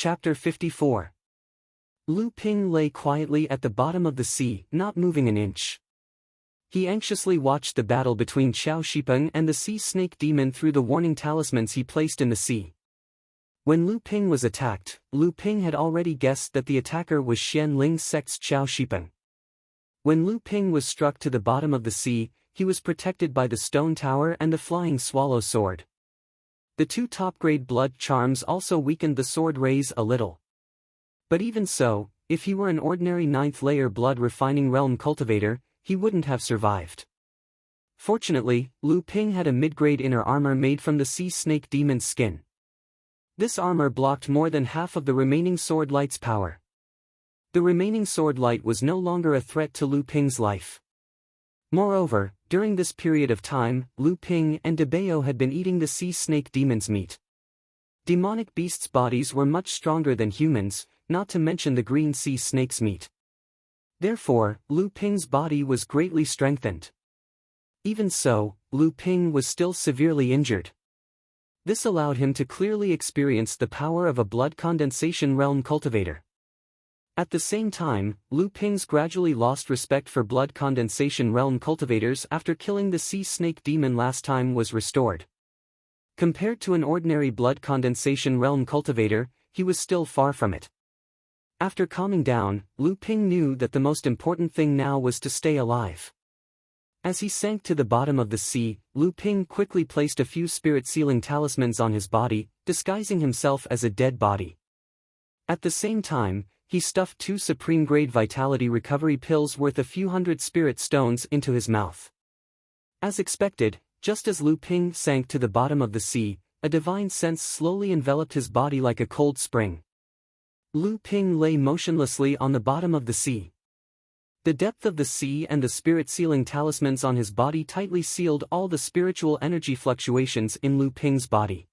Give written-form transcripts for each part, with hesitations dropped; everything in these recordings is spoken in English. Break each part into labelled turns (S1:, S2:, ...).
S1: Chapter 54. Lu Ping lay quietly at the bottom of the sea, not moving an inch. He anxiously watched the battle between Xiao Shipeng and the sea snake demon through the warning talismans he placed in the sea. When Lu Ping was attacked, Lu Ping had already guessed that the attacker was Xian Ling sect's Xiao Shipeng. When Lu Ping was struck to the bottom of the sea, he was protected by the stone tower and the flying swallow sword. The two top-grade blood charms also weakened the sword rays a little. But even so, if he were an ordinary 9th-layer blood refining realm cultivator, he wouldn't have survived. Fortunately, Lu Ping had a mid-grade inner armor made from the sea snake demon's skin. This armor blocked more than half of the remaining sword light's power. The remaining sword light was no longer a threat to Lu Ping's life. Moreover, during this period of time, Lu Ping and De Bao had been eating the sea snake demon's meat. Demonic beasts' bodies were much stronger than humans, not to mention the green sea snake's meat. Therefore, Lu Ping's body was greatly strengthened. Even so, Lu Ping was still severely injured. This allowed him to clearly experience the power of a blood condensation realm cultivator. At the same time, Lu Ping's gradually lost respect for blood condensation realm cultivators after killing the sea snake demon last time was restored. Compared to an ordinary blood condensation realm cultivator, he was still far from it. After calming down, Lu Ping knew that the most important thing now was to stay alive. As he sank to the bottom of the sea, Lu Ping quickly placed a few spirit-sealing talismans on his body, disguising himself as a dead body. At the same time, he stuffed 2 supreme-grade vitality recovery pills worth a few hundred spirit stones into his mouth. As expected, just as Lu Ping sank to the bottom of the sea, a divine sense slowly enveloped his body like a cold spring. Lu Ping lay motionlessly on the bottom of the sea. The depth of the sea and the spirit-sealing talismans on his body tightly sealed all the spiritual energy fluctuations in Lu Ping's body.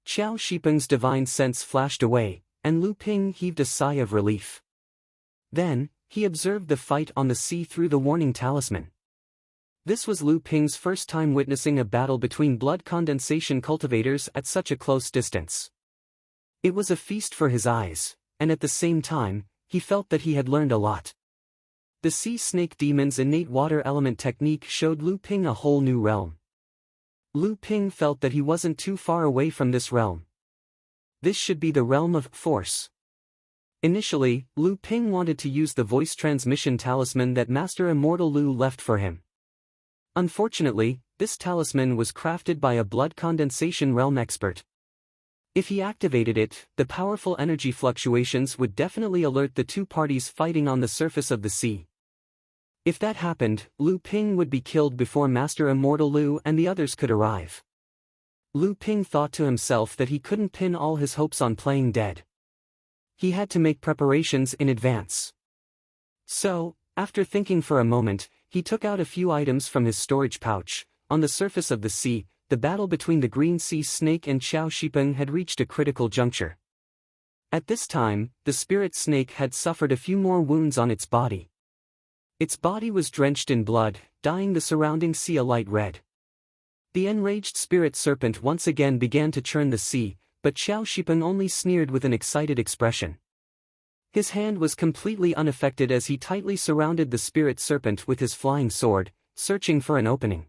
S1: Xiao Shipeng's divine sense flashed away, and Lu Ping heaved a sigh of relief. Then, he observed the fight on the sea through the warning talisman. This was Lu Ping's first time witnessing a battle between blood condensation cultivators at such a close distance. It was a feast for his eyes, and at the same time, he felt that he had learned a lot. The sea snake demon's innate water element technique showed Lu Ping a whole new realm. Lu Ping felt that he wasn't too far away from this realm. This should be the realm of force. Initially, Lu Ping wanted to use the voice transmission talisman that Master Immortal Lu left for him. Unfortunately, this talisman was crafted by a blood condensation realm expert. If he activated it, the powerful energy fluctuations would definitely alert the two parties fighting on the surface of the sea. If that happened, Lu Ping would be killed before Master Immortal Lu and the others could arrive. Lu Ping thought to himself that he couldn't pin all his hopes on playing dead. He had to make preparations in advance. So, after thinking for a moment, he took out a few items from his storage pouch. On the surface of the sea, the battle between the green sea snake and Xiao Shipeng had reached a critical juncture. At this time, the spirit snake had suffered a few more wounds on its body. Its body was drenched in blood, dyeing the surrounding sea a light red. The enraged spirit serpent once again began to churn the sea, but Xiao Shipeng only sneered with an excited expression. His hand was completely unaffected as he tightly surrounded the spirit serpent with his flying sword, searching for an opening.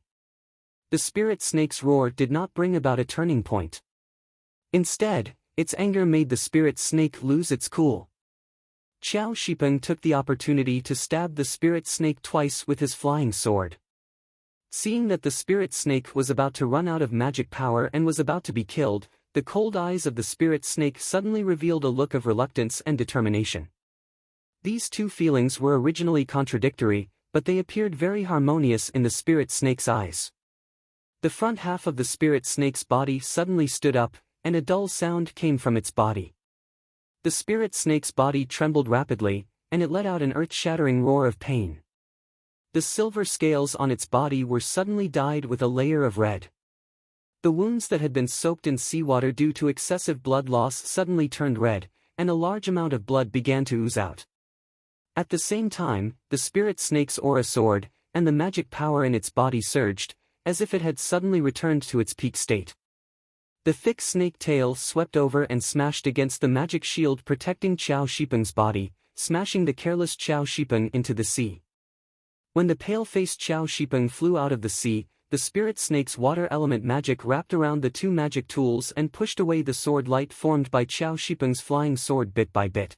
S1: The spirit snake's roar did not bring about a turning point. Instead, its anger made the spirit snake lose its cool. Xiao Shipeng took the opportunity to stab the spirit snake twice with his flying sword. Seeing that the spirit snake was about to run out of magic power and was about to be killed, the cold eyes of the spirit snake suddenly revealed a look of reluctance and determination. These two feelings were originally contradictory, but they appeared very harmonious in the spirit snake's eyes. The front half of the spirit snake's body suddenly stood up, and a dull sound came from its body. The spirit snake's body trembled rapidly, and it let out an earth-shattering roar of pain. The silver scales on its body were suddenly dyed with a layer of red. The wounds that had been soaked in seawater due to excessive blood loss suddenly turned red, and a large amount of blood began to ooze out. At the same time, the spirit snake's aura soared, and the magic power in its body surged, as if it had suddenly returned to its peak state. The thick snake tail swept over and smashed against the magic shield protecting Qiao Shipeng's body, smashing the careless Qiao Shipeng into the sea. When the pale-faced Qiao Shipeng flew out of the sea, the spirit snake's water element magic wrapped around the two magic tools and pushed away the sword light formed by Qiao Shipeng's flying sword bit by bit.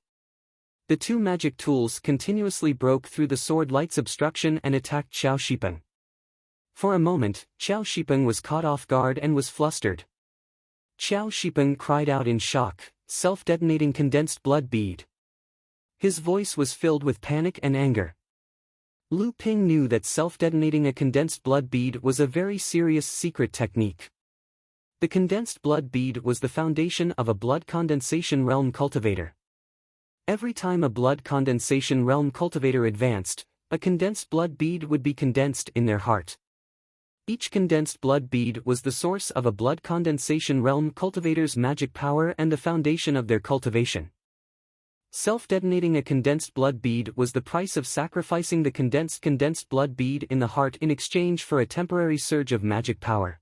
S1: The two magic tools continuously broke through the sword light's obstruction and attacked Qiao Shipeng. For a moment, Qiao Shipeng was caught off guard and was flustered. Qiao Shipeng cried out in shock, "Self-detonating condensed blood bead." His voice was filled with panic and anger. Lu Ping knew that self-detonating a condensed blood bead was a very serious secret technique. The condensed blood bead was the foundation of a blood condensation realm cultivator. Every time a blood condensation realm cultivator advanced, a condensed blood bead would be condensed in their heart. Each condensed blood bead was the source of a blood condensation realm cultivator's magic power and the foundation of their cultivation. Self-detonating a condensed blood bead was the price of sacrificing the condensed blood bead in the heart in exchange for a temporary surge of magic power.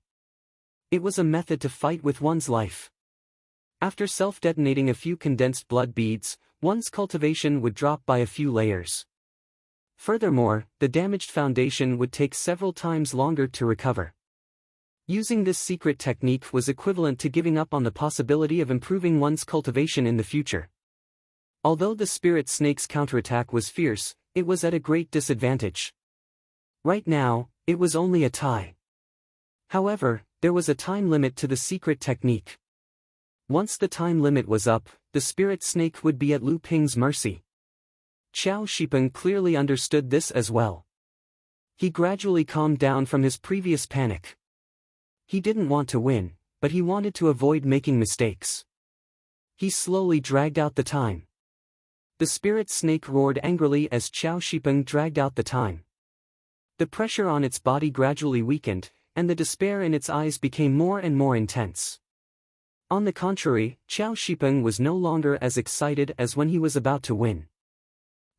S1: It was a method to fight with one's life. After self-detonating a few condensed blood beads, one's cultivation would drop by a few layers. Furthermore, the damaged foundation would take several times longer to recover. Using this secret technique was equivalent to giving up on the possibility of improving one's cultivation in the future. Although the spirit snake's counterattack was fierce, it was at a great disadvantage. Right now, it was only a tie. However, there was a time limit to the secret technique. Once the time limit was up, the spirit snake would be at Lu Ping's mercy. Qiao Shipeng clearly understood this as well. He gradually calmed down from his previous panic. He didn't want to win, but he wanted to avoid making mistakes. He slowly dragged out the time. The spirit snake roared angrily as Qiao Shipeng dragged out the time. The pressure on its body gradually weakened, and the despair in its eyes became more and more intense. On the contrary, Qiao Shipeng was no longer as excited as when he was about to win.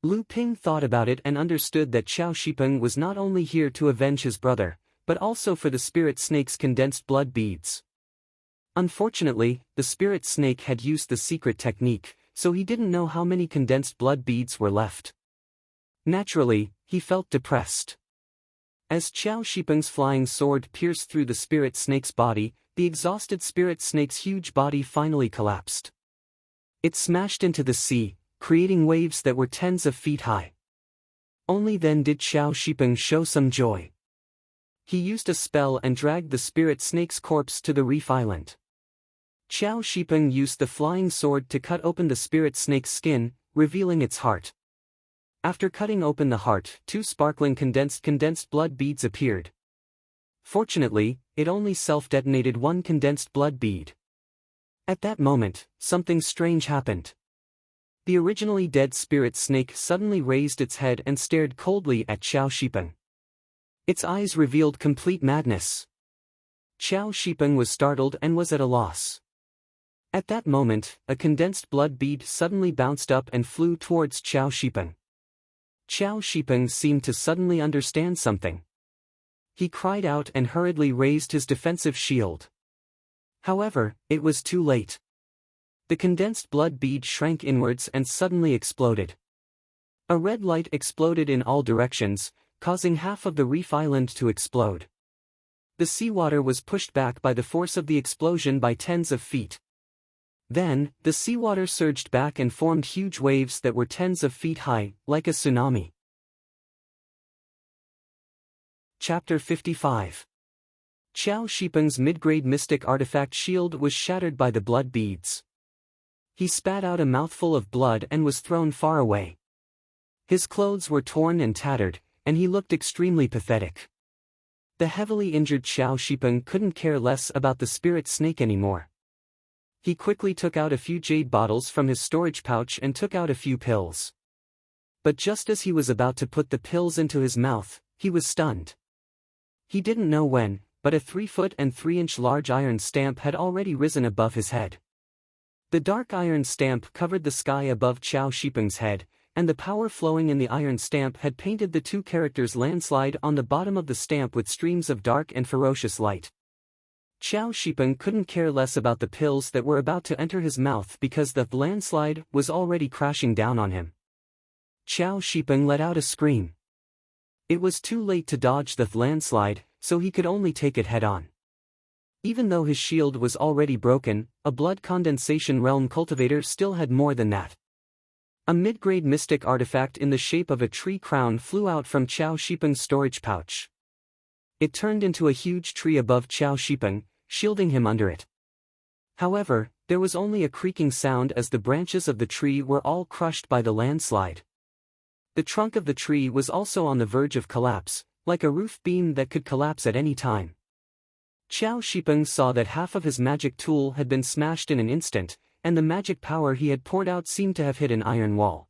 S1: Lu Ping thought about it and understood that Qiao Shipeng was not only here to avenge his brother, but also for the spirit snake's condensed blood beads. Unfortunately, the spirit snake had used the secret technique, so he didn't know how many condensed blood beads were left. Naturally, he felt depressed. As Qiao Shipeng's flying sword pierced through the spirit snake's body, the exhausted spirit snake's huge body finally collapsed. It smashed into the sea, creating waves that were tens of feet high. Only then did Qiao Shipeng show some joy. He used a spell and dragged the spirit snake's corpse to the reef island. Qiao Shipeng used the flying sword to cut open the spirit snake's skin, revealing its heart. After cutting open the heart, two sparkling condensed blood beads appeared. Fortunately, it only self-detonated one condensed blood bead. At that moment, something strange happened. The originally dead spirit snake suddenly raised its head and stared coldly at Qiao Shipeng. Its eyes revealed complete madness. Qiao Shipeng was startled and was at a loss. At that moment, a condensed blood bead suddenly bounced up and flew towards Qiao Shipeng. Qiao Shipeng seemed to suddenly understand something. He cried out and hurriedly raised his defensive shield. However, it was too late. The condensed blood bead shrank inwards and suddenly exploded. A red light exploded in all directions, causing half of the reef island to explode. The seawater was pushed back by the force of the explosion by tens of feet. Then, the seawater surged back and formed huge waves that were tens of feet high, like a tsunami. Chapter 55. Qiao Shipeng's mid-grade mystic artifact shield was shattered by the blood beads. He spat out a mouthful of blood and was thrown far away. His clothes were torn and tattered, and he looked extremely pathetic. The heavily injured Qiao Shipeng couldn't care less about the spirit snake anymore. He quickly took out a few jade bottles from his storage pouch and took out a few pills. But just as he was about to put the pills into his mouth, he was stunned. He didn't know when, but a 3-foot and 3-inch large iron stamp had already risen above his head. The dark iron stamp covered the sky above Qiao Shipeng's head, and the power flowing in the iron stamp had painted the two characters landslide on the bottom of the stamp with streams of dark and ferocious light. Qiao Shipeng couldn't care less about the pills that were about to enter his mouth because the landslide was already crashing down on him. Qiao Shipeng let out a scream. It was too late to dodge the landslide, so he could only take it head-on. Even though his shield was already broken, a blood condensation realm cultivator still had more than that. A mid-grade mystic artifact in the shape of a tree crown flew out from Qiao Shipeng's storage pouch. It turned into a huge tree above Qiao Shipeng, shielding him under it. However, there was only a creaking sound as the branches of the tree were all crushed by the landslide. The trunk of the tree was also on the verge of collapse, like a roof beam that could collapse at any time. Qiao Shipeng saw that half of his magic tool had been smashed in an instant, and the magic power he had poured out seemed to have hit an iron wall.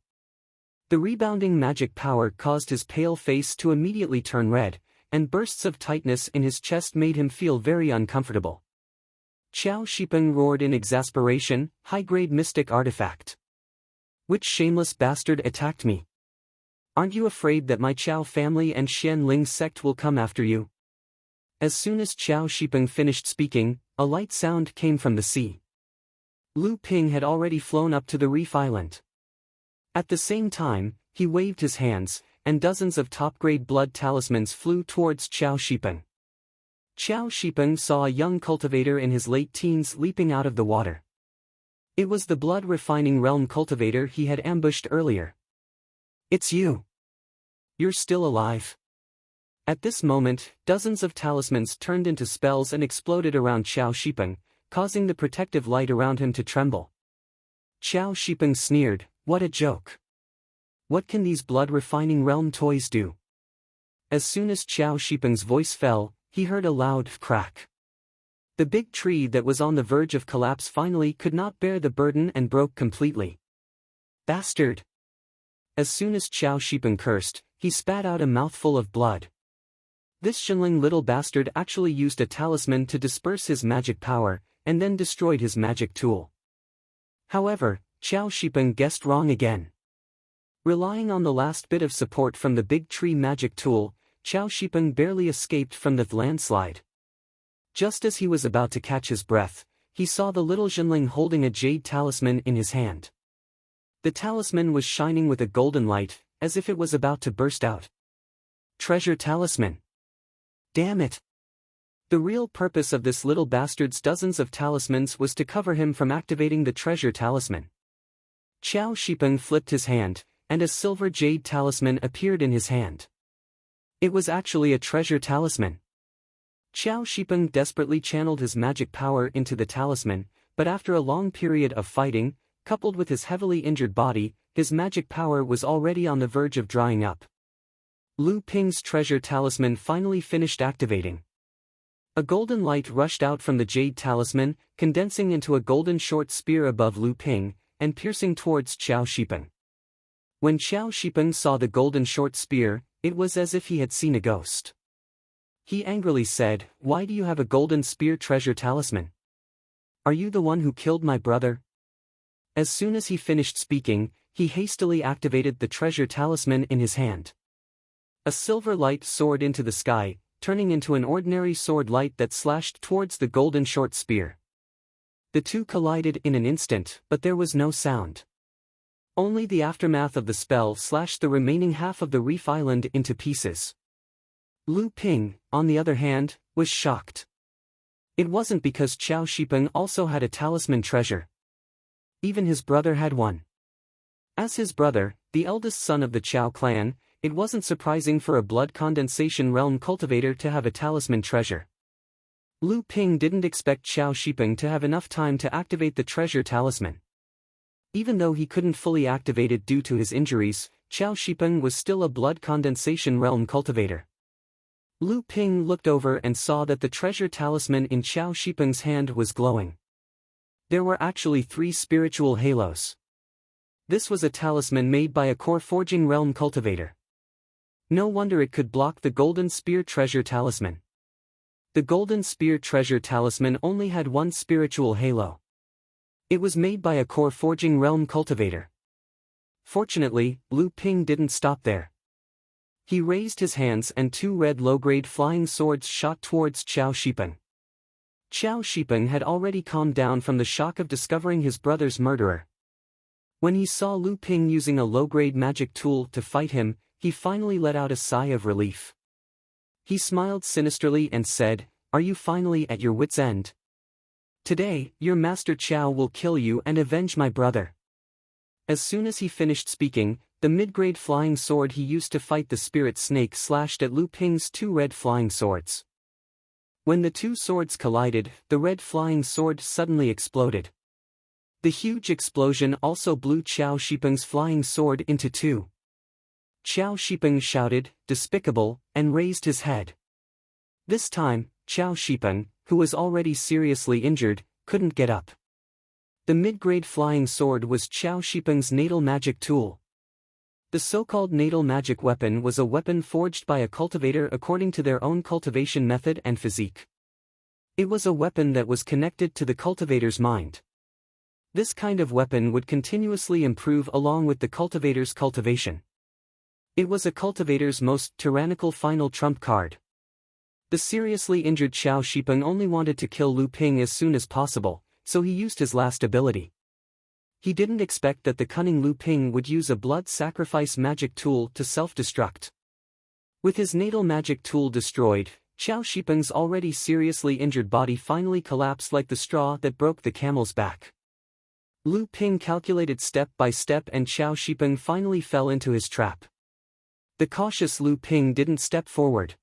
S1: The rebounding magic power caused his pale face to immediately turn red, and bursts of tightness in his chest made him feel very uncomfortable. Qiao Shipeng roared in exasperation, "High-grade mystic artifact! Which shameless bastard attacked me? Aren't you afraid that my Qiao family and Xian Ling sect will come after you?" As soon as Qiao Shipeng finished speaking, a light sound came from the sea. Lu Ping had already flown up to the reef island. At the same time, he waved his hands, and dozens of top-grade blood talismans flew towards Qiao Shipeng. Qiao Shipeng saw a young cultivator in his late teens leaping out of the water. It was the blood-refining realm cultivator he had ambushed earlier. "It's you. You're still alive." At this moment, dozens of talismans turned into spells and exploded around Qiao Shipeng, causing the protective light around him to tremble. Qiao Shipeng sneered, "What a joke. What can these blood-refining realm toys do?" As soon as Qiao Shipeng's voice fell, he heard a loud crack. The big tree that was on the verge of collapse finally could not bear the burden and broke completely. "Bastard!" As soon as Qiao Shipeng cursed, he spat out a mouthful of blood. This Xinling little bastard actually used a talisman to disperse his magic power, and then destroyed his magic tool. However, Qiao Shipeng guessed wrong again. Relying on the last bit of support from the big tree magic tool, Qiao Shipeng barely escaped from the landslide. Just as he was about to catch his breath, he saw the little Xinling holding a jade talisman in his hand. The talisman was shining with a golden light, as if it was about to burst out. Treasure talisman. Damn it! The real purpose of this little bastard's dozens of talismans was to cover him from activating the treasure talisman. Qiao Shipeng flipped his hand, and a silver jade talisman appeared in his hand. It was actually a treasure talisman. Qiao Shipeng desperately channeled his magic power into the talisman, but after a long period of fighting, coupled with his heavily injured body, his magic power was already on the verge of drying up. Lu Ping's treasure talisman finally finished activating. A golden light rushed out from the jade talisman, condensing into a golden short spear above Lu Ping, and piercing towards Qiao Shipeng. When Qiao Shipeng saw the golden short spear, it was as if he had seen a ghost. He angrily said, "Why do you have a golden spear treasure talisman? Are you the one who killed my brother?" As soon as he finished speaking, he hastily activated the treasure talisman in his hand. A silver light soared into the sky, turning into an ordinary sword light that slashed towards the golden short spear. The two collided in an instant, but there was no sound. Only the aftermath of the spell slashed the remaining half of the reef island into pieces. Lu Ping, on the other hand, was shocked. It wasn't because Qiao Shipeng also had a talisman treasure. Even his brother had one. As his brother, the eldest son of the Qiao clan, it wasn't surprising for a blood condensation realm cultivator to have a talisman treasure. Lu Ping didn't expect Qiao Shipeng to have enough time to activate the treasure talisman. Even though he couldn't fully activate it due to his injuries, Qiao Shipeng was still a blood condensation realm cultivator. Lu Ping looked over and saw that the treasure talisman in Qiao Shipeng's hand was glowing. There were actually 3 spiritual halos. This was a talisman made by a core forging realm cultivator. No wonder it could block the golden spear treasure talisman. The golden spear treasure talisman only had 1 spiritual halo. It was made by a core forging realm cultivator. Fortunately, Lu Ping didn't stop there. He raised his hands and 2 red low-grade flying swords shot towards Qiao Shipeng. Qiao Shipeng had already calmed down from the shock of discovering his brother's murderer. When he saw Lu Ping using a low-grade magic tool to fight him, he finally let out a sigh of relief. He smiled sinisterly and said, "Are you finally at your wits' end? Today, your master Qiao will kill you and avenge my brother." As soon as he finished speaking, the mid-grade flying sword he used to fight the spirit snake slashed at Lu Ping's two red flying swords. When the two swords collided, the red flying sword suddenly exploded. The huge explosion also blew Qiao Shipeng's flying sword into two. Qiao Shipeng shouted, "Despicable," and raised his head. This time, Qiao Shipeng, who was already seriously injured, couldn't get up. The mid-grade flying sword was Qiao Shipeng's natal magic tool. The so-called natal magic weapon was a weapon forged by a cultivator according to their own cultivation method and physique. It was a weapon that was connected to the cultivator's mind. This kind of weapon would continuously improve along with the cultivator's cultivation. It was a cultivator's most tyrannical final trump card. The seriously injured Qiao Shipeng only wanted to kill Lu Ping as soon as possible, so he used his last ability. He didn't expect that the cunning Lu Ping would use a blood sacrifice magic tool to self-destruct. With his natal magic tool destroyed, Qiao Shipeng's already seriously injured body finally collapsed like the straw that broke the camel's back. Lu Ping calculated step by step and Qiao Shipeng finally fell into his trap. The cautious Lu Ping didn't step forward.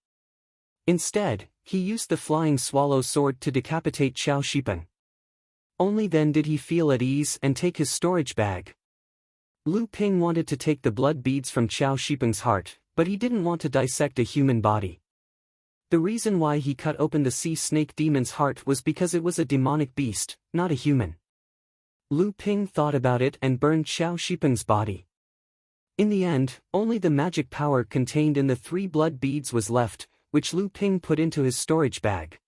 S1: Instead, he used the flying swallow sword to decapitate Qiao Shipeng. Only then did he feel at ease and take his storage bag. Lu Ping wanted to take the blood beads from Qiao Shipeng's heart, but he didn't want to dissect a human body. The reason why he cut open the sea snake demon's heart was because it was a demonic beast, not a human. Lu Ping thought about it and burned Qiao Shipeng's body. In the end, only the magic power contained in the 3 blood beads was left, which Lu Ping put into his storage bag.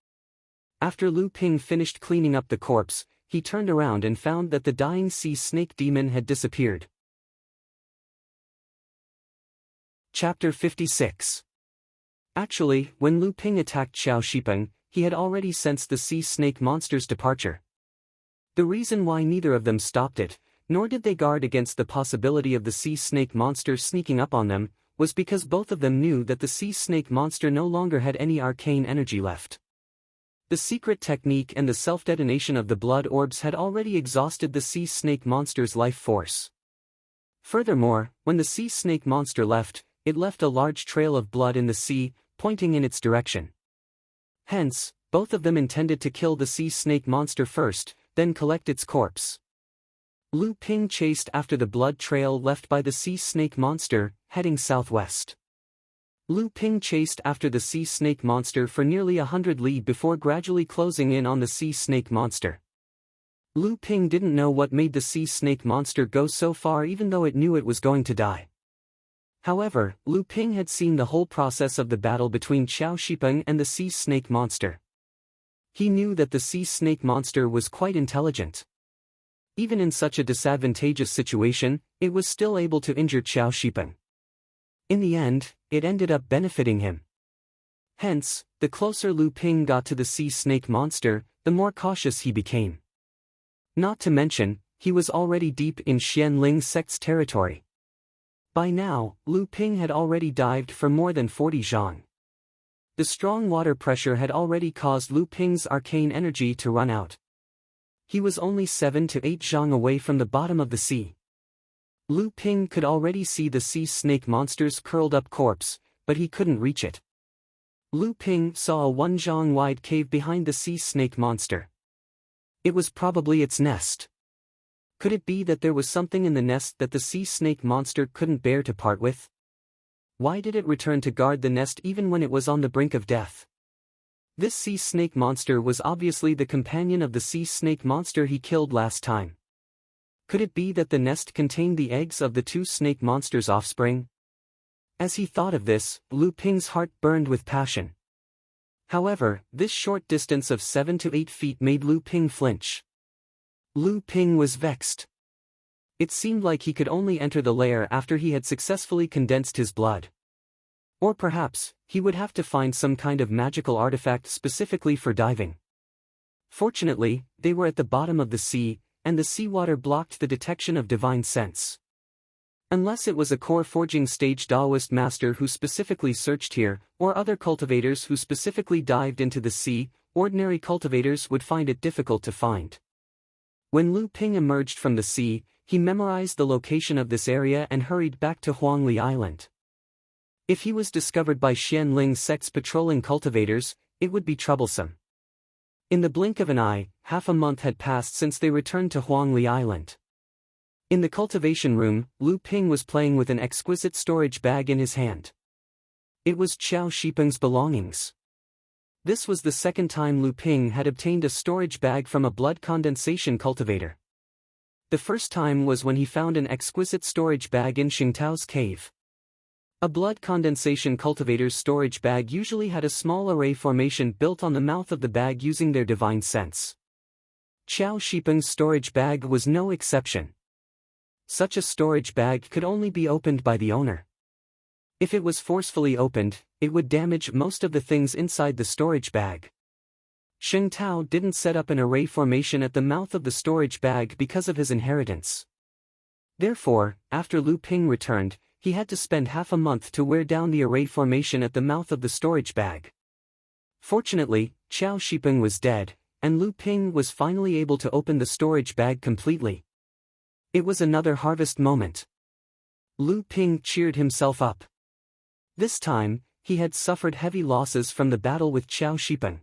S1: After Lu Ping finished cleaning up the corpse, he turned around and found that the dying sea snake demon had disappeared. Chapter 56. Actually, when Lu Ping attacked Qiao Shipeng, he had already sensed the sea snake monster's departure. The reason why neither of them stopped it, nor did they guard against the possibility of the sea snake monster sneaking up on them, was because both of them knew that the sea snake monster no longer had any arcane energy left. The secret technique and the self-detonation of the blood orbs had already exhausted the sea snake monster's life force. Furthermore, when the sea snake monster left, it left a large trail of blood in the sea, pointing in its direction. Hence, both of them intended to kill the sea snake monster first, then collect its corpse. Lu Ping chased after the blood trail left by the sea snake monster, heading southwest. Lu Ping chased after the sea snake monster for nearly 100 li before gradually closing in on the sea snake monster. Lu Ping didn't know what made the sea snake monster go so far even though it knew it was going to die. However, Lu Ping had seen the whole process of the battle between Qiao Shipeng and the sea snake monster. He knew that the sea snake monster was quite intelligent. Even in such a disadvantageous situation, it was still able to injure Qiao Shipeng. In the end, it ended up benefiting him. Hence, the closer Lu Ping got to the sea snake monster, the more cautious he became. Not to mention, he was already deep in Xianling sect's territory. By now, Lu Ping had already dived for more than 40 zhang. The strong water pressure had already caused Lu Ping's arcane energy to run out. He was only 7 to 8 zhang away from the bottom of the sea. Lu Ping could already see the sea snake monster's curled-up corpse, but he couldn't reach it. Lu Ping saw a 1 zhang wide cave behind the sea snake monster. It was probably its nest. Could it be that there was something in the nest that the sea snake monster couldn't bear to part with? Why did it return to guard the nest even when it was on the brink of death? This sea snake monster was obviously the companion of the sea snake monster he killed last time. Could it be that the nest contained the eggs of the 2 snake monsters' offspring? As he thought of this, Lu Ping's heart burned with passion. However, this short distance of 7 to 8 feet made Lu Ping flinch. Lu Ping was vexed. It seemed like he could only enter the lair after he had successfully condensed his blood. Or perhaps, he would have to find some kind of magical artifact specifically for diving. Fortunately, they were at the bottom of the sea, and the seawater blocked the detection of divine sense. Unless it was a core forging stage Taoist master who specifically searched here, or other cultivators who specifically dived into the sea, ordinary cultivators would find it difficult to find. When Lu Ping emerged from the sea, he memorized the location of this area and hurried back to Huangli Island. If he was discovered by Xianling sect's patrolling cultivators, it would be troublesome. In the blink of an eye, half a month had passed since they returned to Huangli Island. In the cultivation room, Lu Ping was playing with an exquisite storage bag in his hand. It was Qiao Shipeng's belongings. This was the second time Lu Ping had obtained a storage bag from a blood condensation cultivator. The first time was when he found an exquisite storage bag in Xingtao's cave. A blood condensation cultivator's storage bag usually had a small array formation built on the mouth of the bag using their divine sense. Qiao Shipeng's storage bag was no exception. Such a storage bag could only be opened by the owner. If it was forcefully opened, it would damage most of the things inside the storage bag. Xingtao didn't set up an array formation at the mouth of the storage bag because of his inheritance. Therefore, after Lu Ping returned, he had to spend half a month to wear down the array formation at the mouth of the storage bag. Fortunately, Qiao Shipeng was dead, and Lu Ping was finally able to open the storage bag completely. It was another harvest moment. Lu Ping cheered himself up. This time, he had suffered heavy losses from the battle with Qiao Shipeng.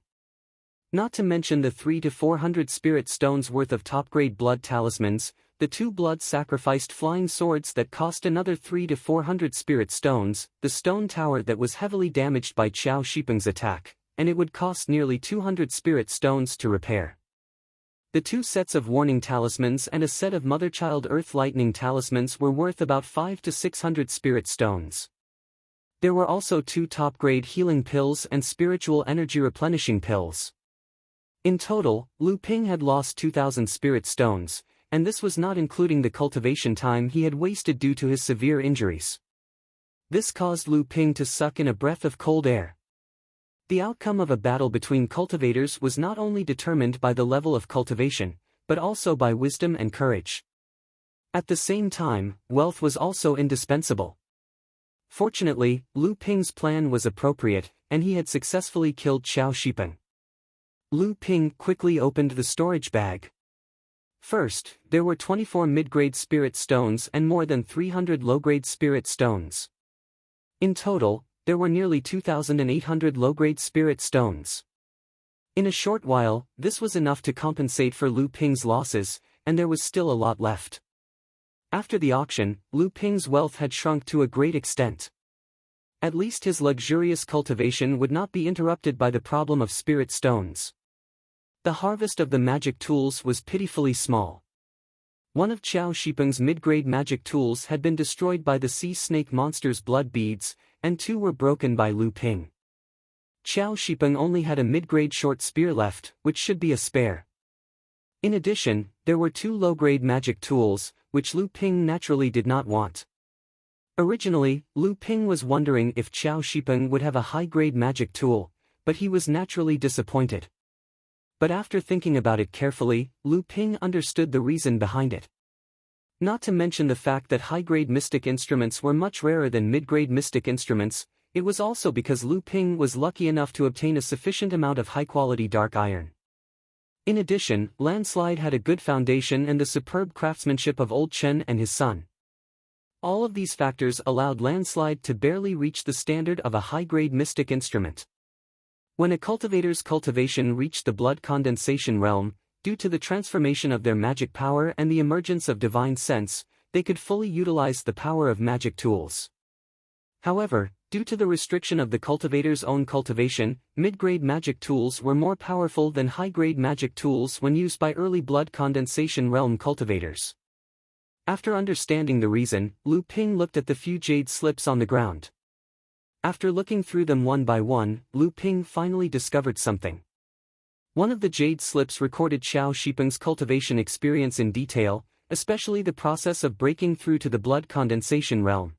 S1: Not to mention the 300 to 400 spirit stones worth of top-grade blood talismans, the 2 blood-sacrificed flying swords that cost another 300 to 400 spirit stones, the stone tower that was heavily damaged by Qiao Shipeng's attack, and it would cost nearly 200 spirit stones to repair. The 2 sets of warning talismans and a set of Mother-Child Earth Lightning talismans were worth about 500 to 600 spirit stones. There were also 2 top-grade healing pills and spiritual energy replenishing pills. In total, Lu Ping had lost 2,000 spirit stones, and this was not including the cultivation time he had wasted due to his severe injuries. This caused Lu Ping to suck in a breath of cold air. The outcome of a battle between cultivators was not only determined by the level of cultivation, but also by wisdom and courage. At the same time, wealth was also indispensable. Fortunately, Lu Ping's plan was appropriate, and he had successfully killed Qiao Shipeng. Lu Ping quickly opened the storage bag. First, there were 24 mid-grade spirit stones and more than 300 low-grade spirit stones. In total, there were nearly 2,800 low-grade spirit stones. In a short while, this was enough to compensate for Lu Ping's losses, and there was still a lot left. After the auction, Lu Ping's wealth had shrunk to a great extent. At least his luxurious cultivation would not be interrupted by the problem of spirit stones. The harvest of the magic tools was pitifully small. One of Qiao Shipeng's mid-grade magic tools had been destroyed by the sea snake monster's blood beads, and 2 were broken by Lu Ping. Qiao Shipeng only had a mid-grade short spear left, which should be a spare. In addition, there were 2 low-grade magic tools, which Lu Ping naturally did not want. Originally, Lu Ping was wondering if Qiao Shipeng would have a high-grade magic tool, but he was naturally disappointed. But after thinking about it carefully, Lu Ping understood the reason behind it. Not to mention the fact that high-grade mystic instruments were much rarer than mid-grade mystic instruments, it was also because Lu Ping was lucky enough to obtain a sufficient amount of high-quality dark iron. In addition, Landslide had a good foundation and the superb craftsmanship of Old Chen and his son. All of these factors allowed Landslide to barely reach the standard of a high-grade mystic instrument. When a cultivator's cultivation reached the blood condensation realm, due to the transformation of their magic power and the emergence of divine sense, they could fully utilize the power of magic tools. However, due to the restriction of the cultivator's own cultivation, mid-grade magic tools were more powerful than high-grade magic tools when used by early blood condensation realm cultivators. After understanding the reason, Lu Ping looked at the few jade slips on the ground. After looking through them one by one, Lu Ping finally discovered something. One of the jade slips recorded Qiao Shipeng's cultivation experience in detail, especially the process of breaking through to the blood condensation realm.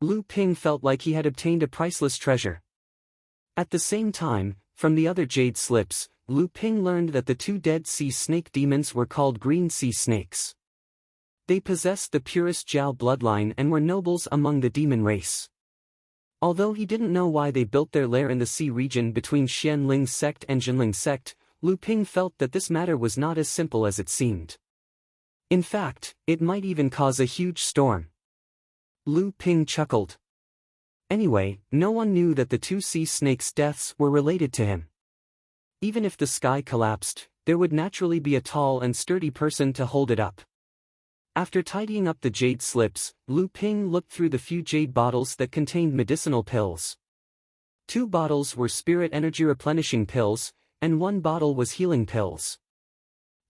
S1: Lu Ping felt like he had obtained a priceless treasure. At the same time, from the other jade slips, Lu Ping learned that the two dead sea snake demons were called green sea snakes. They possessed the purest Jiao bloodline and were nobles among the demon race. Although he didn't know why they built their lair in the sea region between Xianling sect and Jinling sect, Lu Ping felt that this matter was not as simple as it seemed. In fact, it might even cause a huge storm. Lu Ping chuckled. Anyway, no one knew that the two sea snakes' deaths were related to him. Even if the sky collapsed, there would naturally be a tall and sturdy person to hold it up. After tidying up the jade slips, Lu Ping looked through the few jade bottles that contained medicinal pills. 2 bottles were spirit energy replenishing pills, and 1 bottle was healing pills.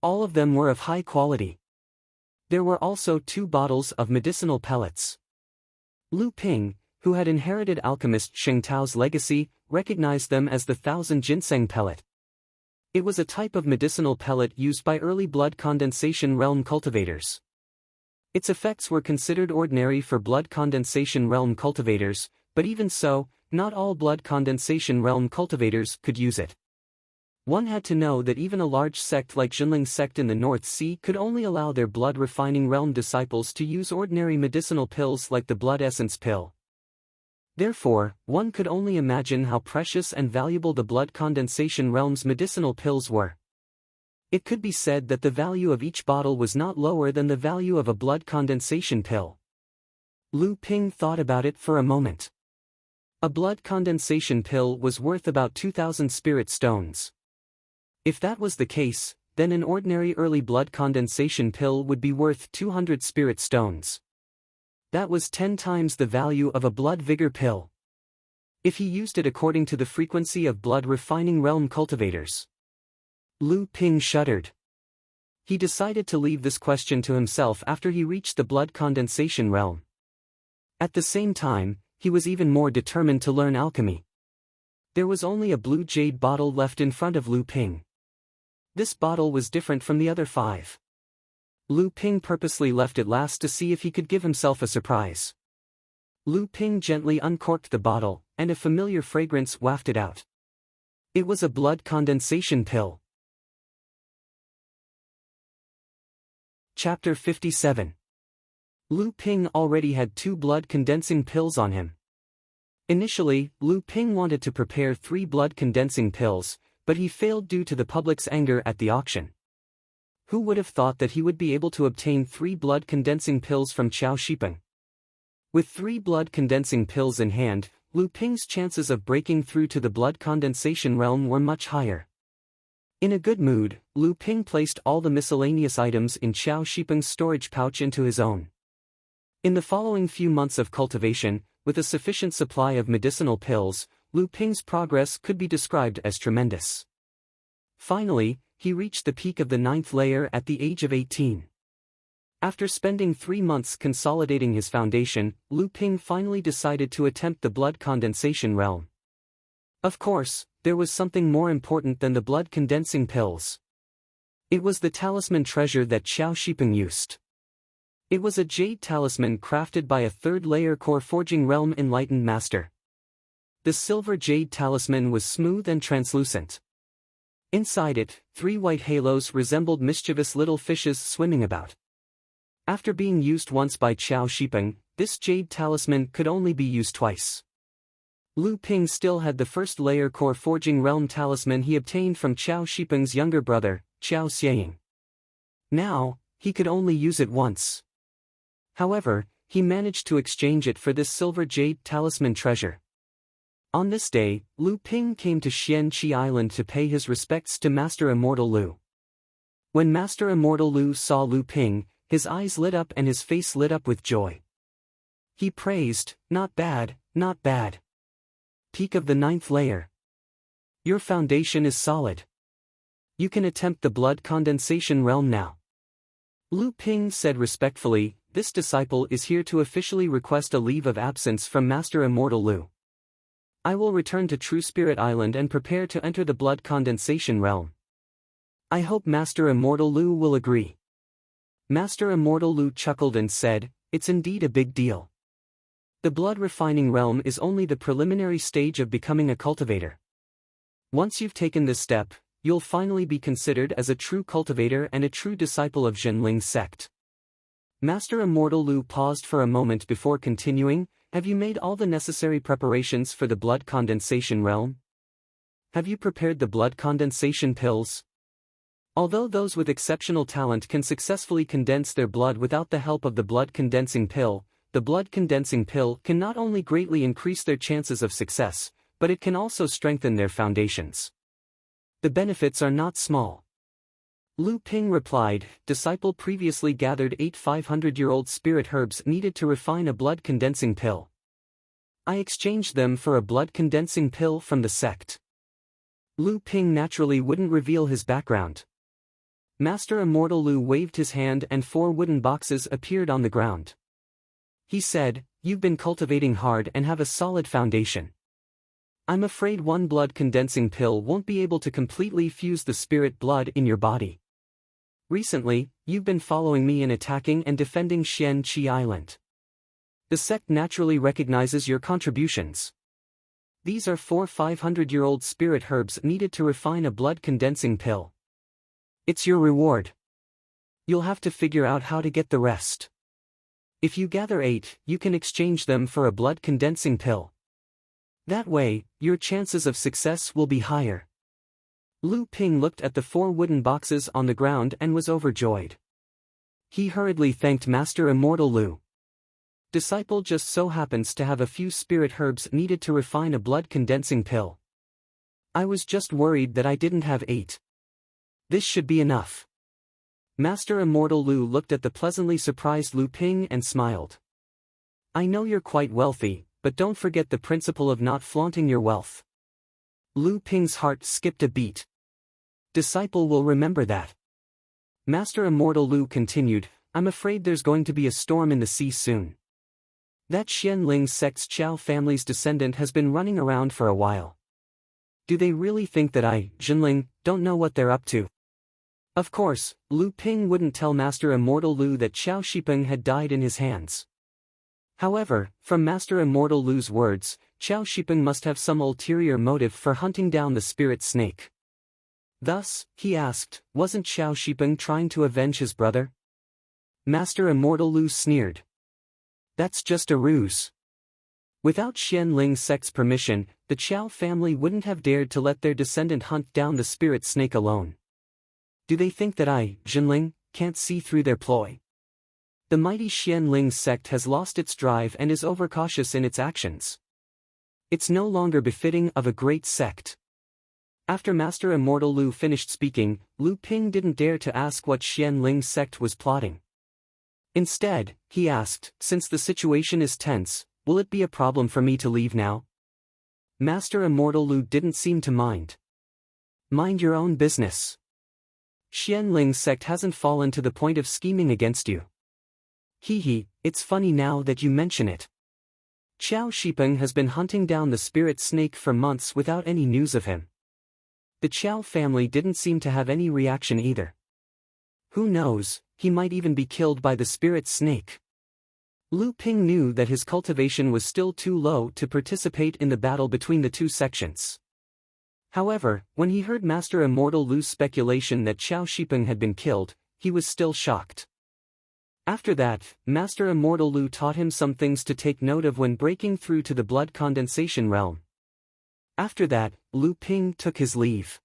S1: All of them were of high quality. There were also 2 bottles of medicinal pellets. Lu Ping, who had inherited alchemist Sheng Tao's legacy, recognized them as the 1000 ginseng pellet. It was a type of medicinal pellet used by early blood condensation realm cultivators. Its effects were considered ordinary for blood condensation realm cultivators, but even so, not all blood condensation realm cultivators could use it. One had to know that even a large sect like Jinling sect in the North Sea could only allow their blood refining realm disciples to use ordinary medicinal pills like the blood essence pill. Therefore, one could only imagine how precious and valuable the blood condensation realm's medicinal pills were. It could be said that the value of each bottle was not lower than the value of a blood condensation pill. Lu Ping thought about it for a moment. A blood condensation pill was worth about 2,000 spirit stones. If that was the case, then an ordinary early blood condensation pill would be worth 200 spirit stones. That was 10 times the value of a blood vigor pill. If he used it according to the frequency of blood refining realm cultivators. Lu Ping shuddered. He decided to leave this question to himself after he reached the blood condensation realm. At the same time, he was even more determined to learn alchemy. There was only a blue jade bottle left in front of Lu Ping. This bottle was different from the other 5. Lu Ping purposely left it last to see if he could give himself a surprise. Lu Ping gently uncorked the bottle, and a familiar fragrance wafted out. It was a blood condensation pill. Chapter 57. Lu Ping already had 2 blood condensing pills on him. Initially, Lu Ping wanted to prepare 3 blood condensing pills, but he failed due to the public's anger at the auction. Who would have thought that he would be able to obtain 3 blood condensing pills from Qiao Shipeng? With 3 blood condensing pills in hand, Lu Ping's chances of breaking through to the blood condensation realm were much higher. In a good mood, Lu Ping placed all the miscellaneous items in Qiao Shipeng's storage pouch into his own. In the following few months of cultivation, with a sufficient supply of medicinal pills, Lu Ping's progress could be described as tremendous. Finally, he reached the peak of the 9th layer at the age of 18. After spending 3 months consolidating his foundation, Lu Ping finally decided to attempt the blood condensation realm. Of course, there was something more important than the blood condensing pills. It was the talisman treasure that Qiao Shipeng used. It was a jade talisman crafted by a 3rd layer core forging realm enlightened master. The silver jade talisman was smooth and translucent. Inside it, 3 white halos resembled mischievous little fishes swimming about. After being used once by Qiao Shipeng, this jade talisman could only be used twice. Lu Ping still had the 1st layer core forging realm talisman he obtained from Qiao Shipeng's younger brother, Qiao Xieying. Now, he could only use it once. However, he managed to exchange it for this silver jade talisman treasure. On this day, Lu Ping came to Xianqi Island to pay his respects to Master Immortal Lu. When Master Immortal Lu saw Lu Ping, his eyes lit up and his face lit up with joy. He praised, "Not bad, not bad. Peak of the 9th layer. Your foundation is solid. You can attempt the blood condensation realm now." Lu Ping said respectfully, "This disciple is here to officially request a leave of absence from Master Immortal Lu. I will return to True Spirit Island and prepare to enter the blood condensation realm. I hope Master Immortal Lu will agree." Master Immortal Lu chuckled and said, "It's indeed a big deal. The blood refining realm is only the preliminary stage of becoming a cultivator. Once you've taken this step, you'll finally be considered as a true cultivator and a true disciple of Zhenling's sect. Master Immortal Lu paused for a moment before continuing. Have you made all the necessary preparations for the blood condensation realm? Have you prepared the blood condensation pills? Although those with exceptional talent can successfully condense their blood without the help of the blood condensing pill, the blood condensing pill can not only greatly increase their chances of success, but it can also strengthen their foundations. The benefits are not small. Lu Ping replied, Disciple previously gathered 8 500-year-old spirit herbs needed to refine a blood condensing pill. I exchanged them for a blood condensing pill from the sect. Lu Ping naturally wouldn't reveal his background. Master Immortal Lu waved his hand and 4 wooden boxes appeared on the ground. He said, You've been cultivating hard and have a solid foundation. I'm afraid one blood condensing pill won't be able to completely fuse the spirit blood in your body. Recently, you've been following me in attacking and defending Xian Qi Island. The sect naturally recognizes your contributions. These are 4 500-year-old spirit herbs needed to refine a blood condensing pill. It's your reward. You'll have to figure out how to get the rest. If you gather 8, you can exchange them for a blood condensing pill. That way, your chances of success will be higher. Lu Ping looked at the 4 wooden boxes on the ground and was overjoyed. He hurriedly thanked Master Immortal Lu. Disciple just so happens to have a few spirit herbs needed to refine a blood condensing pill. I was just worried that I didn't have 8. This should be enough. Master Immortal Lu looked at the pleasantly surprised Lu Ping and smiled. I know you're quite wealthy, but don't forget the principle of not flaunting your wealth. Lu Ping's heart skipped a beat. Disciple will remember that. Master Immortal Lu continued, I'm afraid there's going to be a storm in the sea soon. That Xianling sect's Chao family's descendant has been running around for a while. Do they really think that I, Zhenling, don't know what they're up to? Of course, Lu Ping wouldn't tell Master Immortal Lu that Xiao Shipeng had died in his hands. However, from Master Immortal Lu's words, Xiao Shipeng must have some ulterior motive for hunting down the spirit snake. Thus, he asked, wasn't Xiao Shipeng trying to avenge his brother? Master Immortal Lu sneered. That's just a ruse. Without Xianling sect's permission, the Chao family wouldn't have dared to let their descendant hunt down the spirit snake alone. Do they think that I, Zhenling, can't see through their ploy? The mighty Xianling sect has lost its drive and is overcautious in its actions. It's no longer befitting of a great sect. After Master Immortal Lu finished speaking, Lu Ping didn't dare to ask what Xianling sect was plotting. Instead, he asked, since the situation is tense, will it be a problem for me to leave now? Master Immortal Lu didn't seem to mind. Mind your own business. Xianling sect hasn't fallen to the point of scheming against you. Hee, it's funny now that you mention it. Xiao Shipeng has been hunting down the spirit snake for months without any news of him. The Qiao family didn't seem to have any reaction either. Who knows, he might even be killed by the spirit snake. Lu Ping knew that his cultivation was still too low to participate in the battle between the two sections. However, when he heard Master Immortal Lu's speculation that Xiao Shipeng had been killed, he was still shocked. After that, Master Immortal Lu taught him some things to take note of when breaking through to the blood condensation realm. After that, Lu Ping took his leave.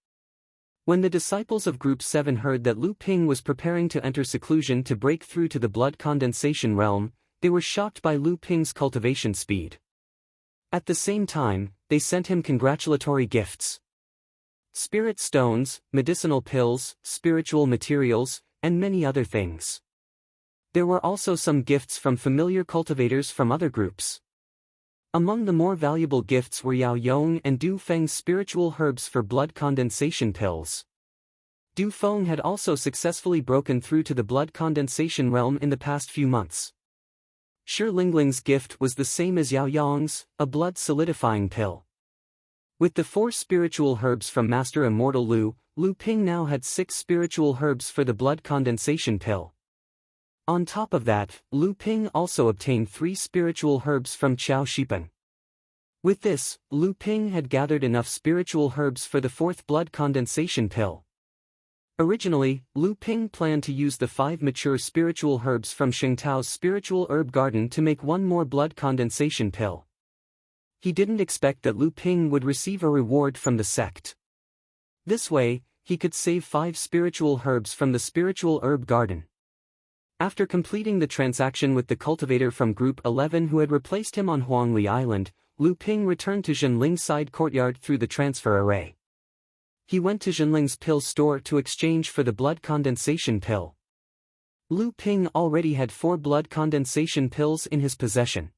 S1: When the disciples of Group 7 heard that Lu Ping was preparing to enter seclusion to break through to the blood condensation realm, they were shocked by Lu Ping's cultivation speed. At the same time, they sent him congratulatory gifts. Spirit stones, medicinal pills, spiritual materials, and many other things. There were also some gifts from familiar cultivators from other groups. Among the more valuable gifts were Yao Yong and Du Feng's spiritual herbs for blood condensation pills. Du Feng had also successfully broken through to the blood condensation realm in the past few months. Shi Lingling's gift was the same as Yao Yong's, a blood solidifying pill. With the 4 spiritual herbs from Master Immortal Lu, Lu Ping now had 6 spiritual herbs for the blood condensation pill. On top of that, Lu Ping also obtained 3 spiritual herbs from Xiao Shipeng. With this, Lu Ping had gathered enough spiritual herbs for the fourth blood condensation pill. Originally, Lu Ping planned to use the 5 mature spiritual herbs from Shengtao's spiritual herb garden to make one more blood condensation pill. He didn't expect that Lu Ping would receive a reward from the sect. This way, he could save 5 spiritual herbs from the spiritual herb garden. After completing the transaction with the cultivator from Group 11 who had replaced him on Huangli Island, Lu Ping returned to Zhenling's side courtyard through the transfer array. He went to Zhenling's pill store to exchange for the blood condensation pill. Lu Ping already had 4 blood condensation pills in his possession.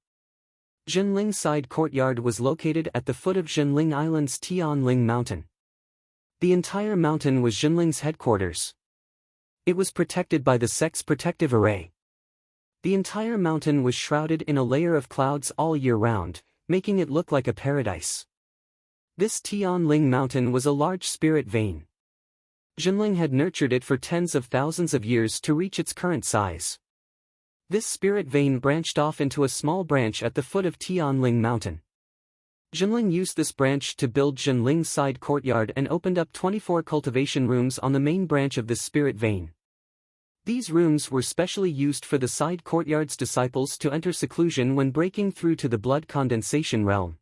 S1: Zhenling's side courtyard was located at the foot of Zhenling Island's Tianling Mountain. The entire mountain was Zhenling's headquarters. It was protected by the sect's protective array. The entire mountain was shrouded in a layer of clouds all year round, making it look like a paradise. This Tianling mountain was a large spirit vein. Zhenling had nurtured it for tens of thousands of years to reach its current size. This spirit vein branched off into a small branch at the foot of Tianling Mountain. Zhenling used this branch to build Zhenling's side courtyard and opened up 24 cultivation rooms on the main branch of this spirit vein. These rooms were specially used for the side courtyard's disciples to enter seclusion when breaking through to the blood condensation realm.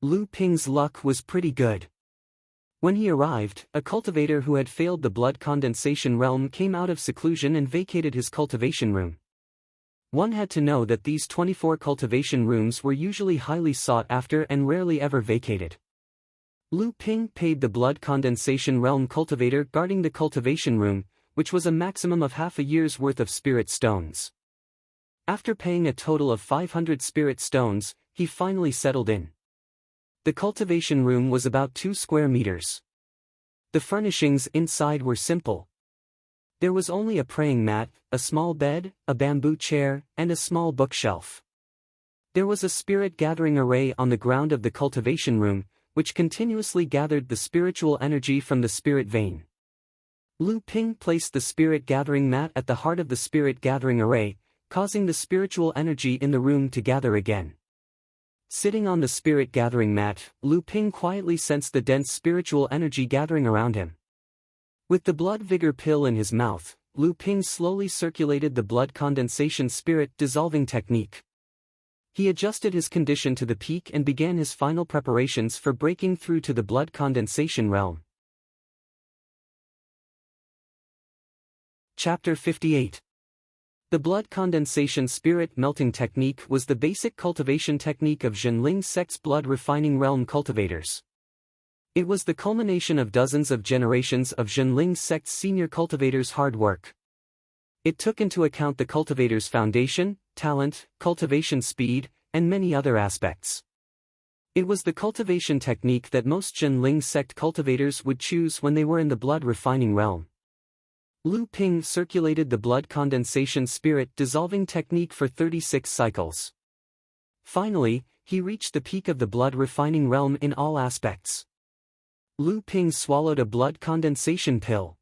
S1: Lu Ping's luck was pretty good. When he arrived, a cultivator who had failed the blood condensation realm came out of seclusion and vacated his cultivation room. One had to know that these 24 cultivation rooms were usually highly sought after and rarely ever vacated. Lu Ping paid the blood condensation realm cultivator guarding the cultivation room, which was a maximum of half a year's worth of spirit stones. After paying a total of 500 spirit stones, he finally settled in. The cultivation room was about 2 square meters. The furnishings inside were simple. There was only a praying mat, a small bed, a bamboo chair, and a small bookshelf. There was a spirit gathering array on the ground of the cultivation room, which continuously gathered the spiritual energy from the spirit vein. Lu Ping placed the spirit gathering mat at the heart of the spirit gathering array, causing the spiritual energy in the room to gather again. Sitting on the spirit gathering mat, Lu Ping quietly sensed the dense spiritual energy gathering around him. With the blood vigor pill in his mouth, Lu Ping slowly circulated the blood condensation spirit dissolving technique. He adjusted his condition to the peak and began his final preparations for breaking through to the blood condensation realm. Chapter 58. The blood condensation spirit melting technique was the basic cultivation technique of Zhenling sect's blood refining realm cultivators. It was the culmination of dozens of generations of Zhenling sect's senior cultivators' hard work. It took into account the cultivator's foundation, talent, cultivation speed, and many other aspects. It was the cultivation technique that most Zhenling sect cultivators would choose when they were in the blood refining realm. Lu Ping circulated the blood condensation spirit dissolving technique for 36 cycles. Finally, he reached the peak of the blood refining realm in all aspects. Lu Ping swallowed a blood condensation pill.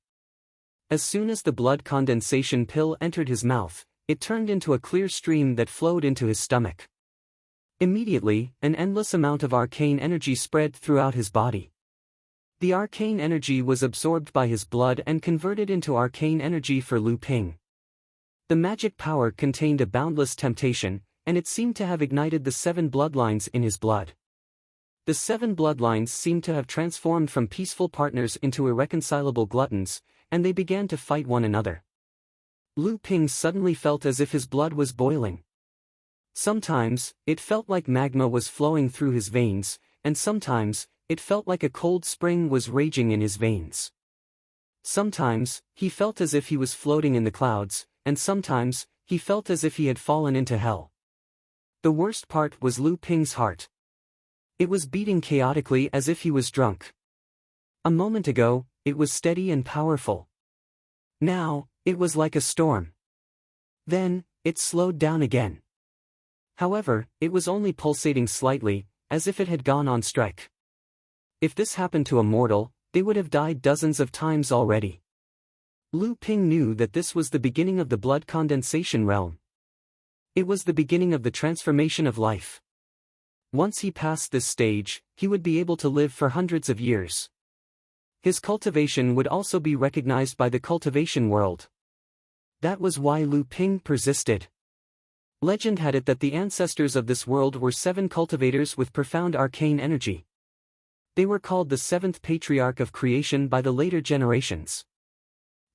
S1: As soon as the blood condensation pill entered his mouth, it turned into a clear stream that flowed into his stomach. Immediately, an endless amount of arcane energy spread throughout his body. The arcane energy was absorbed by his blood and converted into arcane energy for Lu Ping. The magic power contained a boundless temptation, and it seemed to have ignited the 7 bloodlines in his blood. The 7 bloodlines seemed to have transformed from peaceful partners into irreconcilable gluttons, and they began to fight one another. Lu Ping suddenly felt as if his blood was boiling. Sometimes, it felt like magma was flowing through his veins, and sometimes, it felt like a cold spring was raging in his veins. Sometimes, he felt as if he was floating in the clouds, and sometimes, he felt as if he had fallen into hell. The worst part was Lu Ping's heart. It was beating chaotically as if he was drunk. A moment ago, it was steady and powerful. Now, it was like a storm. Then, it slowed down again. However, it was only pulsating slightly, as if it had gone on strike. If this happened to a mortal, they would have died dozens of times already. Lu Ping knew that this was the beginning of the blood condensation realm. It was the beginning of the transformation of life. Once he passed this stage, he would be able to live for hundreds of years. His cultivation would also be recognized by the cultivation world. That was why Lu Ping persisted. Legend had it that the ancestors of this world were 7 cultivators with profound arcane energy. They were called the 7th patriarch of creation by the later generations.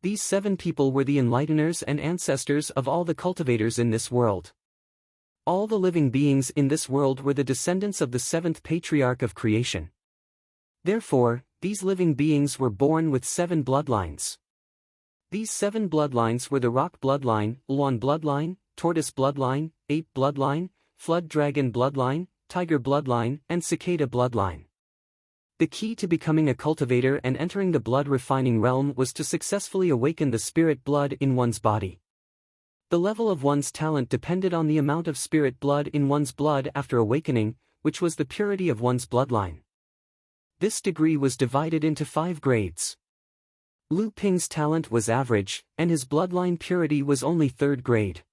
S1: These 7 people were the enlighteners and ancestors of all the cultivators in this world. All the living beings in this world were the descendants of the 7th patriarch of creation. Therefore, these living beings were born with 7 bloodlines. These 7 bloodlines were the rock bloodline, Luan bloodline, tortoise bloodline, ape bloodline, flood dragon bloodline, tiger bloodline, and cicada bloodline. The key to becoming a cultivator and entering the blood refining realm was to successfully awaken the spirit blood in one's body. The level of one's talent depended on the amount of spirit blood in one's blood after awakening, which was the purity of one's bloodline. This degree was divided into 5 grades. Lu Ping's talent was average, and his bloodline purity was only 3rd grade.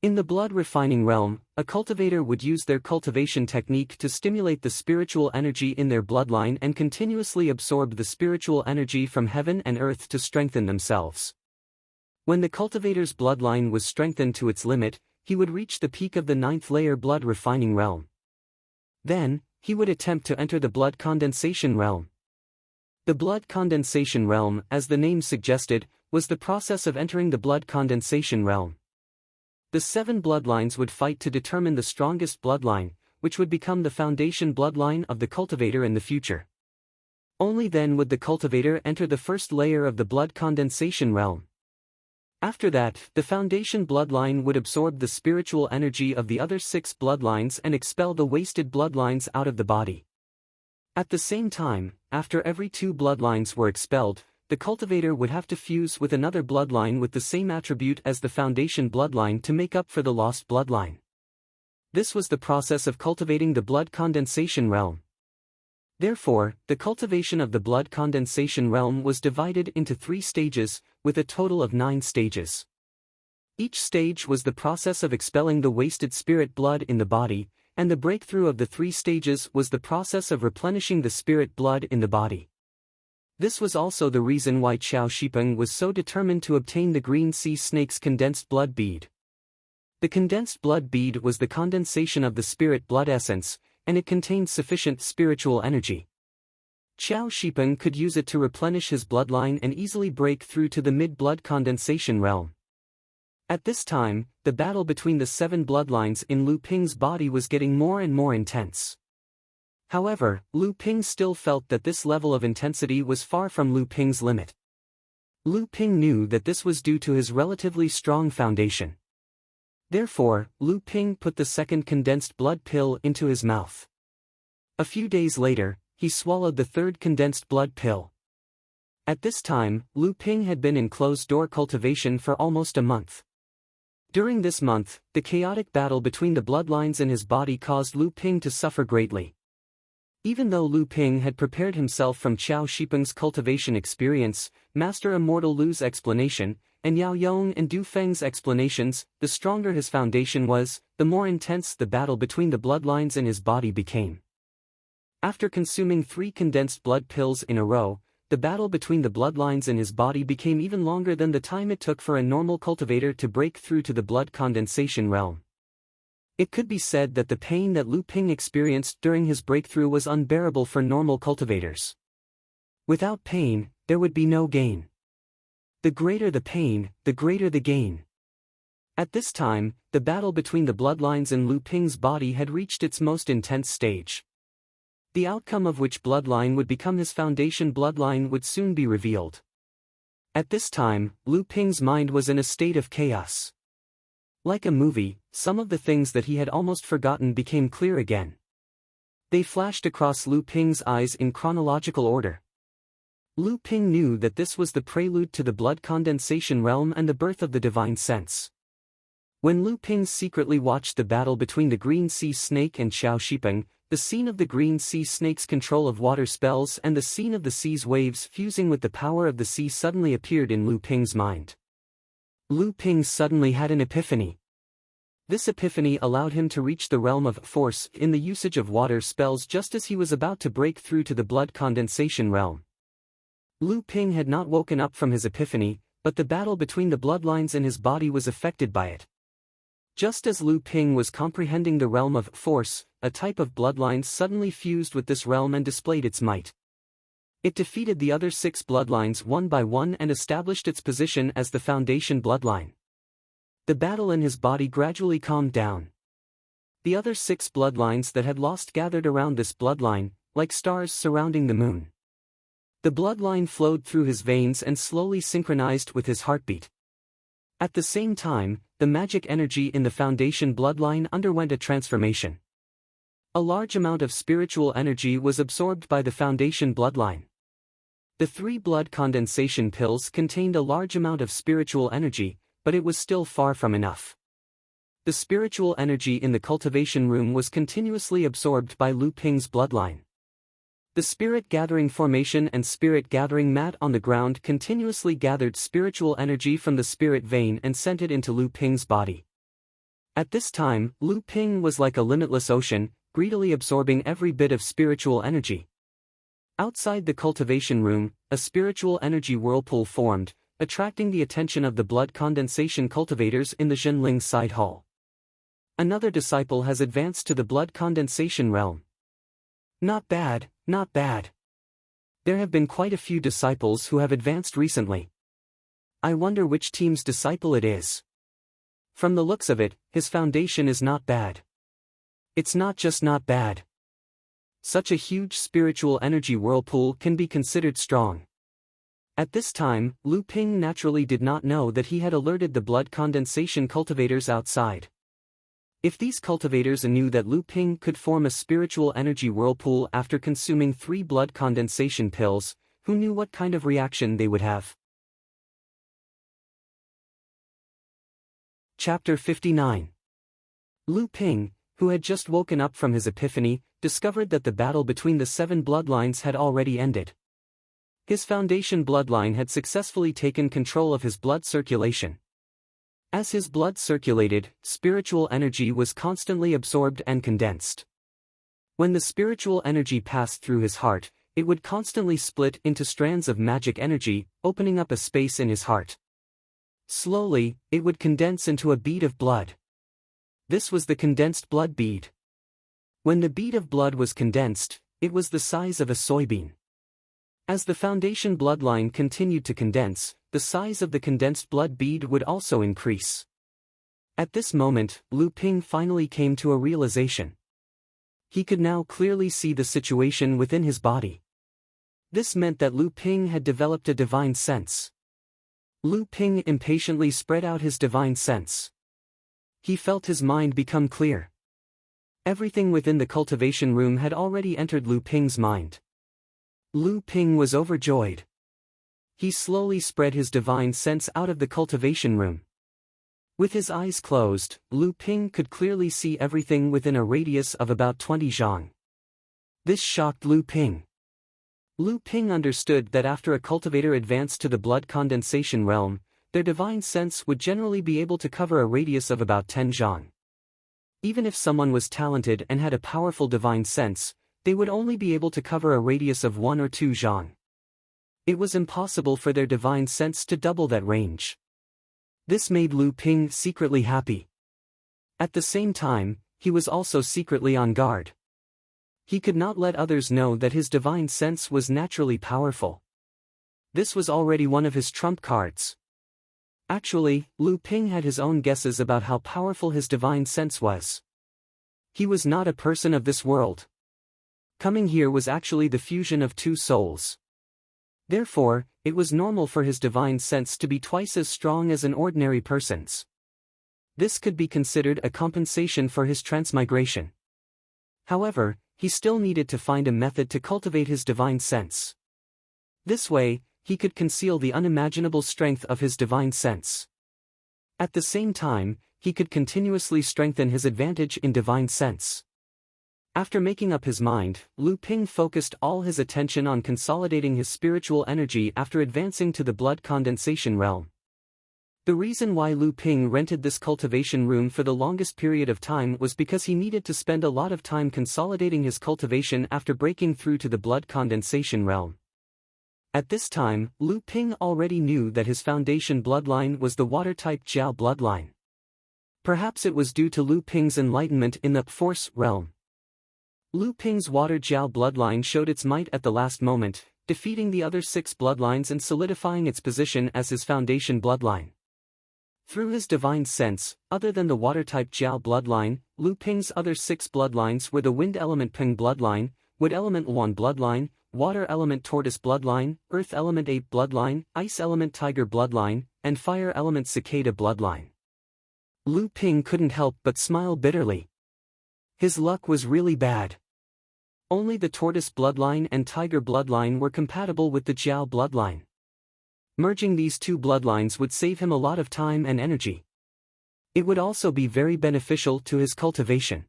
S1: In the blood refining realm, a cultivator would use their cultivation technique to stimulate the spiritual energy in their bloodline and continuously absorb the spiritual energy from heaven and earth to strengthen themselves. When the cultivator's bloodline was strengthened to its limit, he would reach the peak of the 9th layer blood refining realm. Then, he would attempt to enter the blood condensation realm. The blood condensation realm, as the name suggested, was the process of entering the blood condensation realm. The 7 bloodlines would fight to determine the strongest bloodline, which would become the foundation bloodline of the cultivator in the future. Only then would the cultivator enter the 1st layer of the blood condensation realm. After that, the foundation bloodline would absorb the spiritual energy of the other 6 bloodlines and expel the wasted bloodlines out of the body. At the same time, after every 2 bloodlines were expelled, the cultivator would have to fuse with another bloodline with the same attribute as the foundation bloodline to make up for the lost bloodline. This was the process of cultivating the blood condensation realm. Therefore, the cultivation of the blood condensation realm was divided into 3 stages, with a total of 9 stages. Each stage was the process of expelling the wasted spirit blood in the body, and the breakthrough of the 3 stages was the process of replenishing the spirit blood in the body. This was also the reason why Qiao Shipeng was so determined to obtain the green sea snake's condensed blood bead. The condensed blood bead was the condensation of the spirit blood essence, and it contained sufficient spiritual energy. Qiao Shipeng could use it to replenish his bloodline and easily break through to the mid-blood condensation realm. At this time, the battle between the 7 bloodlines in Lu Ping's body was getting more and more intense. However, Lu Ping still felt that this level of intensity was far from Lu Ping's limit. Lu Ping knew that this was due to his relatively strong foundation. Therefore, Lu Ping put the 2nd condensed blood pill into his mouth. A few days later, he swallowed the 3rd condensed blood pill. At this time, Lu Ping had been in closed-door cultivation for almost a month. During this month, the chaotic battle between the bloodlines in his body caused Lu Ping to suffer greatly. Even though Lu Ping had prepared himself from Qiao Shipeng's cultivation experience, Master Immortal Lu's explanation, and Yao Yong and Du Feng's explanations, the stronger his foundation was, the more intense the battle between the bloodlines in his body became. After consuming 3 condensed blood pills in a row, the battle between the bloodlines in his body became even longer than the time it took for a normal cultivator to break through to the blood condensation realm. It could be said that the pain that Lu Ping experienced during his breakthrough was unbearable for normal cultivators. Without pain, there would be no gain. The greater the pain, the greater the gain. At this time, the battle between the bloodlines in Lu Ping's body had reached its most intense stage. The outcome of which bloodline would become his foundation bloodline would soon be revealed. At this time, Lu Ping's mind was in a state of chaos. Like a movie, some of the things that he had almost forgotten became clear again. They flashed across Lu Ping's eyes in chronological order. Lu Ping knew that this was the prelude to the blood condensation realm and the birth of the divine sense. When Lu Ping secretly watched the battle between the green sea snake and Qiao Shipeng, the scene of the green sea snake's control of water spells and the scene of the sea's waves fusing with the power of the sea suddenly appeared in Lu Ping's mind. Lu Ping suddenly had an epiphany. This epiphany allowed him to reach the realm of force in the usage of water spells just as he was about to break through to the blood condensation realm. Lu Ping had not woken up from his epiphany, but the battle between the bloodlines in his body was affected by it. Just as Lu Ping was comprehending the realm of force, a type of bloodlines suddenly fused with this realm and displayed its might. It defeated the other 6 bloodlines one by one and established its position as the foundation bloodline. The battle in his body gradually calmed down. The other 6 bloodlines that had lost gathered around this bloodline, like stars surrounding the moon. The bloodline flowed through his veins and slowly synchronized with his heartbeat. At the same time, the magic energy in the foundation bloodline underwent a transformation. A large amount of spiritual energy was absorbed by the foundation bloodline. The 3 blood condensation pills contained a large amount of spiritual energy, but it was still far from enough. The spiritual energy in the cultivation room was continuously absorbed by Lu Ping's bloodline. The spirit gathering formation and spirit gathering mat on the ground continuously gathered spiritual energy from the spirit vein and sent it into Lu Ping's body. At this time, Lu Ping was like a limitless ocean, greedily absorbing every bit of spiritual energy. Outside the cultivation room, a spiritual energy whirlpool formed, attracting the attention of the blood condensation cultivators in the Zhenling side hall. Another disciple has advanced to the blood condensation realm. Not bad, not bad. There have been quite a few disciples who have advanced recently. I wonder which team's disciple it is. From the looks of it, his foundation is not bad. It's not just not bad. Such a huge spiritual energy whirlpool can be considered strong. At this time, Lu Ping naturally did not know that he had alerted the blood condensation cultivators outside. If these cultivators knew that Lu Ping could form a spiritual energy whirlpool after consuming 3 blood condensation pills, who knew what kind of reaction they would have? Chapter 59. Lu Ping, who had just woken up from his epiphany, discovered that the battle between the 7 bloodlines had already ended. His foundation bloodline had successfully taken control of his blood circulation. As his blood circulated, spiritual energy was constantly absorbed and condensed. When the spiritual energy passed through his heart, it would constantly split into strands of magic energy, opening up a space in his heart. Slowly, it would condense into a bead of blood. This was the condensed blood bead. When the bead of blood was condensed, it was the size of a soybean. As the foundation bloodline continued to condense, the size of the condensed blood bead would also increase. At this moment, Lu Ping finally came to a realization. He could now clearly see the situation within his body. This meant that Lu Ping had developed a divine sense. Lu Ping impatiently spread out his divine sense. He felt his mind become clear. Everything within the cultivation room had already entered Lu Ping's mind. Lu Ping was overjoyed. He slowly spread his divine sense out of the cultivation room. With his eyes closed, Lu Ping could clearly see everything within a radius of about 20 zhang. This shocked Lu Ping. Lu Ping understood that after a cultivator advanced to the blood condensation realm, their divine sense would generally be able to cover a radius of about 10 zhang. Even if someone was talented and had a powerful divine sense, they would only be able to cover a radius of 1 or 2 zhang. It was impossible for their divine sense to double that range. This made Lu Ping secretly happy. At the same time, he was also secretly on guard. He could not let others know that his divine sense was naturally powerful. This was already one of his trump cards. Actually, Lu Ping had his own guesses about how powerful his divine sense was. He was not a person of this world. Coming here was actually the fusion of 2 souls. Therefore, it was normal for his divine sense to be twice as strong as an ordinary person's. This could be considered a compensation for his transmigration. However, he still needed to find a method to cultivate his divine sense. This way, he could conceal the unimaginable strength of his divine sense. At the same time, he could continuously strengthen his advantage in divine sense. After making up his mind, Lu Ping focused all his attention on consolidating his spiritual energy after advancing to the blood condensation realm. The reason why Lu Ping rented this cultivation room for the longest period of time was because he needed to spend a lot of time consolidating his cultivation after breaking through to the blood condensation realm. At this time, Lu Ping already knew that his foundation bloodline was the water-type Jiao bloodline. Perhaps it was due to Lu Ping's enlightenment in the Force realm. Lu Ping's water Jiao bloodline showed its might at the last moment, defeating the other 6 bloodlines and solidifying its position as his foundation bloodline. Through his divine sense, other than the water-type Jiao bloodline, Lu Ping's other 6 bloodlines were the wind element Ping bloodline, wood element Luan bloodline, water element tortoise bloodline, earth element ape bloodline, ice element tiger bloodline, and fire element cicada bloodline. Lu Ping couldn't help but smile bitterly. His luck was really bad. Only the tortoise bloodline and tiger bloodline were compatible with the Jiao bloodline. Merging these 2 bloodlines would save him a lot of time and energy. It would also be very beneficial to his cultivation.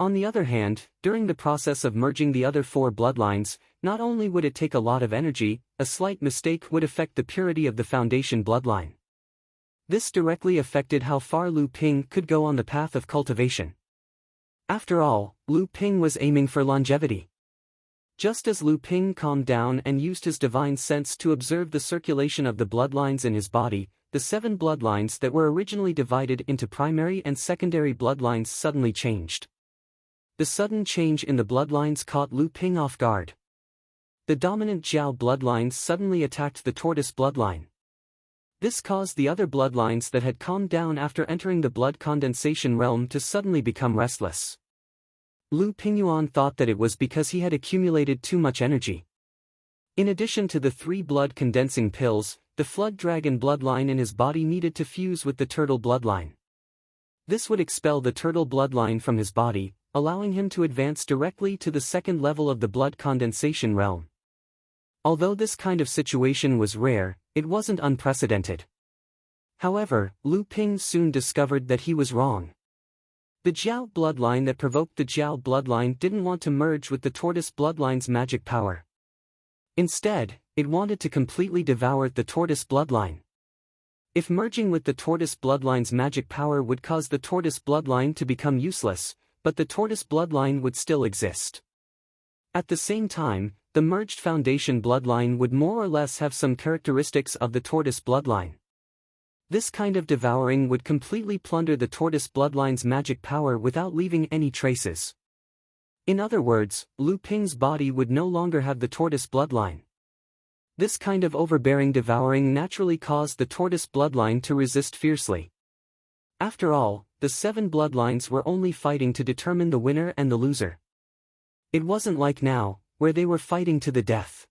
S1: On the other hand, during the process of merging the other 4 bloodlines, not only would it take a lot of energy, a slight mistake would affect the purity of the foundation bloodline. This directly affected how far Lu Ping could go on the path of cultivation. After all, Lu Ping was aiming for longevity. Just as Lu Ping calmed down and used his divine sense to observe the circulation of the bloodlines in his body, the 7 bloodlines that were originally divided into primary and secondary bloodlines suddenly changed. The sudden change in the bloodlines caught Lu Ping off guard. The dominant Jiao bloodline suddenly attacked the tortoise bloodline. This caused the other bloodlines that had calmed down after entering the blood condensation realm to suddenly become restless. Lu Pingyuan thought that it was because he had accumulated too much energy. In addition to the 3 blood condensing pills, the flood dragon bloodline in his body needed to fuse with the turtle bloodline. This would expel the turtle bloodline from his body, allowing him to advance directly to the 2nd level of the blood condensation realm. Although this kind of situation was rare, it wasn't unprecedented. However, Lu Ping soon discovered that he was wrong. The Jiao bloodline that provoked the Jiao bloodline didn't want to merge with the tortoise bloodline's magic power. Instead, it wanted to completely devour the tortoise bloodline. If merging with the tortoise bloodline's magic power would cause the tortoise bloodline to become useless, but the tortoise bloodline would still exist. At the same time, the merged foundation bloodline would more or less have some characteristics of the tortoise bloodline. This kind of devouring would completely plunder the tortoise bloodline's magic power without leaving any traces. In other words, Lu Ping's body would no longer have the tortoise bloodline. This kind of overbearing devouring naturally caused the tortoise bloodline to resist fiercely. After all, the 7 bloodlines were only fighting to determine the winner and the loser. It wasn't like now, where they were fighting to the death.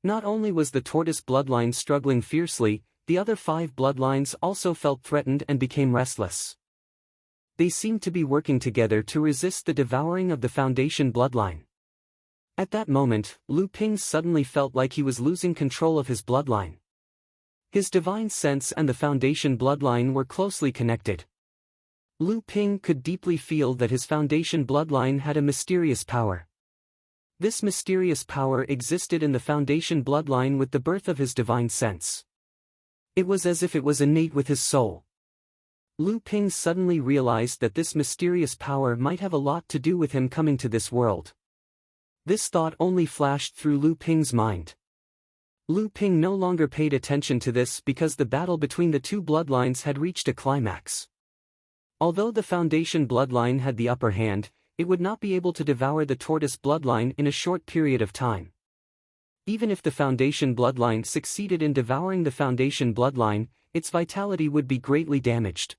S1: Not only was the tortoise bloodline struggling fiercely, the other 5 bloodlines also felt threatened and became restless. They seemed to be working together to resist the devouring of the foundation bloodline. At that moment, Lu Ping suddenly felt like he was losing control of his bloodline. His divine sense and the foundation bloodline were closely connected. Lu Ping could deeply feel that his foundation bloodline had a mysterious power. This mysterious power existed in the foundation bloodline with the birth of his divine sense. It was as if it was innate with his soul. Lu Ping suddenly realized that this mysterious power might have a lot to do with him coming to this world. This thought only flashed through Lu Ping's mind. Lu Ping no longer paid attention to this because the battle between the 2 bloodlines had reached a climax. Although the foundation bloodline had the upper hand, it would not be able to devour the tortoise bloodline in a short period of time. Even if the foundation bloodline succeeded in devouring the foundation bloodline, its vitality would be greatly damaged.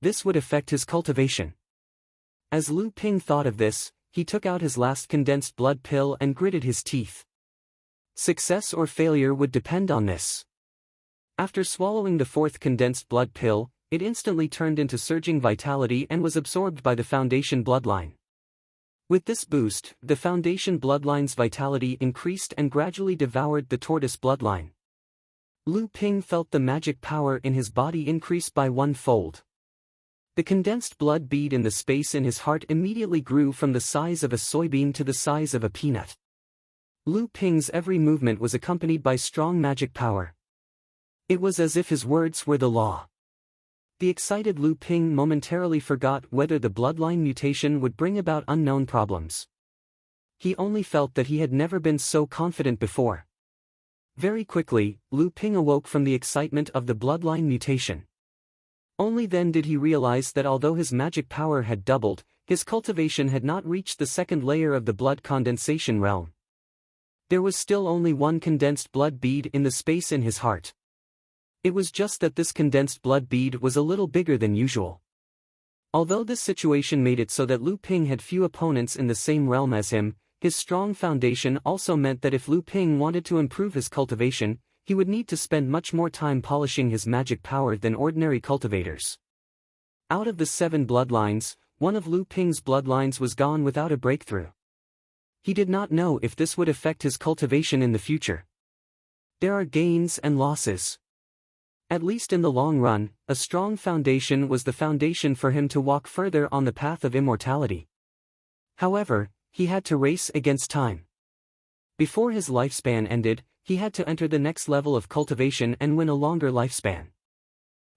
S1: This would affect his cultivation. As Lu Ping thought of this, he took out his last condensed blood pill and gritted his teeth. Success or failure would depend on this. After swallowing the 4th condensed blood pill, it instantly turned into surging vitality and was absorbed by the foundation bloodline. With this boost, the foundation bloodline's vitality increased and gradually devoured the tortoise bloodline. Lu Ping felt the magic power in his body increase by 1-fold. The condensed blood bead in the space in his heart immediately grew from the size of a soybean to the size of a peanut. Lu Ping's every movement was accompanied by strong magic power. It was as if his words were the law. The excited Lu Ping momentarily forgot whether the bloodline mutation would bring about unknown problems. He only felt that he had never been so confident before. Very quickly, Lu Ping awoke from the excitement of the bloodline mutation. Only then did he realize that although his magic power had doubled, his cultivation had not reached the second layer of the blood condensation realm. There was still only one condensed blood bead in the space in his heart. It was just that this condensed blood bead was a little bigger than usual. Although this situation made it so that Lu Ping had few opponents in the same realm as him, his strong foundation also meant that if Lu Ping wanted to improve his cultivation, he would need to spend much more time polishing his magic power than ordinary cultivators. Out of the 7 bloodlines, one of Lu Ping's bloodlines was gone without a breakthrough. He did not know if this would affect his cultivation in the future. There are gains and losses. At least in the long run, a strong foundation was the foundation for him to walk further on the path of immortality. However, he had to race against time. Before his lifespan ended, he had to enter the next level of cultivation and win a longer lifespan.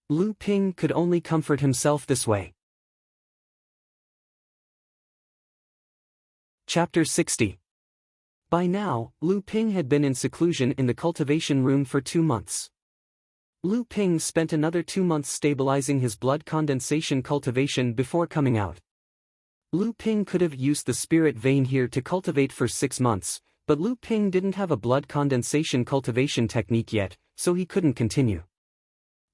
S1: Lu Ping could only comfort himself this way. Chapter 60. By now, Lu Ping had been in seclusion in the cultivation room for 2 months. Lu Ping spent another 2 months stabilizing his blood condensation cultivation before coming out. Lu Ping could have used the spirit vein here to cultivate for 6 months, but Lu Ping didn't have a blood condensation cultivation technique yet, so he couldn't continue.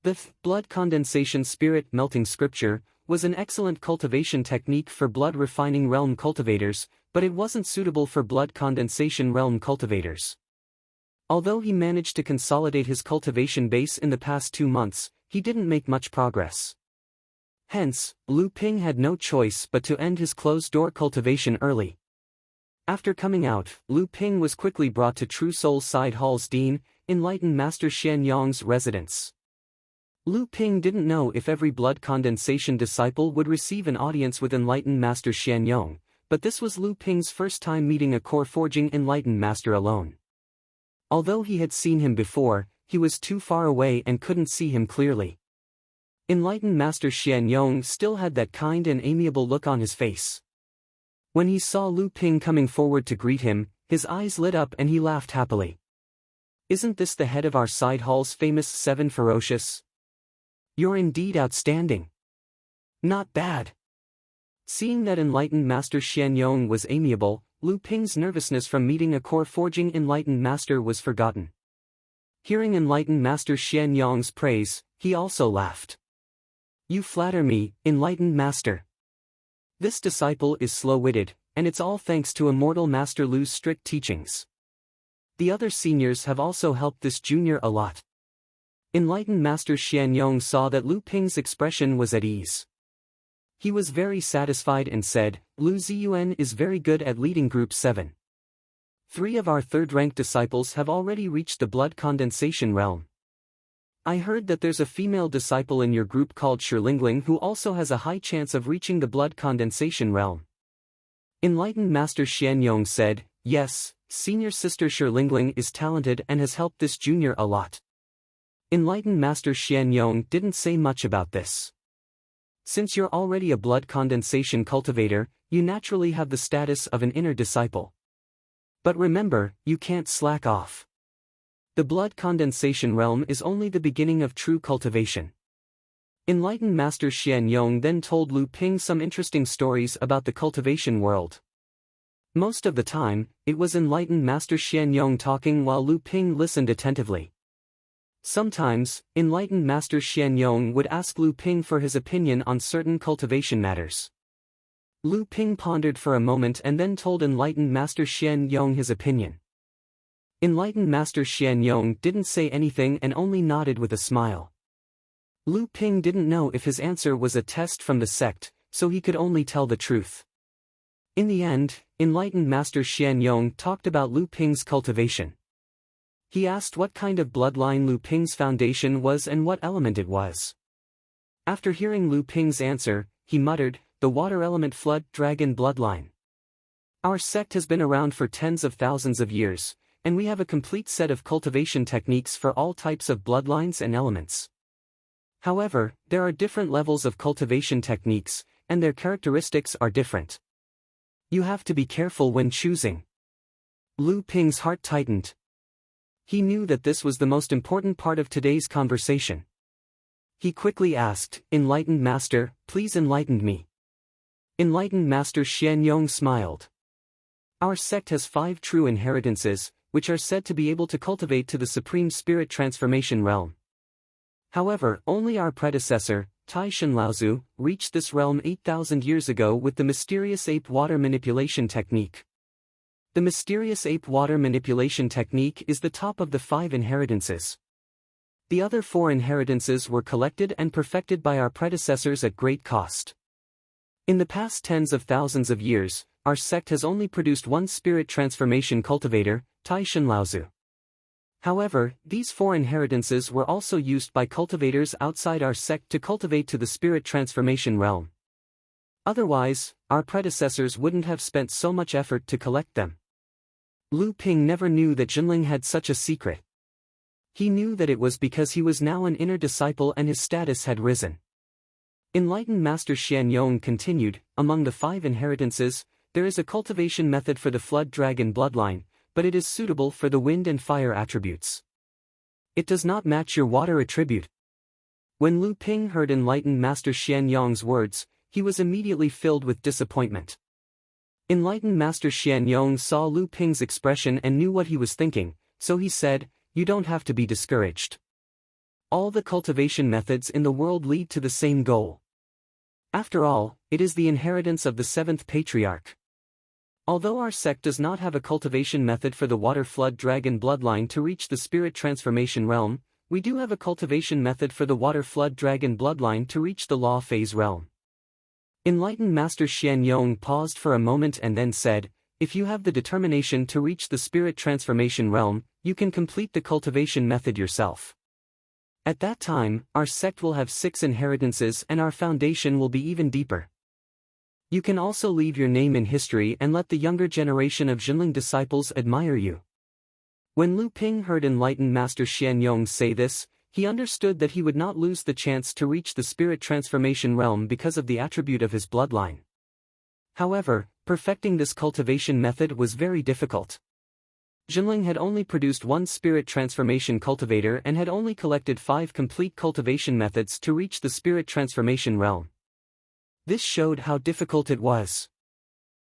S1: The blood condensation spirit melting scripture was an excellent cultivation technique for blood refining realm cultivators, but it wasn't suitable for blood condensation realm cultivators. Although he managed to consolidate his cultivation base in the past 2 months, he didn't make much progress. Hence, Lu Ping had no choice but to end his closed-door cultivation early. After coming out, Lu Ping was quickly brought to True Soul Side Hall's Dean, Enlightened Master Xian Yong's residence. Lu Ping didn't know if every blood condensation disciple would receive an audience with Enlightened Master Xian Yong, but this was Lu Ping's first time meeting a core forging Enlightened Master alone. Although he had seen him before, he was too far away and couldn't see him clearly. Enlightened Master Xian Yong still had that kind and amiable look on his face. When he saw Lu Ping coming forward to greet him, his eyes lit up and he laughed happily. "Isn't this the head of our side hall's famous 7 ferocious? You're indeed outstanding. Not bad." Seeing that Enlightened Master Xian Yong was amiable, Lu Ping's nervousness from meeting a core forging Enlightened Master was forgotten. Hearing Enlightened Master Xian Yong's praise, he also laughed. "You flatter me, Enlightened Master. This disciple is slow-witted, and it's all thanks to Immortal Master Lu's strict teachings. The other seniors have also helped this junior a lot." Enlightened Master Xian Yong saw that Lu Ping's expression was at ease. He was very satisfied and said, "Lu Ziyuan is very good at leading Group 7. 3 of our third-ranked disciples have already reached the blood condensation realm. I heard that there's a female disciple in your group called Shilingling who also has a high chance of reaching the blood condensation realm." Enlightened Master Xian Yong said, "Yes, senior sister Shilingling is talented and has helped this junior a lot." Enlightened Master Xian Yong didn't say much about this. Since you're already a blood condensation cultivator, you naturally have the status of an inner disciple. But remember, you can't slack off. The blood condensation realm is only the beginning of true cultivation. Enlightened Master Xian Yong then told Lu Ping some interesting stories about the cultivation world. Most of the time, it was Enlightened Master Xian Yong talking while Lu Ping listened attentively. Sometimes, Enlightened Master Xian Yong would ask Lu Ping for his opinion on certain cultivation matters. Lu Ping pondered for a moment and then told Enlightened Master Xian Yong his opinion. Enlightened Master Xian Yong didn't say anything and only nodded with a smile. Lu Ping didn't know if his answer was a test from the sect, so he could only tell the truth. In the end, Enlightened Master Xian Yong talked about Lu Ping's cultivation. He asked what kind of bloodline Lu Ping's foundation was and what element it was. After hearing Lu Ping's answer, he muttered, "The water element flood dragon bloodline. Our sect has been around for tens of thousands of years, and we have a complete set of cultivation techniques for all types of bloodlines and elements. However, there are different levels of cultivation techniques, and their characteristics are different. You have to be careful when choosing. Lu Ping's heart tightened. He knew that this was the most important part of today's conversation. He quickly asked, "Enlightened Master, please enlighten me." Enlightened Master Xianyong smiled. Our sect has 5 true inheritances, which are said to be able to cultivate to the Supreme Spirit Transformation realm. However, only our predecessor, Tai Shenlaozu, reached this realm 8,000 years ago with the mysterious ape water manipulation technique. The mysterious ape water manipulation technique is the top of the 5 inheritances. The other 4 inheritances were collected and perfected by our predecessors at great cost. In the past tens of thousands of years, our sect has only produced 1 spirit transformation cultivator, Tai Shenlaozu. However, these 4 inheritances were also used by cultivators outside our sect to cultivate to the spirit transformation realm. Otherwise, our predecessors wouldn't have spent so much effort to collect them. Lu Ping never knew that Jinling had such a secret. He knew that it was because he was now an inner disciple and his status had risen. Enlightened Master Xianyong continued, "Among the 5 inheritances, there is a cultivation method for the flood dragon bloodline, but it is suitable for the wind and fire attributes. It does not match your water attribute." When Lu Ping heard Enlightened Master Xianyong's words, he was immediately filled with disappointment. Enlightened Master Xianyong saw Lu Ping's expression and knew what he was thinking, so he said, "You don't have to be discouraged. All the cultivation methods in the world lead to the same goal. After all, it is the inheritance of the 7th patriarch. Although our sect does not have a cultivation method for the water flood dragon bloodline to reach the spirit transformation realm, we do have a cultivation method for the water flood dragon bloodline to reach the law phase realm." Enlightened Master Xianyong paused for a moment and then said, "If you have the determination to reach the spirit transformation realm, you can complete the cultivation method yourself. At that time, our sect will have 6 inheritances and our foundation will be even deeper. You can also leave your name in history and let the younger generation of Jinling disciples admire you." When Lu Ping heard Enlightened Master Xianyong say this, he understood that he would not lose the chance to reach the spirit transformation realm because of the attribute of his bloodline. However, perfecting this cultivation method was very difficult. Jinling had only produced 1 spirit transformation cultivator and had only collected 5 complete cultivation methods to reach the spirit transformation realm. This showed how difficult it was.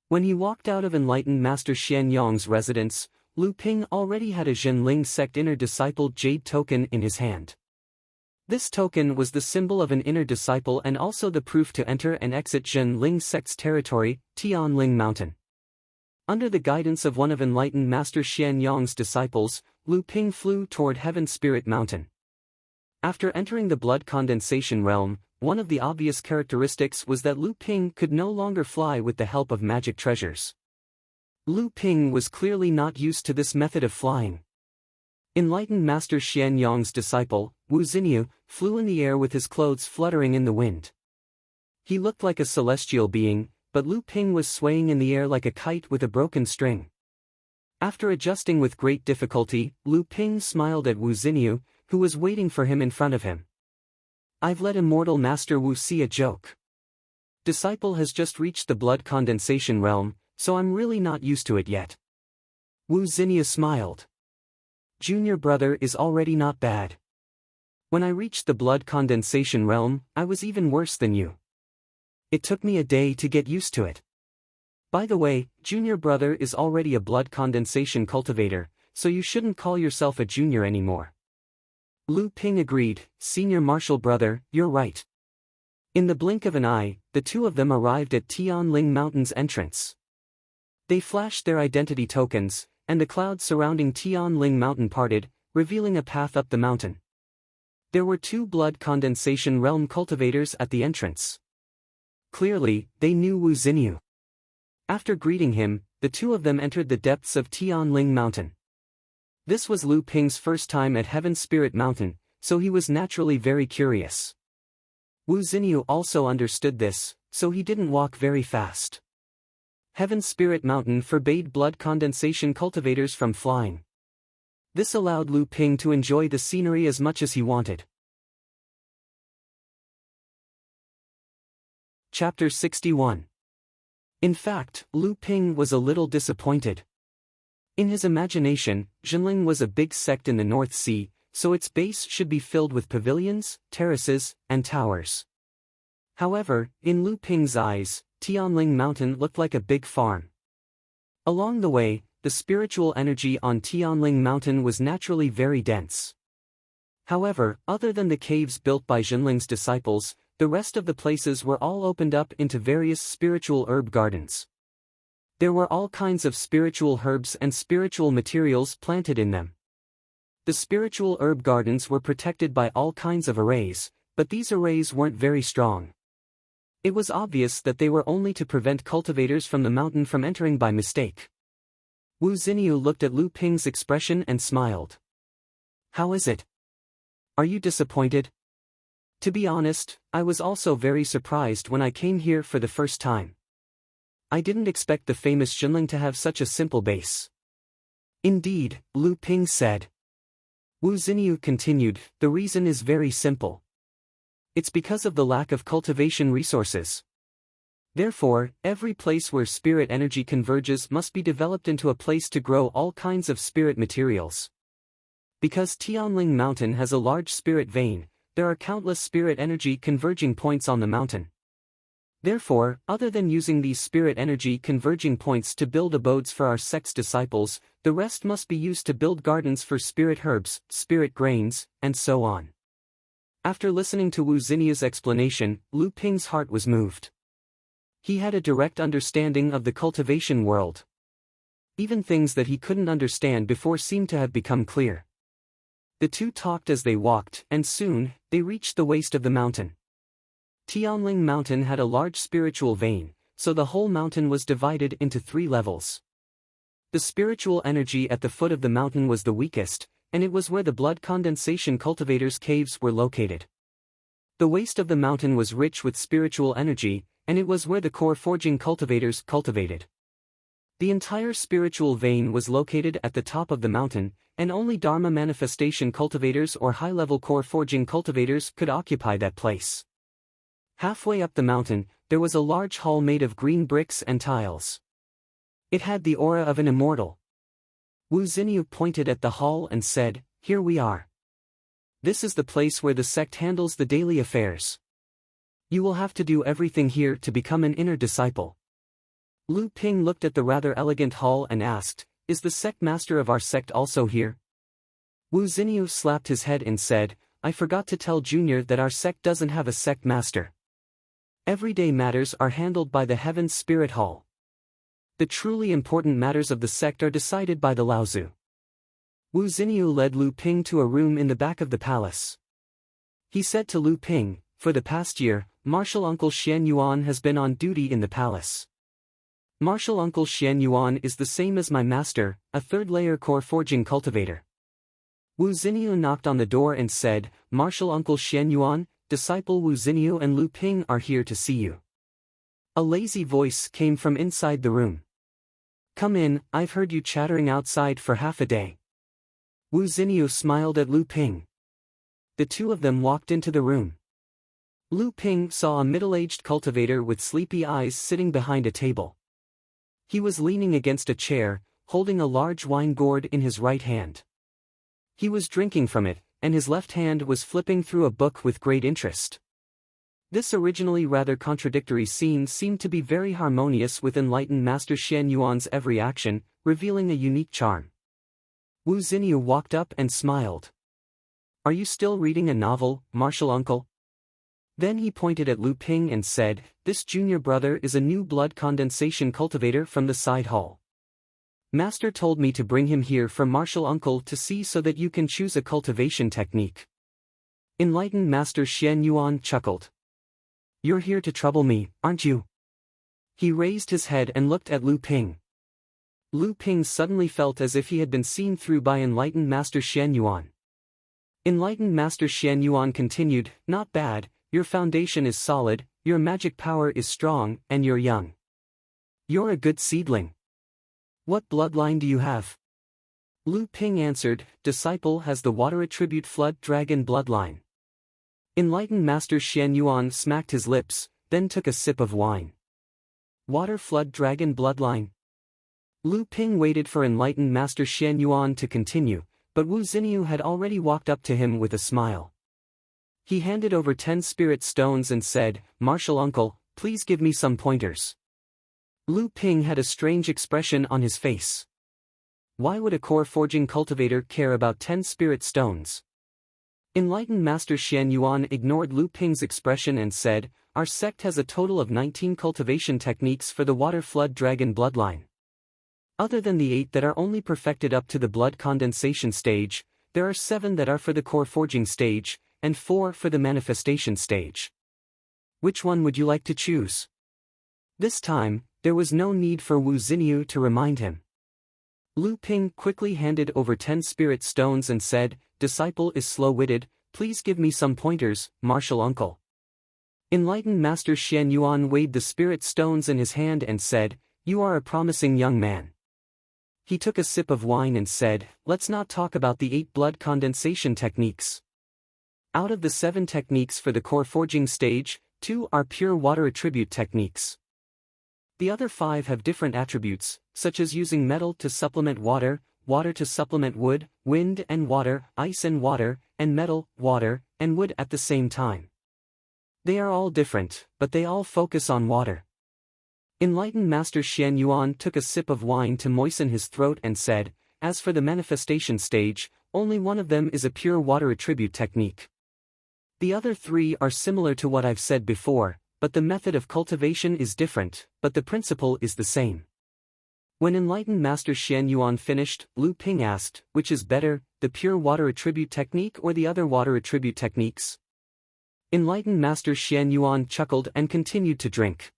S1: When he walked out of Enlightened Master Xianyong's residence, Lu Ping already had a Jinling sect inner disciple jade token in his hand. This token was the symbol of an inner disciple and also the proof to enter and exit Jinling sect's territory, Tianling Mountain. Under the guidance of one of Enlightened Master Xianyong's disciples, Lu Ping flew toward Heaven Spirit Mountain. After entering the blood condensation realm, one of the obvious characteristics was that Lu Ping could no longer fly with the help of magic treasures. Lu Ping was clearly not used to this method of flying. Enlightened Master Xianyong's disciple, Wu Xinyu, flew in the air with his clothes fluttering in the wind. He looked like a celestial being, but Lu Ping was swaying in the air like a kite with a broken string. After adjusting with great difficulty, Lu Ping smiled at Wu Xinyu, who was waiting for him in front of him. "I've let Immortal Master Wu see a joke. Disciple has just reached the blood condensation realm, so I'm really not used to it yet." Wu Xinyu smiled. "Junior brother is already not bad. When I reached the blood condensation realm, I was even worse than you. It took me a day to get used to it. By the way, junior brother is already a blood condensation cultivator, so you shouldn't call yourself a junior anymore." Lu Ping agreed, "Senior martial brother, you're right." In the blink of an eye, the 2 of them arrived at Tianling Mountain's entrance. They flashed their identity tokens, and the clouds surrounding Tianling Mountain parted, revealing a path up the mountain. There were 2 blood condensation realm cultivators at the entrance. Clearly, they knew Wu Xinyu. After greeting him, the 2 of them entered the depths of Tianling Mountain. This was Lu Ping's first time at Heaven Spirit Mountain, so he was naturally very curious. Wu Xinyu also understood this, so he didn't walk very fast. Heaven Spirit Mountain forbade blood condensation cultivators from flying. This allowed Lu Ping to enjoy the scenery as much as he wanted. Chapter 61. In fact, Lu Ping was a little disappointed. In his imagination, Jinling was a big sect in the North Sea, so its base should be filled with pavilions, terraces, and towers. However, in Lu Ping's eyes, Tianling Mountain looked like a big farm. Along the way, the spiritual energy on Tianling Mountain was naturally very dense. However, other than the caves built by Jinling's disciples, the rest of the places were all opened up into various spiritual herb gardens. There were all kinds of spiritual herbs and spiritual materials planted in them. The spiritual herb gardens were protected by all kinds of arrays, but these arrays weren't very strong. It was obvious that they were only to prevent cultivators from the mountain from entering by mistake. Wu Xinyu looked at Lu Ping's expression and smiled. "How is it? Are you disappointed?" "To be honest, I was also very surprised when I came here for the first time. I didn't expect the famous Jinling to have such a simple base." "Indeed," Lu Ping said. Wu Xinyu continued, "The reason is very simple. It's because of the lack of cultivation resources. Therefore, every place where spirit energy converges must be developed into a place to grow all kinds of spirit materials. Because Tianling Mountain has a large spirit vein, there are countless spirit energy converging points on the mountain. Therefore, other than using these spirit energy converging points to build abodes for our sect's disciples, the rest must be used to build gardens for spirit herbs, spirit grains, and so on." After listening to Wu Xinyu's explanation, Lu Ping's heart was moved. He had a direct understanding of the cultivation world. Even things that he couldn't understand before seemed to have become clear. The two talked as they walked, and soon, they reached the waist of the mountain. Tianling Mountain had a large spiritual vein, so the whole mountain was divided into 3 levels. The spiritual energy at the foot of the mountain was the weakest, and it was where the blood condensation cultivators' caves were located. The waist of the mountain was rich with spiritual energy, and it was where the core forging cultivators cultivated. The entire spiritual vein was located at the top of the mountain, and only Dharma manifestation cultivators or high-level core forging cultivators could occupy that place. Halfway up the mountain, there was a large hall made of green bricks and tiles. It had the aura of an immortal. Wu Xinyu pointed at the hall and said, "Here we are. This is the place where the sect handles the daily affairs. You will have to do everything here to become an inner disciple." Lu Ping looked at the rather elegant hall and asked, "Is the sect master of our sect also here?" Wu Xinyu slapped his head and said, "I forgot to tell Junior that our sect doesn't have a sect master. Everyday matters are handled by the Heaven's Spirit Hall. The truly important matters of the sect are decided by the Laozu." Wu Xinyu led Lu Ping to a room in the back of the palace. He said to Lu Ping, "For the past year, Martial Uncle Xian Yuan has been on duty in the palace. Martial Uncle Xian Yuan is the same as my master, a third-layer core forging cultivator." Wu Xinyu knocked on the door and said, "Martial Uncle Xian Yuan, disciple Wu Xinyu and Lu Ping are here to see you." A lazy voice came from inside the room. "Come in, I've heard you chattering outside for half a day." Wu Xinyu smiled at Lu Ping. The two of them walked into the room. Lu Ping saw a middle-aged cultivator with sleepy eyes sitting behind a table. He was leaning against a chair, holding a large wine gourd in his right hand. He was drinking from it, and his left hand was flipping through a book with great interest. This originally rather contradictory scene seemed to be very harmonious with enlightened Master Xian Yuan's every action, revealing a unique charm. Wu Xinyu walked up and smiled. "Are you still reading a novel, Martial Uncle?" Then he pointed at Lu Ping and said, "This junior brother is a new blood condensation cultivator from the side hall. Master told me to bring him here for Martial Uncle to see so that you can choose a cultivation technique." Enlightened Master Xian Yuan chuckled. "You're here to trouble me, aren't you?" He raised his head and looked at Lu Ping. Lu Ping suddenly felt as if he had been seen through by enlightened Master Xian Yuan. Enlightened Master Xian Yuan continued, "Not bad. Your foundation is solid, your magic power is strong, and you're young. You're a good seedling. What bloodline do you have?" Lu Ping answered, disciple has the water attribute flood dragon bloodline. Enlightened Master Xian Yuan smacked his lips, then took a sip of wine. Water flood dragon bloodline. Lu Ping waited for enlightened Master Xian Yuan to continue, but Wu Xinyu had already walked up to him with a smile. He handed over 10 spirit stones and said, Martial Uncle, please give me some pointers. Lu Ping had a strange expression on his face. Why would a core forging cultivator care about 10 spirit stones? Enlightened Master Xian Yuan ignored Lu Ping's expression and said, our sect has a total of 19 cultivation techniques for the water flood dragon bloodline. Other than the 8 that are only perfected up to the blood condensation stage, there are 7 that are for the core forging stage, and 4 for the manifestation stage. Which one would you like to choose? This time, there was no need for Wu Xinyu to remind him. Lu Ping quickly handed over 10 spirit stones and said, disciple is slow-witted, please give me some pointers, martial uncle. Enlightened Master Xian Yuan weighed the spirit stones in his hand and said, you are a promising young man. He took a sip of wine and said, let's not talk about the 8 blood condensation techniques. Out of the 7 techniques for the core forging stage, 2 are pure water attribute techniques. The other 5 have different attributes, such as using metal to supplement water, water to supplement wood, wind and water, ice and water, and metal, water, and wood at the same time. They are all different, but they all focus on water. Enlightened Master Xian Yuan took a sip of wine to moisten his throat and said, as for the manifestation stage, only one of them is a pure water attribute technique. The other 3 are similar to what I've said before, but the method of cultivation is different, but the principle is the same. When Enlightened Master Xian Yuan finished, Lu Ping asked, which is better, the pure water attribute technique or the other water attribute techniques? Enlightened Master Xian Yuan chuckled and continued to drink.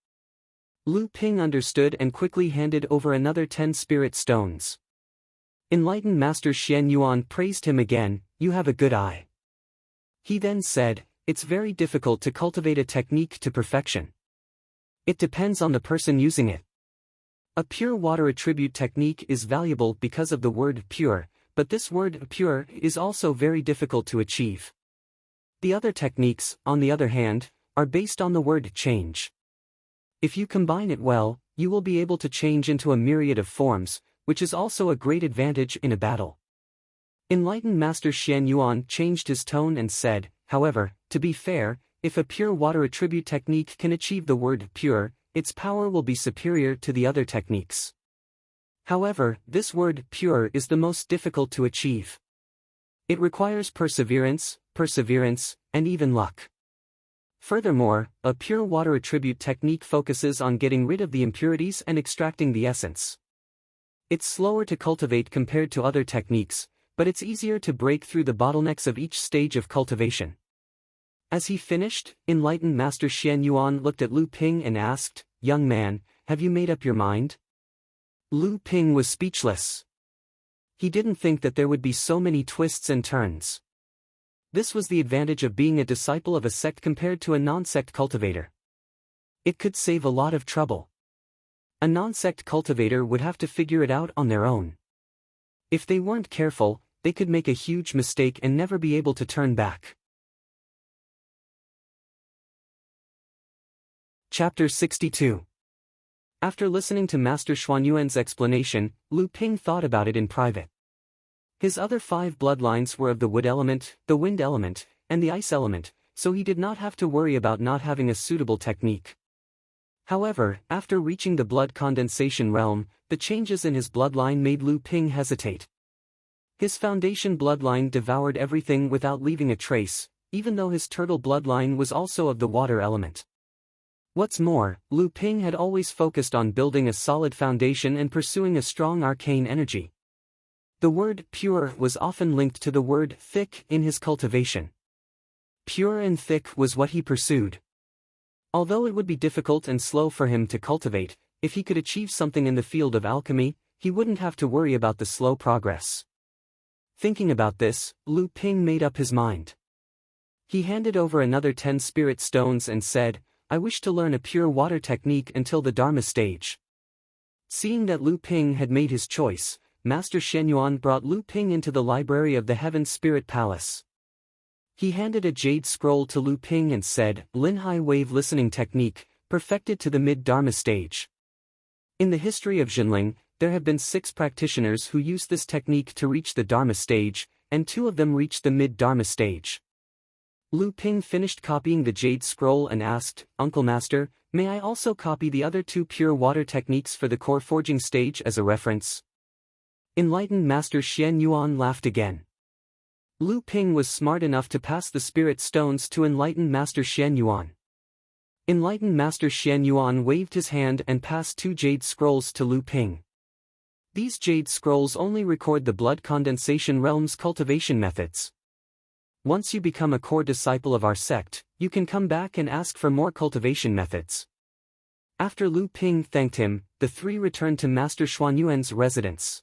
S1: Lu Ping understood and quickly handed over another 10 spirit stones. Enlightened Master Xian Yuan praised him again, you have a good eye. He then said, it's very difficult to cultivate a technique to perfection. It depends on the person using it. A pure water attribute technique is valuable because of the word pure, but this word pure is also very difficult to achieve. The other techniques, on the other hand, are based on the word change. If you combine it well, you will be able to change into a myriad of forms, which is also a great advantage in a battle. Enlightened Master Xian Yuan changed his tone and said, however, to be fair, if a pure water attribute technique can achieve the word pure, its power will be superior to the other techniques. However, this word pure is the most difficult to achieve. It requires perseverance, and even luck. Furthermore, a pure water attribute technique focuses on getting rid of the impurities and extracting the essence. It's slower to cultivate compared to other techniques, but it's easier to break through the bottlenecks of each stage of cultivation. As he finished, Enlightened Master Xian Yuan looked at Lu Ping and asked, young man, have you made up your mind? Lu Ping was speechless. He didn't think that there would be so many twists and turns. This was the advantage of being a disciple of a sect compared to a non-sect cultivator. It could save a lot of trouble. A non-sect cultivator would have to figure it out on their own. If they weren't careful, they could make a huge mistake and never be able to turn back. Chapter 62. After listening to Master Xuanyuan's explanation, Lu Ping thought about it in private. His other 5 bloodlines were of the wood element, the wind element, and the ice element, so he did not have to worry about not having a suitable technique. However, after reaching the blood condensation realm, the changes in his bloodline made Lu Ping hesitate. His foundation bloodline devoured everything without leaving a trace, even though his turtle bloodline was also of the water element. What's more, Lu Ping had always focused on building a solid foundation and pursuing a strong arcane energy. The word pure was often linked to the word thick in his cultivation. Pure and thick was what he pursued. Although it would be difficult and slow for him to cultivate, if he could achieve something in the field of alchemy, he wouldn't have to worry about the slow progress. Thinking about this, Lu Ping made up his mind. He handed over another 10 spirit stones and said, I wish to learn a pure water technique until the Dharma stage. Seeing that Lu Ping had made his choice, Master Shenyuan brought Lu Ping into the library of the Heaven Spirit Palace. He handed a jade scroll to Lu Ping and said, "Linhai wave listening technique, perfected to the mid-Dharma stage." In the history of Jinling, there have been 6 practitioners who used this technique to reach the Dharma stage, and 2 of them reached the mid-Dharma stage. Lu Ping finished copying the jade scroll and asked, "Uncle Master, may I also copy the other 2 pure water techniques for the core forging stage as a reference?" Enlightened Master Xian Yuan laughed again. Lu Ping was smart enough to pass the spirit stones to Enlightened Master Xian Yuan. Enlightened Master Xian Yuan waved his hand and passed 2 jade scrolls to Lu Ping. These jade scrolls only record the blood condensation realm's cultivation methods. Once you become a core disciple of our sect, you can come back and ask for more cultivation methods. After Lu Ping thanked him, the 3 returned to Master Xuanyuan's residence.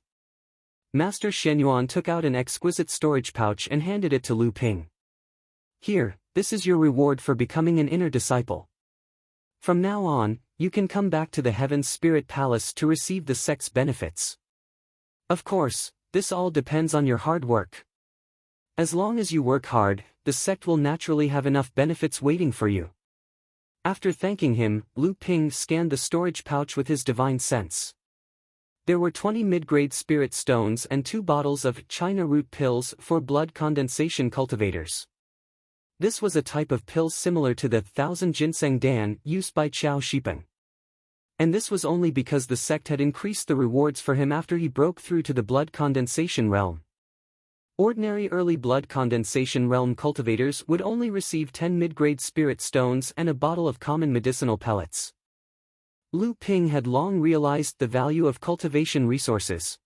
S1: Master Shenyuan took out an exquisite storage pouch and handed it to Lu Ping. "Here, this is your reward for becoming an inner disciple. From now on, you can come back to the Heaven Spirit Palace to receive the sect's benefits. Of course, this all depends on your hard work. As long as you work hard, the sect will naturally have enough benefits waiting for you." After thanking him, Lu Ping scanned the storage pouch with his divine sense. There were 20 mid-grade spirit stones and 2 bottles of China root pills for blood condensation cultivators. This was a type of pill similar to the 1000 ginseng dan used by Chao Shipeng. And this was only because the sect had increased the rewards for him after he broke through to the blood condensation realm. Ordinary early blood condensation realm cultivators would only receive 10 mid-grade spirit stones and a bottle of common medicinal pellets. Lu Ping had long realized the value of cultivation resources.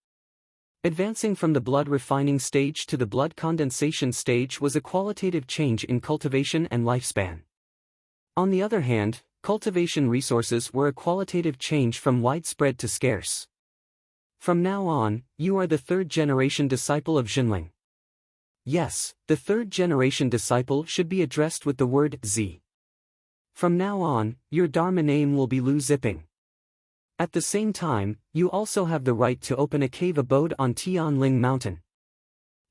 S1: Advancing from the blood refining stage to the blood condensation stage was a qualitative change in cultivation and lifespan. On the other hand, cultivation resources were a qualitative change from widespread to scarce. From now on, you are the 3rd-generation disciple of Jinling. Yes, the 3rd-generation disciple should be addressed with the word Z. From now on, your Dharma name will be Lu Ziping. At the same time, you also have the right to open a cave abode on Tianling Mountain.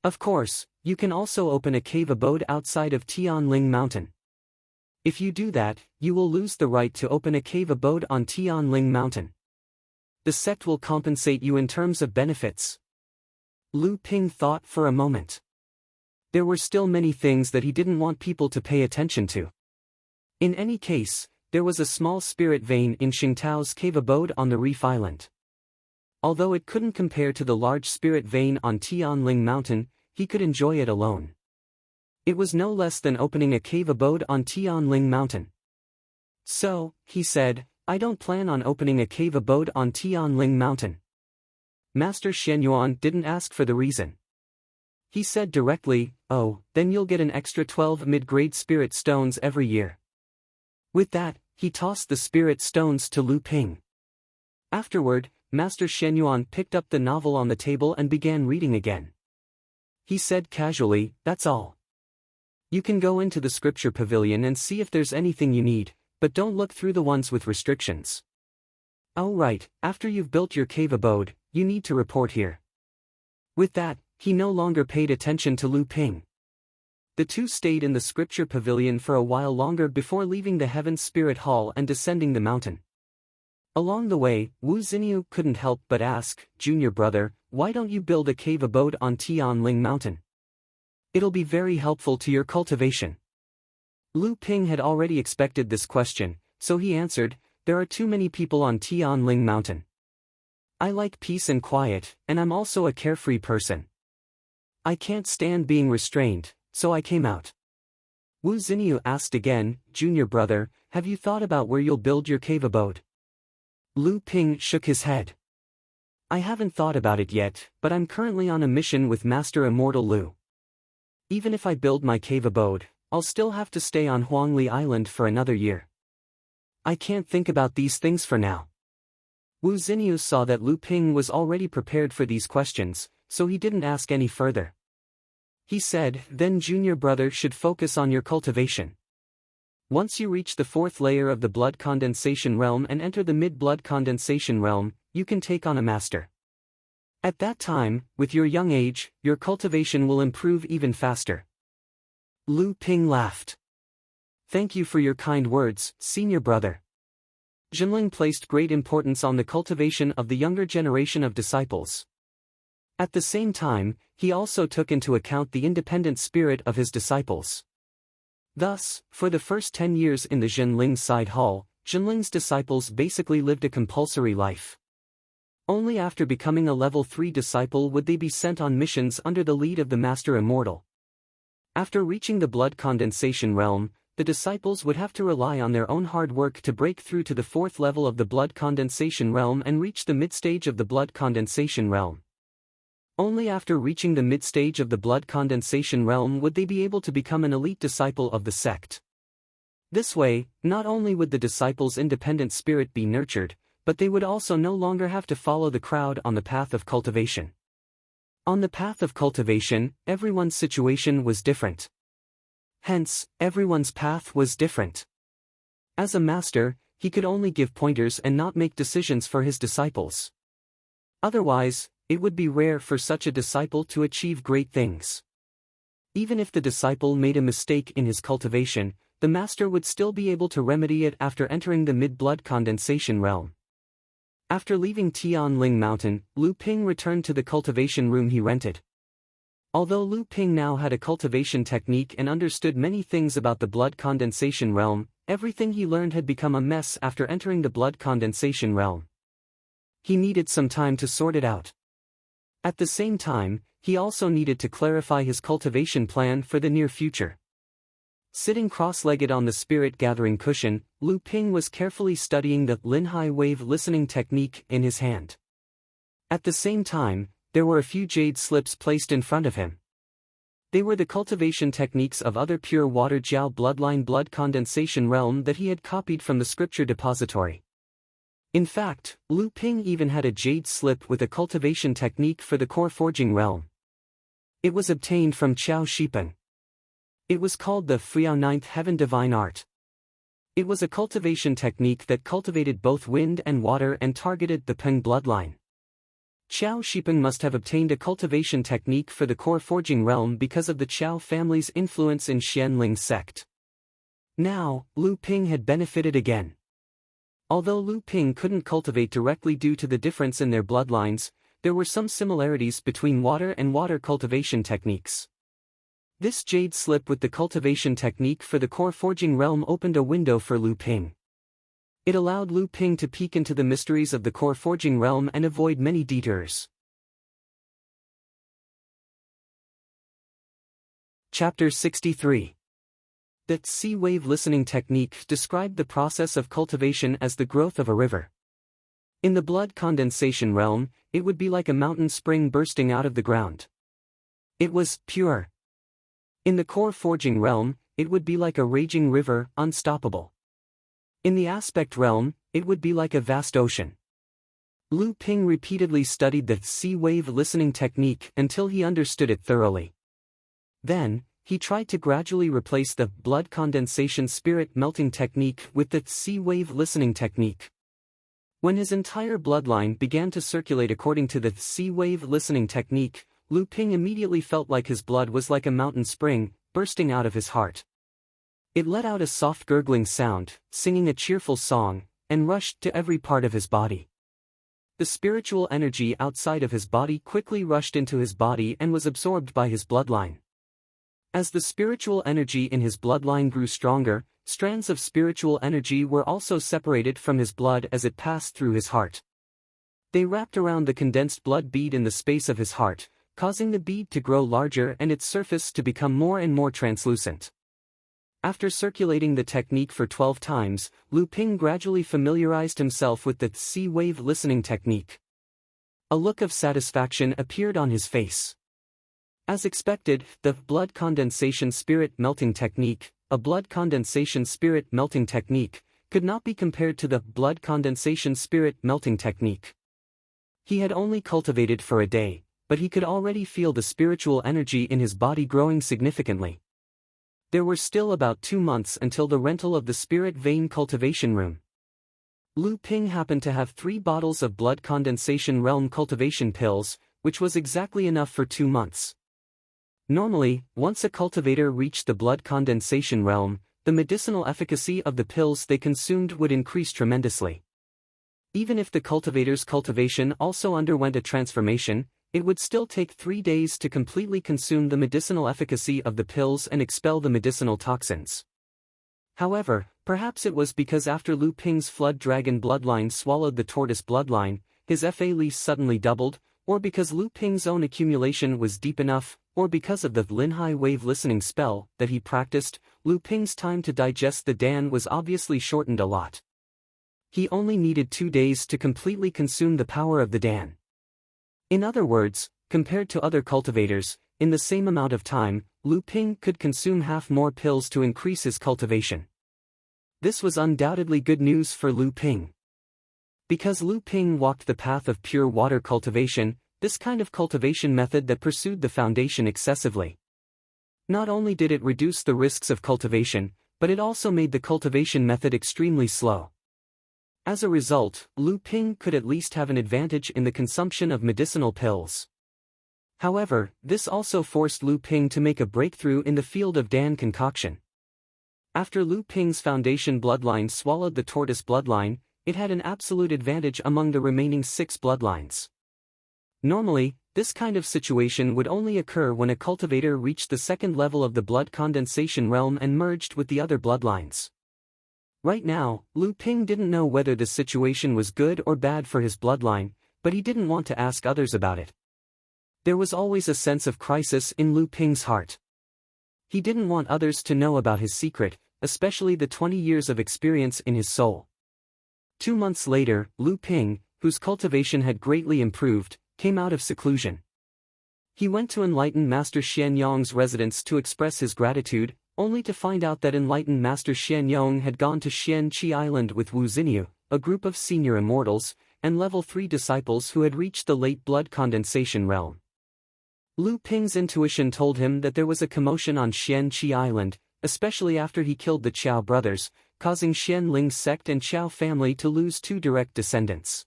S1: Of course, you can also open a cave abode outside of Tianling Mountain. If you do that, you will lose the right to open a cave abode on Tianling Mountain. The sect will compensate you in terms of benefits. Lu Ping thought for a moment. There were still many things that he didn't want people to pay attention to. In any case, there was a small spirit vein in Xingtao's cave abode on the Reef Island. Although it couldn't compare to the large spirit vein on Tianling Mountain, he could enjoy it alone. It was no less than opening a cave abode on Tianling Mountain. "So," he said, "I don't plan on opening a cave abode on Tianling Mountain." Master Shenyuan didn't ask for the reason. He said directly, "Oh, then you'll get an extra 12 mid-grade spirit stones every year." With that, he tossed the spirit stones to Lu Ping. Afterward, Master Shenyuan picked up the novel on the table and began reading again. He said casually, "That's all. You can go into the scripture pavilion and see if there's anything you need, but don't look through the ones with restrictions. Oh right, after you've built your cave abode, you need to report here." With that, he no longer paid attention to Lu Ping. The 2 stayed in the scripture pavilion for a while longer before leaving the Heaven Spirit Hall and descending the mountain. Along the way, Wu Xinyu couldn't help but ask, "Junior brother, why don't you build a cave abode on Tianling Mountain? It'll be very helpful to your cultivation." Lu Ping had already expected this question, so he answered, "There are too many people on Tianling Mountain. I like peace and quiet, and I'm also a carefree person. I can't stand being restrained, so I came out." Wu Xinyu asked again, "Junior brother, have you thought about where you'll build your cave abode?" Lu Ping shook his head. "I haven't thought about it yet, but I'm currently on a mission with Master Immortal Lu. Even if I build my cave abode, I'll still have to stay on Huangli Island for another year. I can't think about these things for now." Wu Xinyu saw that Lu Ping was already prepared for these questions, so he didn't ask any further. He said, "Then junior brother should focus on your cultivation. Once you reach the 4th layer of the blood condensation realm and enter the mid-blood condensation realm, you can take on a master. At that time, with your young age, your cultivation will improve even faster. Lu Ping laughed. Thank you for your kind words, senior brother. Jinling placed great importance on the cultivation of the younger generation of disciples. At the same time, he also took into account the independent spirit of his disciples. Thus, for the first 10 years in the Jinling side hall, Jinling's disciples basically lived a compulsory life. Only after becoming a level 3 disciple would they be sent on missions under the lead of the Master Immortal. After reaching the blood condensation realm, the disciples would have to rely on their own hard work to break through to the 4th level of the blood condensation realm and reach the mid-stage of the blood condensation realm. Only after reaching the mid-stage of the blood condensation realm would they be able to become an elite disciple of the sect. This way, not only would the disciples' independent spirit be nurtured, but they would also no longer have to follow the crowd on the path of cultivation. On the path of cultivation, everyone's situation was different. Hence, everyone's path was different. As a master, he could only give pointers and not make decisions for his disciples. Otherwise, it would be rare for such a disciple to achieve great things. Even if the disciple made a mistake in his cultivation, the master would still be able to remedy it after entering the mid-blood condensation realm. After leaving Tianling Mountain, Lu Ping returned to the cultivation room he rented. Although Lu Ping now had a cultivation technique and understood many things about the blood condensation realm, everything he learned had become a mess after entering the blood condensation realm. He needed some time to sort it out. At the same time, he also needed to clarify his cultivation plan for the near future. Sitting cross-legged on the spirit-gathering cushion, Lu Ping was carefully studying the Linhai wave listening technique in his hand. At the same time, there were a few jade slips placed in front of him. They were the cultivation techniques of other pure water Jiao bloodline blood condensation realm that he had copied from the scripture depository. In fact, Lu Ping even had a jade slip with a cultivation technique for the core forging realm. It was obtained from Qiao Shipeng. It was called the Fuyao Ninth Heaven Divine Art. It was a cultivation technique that cultivated both wind and water and targeted the Peng bloodline. Qiao Shipeng must have obtained a cultivation technique for the core forging realm because of the Qiao family's influence in Xianling sect. Now, Lu Ping had benefited again. Although Lu Ping couldn't cultivate directly due to the difference in their bloodlines, there were some similarities between water and water cultivation techniques. This jade slip with the cultivation technique for the core forging realm opened a window for Lu Ping. It allowed Lu Ping to peek into the mysteries of the core forging realm and avoid many detours. Chapter 63. The Sea wave listening technique described the process of cultivation as the growth of a river. In the blood condensation realm, it would be like a mountain spring bursting out of the ground. It was pure. In the core forging realm, it would be like a raging river, unstoppable. In the aspect realm, it would be like a vast ocean. Lu Ping repeatedly studied the sea wave listening technique until he understood it thoroughly. Then, he tried to gradually replace the blood condensation spirit melting technique with the sea wave listening technique. When his entire bloodline began to circulate according to the sea wave listening technique, Lu Ping immediately felt like his blood was like a mountain spring, bursting out of his heart. It let out a soft gurgling sound, singing a cheerful song, and rushed to every part of his body. The spiritual energy outside of his body quickly rushed into his body and was absorbed by his bloodline. As the spiritual energy in his bloodline grew stronger, strands of spiritual energy were also separated from his blood as it passed through his heart. They wrapped around the condensed blood bead in the space of his heart, causing the bead to grow larger and its surface to become more and more translucent. After circulating the technique for 12 times, Lu Ping gradually familiarized himself with the sea wave listening technique. A look of satisfaction appeared on his face. As expected, the blood condensation spirit melting technique, a blood condensation spirit melting technique, could not be compared to the blood condensation spirit melting technique. He had only cultivated for a day, but he could already feel the spiritual energy in his body growing significantly. There were still about 2 months until the rental of the spirit vein cultivation room. Lu Ping happened to have 3 bottles of blood condensation realm cultivation pills, which was exactly enough for 2 months. Normally, once a cultivator reached the blood condensation realm, the medicinal efficacy of the pills they consumed would increase tremendously. Even if the cultivator's cultivation also underwent a transformation, it would still take 3 days to completely consume the medicinal efficacy of the pills and expel the medicinal toxins. However, perhaps it was because after Lu Ping's flood dragon bloodline swallowed the tortoise bloodline, his FA lease suddenly doubled, or because Lu Ping's own accumulation was deep enough, or because of the Linhai wave listening spell that he practiced, Lu Ping's time to digest the Dan was obviously shortened a lot. He only needed 2 days to completely consume the power of the Dan. In other words, compared to other cultivators, in the same amount of time, Lu Ping could consume half more pills to increase his cultivation. This was undoubtedly good news for Lu Ping. Because Lu Ping walked the path of pure water cultivation, this kind of cultivation method that pursued the foundation excessively. Not only did it reduce the risks of cultivation, but it also made the cultivation method extremely slow. As a result, Lu Ping could at least have an advantage in the consumption of medicinal pills. However, this also forced Lu Ping to make a breakthrough in the field of Dan concoction. After Lu Ping's foundation bloodline swallowed the tortoise bloodline, it had an absolute advantage among the remaining 6 bloodlines. Normally, this kind of situation would only occur when a cultivator reached the second level of the blood condensation realm and merged with the other bloodlines. Right now, Lu Ping didn't know whether this situation was good or bad for his bloodline, but he didn't want to ask others about it. There was always a sense of crisis in Lu Ping's heart. He didn't want others to know about his secret, especially the 20 years of experience in his soul. 2 months later, Lu Ping, whose cultivation had greatly improved, came out of seclusion. He went to enlightened Master Xian Yong's residence to express his gratitude, only to find out that enlightened Master Xian Yong had gone to Xian Qi Island with Wu Xinyu, a group of senior immortals, and level 3 disciples who had reached the late blood condensation realm. Lu Ping's intuition told him that there was a commotion on Xian Qi Island, especially after he killed the Qiao brothers, causing Xian Ling's sect and Qiao family to lose 2 direct descendants.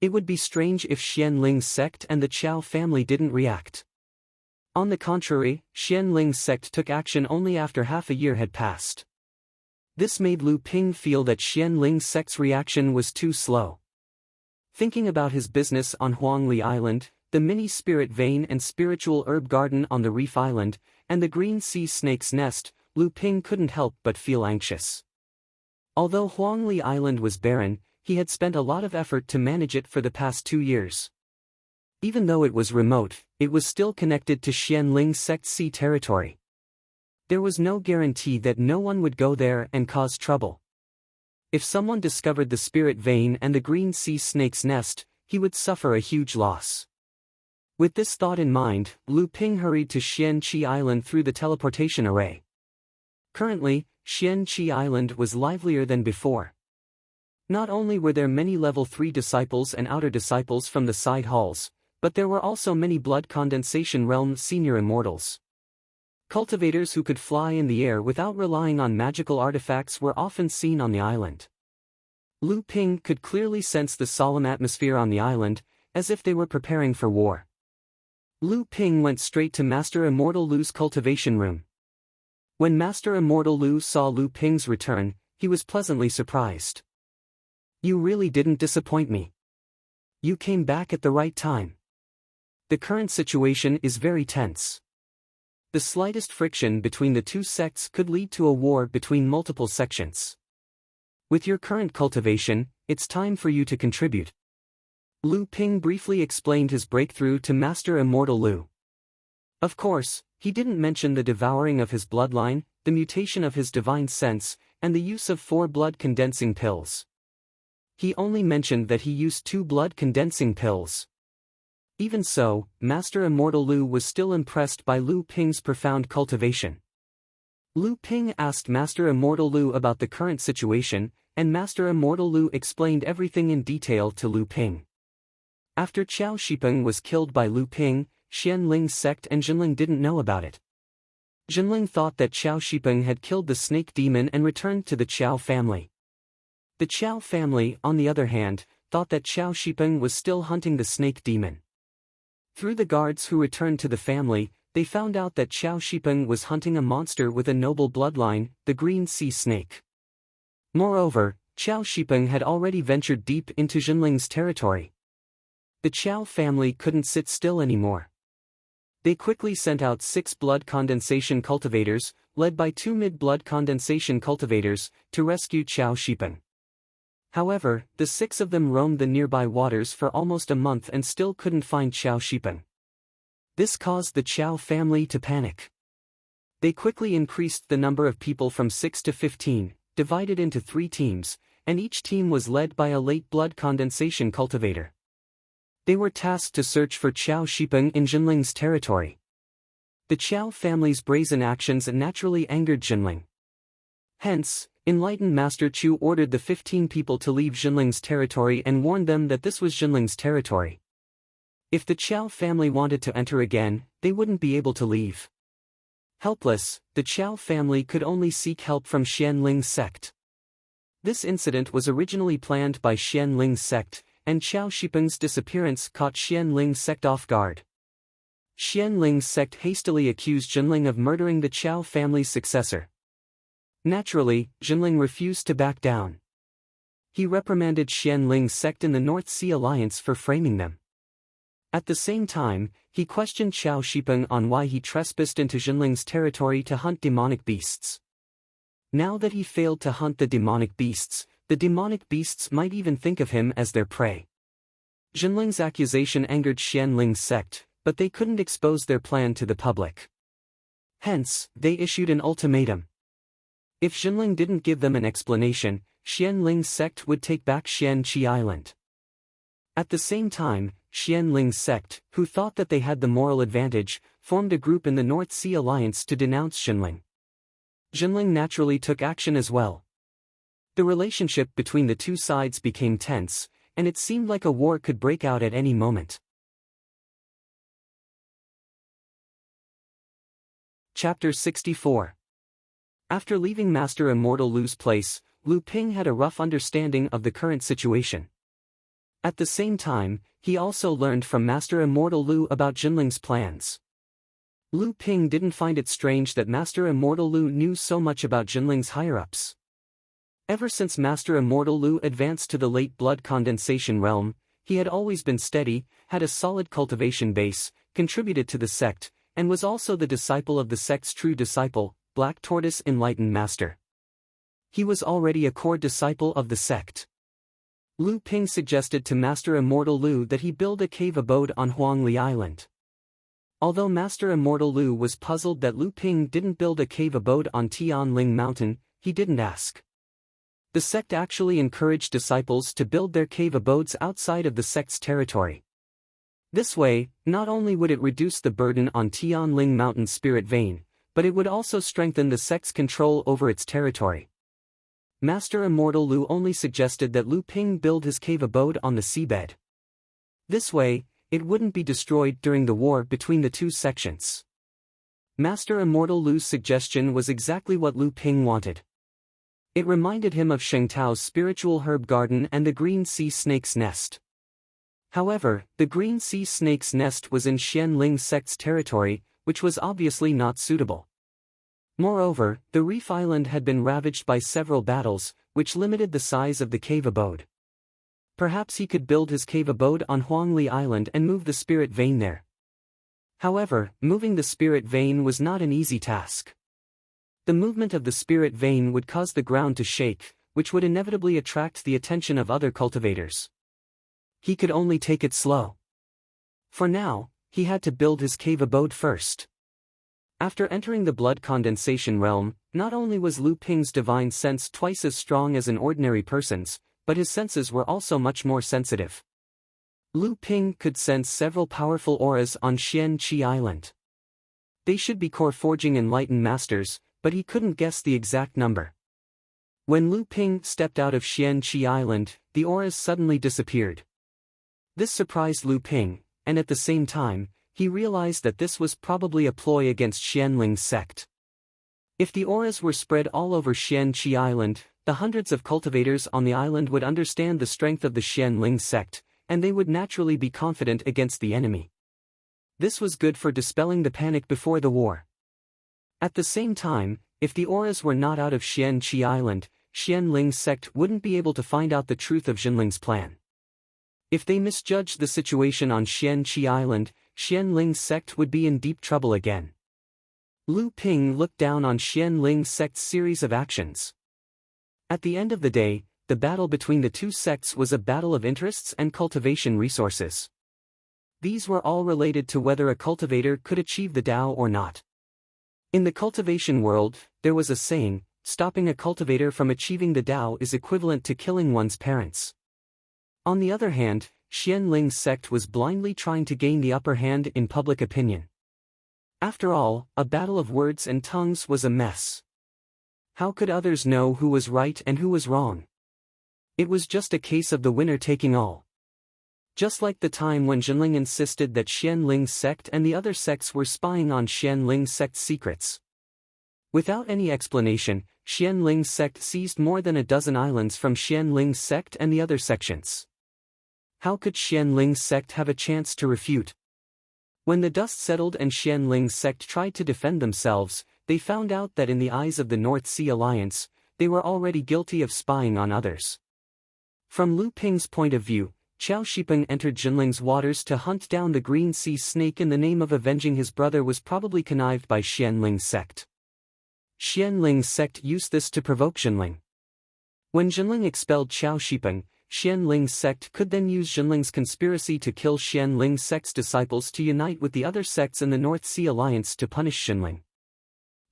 S1: It would be strange if Xian Ling's sect and the Qiao family didn't react. On the contrary, Xian Ling's sect took action only after half a year had passed. This made Lu Ping feel that Xian Ling's sect's reaction was too slow. Thinking about his business on Huangli Island, the mini spirit vein and spiritual herb garden on the Reef Island, and the green sea snake's nest, Lu Ping couldn't help but feel anxious. Although Huangli Island was barren, he had spent a lot of effort to manage it for the past 2 years. Even though it was remote, it was still connected to Xian Ling's sect sea territory. There was no guarantee that no one would go there and cause trouble. If someone discovered the spirit vein and the green sea snake's nest, he would suffer a huge loss. With this thought in mind, Lu Ping hurried to Xian Qi Island through the teleportation array. Currently, Xian Qi Island was livelier than before. Not only were there many level 3 disciples and outer disciples from the side halls, but there were also many blood condensation realm senior immortals. Cultivators who could fly in the air without relying on magical artifacts were often seen on the island. Lu Ping could clearly sense the solemn atmosphere on the island, as if they were preparing for war. Lu Ping went straight to Master Immortal Lu's cultivation room. When Master Immortal Lu saw Lu Ping's return, he was pleasantly surprised. "You really didn't disappoint me. You came back at the right time. The current situation is very tense. The slightest friction between the 2 sects could lead to a war between multiple sections. With your current cultivation, it's time for you to contribute." Lu Ping briefly explained his breakthrough to Master Immortal Lu. Of course, he didn't mention the devouring of his bloodline, the mutation of his divine sense, and the use of 4 blood-condensing pills. He only mentioned that he used 2 blood-condensing pills. Even so, Master Immortal Lu was still impressed by Lu Ping's profound cultivation. Lu Ping asked Master Immortal Lu about the current situation, and Master Immortal Lu explained everything in detail to Lu Ping. After Qiao Shipeng was killed by Lu Ping, Xian Ling's sect and Jinling didn't know about it. Jinling thought that Qiao Shipeng had killed the snake demon and returned to the Qiao family. The Qiao family, on the other hand, thought that Qiao Shipeng was still hunting the snake demon. Through the guards who returned to the family, they found out that Qiao Shipeng was hunting a monster with a noble bloodline, the green sea snake. Moreover, Qiao Shipeng had already ventured deep into Jinling's territory. The Qiao family couldn't sit still anymore. They quickly sent out 6 blood condensation cultivators, led by 2 mid-blood condensation cultivators, to rescue Qiao Shipeng. However, the 6 of them roamed the nearby waters for almost a month and still couldn't find Qiao Shipeng. This caused the Qiao family to panic. They quickly increased the number of people from 6 to 15, divided into 3 teams, and each team was led by a late blood condensation cultivator. They were tasked to search for Qiao Shipeng in Jinling's territory. The Qiao family's brazen actions naturally angered Jinling. Hence, enlightened Master Chu ordered the 15 people to leave Jinling's territory and warned them that this was Jinling's territory. If the Qiao family wanted to enter again, they wouldn't be able to leave. Helpless, the Qiao family could only seek help from Xianling's sect. This incident was originally planned by Xianling's sect, and Qiao Shipeng's disappearance caught Xianling's sect off guard. Xianling's sect hastily accused Jinling of murdering the Qiao family's successor. Naturally, Jinling refused to back down. He reprimanded Xianling's sect in the North Sea Alliance for framing them. At the same time, he questioned Qiao Shipeng on why he trespassed into Jinling's territory to hunt demonic beasts. Now that he failed to hunt the demonic beasts might even think of him as their prey. Jinling's accusation angered Xianling's sect, but they couldn't expose their plan to the public. Hence, they issued an ultimatum. If Jinling didn't give them an explanation, Xianling's sect would take back Xianqi Island. At the same time, Xianling's sect, who thought that they had the moral advantage, formed a group in the North Sea Alliance to denounce Jinling. Jinling naturally took action as well. The relationship between the two sides became tense, and it seemed like a war could break out at any moment. Chapter 64. After leaving Master Immortal Lu's place, Lu Ping had a rough understanding of the current situation. At the same time, he also learned from Master Immortal Lu about Jinling's plans. Lu Ping didn't find it strange that Master Immortal Lu knew so much about Jinling's higher-ups. Ever since Master Immortal Lu advanced to the late blood condensation realm, he had always been steady, had a solid cultivation base, contributed to the sect, and was also the disciple of the sect's true disciple, Black Tortoise Enlightened Master. He was already a core disciple of the sect. Lu Ping suggested to Master Immortal Lu that he build a cave abode on Huangli Island. Although Master Immortal Lu was puzzled that Lu Ping didn't build a cave abode on Tianling Mountain, he didn't ask. The sect actually encouraged disciples to build their cave abodes outside of the sect's territory. This way, not only would it reduce the burden on Tianling Mountain's spirit vein, but it would also strengthen the sect's control over its territory. Master Immortal Lu only suggested that Lu Ping build his cave abode on the seabed. This way, it wouldn't be destroyed during the war between the two sections. Master Immortal Lu's suggestion was exactly what Lu Ping wanted. It reminded him of Sheng Tao's spiritual herb garden and the green sea snake's nest. However, the green sea snake's nest was in Xianling's sect's territory, which was obviously not suitable. Moreover, the reef island had been ravaged by several battles, which limited the size of the cave abode. Perhaps he could build his cave abode on Huangli Island and move the spirit vein there. However, moving the spirit vein was not an easy task. The movement of the spirit vein would cause the ground to shake, which would inevitably attract the attention of other cultivators. He could only take it slow. For now, he had to build his cave abode first. After entering the blood condensation realm, not only was Lu Ping's divine sense twice as strong as an ordinary person's, but his senses were also much more sensitive. Lu Ping could sense several powerful auras on Xianqi Island. They should be core forging enlightened masters, but he couldn't guess the exact number. When Lu Ping stepped out of Xianqi Island, the auras suddenly disappeared. This surprised Lu Ping, and at the same time, he realized that this was probably a ploy against Xianling's sect. If the auras were spread all over Xianqi Island, the hundreds of cultivators on the island would understand the strength of the Xianling sect, and they would naturally be confident against the enemy. This was good for dispelling the panic before the war. At the same time, if the auras were not out of Xianqi Island, Xianling's sect wouldn't be able to find out the truth of Jinling's plan. If they misjudged the situation on Xianqi Island, Xianling's sect would be in deep trouble again. Lu Ping looked down on Xianling's sect's series of actions. At the end of the day, the battle between the two sects was a battle of interests and cultivation resources. These were all related to whether a cultivator could achieve the Tao or not. In the cultivation world, there was a saying, stopping a cultivator from achieving the Tao is equivalent to killing one's parents. On the other hand, Xianling's sect was blindly trying to gain the upper hand in public opinion. After all, a battle of words and tongues was a mess. How could others know who was right and who was wrong? It was just a case of the winner taking all. Just like the time when Jinling insisted that Xianling's sect and the other sects were spying on Xianling's sect's secrets. Without any explanation, Xianling's sect seized more than a dozen islands from Xianling's sect and the other sections. How could Xianling's sect have a chance to refute? When the dust settled and Xianling's sect tried to defend themselves, they found out that in the eyes of the North Sea Alliance, they were already guilty of spying on others. From Lu Ping's point of view, Qiao Shipeng entered Jinling's waters to hunt down the Green Sea Snake in the name of avenging his brother was probably connived by Xianling's sect. Xianling's sect used this to provoke Jinling. When Jinling expelled Qiao Shipeng, Xianling's sect could then use Jinling's conspiracy to kill Xianling's sect's disciples to unite with the other sects in the North Sea Alliance to punish Jinling.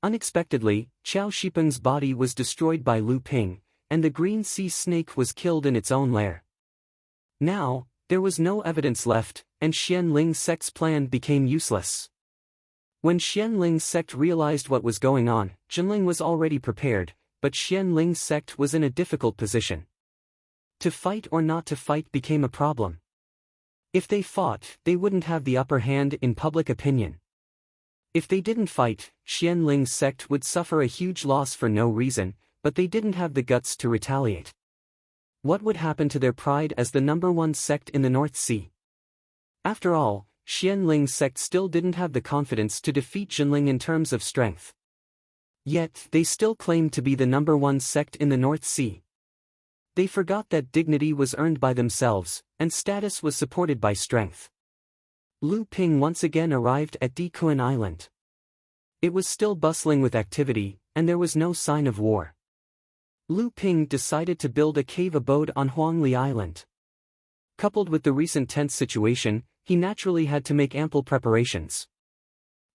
S1: Unexpectedly, Qiao Shipeng's body was destroyed by Lu Ping, and the Green Sea Snake was killed in its own lair. Now, there was no evidence left, and Xianling's sect's plan became useless. When Xianling's sect realized what was going on, Jinling was already prepared, but Xianling's sect was in a difficult position. To fight or not to fight became a problem. If they fought, they wouldn't have the upper hand in public opinion. If they didn't fight, Xianling's sect would suffer a huge loss for no reason, but they didn't have the guts to retaliate. What would happen to their pride as the #1 sect in the North Sea? After all, Xianling's sect still didn't have the confidence to defeat Jinling in terms of strength. Yet, they still claimed to be the #1 sect in the North Sea. They forgot that dignity was earned by themselves, and status was supported by strength. Lu Ping once again arrived at Dikuan Island. It was still bustling with activity, and there was no sign of war. Lu Ping decided to build a cave abode on Huangli Island. Coupled with the recent tense situation, he naturally had to make ample preparations.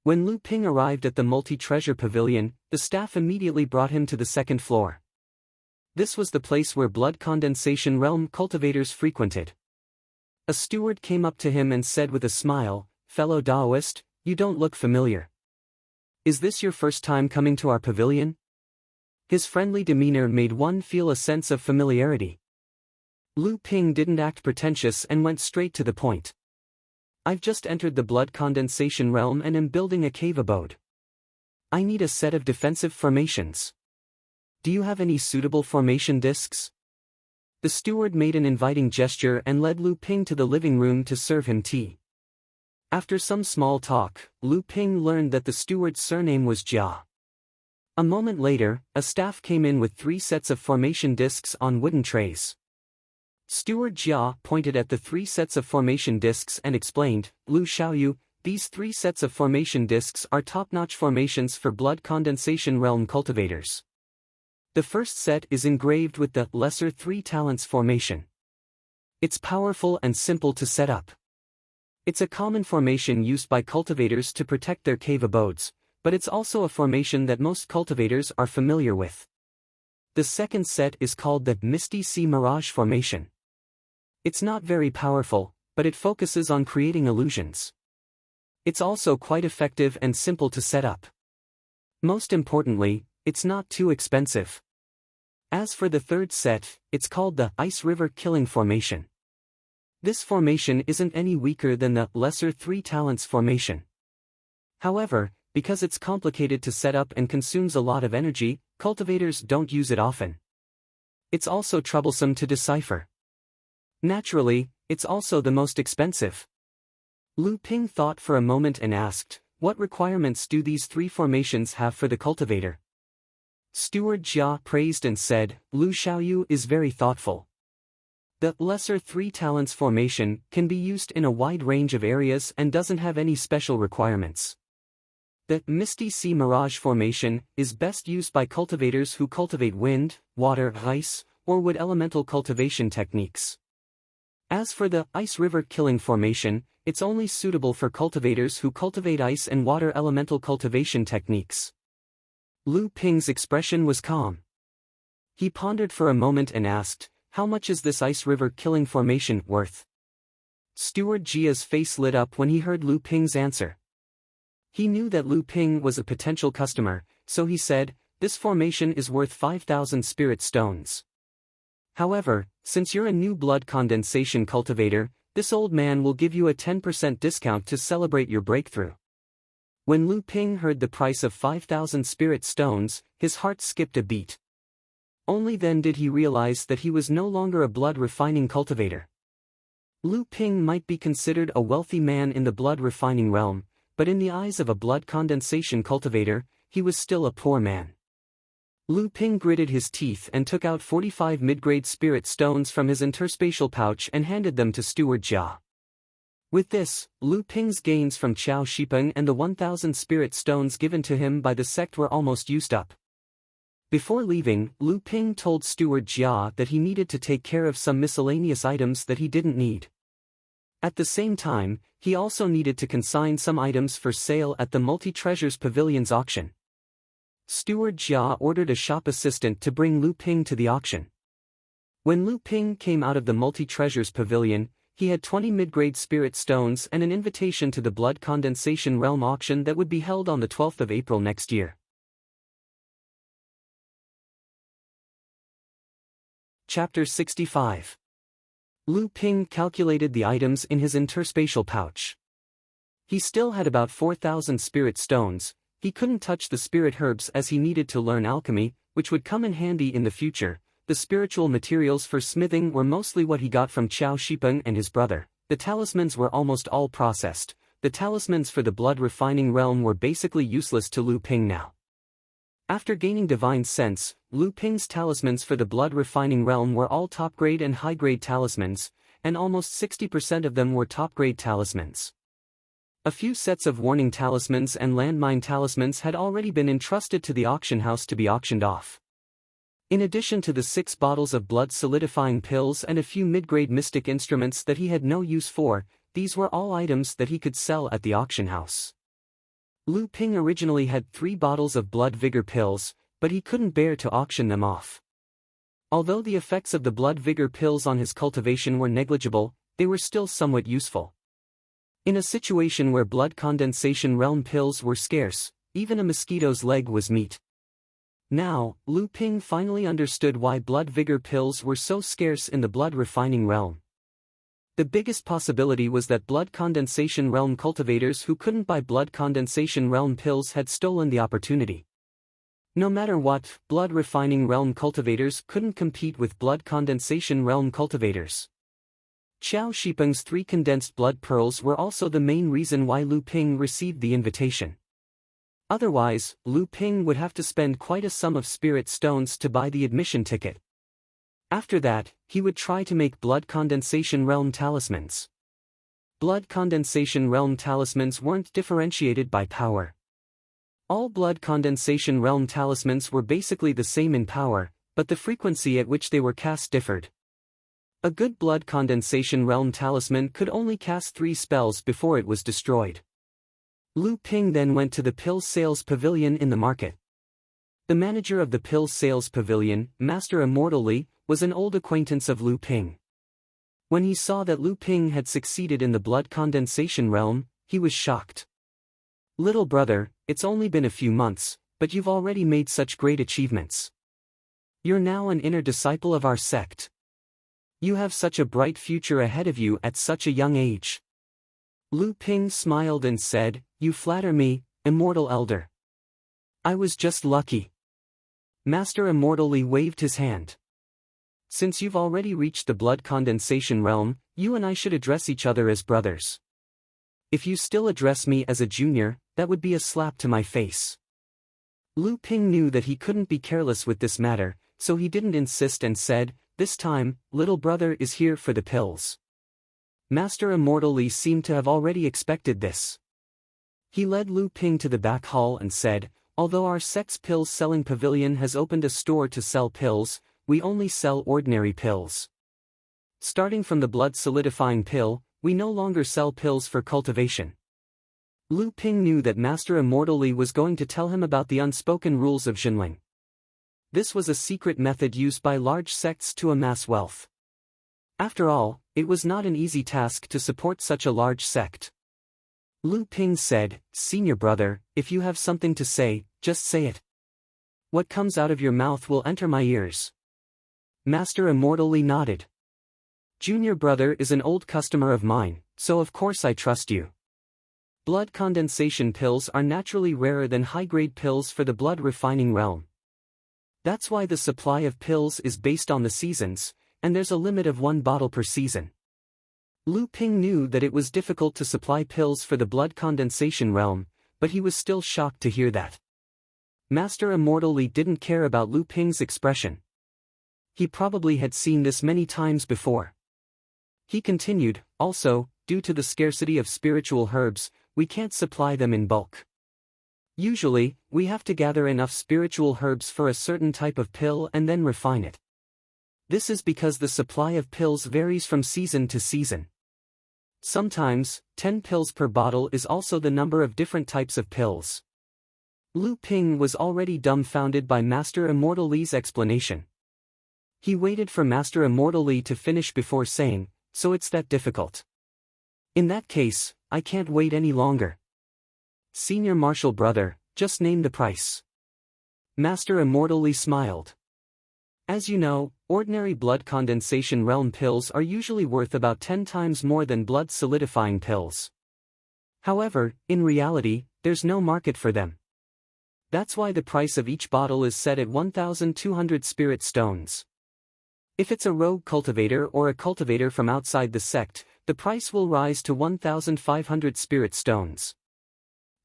S1: When Lu Ping arrived at the multi-treasure pavilion, the staff immediately brought him to the second floor. This was the place where blood condensation realm cultivators frequented. A steward came up to him and said with a smile, "Fellow Daoist, you don't look familiar. Is this your first time coming to our pavilion?" His friendly demeanor made one feel a sense of familiarity. Lu Ping didn't act pretentious and went straight to the point. "I've just entered the blood condensation realm and am building a cave abode. I need a set of defensive formations. Do you have any suitable formation discs?" The steward made an inviting gesture and led Lu Ping to the living room to serve him tea. After some small talk, Lu Ping learned that the steward's surname was Jia. A moment later, a staff came in with 3 sets of formation discs on wooden trays. Steward Jia pointed at the 3 sets of formation discs and explained, "Lu Xiaoyu, these 3 sets of formation discs are top-notch formations for blood condensation realm cultivators. The first set is engraved with the Lesser 3 Talents formation. It's powerful and simple to set up. It's a common formation used by cultivators to protect their cave abodes, but it's also a formation that most cultivators are familiar with. The second set is called the Misty Sea Mirage formation. It's not very powerful, but it focuses on creating illusions. It's also quite effective and simple to set up. Most importantly, it's not too expensive. As for the third set, it's called the Ice River Killing formation. This formation isn't any weaker than the Lesser 3 Talents formation. However, because it's complicated to set up and consumes a lot of energy, cultivators don't use it often. It's also troublesome to decipher. Naturally, it's also the most expensive. Lu Ping thought for a moment and asked, "What requirements do these three formations have for the cultivator?" Steward Jia praised and said, "Lu Xiaoyu is very thoughtful. The lesser three talents formation can be used in a wide range of areas and doesn't have any special requirements. The Misty Sea Mirage formation is best used by cultivators who cultivate wind, water, ice, or wood elemental cultivation techniques. As for the Ice River Killing formation, it's only suitable for cultivators who cultivate ice and water elemental cultivation techniques." Lu Ping's expression was calm. He pondered for a moment and asked, "How much is this Ice River Killing formation worth?" Steward Jia's face lit up when he heard Lu Ping's answer. He knew that Lu Ping was a potential customer, so he said, "This formation is worth 5,000 spirit stones. However, since you're a new blood condensation cultivator, this old man will give you a 10% discount to celebrate your breakthrough." When Lu Ping heard the price of 5,000 spirit stones, his heart skipped a beat. Only then did he realize that he was no longer a blood refining cultivator. Lu Ping might be considered a wealthy man in the blood refining realm, but in the eyes of a blood condensation cultivator, he was still a poor man. Lu Ping gritted his teeth and took out 45 mid-grade spirit stones from his interspatial pouch and handed them to Steward Jia. With this, Lu Ping's gains from Qiao Shipeng and the 1,000 spirit stones given to him by the sect were almost used up. Before leaving, Lu Ping told Steward Jia that he needed to take care of some miscellaneous items that he didn't need. At the same time, he also needed to consign some items for sale at the Multi-Treasures Pavilion's auction. Steward Jia ordered a shop assistant to bring Lu Ping to the auction. When Lu Ping came out of the Multi-Treasures Pavilion, he had 20 mid-grade spirit stones and an invitation to the Blood Condensation Realm auction that would be held on the 12th of April next year. Chapter 65. Lu Ping calculated the items in his interspatial pouch. He still had about 4,000 spirit stones. He couldn't touch the spirit herbs as he needed to learn alchemy, which would come in handy in the future. The spiritual materials for smithing were mostly what he got from Qiao Shipeng and his brother. The talismans were almost all processed. The talismans for the blood refining realm were basically useless to Lu Ping now. After gaining divine sense, Lu Ping's talismans for the blood refining realm were all top-grade and high-grade talismans, and almost 60% of them were top-grade talismans. A few sets of warning talismans and landmine talismans had already been entrusted to the auction house to be auctioned off. In addition to the 6 bottles of blood solidifying pills and a few mid-grade mystic instruments that he had no use for, these were all items that he could sell at the auction house. Lu Ping originally had 3 bottles of blood vigor pills, but he couldn't bear to auction them off. Although the effects of the blood vigor pills on his cultivation were negligible, they were still somewhat useful. In a situation where blood condensation realm pills were scarce, even a mosquito's leg was meat. Now, Lu Ping finally understood why blood vigor pills were so scarce in the blood refining realm. The biggest possibility was that blood condensation realm cultivators who couldn't buy blood condensation realm pills had stolen the opportunity. No matter what, blood refining realm cultivators couldn't compete with blood condensation realm cultivators. Qiao Shipeng's 3 condensed blood pearls were also the main reason why Lu Ping received the invitation. Otherwise, Lu Ping would have to spend quite a sum of spirit stones to buy the admission ticket. After that, he would try to make blood condensation realm talismans. Blood condensation realm talismans weren't differentiated by power. All blood condensation realm talismans were basically the same in power, but the frequency at which they were cast differed. A good blood condensation realm talisman could only cast 3 spells before it was destroyed. Lu Ping then went to the pill sales pavilion in the market. The manager of the pill sales pavilion, Master Immortal Li, was an old acquaintance of Lu Ping. When he saw that Lu Ping had succeeded in the blood condensation realm, he was shocked. "Little brother, it's only been a few months, but you've already made such great achievements. You're now an inner disciple of our sect. You have such a bright future ahead of you at such a young age." Lu Ping smiled and said, "You flatter me, Immortal Elder. I was just lucky." Master Immortal Li waved his hand. "Since you've already reached the blood condensation realm, you and I should address each other as brothers. If you still address me as a junior, that would be a slap to my face. Lu Ping knew that he couldn't be careless with this matter, so he didn't insist and said, "This time, little brother is here for the pills." Master Immortal Li seemed to have already expected this. He led Lu Ping to the back hall and said, "Although our sect's pills selling pavilion has opened a store to sell pills, we only sell ordinary pills. Starting from the blood solidifying pill, we no longer sell pills for cultivation." Lu Ping knew that Master Immortal Li was going to tell him about the unspoken rules of Xinling. This was a secret method used by large sects to amass wealth. After all, it was not an easy task to support such a large sect. Lu Ping said, "Senior brother, if you have something to say, just say it. What comes out of your mouth will enter my ears." Master Immortal Li nodded. "Junior brother is an old customer of mine, so of course I trust you. Blood condensation pills are naturally rarer than high-grade pills for the blood refining realm. That's why the supply of pills is based on the seasons, and there's a limit of 1 bottle per season." Lu Ping knew that it was difficult to supply pills for the blood condensation realm, but he was still shocked to hear that. Master Immortal Li didn't care about Lu Ping's expression. He probably had seen this many times before. He continued, "Also, due to the scarcity of spiritual herbs, we can't supply them in bulk. Usually, we have to gather enough spiritual herbs for a certain type of pill and then refine it. This is because the supply of pills varies from season to season. Sometimes, 10 pills per bottle is also the number of different types of pills." Lu Ping was already dumbfounded by Master Immortal Li's explanation. He waited for Master Immortal Li to finish before saying, "So it's that difficult? In that case, I can't wait any longer. Senior Marshal brother, just name the price." Master Immortal Li smiled. "As you know, ordinary blood condensation realm pills are usually worth about 10 times more than blood solidifying pills. However, in reality, there's no market for them. That's why the price of each bottle is set at 1,200 spirit stones. If it's a rogue cultivator or a cultivator from outside the sect, the price will rise to 1,500 spirit stones."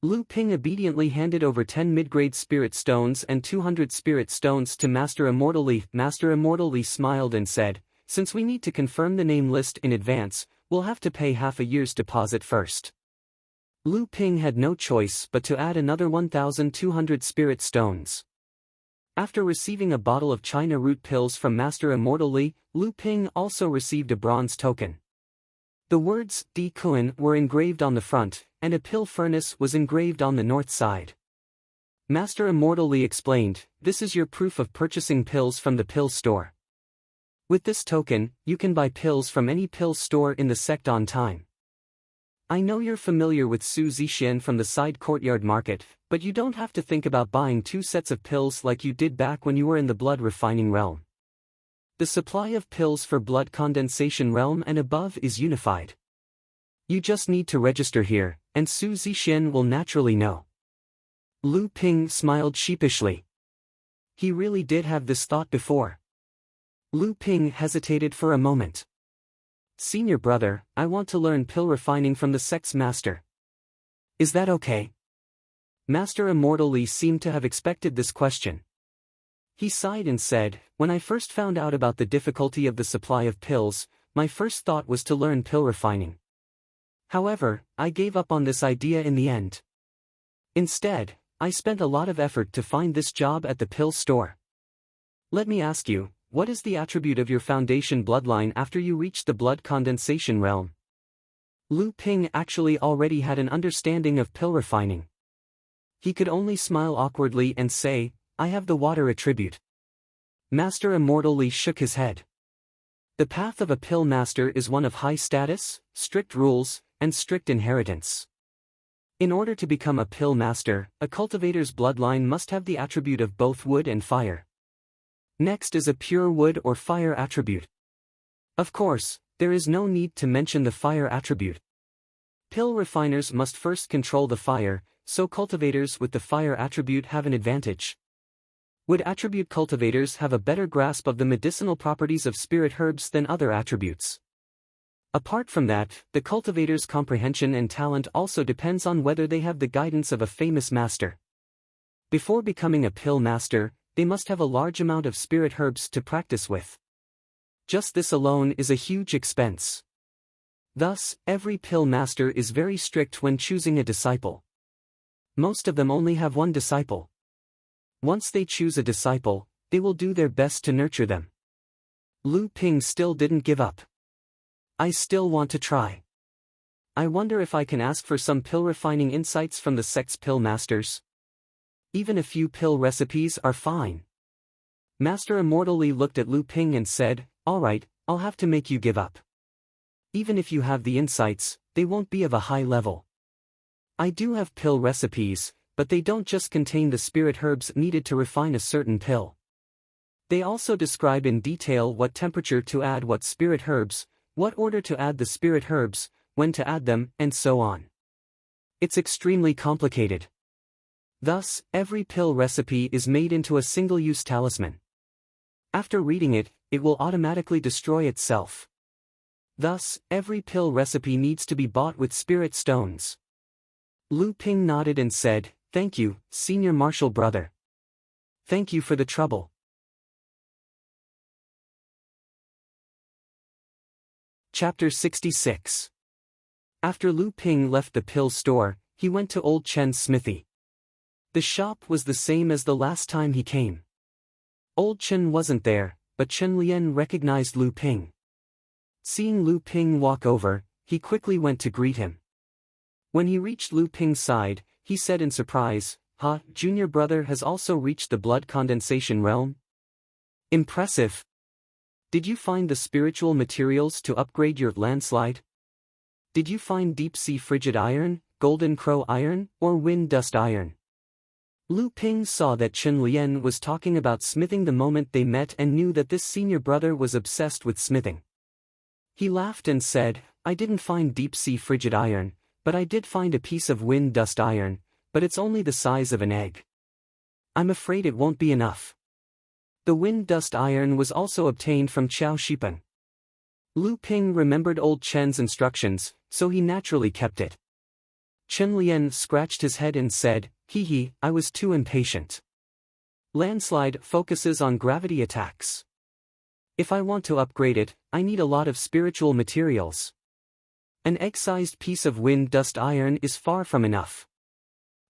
S1: Lu Ping obediently handed over 10 mid-grade spirit stones and 200 spirit stones to Master Immortal Li. Master Immortal Li smiled and said, "Since we need to confirm the name list in advance, we'll have to pay half a year's deposit first." Lu Ping had no choice but to add another 1,200 spirit stones. After receiving a bottle of China root pills from Master Immortal Li, Lu Ping also received a bronze token. The words "Di Kuan" were engraved on the front, and a pill furnace was engraved on the north side. Master Immortal Li explained, "This is your proof of purchasing pills from the pill store. With this token, you can buy pills from any pill store in the sect on time. I know you're familiar with Su Zixian from the side courtyard market, but you don't have to think about buying 2 sets of pills like you did back when you were in the blood refining realm. The supply of pills for blood condensation realm and above is unified. You just need to register here, and Su Zixian will naturally know." Lu Ping smiled sheepishly. He really did have this thought before. Lu Ping hesitated for a moment. "Senior brother, I want to learn pill refining from the sect's master. Is that okay?" Master Immortal Li seemed to have expected this question. He sighed and said, "When I first found out about the difficulty of the supply of pills, my first thought was to learn pill refining. However, I gave up on this idea in the end. Instead, I spent a lot of effort to find this job at the pill store. Let me ask you, what is the attribute of your foundation bloodline after you reach the blood condensation realm?" Lu Ping actually already had an understanding of pill refining. He could only smile awkwardly and say, "I have the water attribute." Master Immortal Li shook his head. The path of a pill master is one of high status, strict rules, and strict inheritance. In order to become a pill master, a cultivator's bloodline must have the attribute of both wood and fire. Next is a pure wood or fire attribute. Of course, there is no need to mention the fire attribute. Pill refiners must first control the fire, so cultivators with the fire attribute have an advantage. Wood attribute cultivators have a better grasp of the medicinal properties of spirit herbs than other attributes. Apart from that, the cultivator's comprehension and talent also depends on whether they have the guidance of a famous master. Before becoming a pill master, they must have a large amount of spirit herbs to practice with. Just this alone is a huge expense. Thus, every pill master is very strict when choosing a disciple. Most of them only have one disciple. Once they choose a disciple, they will do their best to nurture them. Lu Ping still didn't give up. I still want to try. I wonder if I can ask for some pill refining insights from the sect's pill masters. Even a few pill recipes are fine. Master Immortally looked at Lu Ping and said, "Alright, I'll have to make you give up. Even if you have the insights, they won't be of a high level. I do have pill recipes, but they don't just contain the spirit herbs needed to refine a certain pill. They also describe in detail what temperature to add what spirit herbs, what order to add the spirit herbs, when to add them, and so on. It's extremely complicated. Thus, every pill recipe is made into a single-use talisman. After reading it, it will automatically destroy itself. Thus, every pill recipe needs to be bought with spirit stones." Lu Ping nodded and said, "Thank you, senior martial brother. Thank you for the trouble." Chapter 66. After Lu Ping left the pill store, he went to Old Chen's smithy. The shop was the same as the last time he came. Old Chen wasn't there, but Chen Lian recognized Lu Ping. Seeing Lu Ping walk over, he quickly went to greet him. When he reached Lu Ping's side, he said in surprise, "Ha, junior brother has also reached the blood condensation realm? Impressive. Did you find the spiritual materials to upgrade your landslide? Did you find deep-sea frigid iron, golden crow iron, or wind dust iron?" Lu Ping saw that Chen Lian was talking about smithing the moment they met and knew that this senior brother was obsessed with smithing. He laughed and said, "I didn't find deep-sea frigid iron, but I did find a piece of wind dust iron, but it's only the size of an egg. I'm afraid it won't be enough." The wind dust iron was also obtained from Qiao Shipeng. Lu Ping remembered Old Chen's instructions, so he naturally kept it. Chen Lian scratched his head and said, "Hee, I was too impatient. Landslide focuses on gravity attacks. If I want to upgrade it, I need a lot of spiritual materials. An egg-sized piece of wind dust iron is far from enough."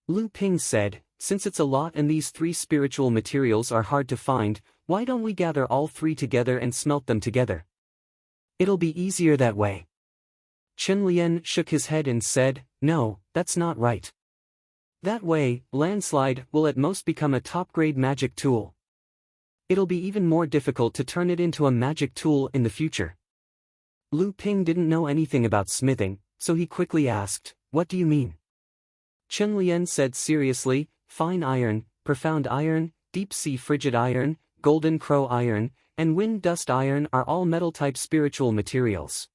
S1: Lu Ping said, "Since it's a lot and these three spiritual materials are hard to find, why don't we gather all three together and smelt them together? It'll be easier that way." Chen Lian shook his head and said, "No, that's not right. That way, landslide will at most become a top-grade magic tool. It'll be even more difficult to turn it into a magic tool in the future." Lu Ping didn't know anything about smithing, so he quickly asked, "What do you mean?" Chen Lian said seriously, "Fine iron, profound iron, deep-sea frigid iron, golden crow iron, and wind dust iron are all metal-type spiritual materials.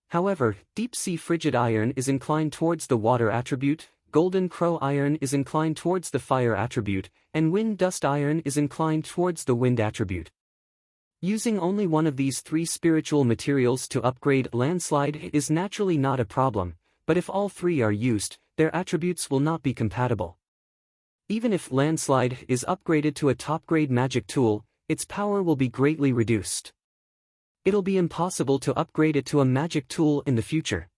S1: However, deep-sea frigid iron is inclined towards the water attribute, golden crow iron is inclined towards the fire attribute, and wind dust iron is inclined towards the wind attribute. Using only one of these three spiritual materials to upgrade landslide is naturally not a problem, but if all three are used, their attributes will not be compatible. Even if landslide is upgraded to a top-grade magic tool, its power will be greatly reduced. It'll be impossible to upgrade it to a magic tool in the future."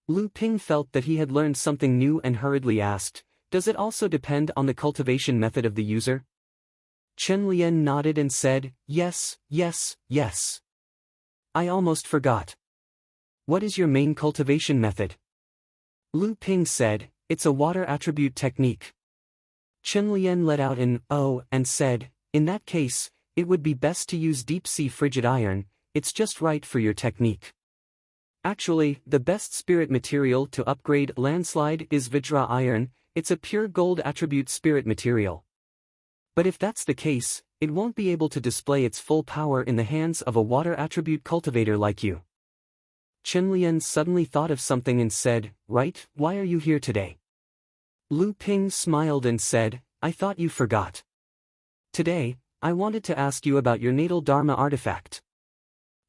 S1: Lu Ping felt that he had learned something new and hurriedly asked, "Does it also depend on the cultivation method of the user?" Chen Lian nodded and said, "Yes, yes, yes. I almost forgot. What is your main cultivation method?" Lu Ping said, "It's a water attribute technique." Chen Lian let out an "oh" and said, "In that case, it would be best to use deep-sea frigid iron, it's just right for your technique. Actually, the best spirit material to upgrade landslide is Vajra iron, it's a pure gold attribute spirit material. But if that's the case, it won't be able to display its full power in the hands of a water attribute cultivator like you." Chen Lian suddenly thought of something and said, "Right, why are you here today?" Lu Ping smiled and said, "I thought you forgot. Today, I wanted to ask you about your natal Dharma artifact."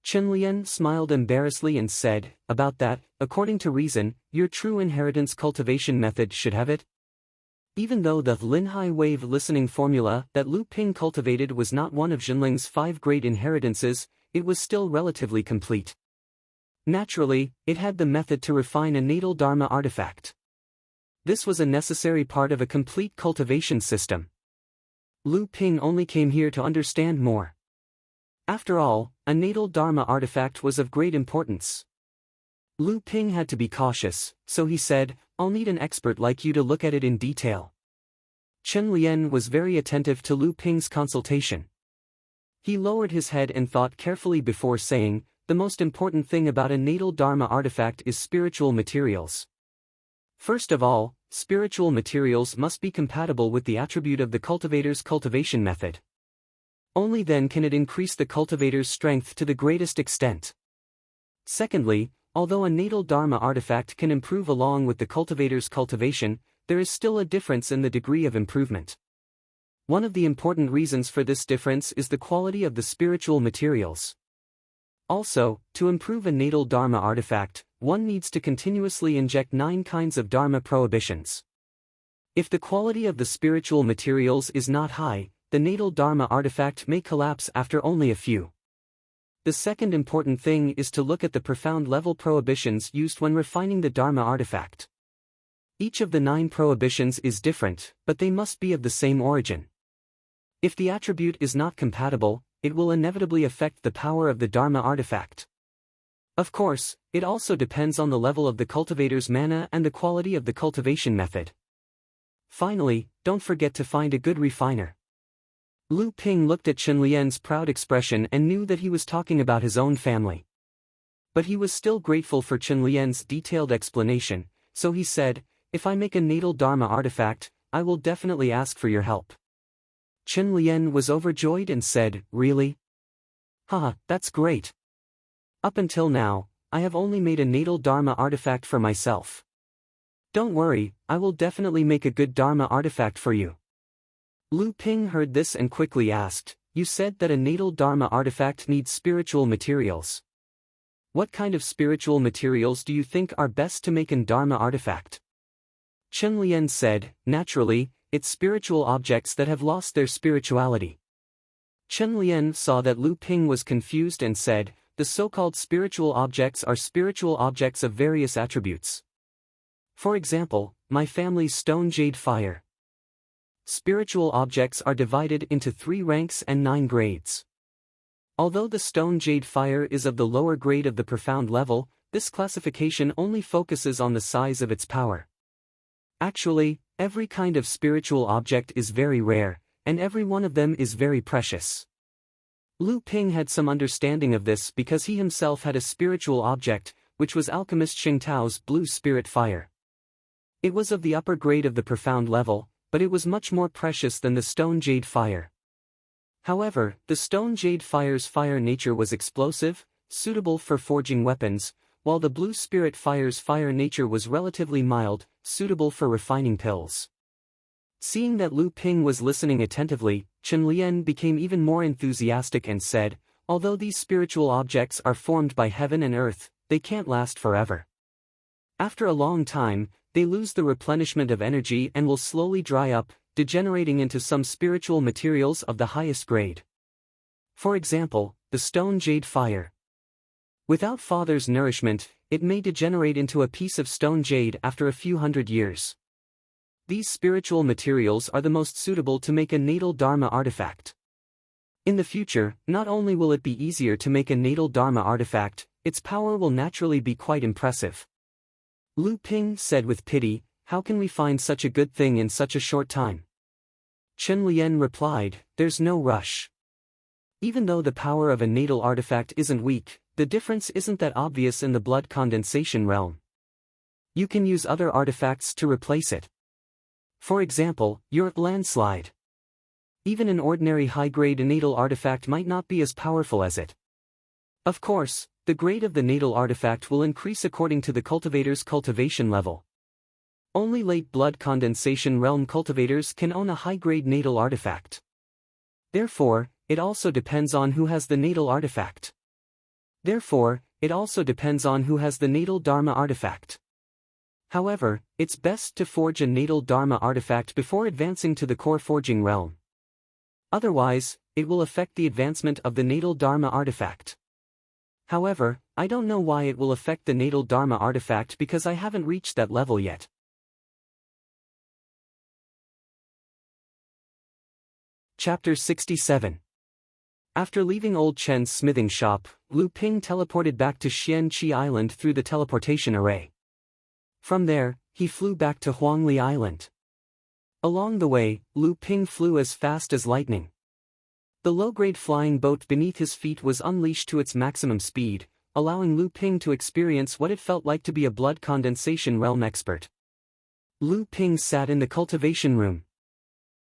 S1: Chen smiled embarrassedly and said, about that, according to reason, your true inheritance cultivation method should have it. Even though the Linhai wave listening formula that Lu Ping cultivated was not one of Jinling's 5 great inheritances, it was still relatively complete. Naturally, it had the method to refine a natal Dharma artifact. This was a necessary part of a complete cultivation system. Lu Ping only came here to understand more. After all, a natal Dharma artifact was of great importance. Lu Ping had to be cautious, so he said, I'll need an expert like you to look at it in detail. Chen Lian was very attentive to Lu Ping's consultation. He lowered his head and thought carefully before saying, the most important thing about a natal Dharma artifact is spiritual materials. First of all, spiritual materials must be compatible with the attribute of the cultivator's cultivation method. Only then can it increase the cultivator's strength to the greatest extent. Secondly, although a natal Dharma artifact can improve along with the cultivator's cultivation, there is still a difference in the degree of improvement. One of the important reasons for this difference is the quality of the spiritual materials. Also, to improve a natal Dharma artifact, one needs to continuously inject 9 kinds of Dharma prohibitions. If the quality of the spiritual materials is not high, the natal Dharma artifact may collapse after only a few. The second important thing is to look at the profound level prohibitions used when refining the Dharma artifact. Each of the 9 prohibitions is different, but they must be of the same origin. If the attribute is not compatible, it will inevitably affect the power of the Dharma artifact. Of course, it also depends on the level of the cultivator's mana and the quality of the cultivation method. Finally, don't forget to find a good refiner. Lu Ping looked at Chen Lian's proud expression and knew that he was talking about his own family. But he was still grateful for Chen Lian's detailed explanation, so he said, if I make a natal Dharma artifact, I will definitely ask for your help. Chen Lian was overjoyed and said, really? Haha, that's great. Up until now, I have only made a natal Dharma artifact for myself. Don't worry, I will definitely make a good Dharma artifact for you. Lu Ping heard this and quickly asked, you said that a natal Dharma artifact needs spiritual materials. What kind of spiritual materials do you think are best to make a Dharma artifact? Chen Lian said, naturally, it's spiritual objects that have lost their spirituality. Chen Lian saw that Lu Ping was confused and said, the so-called spiritual objects are spiritual objects of various attributes. For example, my family's stone jade fire. Spiritual objects are divided into 3 ranks and 9 grades. Although the stone jade fire is of the lower grade of the profound level, this classification only focuses on the size of its power. Actually, every kind of spiritual object is very rare, and every one of them is very precious. Lu Ping had some understanding of this because he himself had a spiritual object, which was alchemist Xingtao's blue spirit fire. It was of the upper grade of the profound level, but it was much more precious than the stone jade fire. However, the stone jade fire's fire nature was explosive, suitable for forging weapons, while the blue spirit fire's fire nature was relatively mild, suitable for refining pills. Seeing that Lu Ping was listening attentively, Chen Lian became even more enthusiastic and said, although these spiritual objects are formed by heaven and earth, they can't last forever. After a long time, they lose the replenishment of energy and will slowly dry up, degenerating into some spiritual materials of the highest grade. For example, the stone jade fire. Without father's nourishment, it may degenerate into a piece of stone jade after a few hundred years. These spiritual materials are the most suitable to make a natal Dharma artifact. In the future, not only will it be easier to make a natal Dharma artifact, its power will naturally be quite impressive. Lu Ping said with pity, how can we find such a good thing in such a short time? Chen Lian replied, there's no rush. Even though the power of a natal artifact isn't weak, the difference isn't that obvious in the blood condensation realm. You can use other artifacts to replace it. For example, your landslide. Even an ordinary high-grade natal artifact might not be as powerful as it. Of course, the grade of the natal artifact will increase according to the cultivator's cultivation level. Only late blood condensation realm cultivators can own a high-grade natal artifact. Therefore, it also depends on who has the natal artifact. Therefore, it also depends on who has the natal Dharma artifact. However, it's best to forge a natal Dharma artifact before advancing to the core forging realm. Otherwise, it will affect the advancement of the natal Dharma artifact. However, I don't know why it will affect the natal Dharma artifact because I haven't reached that level yet. Chapter 67. After leaving Old Chen's smithing shop, Lu Ping teleported back to Xian Qi Island through the teleportation array. From there, he flew back to Huangli Island. Along the way, Lu Ping flew as fast as lightning. The low-grade flying boat beneath his feet was unleashed to its maximum speed, allowing Lu Ping to experience what it felt like to be a blood condensation realm expert. Lu Ping sat in the cultivation room.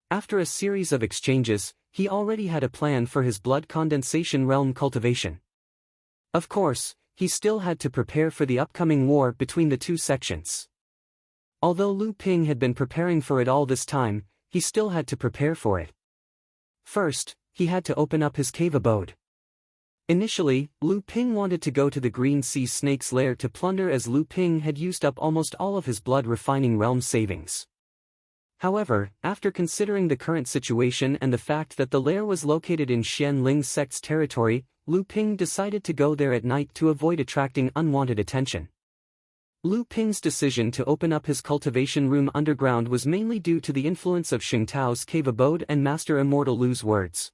S1: After a series of exchanges, he already had a plan for his blood condensation realm cultivation. Of course, he still had to prepare for the upcoming war between the two sections. Although Lu Ping had been preparing for it all this time, he still had to prepare for it. First, he had to open up his cave abode. Initially, Lu Ping wanted to go to the Green Sea Snake's lair to plunder as Lu Ping had used up almost all of his blood refining realm savings. However, after considering the current situation and the fact that the lair was located in Xian Ling sect's territory, Lu Ping decided to go there at night to avoid attracting unwanted attention. Lu Ping's decision to open up his cultivation room underground was mainly due to the influence of Xing Tao's cave abode and Master Immortal Lu's words.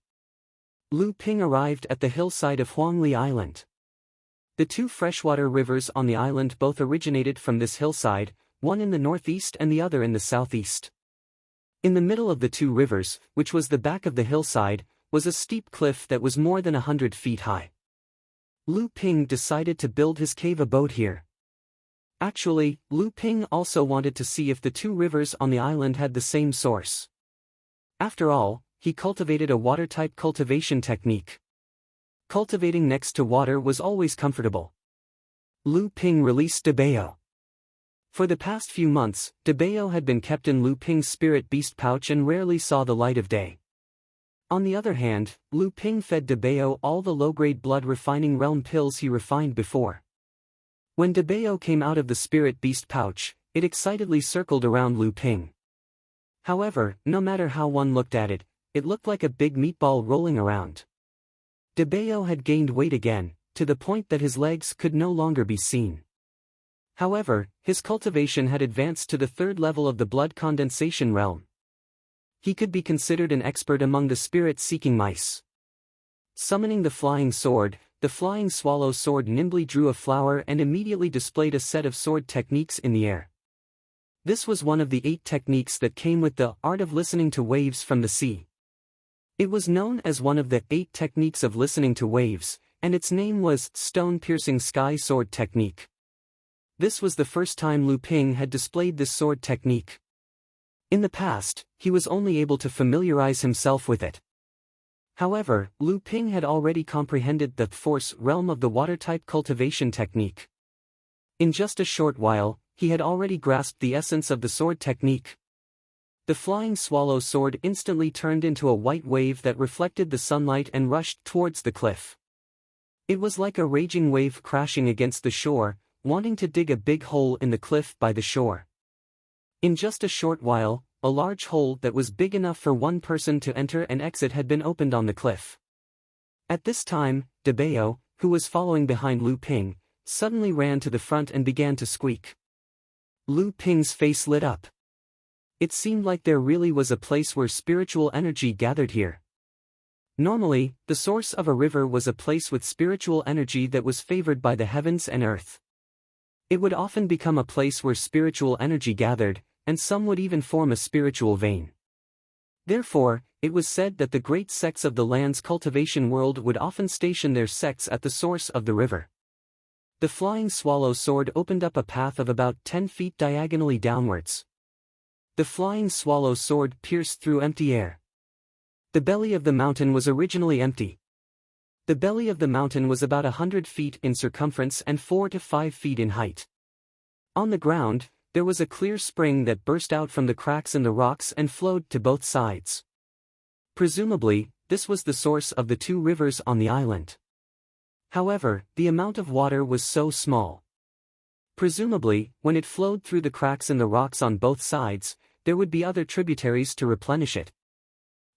S1: Lu Ping arrived at the hillside of Huangli Island. The two freshwater rivers on the island both originated from this hillside, one in the northeast and the other in the southeast. In the middle of the two rivers, which was the back of the hillside, was a steep cliff that was more than 100 feet high. Lu Ping decided to build his cave abode here. Actually, Lu Ping also wanted to see if the two rivers on the island had the same source. After all, he cultivated a water-type cultivation technique. Cultivating next to water was always comfortable. Lu Ping released Debao. For the past few months, Debao had been kept in Lu Ping's spirit beast pouch and rarely saw the light of day. On the other hand, Lu Ping fed Debao all the low-grade blood refining realm pills he refined before. When Debao came out of the spirit beast pouch, it excitedly circled around Lu Ping. However, no matter how one looked at it, it looked like a big meatball rolling around. Debao had gained weight again, to the point that his legs could no longer be seen. However, his cultivation had advanced to the third level of the blood condensation realm. He could be considered an expert among the spirit-seeking mice. Summoning the flying sword, the flying swallow sword nimbly drew a flower and immediately displayed a set of sword techniques in the air. This was one of the 8 techniques that came with the art of listening to waves from the sea. It was known as one of the 8 techniques of listening to waves, and its name was Stone-Piercing Sky Sword Technique. This was the first time Lu Ping had displayed this sword technique. In the past, he was only able to familiarize himself with it. However, Lu Ping had already comprehended the force realm of the water-type cultivation technique. In just a short while, he had already grasped the essence of the sword technique. The flying swallow sword instantly turned into a white wave that reflected the sunlight and rushed towards the cliff. It was like a raging wave crashing against the shore, wanting to dig a big hole in the cliff by the shore. In just a short while, a large hole that was big enough for one person to enter and exit had been opened on the cliff. At this time, Debao, who was following behind Lu Ping, suddenly ran to the front and began to squeak. Lu Ping's face lit up. It seemed like there really was a place where spiritual energy gathered here. Normally, the source of a river was a place with spiritual energy that was favored by the heavens and earth. It would often become a place where spiritual energy gathered, and some would even form a spiritual vein. Therefore, it was said that the great sects of the land's cultivation world would often station their sects at the source of the river. The flying swallow sword opened up a path of about 10 feet diagonally downwards. The flying swallow sword pierced through empty air. The belly of the mountain was originally empty. The belly of the mountain was about 100 feet in circumference and 4 to 5 feet in height. On the ground, there was a clear spring that burst out from the cracks in the rocks and flowed to both sides. Presumably, this was the source of the two rivers on the island. However, the amount of water was so small. Presumably, when it flowed through the cracks in the rocks on both sides, there would be other tributaries to replenish it.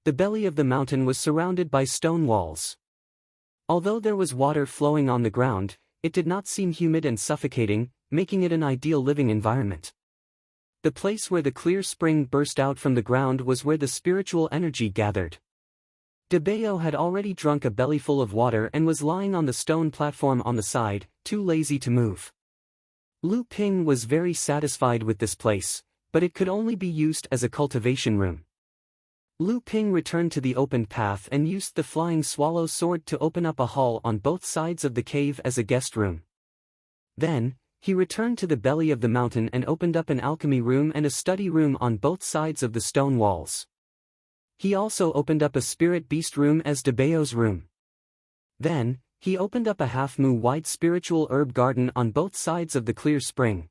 S1: The belly of the mountain was surrounded by stone walls. Although there was water flowing on the ground, it did not seem humid and suffocating, making it an ideal living environment. The place where the clear spring burst out from the ground was where the spiritual energy gathered. DeBeo had already drunk a bellyful of water and was lying on the stone platform on the side, too lazy to move. Lu Ping was very satisfied with this place, but it could only be used as a cultivation room. Lu Ping returned to the opened path and used the flying swallow sword to open up a hall on both sides of the cave as a guest room. Then, he returned to the belly of the mountain and opened up an alchemy room and a study room on both sides of the stone walls. He also opened up a spirit beast room as DeBeo's room. Then, he opened up a half-mu wide spiritual herb garden on both sides of the clear spring.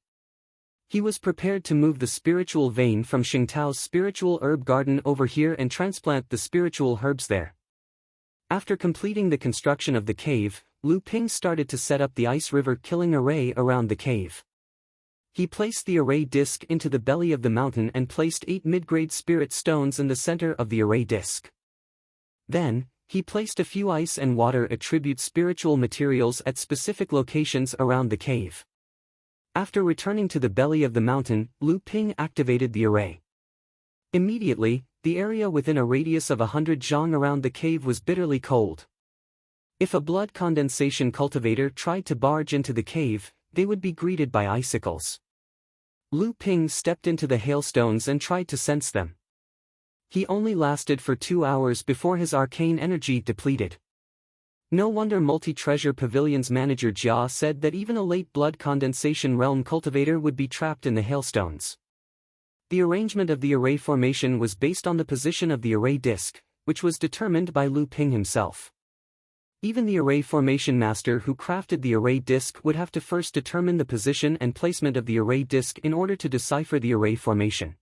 S1: He was prepared to move the spiritual vein from Xingtao's spiritual herb garden over here and transplant the spiritual herbs there. After completing the construction of the cave, Lu Ping started to set up the ice river killing array around the cave. He placed the array disc into the belly of the mountain and placed 8 mid-grade spirit stones in the center of the array disc. Then, he placed a few ice and water attribute spiritual materials at specific locations around the cave. After returning to the belly of the mountain, Lu Ping activated the array. Immediately, the area within a radius of 100 zhang around the cave was bitterly cold. If a blood condensation cultivator tried to barge into the cave, they would be greeted by icicles. Lu Ping stepped into the hailstones and tried to sense them. He only lasted for 2 hours before his arcane energy depleted. No wonder Multi-Treasure Pavilion's manager Jia said that even a late blood condensation realm cultivator would be trapped in the hailstones. The arrangement of the array formation was based on the position of the array disc, which was determined by Lu Ping himself. Even the array formation master who crafted the array disc would have to first determine the position and placement of the array disc in order to decipher the array formation.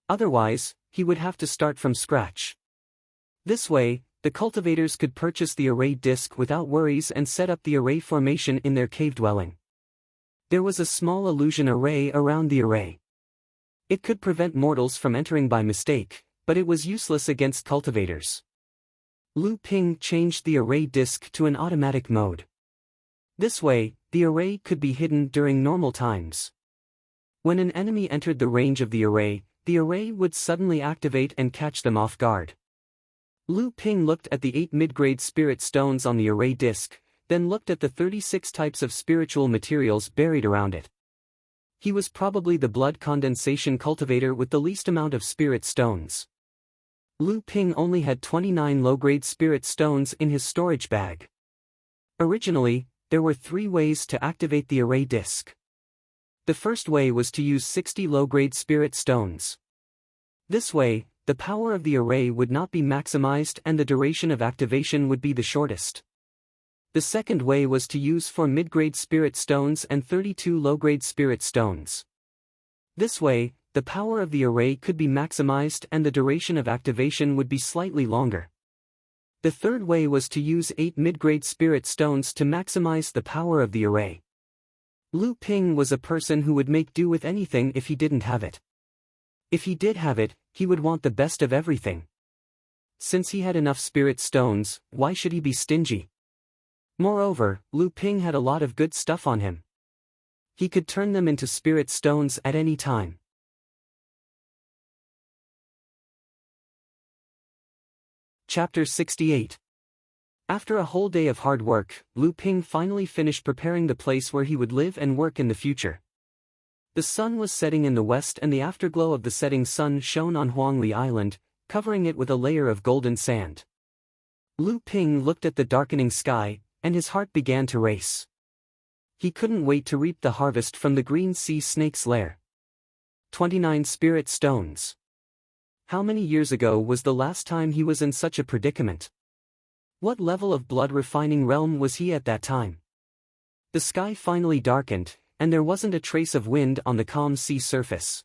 S1: Otherwise, he would have to start from scratch. This way, the cultivators could purchase the array disc without worries and set up the array formation in their cave dwelling. There was a small illusion array around the array. It could prevent mortals from entering by mistake, but it was useless against cultivators. Lu Ping changed the array disc to an automatic mode. This way, the array could be hidden during normal times. When an enemy entered the range of the array would suddenly activate and catch them off guard. Lu Ping looked at the 8 mid-grade spirit stones on the array disc, then looked at the 36 types of spiritual materials buried around it. He was probably the blood condensation cultivator with the least amount of spirit stones. Lu Ping only had 29 low-grade spirit stones in his storage bag. Originally, there were 3 ways to activate the array disc. The first way was to use 60 low-grade spirit stones. This way, the power of the array would not be maximized and the duration of activation would be the shortest. The second way was to use 4 mid-grade spirit stones and 32 low-grade spirit stones. This way, the power of the array could be maximized and the duration of activation would be slightly longer. The third way was to use 8 mid-grade spirit stones to maximize the power of the array. Lu Ping was a person who would make do with anything if he didn't have it. If he did have it, he would want the best of everything. Since he had enough spirit stones, why should he be stingy? Moreover, Lu Ping had a lot of good stuff on him. He could turn them into spirit stones at any time. Chapter 68. After a whole day of hard work, Lu Ping finally finished preparing the place where he would live and work in the future. The sun was setting in the west and the afterglow of the setting sun shone on Huangli Island, covering it with a layer of golden sand. Lu Ping looked at the darkening sky, and his heart began to race. He couldn't wait to reap the harvest from the green sea snake's lair. 29 spirit stones. How many years ago was the last time he was in such a predicament? What level of blood refining realm was he at that time? The sky finally darkened, and there wasn't a trace of wind on the calm sea surface.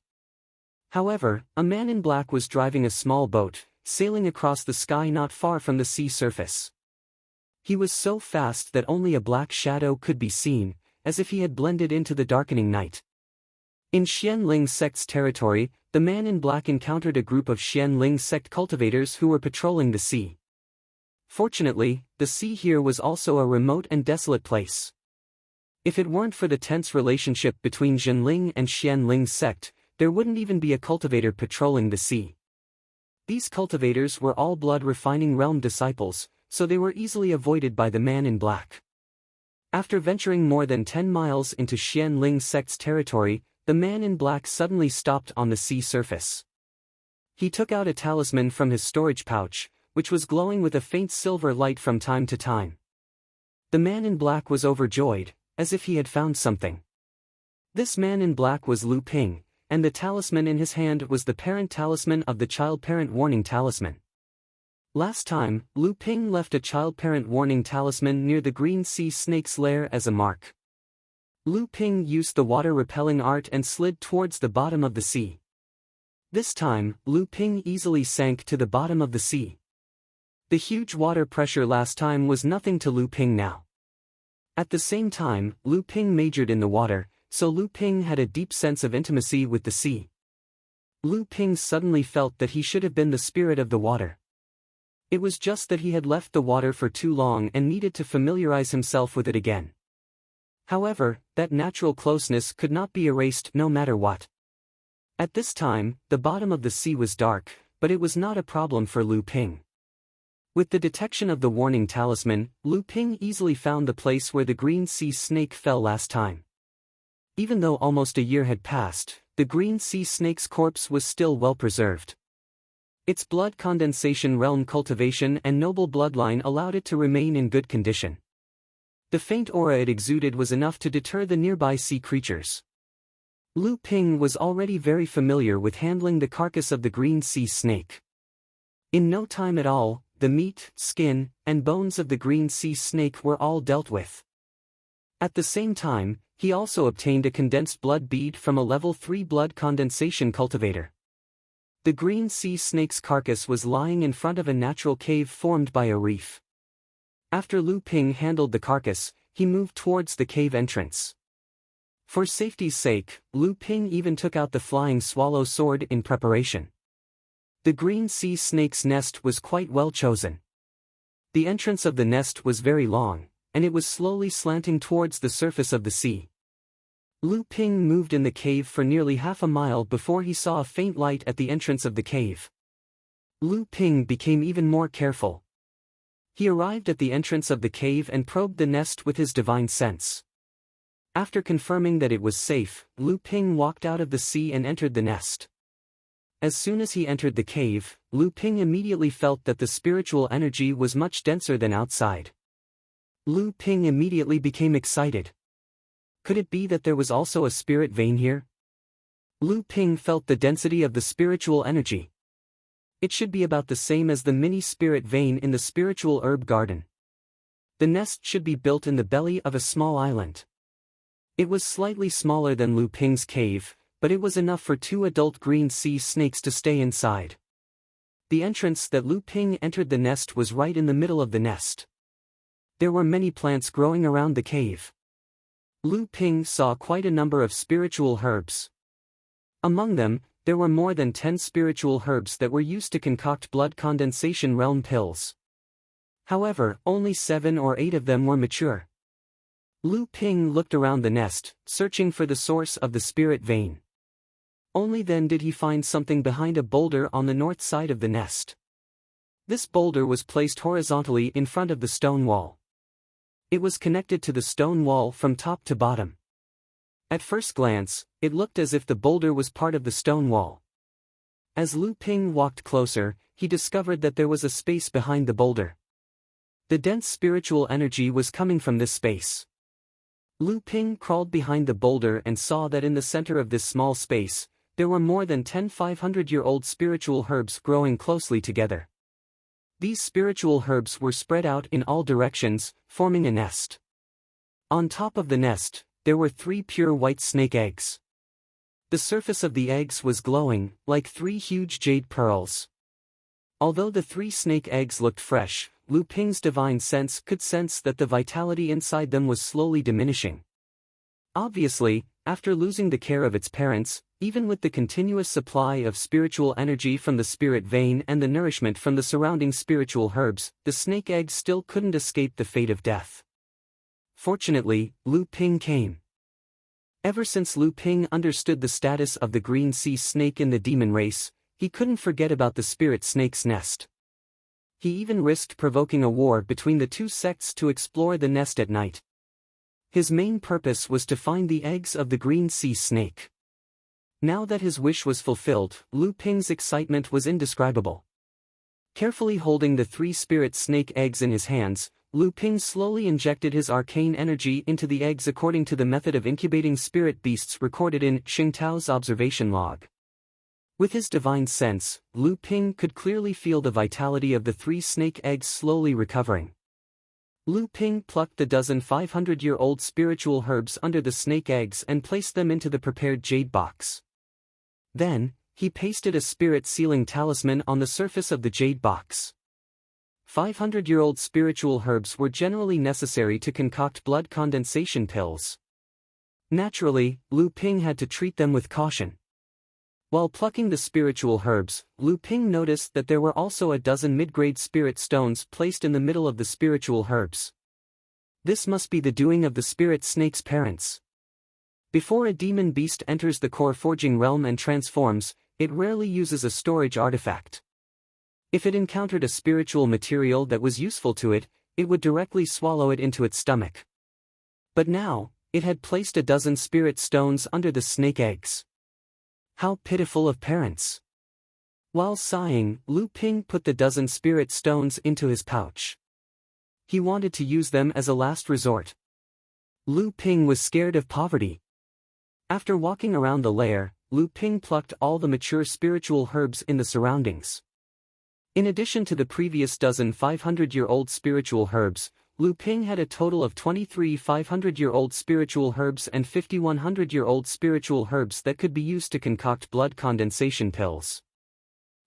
S1: However, a man in black was driving a small boat, sailing across the sky not far from the sea surface. He was so fast that only a black shadow could be seen, as if he had blended into the darkening night. In Xianling sect's territory, the man in black encountered a group of Xianling sect cultivators who were patrolling the sea. Fortunately, the sea here was also a remote and desolate place. If it weren't for the tense relationship between Zhenling and Xianling sect, there wouldn't even be a cultivator patrolling the sea. These cultivators were all blood refining realm disciples, so they were easily avoided by the man in black. After venturing more than 10 miles into Xianling sect's territory, the man in black suddenly stopped on the sea surface. He took out a talisman from his storage pouch, which was glowing with a faint silver light from time to time. The man in black was overjoyed, as if he had found something. This man in black was Lu Ping, and the talisman in his hand was the parent talisman of the child-parent warning talisman. Last time, Lu Ping left a child-parent warning talisman near the green sea snake's lair as a mark. Lu Ping used the water-repelling art and slid towards the bottom of the sea. This time, Lu Ping easily sank to the bottom of the sea. The huge water pressure last time was nothing to Lu Ping now. At the same time, Lu Ping majored in the water, so Lu Ping had a deep sense of intimacy with the sea. Lu Ping suddenly felt that he should have been the spirit of the water. It was just that he had left the water for too long and needed to familiarize himself with it again. However, that natural closeness could not be erased no matter what. At this time, the bottom of the sea was dark, but it was not a problem for Lu Ping. With the detection of the warning talisman, Lu Ping easily found the place where the green sea snake fell last time. Even though almost a year had passed, the green sea snake's corpse was still well preserved. Its blood condensation realm cultivation and noble bloodline allowed it to remain in good condition. The faint aura it exuded was enough to deter the nearby sea creatures. Lu Ping was already very familiar with handling the carcass of the green sea snake. In no time at all, the meat, skin, and bones of the green sea snake were all dealt with. At the same time, he also obtained a condensed blood bead from a level 3 blood condensation cultivator. The green sea snake's carcass was lying in front of a natural cave formed by a reef. After Lu Ping handled the carcass, he moved towards the cave entrance. For safety's sake, Lu Ping even took out the flying swallow sword in preparation. The green sea snake's nest was quite well chosen. The entrance of the nest was very long, and it was slowly slanting towards the surface of the sea. Lu Ping moved in the cave for nearly half a mile before he saw a faint light at the entrance of the cave. Lu Ping became even more careful. He arrived at the entrance of the cave and probed the nest with his divine sense. After confirming that it was safe, Lu Ping walked out of the sea and entered the nest. As soon as he entered the cave, Lu Ping immediately felt that the spiritual energy was much denser than outside. Lu Ping immediately became excited. Could it be that there was also a spirit vein here? Lu Ping felt the density of the spiritual energy. It should be about the same as the mini spirit vein in the spiritual herb garden. The nest should be built in the belly of a small island. It was slightly smaller than Lu Ping's cave, but it was enough for 2 adult green sea snakes to stay inside. The entrance that Lu Ping entered the nest was right in the middle of the nest. There were many plants growing around the cave. Lu Ping saw quite a number of spiritual herbs. Among them, there were more than 10 spiritual herbs that were used to concoct blood condensation realm pills. However, only 7 or 8 of them were mature. Lu Ping looked around the nest, searching for the source of the spirit vein. Only then did he find something behind a boulder on the north side of the nest. This boulder was placed horizontally in front of the stone wall. It was connected to the stone wall from top to bottom. At first glance, it looked as if the boulder was part of the stone wall. As Lu Ping walked closer, he discovered that there was a space behind the boulder. The dense spiritual energy was coming from this space. Lu Ping crawled behind the boulder and saw that in the center of this small space, there were more than 10 500-year-old spiritual herbs growing closely together. These spiritual herbs were spread out in all directions, forming a nest. On top of the nest, there were 3 pure white snake eggs. The surface of the eggs was glowing, like 3 huge jade pearls. Although the 3 snake eggs looked fresh, Lu Ping's divine sense could sense that the vitality inside them was slowly diminishing. Obviously, after losing the care of its parents, even with the continuous supply of spiritual energy from the spirit vein and the nourishment from the surrounding spiritual herbs, the snake eggs still couldn't escape the fate of death. Fortunately, Lu Ping came. Ever since Lu Ping understood the status of the green sea snake in the demon race, he couldn't forget about the spirit snake's nest. He even risked provoking a war between the two sects to explore the nest at night. His main purpose was to find the eggs of the green sea snake. Now that his wish was fulfilled, Lu Ping's excitement was indescribable. Carefully holding the 3 spirit snake eggs in his hands, Lu Ping slowly injected his arcane energy into the eggs according to the method of incubating spirit beasts recorded in Xingtao's observation log. With his divine sense, Lu Ping could clearly feel the vitality of the 3 snake eggs slowly recovering. Lu Ping plucked the dozen 500-year-old spiritual herbs under the snake eggs and placed them into the prepared jade box. Then, he pasted a spirit sealing talisman on the surface of the jade box. 500-year-old spiritual herbs were generally necessary to concoct blood condensation pills. Naturally, Lu Ping had to treat them with caution. While plucking the spiritual herbs, Lu Ping noticed that there were also a dozen mid-grade spirit stones placed in the middle of the spiritual herbs. This must be the doing of the spirit snake's parents. Before a demon beast enters the core forging realm and transforms, it rarely uses a storage artifact. If it encountered a spiritual material that was useful to it, it would directly swallow it into its stomach. But now, it had placed a dozen spirit stones under the snake eggs. How pitiful of parents! While sighing, Lu Ping put the dozen spirit stones into his pouch. He wanted to use them as a last resort. Lu Ping was scared of poverty. After walking around the lair, Lu Ping plucked all the mature spiritual herbs in the surroundings. In addition to the previous dozen 500-year-old spiritual herbs, Lu Ping had a total of 23 500-year-old spiritual herbs and 50 100-year-old spiritual herbs that could be used to concoct blood condensation pills.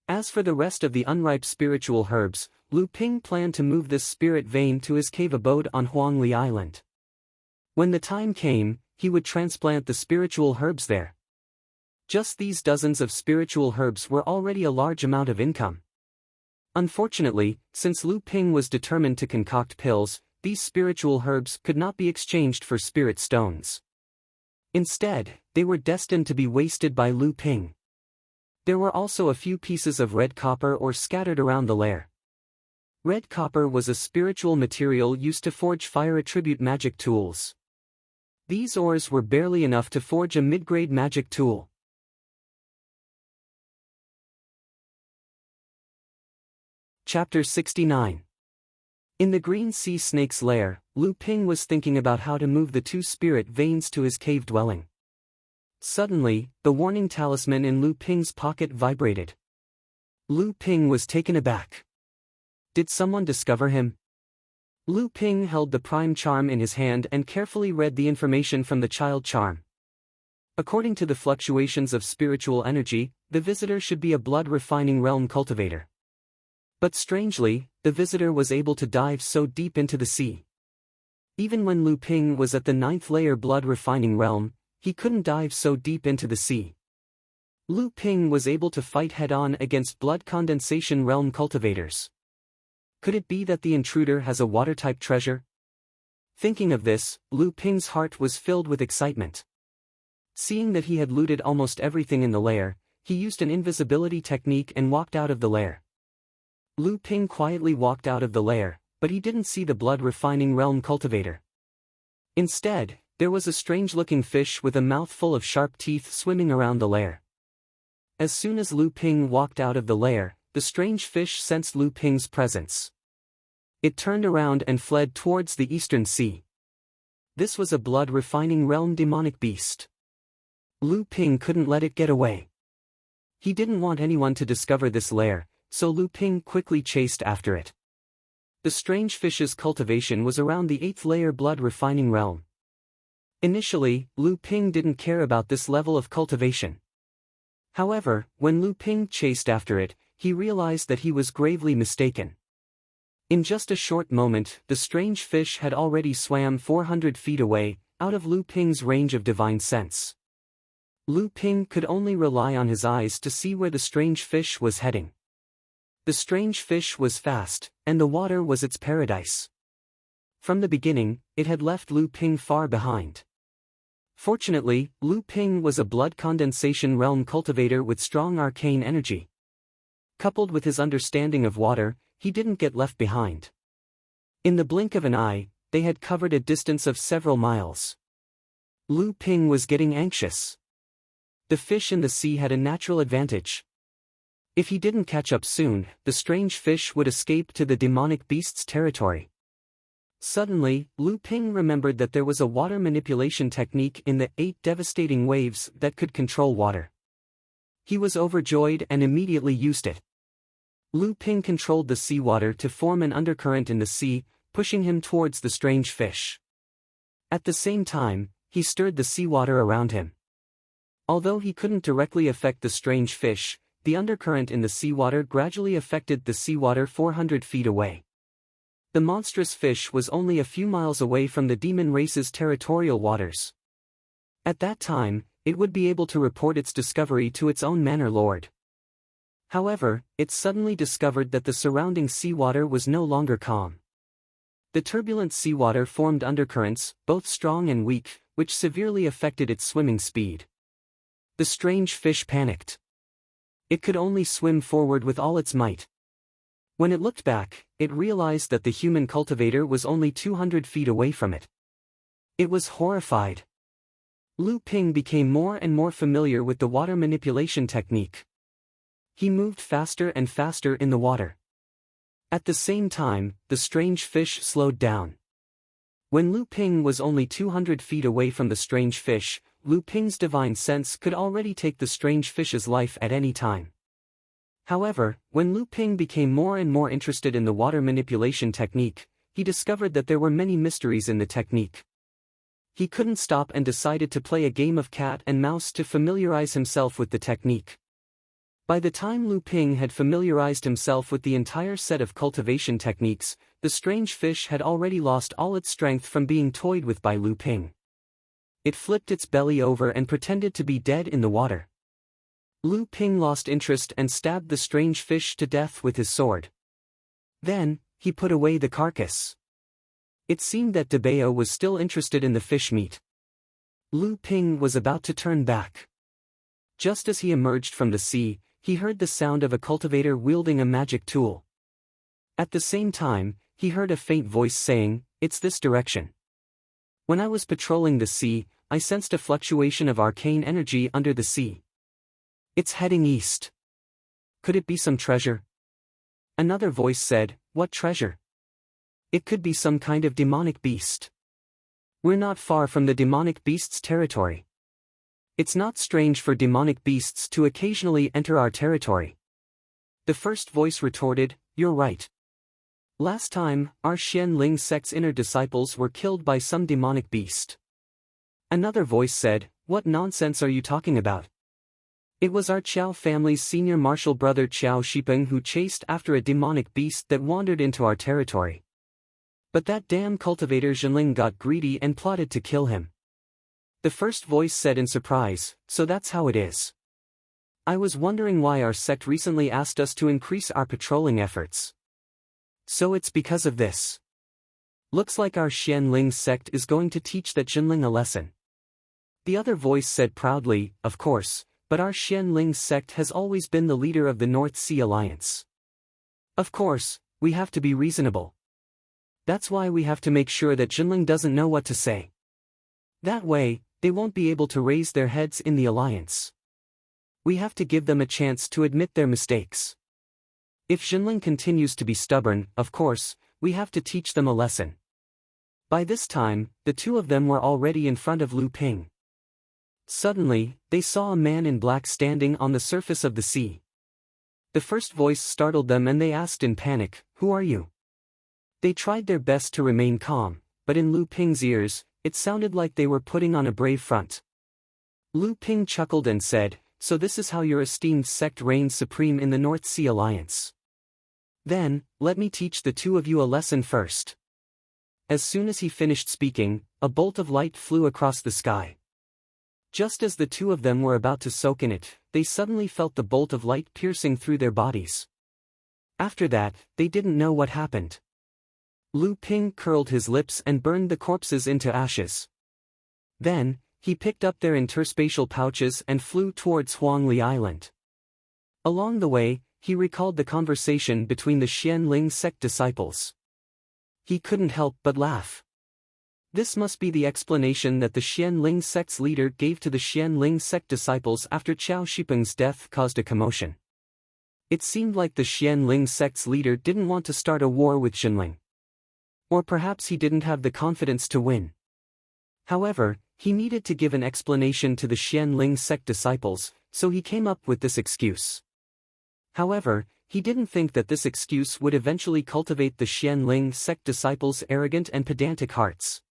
S1: As for the rest of the unripe spiritual herbs, Lu Ping planned to move this spirit vein to his cave abode on Huangli Island. When the time came, he would transplant the spiritual herbs there. Just these dozens of spiritual herbs were already a large amount of income. Unfortunately, since Lu Ping was determined to concoct pills, these spiritual herbs could not be exchanged for spirit stones. Instead, they were destined to be wasted by Lu Ping. There were also a few pieces of red copper ore scattered around the lair. Red copper was a spiritual material used to forge fire attribute magic tools. These ores were barely enough to forge a mid-grade magic tool. Chapter 69. In the green sea snake's lair, Lu Ping was thinking about how to move the 2 spirit veins to his cave dwelling. Suddenly, the warning talisman in Lu Ping's pocket vibrated. Lu Ping was taken aback. Did someone discover him? Lu Ping held the prime charm in his hand and carefully read the information from the child charm. According to the fluctuations of spiritual energy, the visitor should be a blood-refining realm cultivator. But strangely, the visitor was able to dive so deep into the sea. Even when Lu Ping was at the 9th layer blood-refining realm, he couldn't dive so deep into the sea. Lu Ping was able to fight head-on against blood condensation realm cultivators. Could it be that the intruder has a water-type treasure? Thinking of this, Lu Ping's heart was filled with excitement. Seeing that he had looted almost everything in the lair, he used an invisibility technique and walked out of the lair. Lu Ping quietly walked out of the lair, but he didn't see the blood-refining realm cultivator. Instead, there was a strange-looking fish with a mouth full of sharp teeth swimming around the lair. As soon as Lu Ping walked out of the lair, the strange fish sensed Lu Ping's presence. It turned around and fled towards the eastern sea. This was a blood-refining realm demonic beast. Lu Ping couldn't let it get away. He didn't want anyone to discover this lair, so Lu Ping quickly chased after it. The strange fish's cultivation was around the 8th layer blood-refining realm. Initially, Lu Ping didn't care about this level of cultivation. However, when Lu Ping chased after it, he realized that he was gravely mistaken. In just a short moment, the strange fish had already swam 400 feet away, out of Lu Ping's range of divine sense. Lu Ping could only rely on his eyes to see where the strange fish was heading. The strange fish was fast, and the water was its paradise. From the beginning, it had left Lu Ping far behind. Fortunately, Lu Ping was a blood condensation realm cultivator with strong arcane energy. Coupled with his understanding of water, he didn't get left behind. In the blink of an eye, they had covered a distance of several miles. Lu Ping was getting anxious. The fish in the sea had a natural advantage. If he didn't catch up soon, the strange fish would escape to the demonic beast's territory. Suddenly, Lu Ping remembered that there was a water manipulation technique in the 8 devastating waves that could control water. He was overjoyed and immediately used it. Lu Ping controlled the seawater to form an undercurrent in the sea, pushing him towards the strange fish. At the same time, he stirred the seawater around him. Although he couldn't directly affect the strange fish, the undercurrent in the seawater gradually affected the seawater 400 feet away. The monstrous fish was only a few miles away from the demon race's territorial waters. At that time, it would be able to report its discovery to its own manor lord. However, it suddenly discovered that the surrounding seawater was no longer calm. The turbulent seawater formed undercurrents, both strong and weak, which severely affected its swimming speed. The strange fish panicked. It could only swim forward with all its might. When it looked back, it realized that the human cultivator was only 200 feet away from it. It was horrified. Lu Ping became more and more familiar with the water manipulation technique. He moved faster and faster in the water. At the same time, the strange fish slowed down. When Lu Ping was only 200 feet away from the strange fish, Lu Ping's divine sense could already take the strange fish's life at any time. However, when Lu Ping became more and more interested in the water manipulation technique, he discovered that there were many mysteries in the technique. He couldn't stop and decided to play a game of cat and mouse to familiarize himself with the technique. By the time Lu Ping had familiarized himself with the entire set of cultivation techniques, the strange fish had already lost all its strength from being toyed with by Lu Ping. It flipped its belly over and pretended to be dead in the water. Lu Ping lost interest and stabbed the strange fish to death with his sword. Then, he put away the carcass. It seemed that Debeo was still interested in the fish meat. Lu Ping was about to turn back. Just as he emerged from the sea, he heard the sound of a cultivator wielding a magic tool. At the same time, he heard a faint voice saying, "It's this direction." When I was patrolling the sea, I sensed a fluctuation of arcane energy under the sea. It's heading east. Could it be some treasure? Another voice said, "What treasure?" It could be some kind of demonic beast. We're not far from the demonic beast's territory. It's not strange for demonic beasts to occasionally enter our territory. The first voice retorted, "You're right. Last time, our Xianling sect's inner disciples were killed by some demonic beast." Another voice said, "What nonsense are you talking about? It was our Qiao family's senior martial brother Qiao Shipeng who chased after a demonic beast that wandered into our territory. But that damn cultivator Zhenling got greedy and plotted to kill him." The first voice said in surprise, "So that's how it is. I was wondering why our sect recently asked us to increase our patrolling efforts. So it's because of this. Looks like our Xianling sect is going to teach that Zhenling a lesson." The other voice said proudly, "Of course, but our Xianling sect has always been the leader of the North Sea Alliance. Of course, we have to be reasonable. That's why we have to make sure that Zhenling doesn't know what to say. That way, they won't be able to raise their heads in the alliance. We have to give them a chance to admit their mistakes. If Zhenling continues to be stubborn, of course, we have to teach them a lesson." By this time, the two of them were already in front of Lu Ping. Suddenly, they saw a man in black standing on the surface of the sea. The first voice startled them and they asked in panic, "Who are you?" They tried their best to remain calm, but in Lu Ping's ears, it sounded like they were putting on a brave front. Lu Ping chuckled and said, "So this is how your esteemed sect reigns supreme in the North Sea Alliance. Then, let me teach the two of you a lesson first. As soon as he finished speaking, a bolt of light flew across the sky. Just as the two of them were about to soak in it, they suddenly felt the bolt of light piercing through their bodies. After that, they didn't know what happened. Lu Ping curled his lips and burned the corpses into ashes. Then, he picked up their interspatial pouches and flew towards Huangli Island. Along the way, he recalled the conversation between the Xianling sect disciples. He couldn't help but laugh. This must be the explanation that the Xianling sect's leader gave to the Xianling sect disciples after Qiao Shipeng's death caused a commotion. It seemed like the Xianling sect's leader didn't want to start a war with Xinling. Or perhaps he didn't have the confidence to win. However, he needed to give an explanation to the Xianling sect disciples, so he came up with this excuse. However, he didn't think that this excuse would eventually cultivate the Xianling sect disciples' arrogant and pedantic hearts.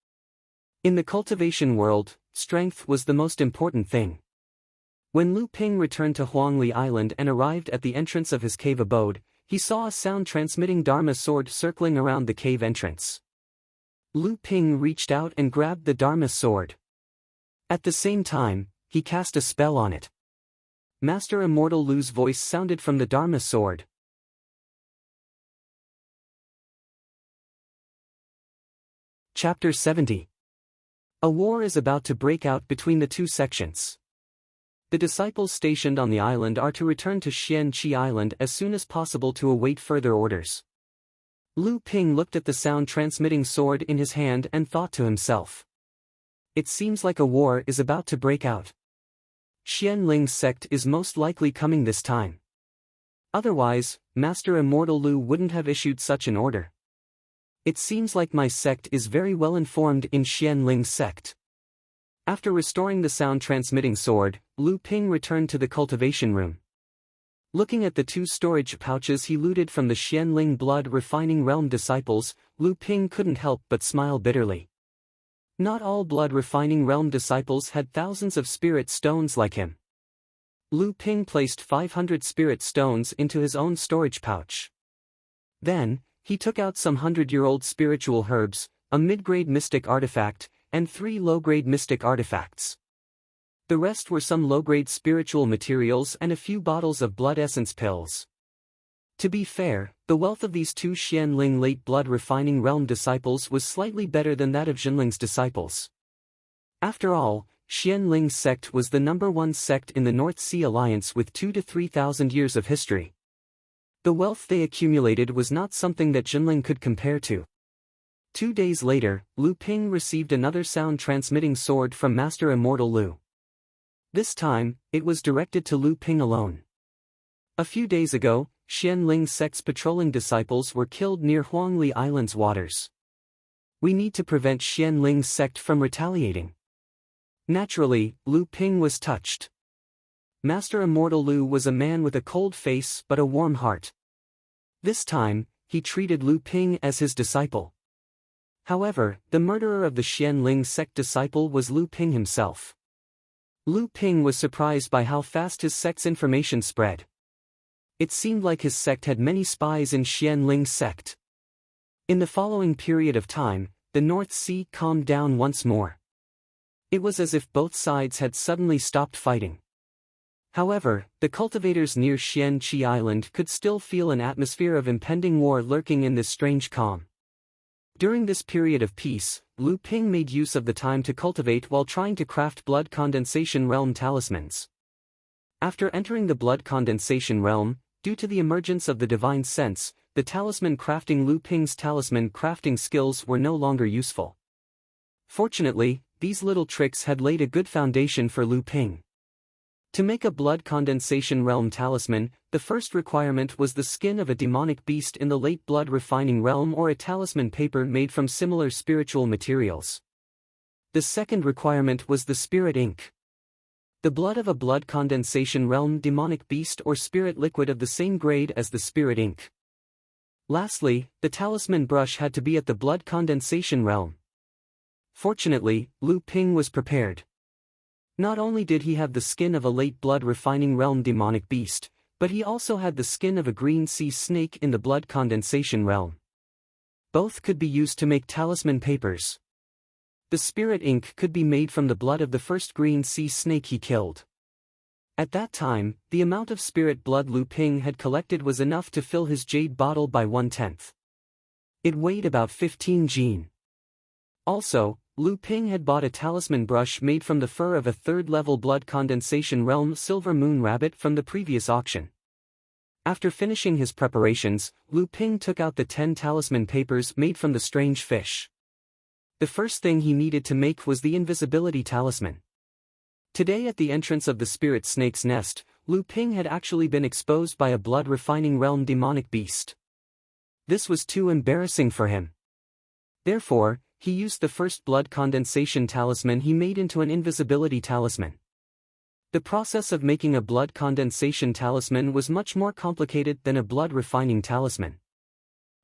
S1: In the cultivation world, strength was the most important thing. When Lu Ping returned to Huangli Island and arrived at the entrance of his cave abode, he saw a sound-transmitting Dharma sword circling around the cave entrance. Lu Ping reached out and grabbed the Dharma sword. At the same time, he cast a spell on it. Master Immortal Lu's voice sounded from the Dharma sword. Chapter 70. A war is about to break out between the two sections. The disciples stationed on the island are to return to Xianqi Island as soon as possible to await further orders. Lu Ping looked at the sound-transmitting sword in his hand and thought to himself. It seems like a war is about to break out. Xianling's sect is most likely coming this time. Otherwise, Master Immortal Lu wouldn't have issued such an order. It seems like my sect is very well informed in Xianling's sect. After restoring the sound-transmitting sword, Lu Ping returned to the cultivation room. Looking at the two storage pouches he looted from the Xianling blood-refining realm disciples, Lu Ping couldn't help but smile bitterly. Not all blood-refining realm disciples had thousands of spirit stones like him. Lu Ping placed 500 spirit stones into his own storage pouch. Then, he took out some 100-year-old spiritual herbs, a mid-grade mystic artifact, and 3 low-grade mystic artifacts. The rest were some low-grade spiritual materials and a few bottles of blood essence pills. To be fair, the wealth of these two Xianling late blood-refining realm disciples was slightly better than that of Xinling's disciples. After all, Xianling's sect was the #1 sect in the North Sea Alliance with 2,000 to 3,000 years of history. The wealth they accumulated was not something that Xinling could compare to. 2 days later, Lu Ping received another sound-transmitting sword from Master Immortal Lu. This time, it was directed to Lu Ping alone. A few days ago, Xianling sect's patrolling disciples were killed near Huangli Island's waters. We need to prevent Xianling's sect from retaliating. Naturally, Lu Ping was touched. Master Immortal Lu was a man with a cold face but a warm heart. This time, he treated Lu Ping as his disciple. However, the murderer of the Xianling sect disciple was Lu Ping himself. Lu Ping was surprised by how fast his sect's information spread. It seemed like his sect had many spies in Xianling's sect. In the following period of time, the North Sea calmed down once more. It was as if both sides had suddenly stopped fighting. However, the cultivators near Xianqi Island could still feel an atmosphere of impending war lurking in this strange calm. During this period of peace, Lu Ping made use of the time to cultivate while trying to craft blood condensation realm talismans. After entering the blood condensation realm, due to the emergence of the divine sense, the talisman crafting Lu Ping's talisman crafting skills were no longer useful. Fortunately, these little tricks had laid a good foundation for Lu Ping. To make a blood condensation realm talisman, the first requirement was the skin of a demonic beast in the late blood refining realm or a talisman paper made from similar spiritual materials. The second requirement was the spirit ink. The blood of a blood condensation realm demonic beast or spirit liquid of the same grade as the spirit ink. Lastly, the talisman brush had to be at the blood condensation realm. Fortunately, Lu Ping was prepared. Not only did he have the skin of a late blood refining realm demonic beast, But he also had the skin of a green sea snake in the blood condensation realm. Both could be used to make talisman papers. The spirit ink could be made from the blood of the first green sea snake he killed. At that time, the amount of spirit blood Lu Ping had collected was enough to fill his jade bottle by 1/10. It weighed about 15 jin. Also, Lu Ping had bought a talisman brush made from the fur of a third-level blood condensation realm silver moon rabbit from the previous auction. After finishing his preparations, Lu Ping took out the 10 talisman papers made from the strange fish. The first thing he needed to make was the invisibility talisman. Today at the entrance of the spirit snake's nest, Lu Ping had actually been exposed by a blood-refining realm demonic beast. This was too embarrassing for him. Therefore, he used the first blood condensation talisman he made into an invisibility talisman. The process of making a blood condensation talisman was much more complicated than a blood-refining talisman.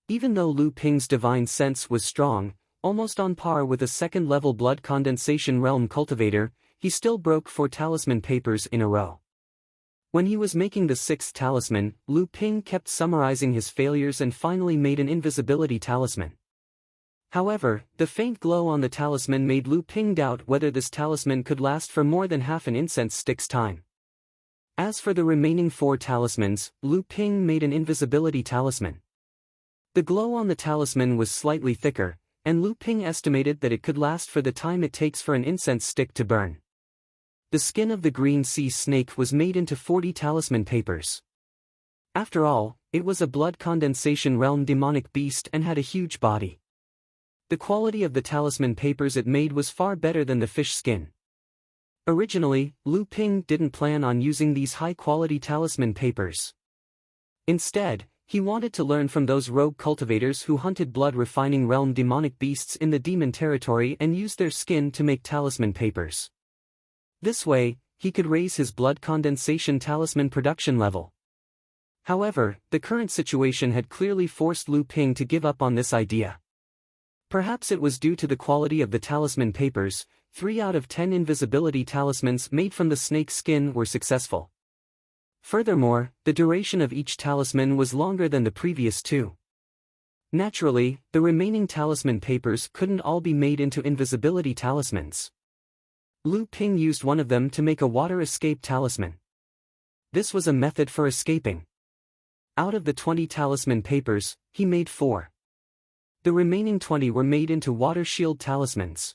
S1: Even though Lu Ping's divine sense was strong, almost on par with a second-level blood condensation realm cultivator, he still broke 4 talisman papers in a row. When he was making the 6th talisman, Lu Ping kept summarizing his failures and finally made an invisibility talisman. However, the faint glow on the talisman made Lu Ping doubt whether this talisman could last for more than half an incense stick's time. As for the remaining 4 talismans, Lu Ping made an invisibility talisman. The glow on the talisman was slightly thicker, and Lu Ping estimated that it could last for the time it takes for an incense stick to burn. The skin of the green sea snake was made into 40 talisman papers. After all, it was a blood condensation realm demonic beast and had a huge body. The quality of the talisman papers it made was far better than the fish skin. Originally, Lu Ping didn't plan on using these high-quality talisman papers. Instead, he wanted to learn from those rogue cultivators who hunted blood-refining realm demonic beasts in the demon territory and used their skin to make talisman papers. This way, he could raise his blood condensation talisman production level. However, the current situation had clearly forced Lu Ping to give up on this idea. Perhaps it was due to the quality of the talisman papers. 3 out of 10 invisibility talismans made from the snake skin were successful. Furthermore, the duration of each talisman was longer than the previous 2. Naturally, the remaining talisman papers couldn't all be made into invisibility talismans. Lu Ping used one of them to make a water escape talisman. This was a method for escaping. Out of the 20 talisman papers, he made 4. The remaining 20 were made into water shield talismans.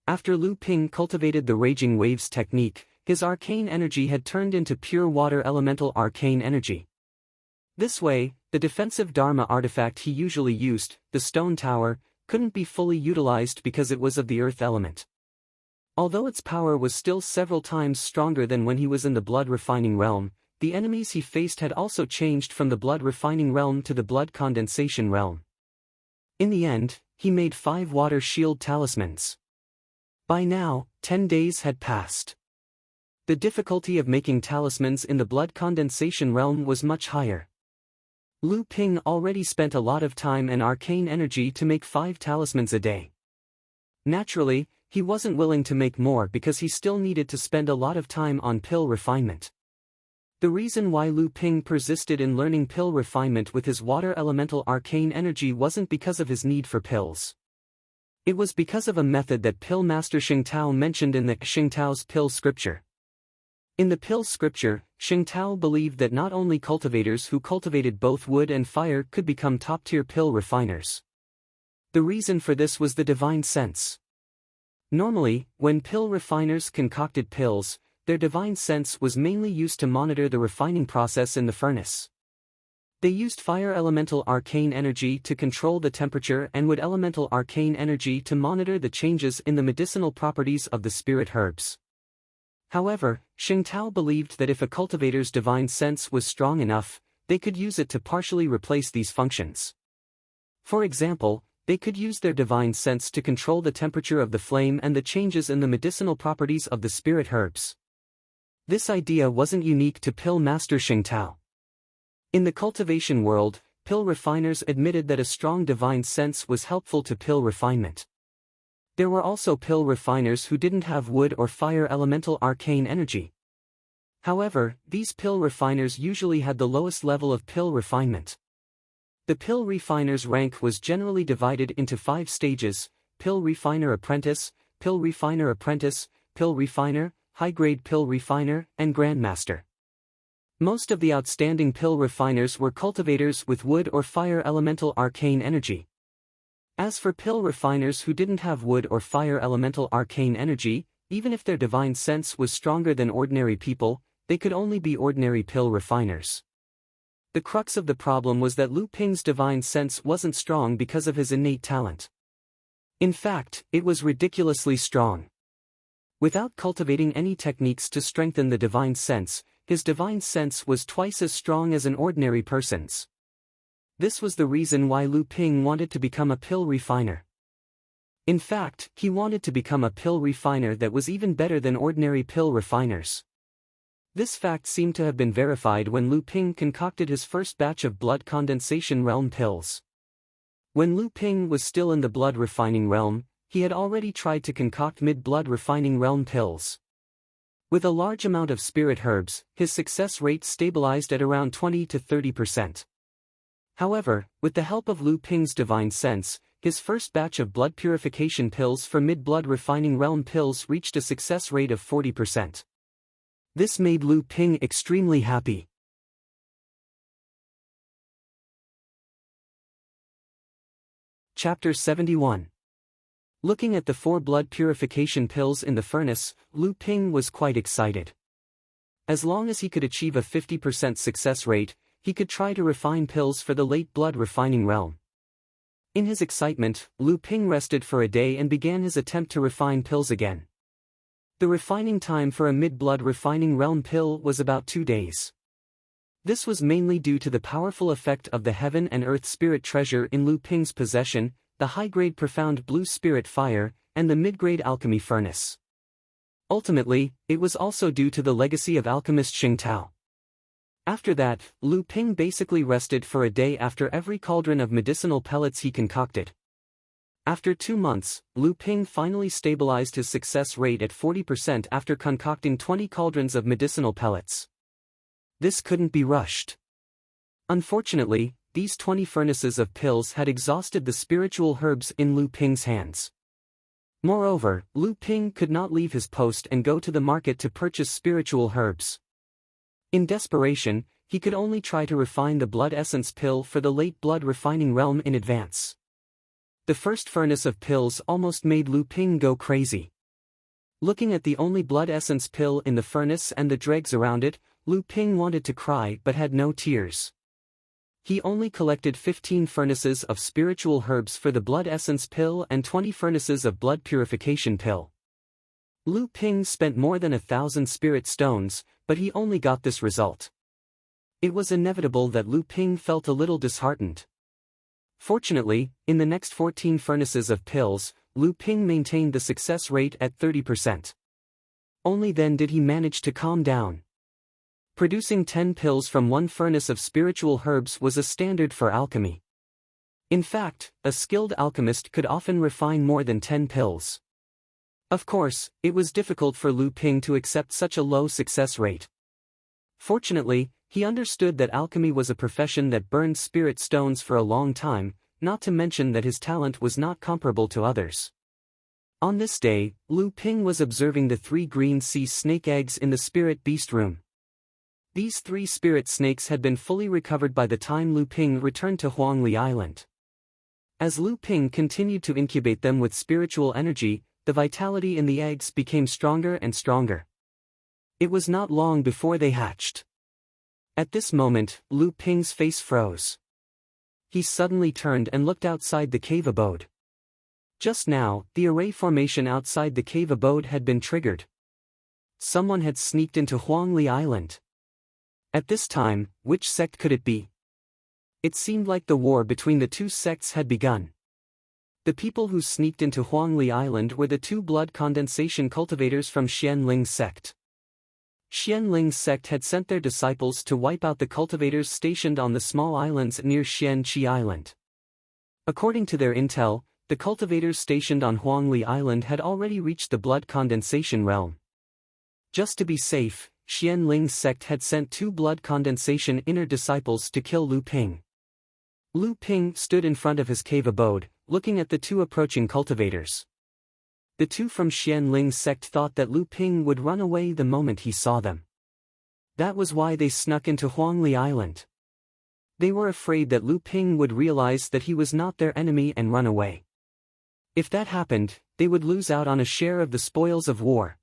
S1: After Lu Ping cultivated the Raging Waves technique, his arcane energy had turned into pure water elemental arcane energy. This way, the defensive Dharma artifact he usually used, the stone tower, couldn't be fully utilized because it was of the earth element. Although its power was still several times stronger than when he was in the blood refining realm, the enemies he faced had also changed from the blood refining realm to the blood condensation realm. In the end, he made 5 water shield talismans. By now, 10 days had passed. The difficulty of making talismans in the blood condensation realm was much higher. Lu Ping already spent a lot of time and arcane energy to make 5 talismans a day. Naturally, he wasn't willing to make more because he still needed to spend a lot of time on pill refinement. The reason why Lu Ping persisted in learning pill refinement with his water elemental arcane energy wasn't because of his need for pills. It was because of a method that Pill Master Xingtao mentioned in the Xingtao's pill scripture. In the pill scripture, Xingtao believed that not only cultivators who cultivated both wood and fire could become top-tier pill refiners. The reason for this was the divine sense. Normally, when pill refiners concocted pills, their divine sense was mainly used to monitor the refining process in the furnace. They used fire elemental arcane energy to control the temperature and wood elemental arcane energy to monitor the changes in the medicinal properties of the spirit herbs. However, Xingtao believed that if a cultivator's divine sense was strong enough, they could use it to partially replace these functions. For example, they could use their divine sense to control the temperature of the flame and the changes in the medicinal properties of the spirit herbs. This idea wasn't unique to Pill Master Xingtao. In the cultivation world, pill refiners admitted that a strong divine sense was helpful to pill refinement. There were also pill refiners who didn't have wood or fire elemental arcane energy. However, these pill refiners usually had the lowest level of pill refinement. The pill refiner's rank was generally divided into 5 stages: pill refiner apprentice, pill refiner apprentice, pill refiner, high-grade pill refiner, and grandmaster. Most of the outstanding pill refiners were cultivators with wood or fire elemental arcane energy. As for pill refiners who didn't have wood or fire elemental arcane energy, even if their divine sense was stronger than ordinary people, they could only be ordinary pill refiners. The crux of the problem was that Lu Ping's divine sense wasn't strong because of his innate talent. In fact, it was ridiculously strong. Without cultivating any techniques to strengthen the divine sense, his divine sense was twice as strong as an ordinary person's. This was the reason why Lu Ping wanted to become a pill refiner. In fact, he wanted to become a pill refiner that was even better than ordinary pill refiners. This fact seemed to have been verified when Lu Ping concocted his first batch of blood condensation realm pills. When Lu Ping was still in the blood refining realm, he had already tried to concoct mid-blood refining realm pills. With a large amount of spirit herbs, his success rate stabilized at around 20 to 30%. However, with the help of Lu Ping's divine sense, his first batch of blood purification pills for mid-blood refining realm pills reached a success rate of 40%. This made Lu Ping extremely happy. Chapter 71. Looking at the 4 blood purification pills in the furnace, Lu Ping was quite excited. As long as he could achieve a 50% success rate, he could try to refine pills for the late blood refining realm. In his excitement, Lu Ping rested for a day and began his attempt to refine pills again. The refining time for a mid-blood refining realm pill was about 2 days. This was mainly due to the powerful effect of the heaven and earth spirit treasure in Lu Ping's possession, the high-grade profound blue spirit fire, and the mid-grade alchemy furnace. Ultimately, it was also due to the legacy of alchemist Xing Tao. After that, Lu Ping basically rested for a day after every cauldron of medicinal pellets he concocted. After 2 months, Lu Ping finally stabilized his success rate at 40% after concocting 20 cauldrons of medicinal pellets. This couldn't be rushed. Unfortunately, these 20 furnaces of pills had exhausted the spiritual herbs in Lu Ping's hands. Moreover, Lu Ping could not leave his post and go to the market to purchase spiritual herbs. In desperation, he could only try to refine the blood essence pill for the late blood refining realm in advance. The first furnace of pills almost made Lu Ping go crazy. Looking at the only blood essence pill in the furnace and the dregs around it, Lu Ping wanted to cry but had no tears. He only collected 15 furnaces of spiritual herbs for the blood essence pill and 20 furnaces of blood purification pill. Lu Ping spent more than 1,000 spirit stones, but he only got this result. It was inevitable that Lu Ping felt a little disheartened. Fortunately, in the next 14 furnaces of pills, Lu Ping maintained the success rate at 30%. Only then did he manage to calm down. Producing 10 pills from 1 furnace of spiritual herbs was a standard for alchemy. In fact, a skilled alchemist could often refine more than 10 pills. Of course, it was difficult for Lu Ping to accept such a low success rate. Fortunately, he understood that alchemy was a profession that burned spirit stones for a long time, not to mention that his talent was not comparable to others. On this day, Lu Ping was observing the 3 green sea snake eggs in the spirit beast room. These 3 spirit snakes had been fully recovered by the time Lu Ping returned to Huangli Island. As Lu Ping continued to incubate them with spiritual energy, the vitality in the eggs became stronger and stronger. It was not long before they hatched. At this moment, Lu Ping's face froze. He suddenly turned and looked outside the cave abode. Just now, the array formation outside the cave abode had been triggered. Someone had sneaked into Huangli Island. At this time, which sect could it be? It seemed like the war between the 2 sects had begun. The people who sneaked into Huangli Island were the 2 blood condensation cultivators from Xianling's sect. Xianling's sect had sent their disciples to wipe out the cultivators stationed on the small islands near Xianqi Island. According to their intel, the cultivators stationed on Huangli Island had already reached the blood condensation realm. Just to be safe, Xianling's sect had sent 2 blood condensation inner disciples to kill Lu Ping. Lu Ping stood in front of his cave abode, looking at the 2 approaching cultivators. The 2 from Xianling's sect thought that Lu Ping would run away the moment he saw them. That was why they snuck into Huangli Island. They were afraid that Lu Ping would realize that he was not their enemy and run away. If that happened, they would lose out on a share of the spoils of war.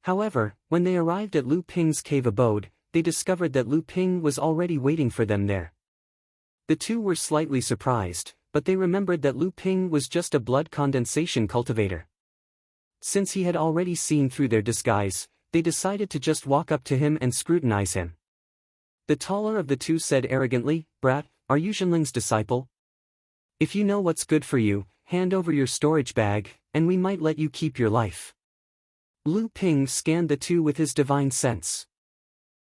S1: However, when they arrived at Lu Ping's cave abode, they discovered that Lu Ping was already waiting for them there. The 2 were slightly surprised, but they remembered that Lu Ping was just a blood condensation cultivator. Since he had already seen through their disguise, they decided to just walk up to him and scrutinize him. The taller of the 2 said arrogantly, "Brat, are you Xianling's disciple? If you know what's good for you, hand over your storage bag, and we might let you keep your life." Lu Ping scanned the 2 with his divine sense.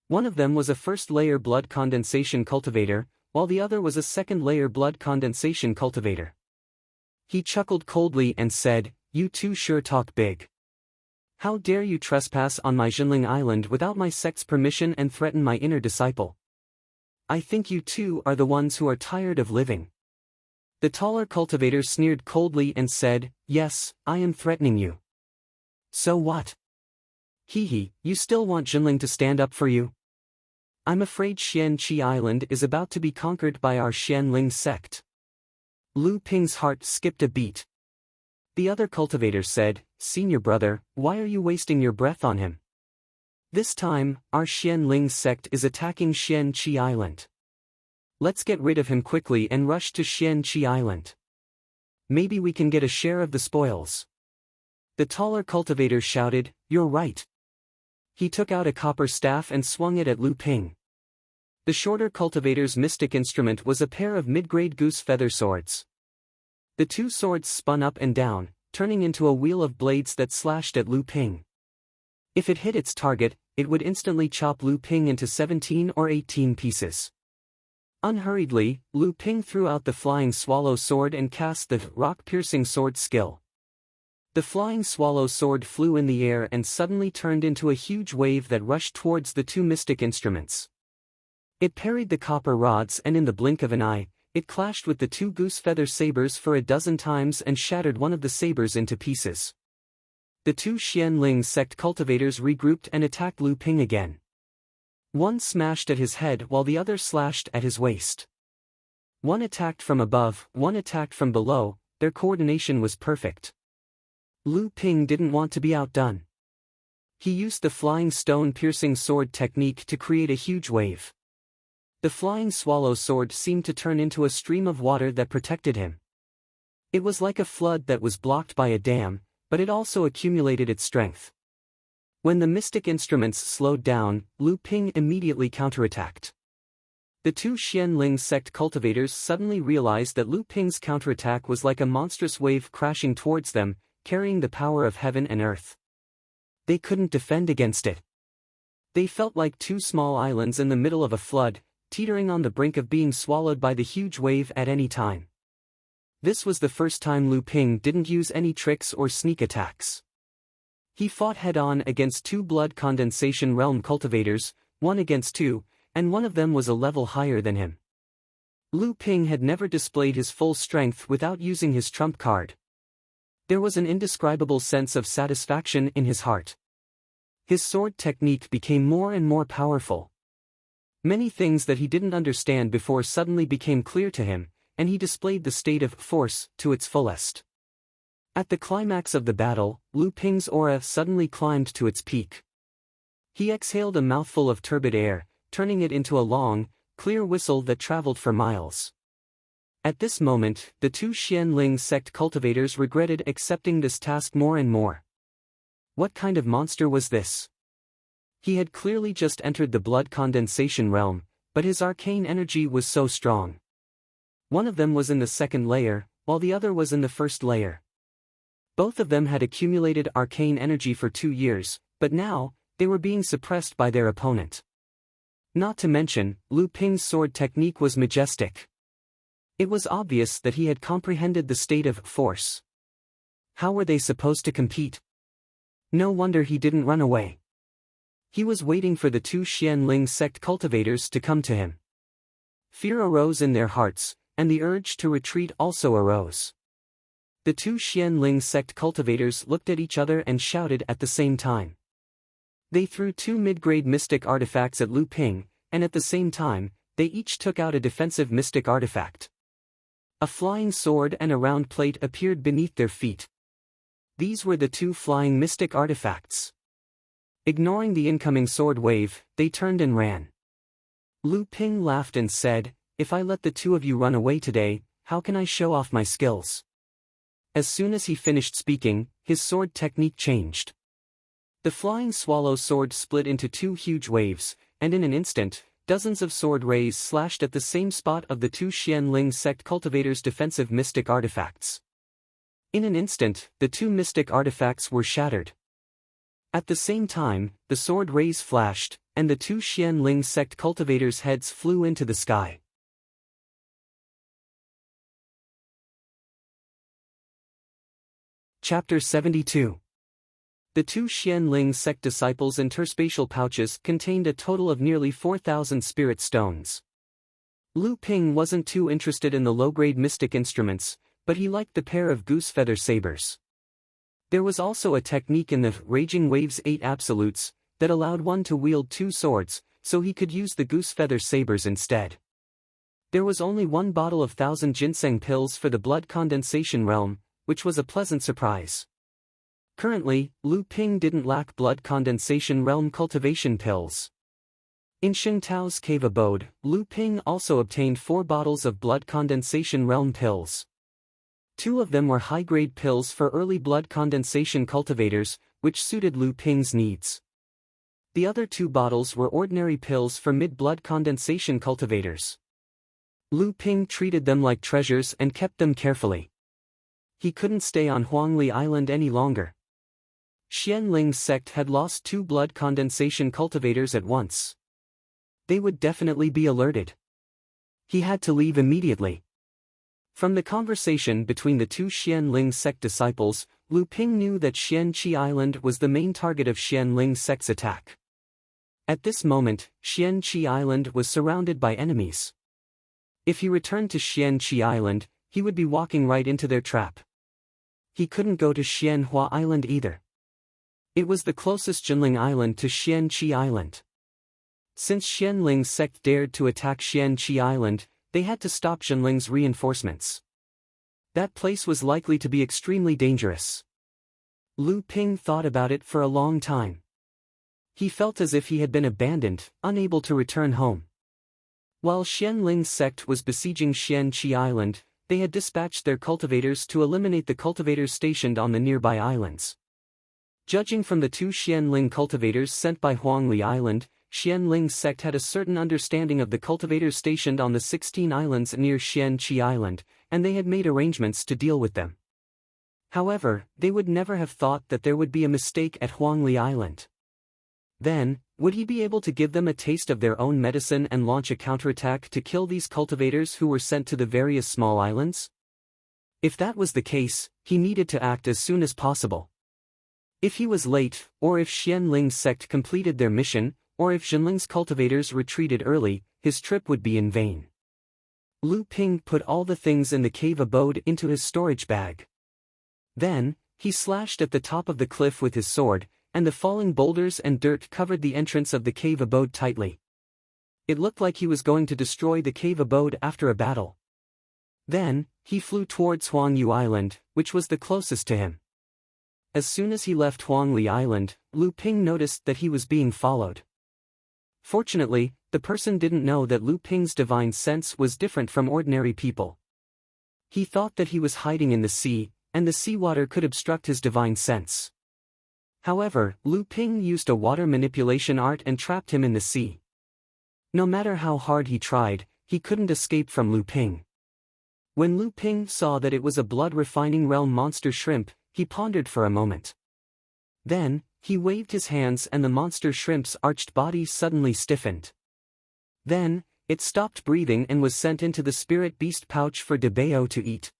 S1: One of them was a first-layer blood condensation cultivator, while the other was a second-layer blood condensation cultivator. He chuckled coldly and said, "You 2 sure talk big. How dare you trespass on my Xianling Island without my sect's permission and threaten my inner disciple? I think you 2 are the ones who are tired of living." The taller cultivator sneered coldly and said, "Yes, I am threatening you. So what? Hee, you still want Xianling to stand up for you? I'm afraid Xianqi Island is about to be conquered by our Xianling sect." Lu Ping's heart skipped a beat. The other cultivator said, "Senior brother, why are you wasting your breath on him? This time, our Xianling sect is attacking Xianqi Island. Let's get rid of him quickly and rush to Xianqi Island. Maybe we can get a share of the spoils." The taller cultivator shouted, "You're right." He took out a copper staff and swung it at Lu Ping. The shorter cultivator's mystic instrument was a pair of mid-grade goose feather swords. The 2 swords spun up and down, turning into a wheel of blades that slashed at Lu Ping. If it hit its target, it would instantly chop Lu Ping into 17 or 18 pieces. Unhurriedly, Lu Ping threw out the flying swallow sword and cast the rock-piercing sword skill. The flying swallow sword flew in the air and suddenly turned into a huge wave that rushed towards the 2 mystic instruments. It parried the copper rods and in the blink of an eye, it clashed with the 2 goose feather sabers for a dozen times and shattered one of the sabers into pieces. The 2 Xianling sect cultivators regrouped and attacked Lu Ping again. One smashed at his head while the other slashed at his waist. One attacked from above, one attacked from below, their coordination was perfect. Lu Ping didn't want to be outdone. He used the flying stone-piercing sword technique to create a huge wave. The flying swallow sword seemed to turn into a stream of water that protected him. It was like a flood that was blocked by a dam, but it also accumulated its strength. When the mystic instruments slowed down, Lu Ping immediately counterattacked. The 2 Xianling sect cultivators suddenly realized that Lu Ping's counterattack was like a monstrous wave crashing towards them, carrying the power of heaven and earth. They couldn't defend against it. They felt like 2 small islands in the middle of a flood, teetering on the brink of being swallowed by the huge wave at any time. This was the first time Lu Ping didn't use any tricks or sneak attacks. He fought head-on against 2 blood condensation realm cultivators, 1 against 2, and one of them was a level higher than him. Lu Ping had never displayed his full strength without using his trump card. There was an indescribable sense of satisfaction in his heart. His sword technique became more and more powerful. Many things that he didn't understand before suddenly became clear to him, and he displayed the state of force to its fullest. At the climax of the battle, Lu Ping's aura suddenly climbed to its peak. He exhaled a mouthful of turbid air, turning it into a long, clear whistle that traveled for miles. At this moment, the 2 Xianling sect cultivators regretted accepting this task more and more. What kind of monster was this? He had clearly just entered the blood condensation realm, but his arcane energy was so strong. One of them was in the second layer, while the other was in the first layer. Both of them had accumulated arcane energy for 2 years, but now, they were being suppressed by their opponent. Not to mention, Lu Ping's sword technique was majestic. It was obvious that he had comprehended the state of force. How were they supposed to compete? No wonder he didn't run away. He was waiting for the two Xianling sect cultivators to come to him. Fear arose in their hearts, and the urge to retreat also arose. The two Xianling sect cultivators looked at each other and shouted at the same time. They threw two mid-grade mystic artifacts at Lu Ping, and at the same time, they each took out a defensive mystic artifact. A flying sword and a round plate appeared beneath their feet. These were the two flying mystic artifacts. Ignoring the incoming sword wave, they turned and ran. Lu Ping laughed and said, "If I let the two of you run away today, how can I show off my skills?" As soon as he finished speaking, his sword technique changed. The flying swallow sword split into two huge waves, and in an instant, dozens of sword rays slashed at the same spot of the two Xianling sect cultivators' defensive mystic artifacts. In an instant, the two mystic artifacts were shattered. At the same time, the sword rays flashed, and the two Xianling sect cultivators' heads flew into the sky. Chapter 72. The two Xianling sect disciples' interspatial pouches contained a total of nearly 4,000 spirit stones. Lu Ping wasn't too interested in the low-grade mystic instruments, but he liked the pair of goose feather sabers. There was also a technique in the Raging Waves 8 Absolutes that allowed one to wield two swords, so he could use the goose feather sabers instead. There was only one bottle of 1,000 ginseng pills for the blood condensation realm, which was a pleasant surprise. Currently, Lu Ping didn't lack blood condensation realm cultivation pills. In Sheng Tao's cave abode, Lu Ping also obtained 4 bottles of blood condensation realm pills. 2 of them were high-grade pills for early blood condensation cultivators, which suited Lu Ping's needs. The other 2 bottles were ordinary pills for mid-blood condensation cultivators. Lu Ping treated them like treasures and kept them carefully. He couldn't stay on Huangli Island any longer. Xianling's sect had lost 2 blood condensation cultivators at once. They would definitely be alerted. He had to leave immediately. From the conversation between the two Xianling sect disciples, Lu Ping knew that Xianqi Island was the main target of Xianling sect's attack. At this moment, Xianqi Island was surrounded by enemies. If he returned to Xianqi Island, he would be walking right into their trap. He couldn't go to Xianhua Island either. It was the closest Jinling Island to Xianqi Island. Since Xianling's sect dared to attack Xianqi Island, they had to stop Jinling's reinforcements. That place was likely to be extremely dangerous. Lu Ping thought about it for a long time. He felt as if he had been abandoned, unable to return home. While Xianling's sect was besieging Xianqi Island, they had dispatched their cultivators to eliminate the cultivators stationed on the nearby islands. Judging from the 2 Xianling cultivators sent by Huangli Island, Xianling's sect had a certain understanding of the cultivators stationed on the 16 islands near Xianqi Island, and they had made arrangements to deal with them. However, they would never have thought that there would be a mistake at Huangli Island. Then, would he be able to give them a taste of their own medicine and launch a counterattack to kill these cultivators who were sent to the various small islands? If that was the case, he needed to act as soon as possible. If he was late, or if Xianling's sect completed their mission, or if Jinling's cultivators retreated early, his trip would be in vain. Lu Ping put all the things in the cave abode into his storage bag. Then, he slashed at the top of the cliff with his sword, and the falling boulders and dirt covered the entrance of the cave abode tightly. It looked like he was going to destroy the cave abode after a battle. Then, he flew towards Huangyu Island, which was the closest to him. As soon as he left Huangli Island, Lu Ping noticed that he was being followed. Fortunately, the person didn't know that Lu Ping's divine sense was different from ordinary people. He thought that he was hiding in the sea, and the seawater could obstruct his divine sense. However, Lu Ping used a water manipulation art and trapped him in the sea. No matter how hard he tried, he couldn't escape from Lu Ping. When Lu Ping saw that it was a blood-refining realm monster shrimp, he pondered for a moment. Then, he waved his hands and the monster shrimp's arched body suddenly stiffened. Then, it stopped breathing and was sent into the spirit beast pouch for Debao to eat.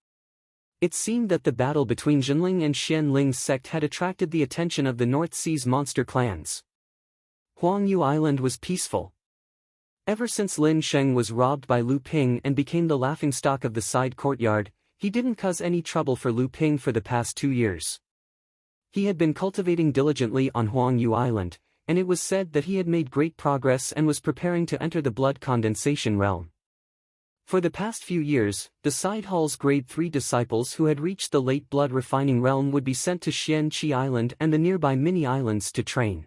S1: It seemed that the battle between Jinling and Xianling's sect had attracted the attention of the North Sea's monster clans. Huangyu Island was peaceful. Ever since Lin Sheng was robbed by Lu Ping and became the laughingstock of the side courtyard, he didn't cause any trouble for Lu Ping for the past 2 years. He had been cultivating diligently on Huangyu Island, and it was said that he had made great progress and was preparing to enter the blood condensation realm. For the past few years, the side hall's grade 3 disciples who had reached the late blood refining realm would be sent to Xian Qi Island and the nearby mini-islands to train.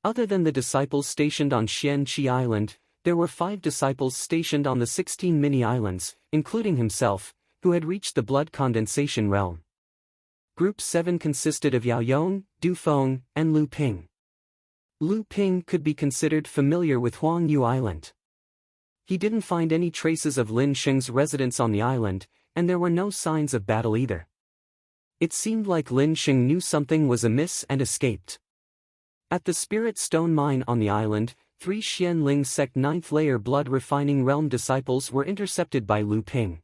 S1: Other than the disciples stationed on Xian Qi Island, there were 5 disciples stationed on the 16 mini-islands, including himself, who had reached the blood condensation realm. Group 7 consisted of Yao Yong, Du Feng, and Lu Ping. Lu Ping could be considered familiar with Huangyu Island. He didn't find any traces of Lin Sheng's residence on the island, and there were no signs of battle either. It seemed like Lin Sheng knew something was amiss and escaped. At the Spirit Stone Mine on the island, 3 Xianling sect 9th layer blood refining realm disciples were intercepted by Lu Ping.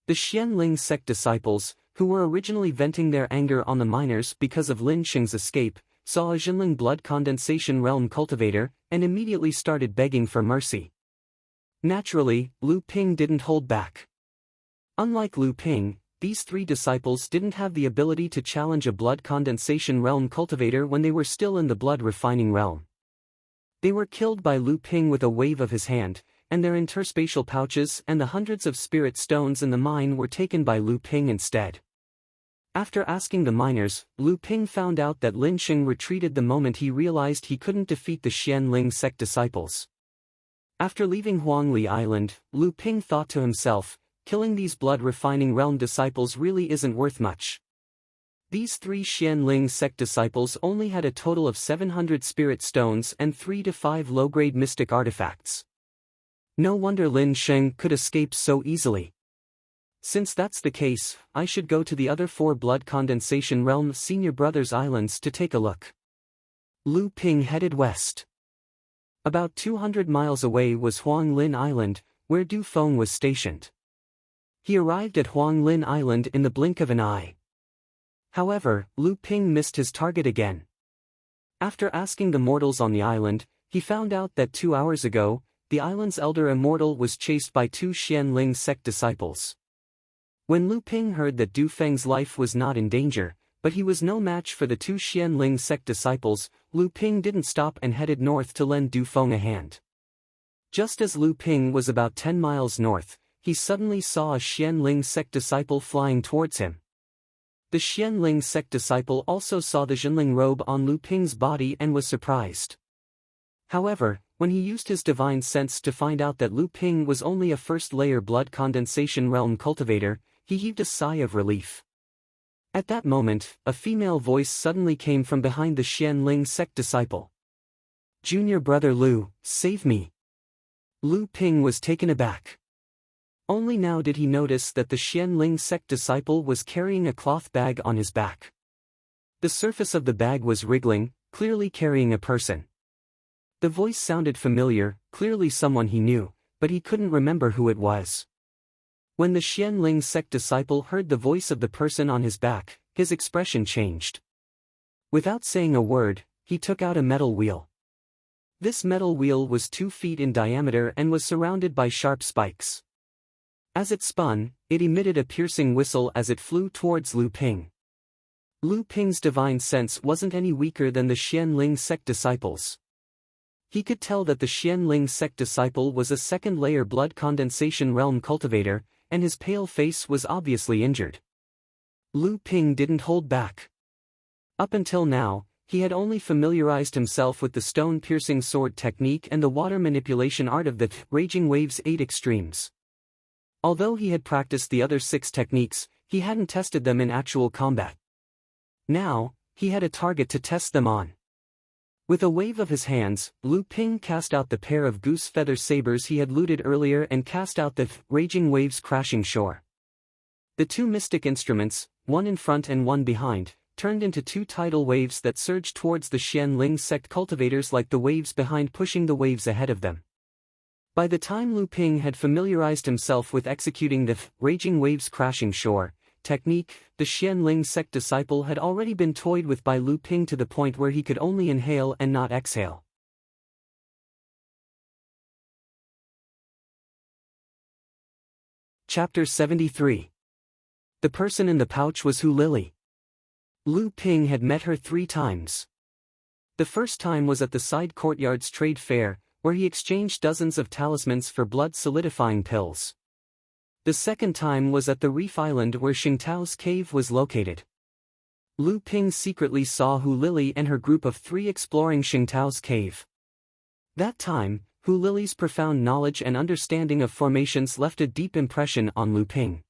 S1: The Xianling sect disciples, who were originally venting their anger on the miners because of Lin Sheng's escape, saw a Jinling blood condensation realm cultivator, and immediately started begging for mercy. Naturally, Lu Ping didn't hold back. Unlike Lu Ping, these 3 disciples didn't have the ability to challenge a blood condensation realm cultivator when they were still in the blood refining realm. They were killed by Lu Ping with a wave of his hand, and their interspatial pouches and the hundreds of spirit stones in the mine were taken by Lu Ping instead. After asking the miners, Lu Ping found out that Lin Sheng retreated the moment he realized he couldn't defeat the Xianling sect disciples. After leaving Huangli Island, Lu Ping thought to himself, killing these blood refining realm disciples really isn't worth much. These 3 Xianling sect disciples only had a total of 700 spirit stones and 3 to 5 low-grade mystic artifacts. No wonder Lin Sheng could escape so easily. Since that's the case, I should go to the other 4 blood condensation realm senior brothers islands to take a look. Lu Ping headed west. About 200 miles away was Huang Lin Island, where Du Feng was stationed. He arrived at Huang Lin Island in the blink of an eye. However, Lu Ping missed his target again. After asking the mortals on the island, he found out that 2 hours ago, the island's elder immortal was chased by 2 Xianling sect disciples. When Lu Ping heard that Du Feng's life was not in danger, but he was no match for the 2 Xianling sect disciples, Lu Ping didn't stop and headed north to lend Du Feng a hand. Just as Lu Ping was about 10 miles north, he suddenly saw a Xianling sect disciple flying towards him. The Xianling sect disciple also saw the Jinling robe on Lu Ping's body and was surprised. However, when he used his divine sense to find out that Lu Ping was only a first-layer blood condensation realm cultivator, he heaved a sigh of relief. At that moment, a female voice suddenly came from behind the Xianling sect disciple. "Junior brother Lu, save me." Lu Ping was taken aback. Only now did he notice that the Xianling sect disciple was carrying a cloth bag on his back. The surface of the bag was wriggling, clearly carrying a person. The voice sounded familiar, clearly someone he knew, but he couldn't remember who it was. When the Xianling sect disciple heard the voice of the person on his back, his expression changed. Without saying a word, he took out a metal wheel. This metal wheel was 2 feet in diameter and was surrounded by sharp spikes. As it spun, it emitted a piercing whistle as it flew towards Lu Ping. Lu Ping's divine sense wasn't any weaker than the Xianling sect disciples. He could tell that the Xianling sect disciple was a second-layer blood condensation realm cultivator, and his pale face was obviously injured. Lu Ping didn't hold back. Up until now, he had only familiarized himself with the stone-piercing sword technique and the water manipulation art of the Raging Waves 8 Extremes. Although he had practiced the other 6 techniques, he hadn't tested them in actual combat. Now, he had a target to test them on. With a wave of his hands, Lu Ping cast out the pair of goose feather sabers he had looted earlier and cast out the Raging Waves crashing shore. The 2 mystic instruments, one in front and one behind, turned into 2 tidal waves that surged towards the Xianling sect cultivators like the waves behind pushing the waves ahead of them. By the time Lu Ping had familiarized himself with executing the Raging Waves crashing shore technique, the Xianling sect disciple had already been toyed with by Lu Ping to the point where he could only inhale and not exhale. Chapter 73. The person in the pouch was Hu Lili. Lu Ping had met her 3 times. The first time was at the side courtyard's trade fair, where he exchanged dozens of talismans for blood-solidifying pills. The second time was at the Reef Island where Xingtao's cave was located. Lu Ping secretly saw Hu Lili and her group of 3 exploring Xingtao's cave. That time, Hu Lili's profound knowledge and understanding of formations left a deep impression on Lu Ping.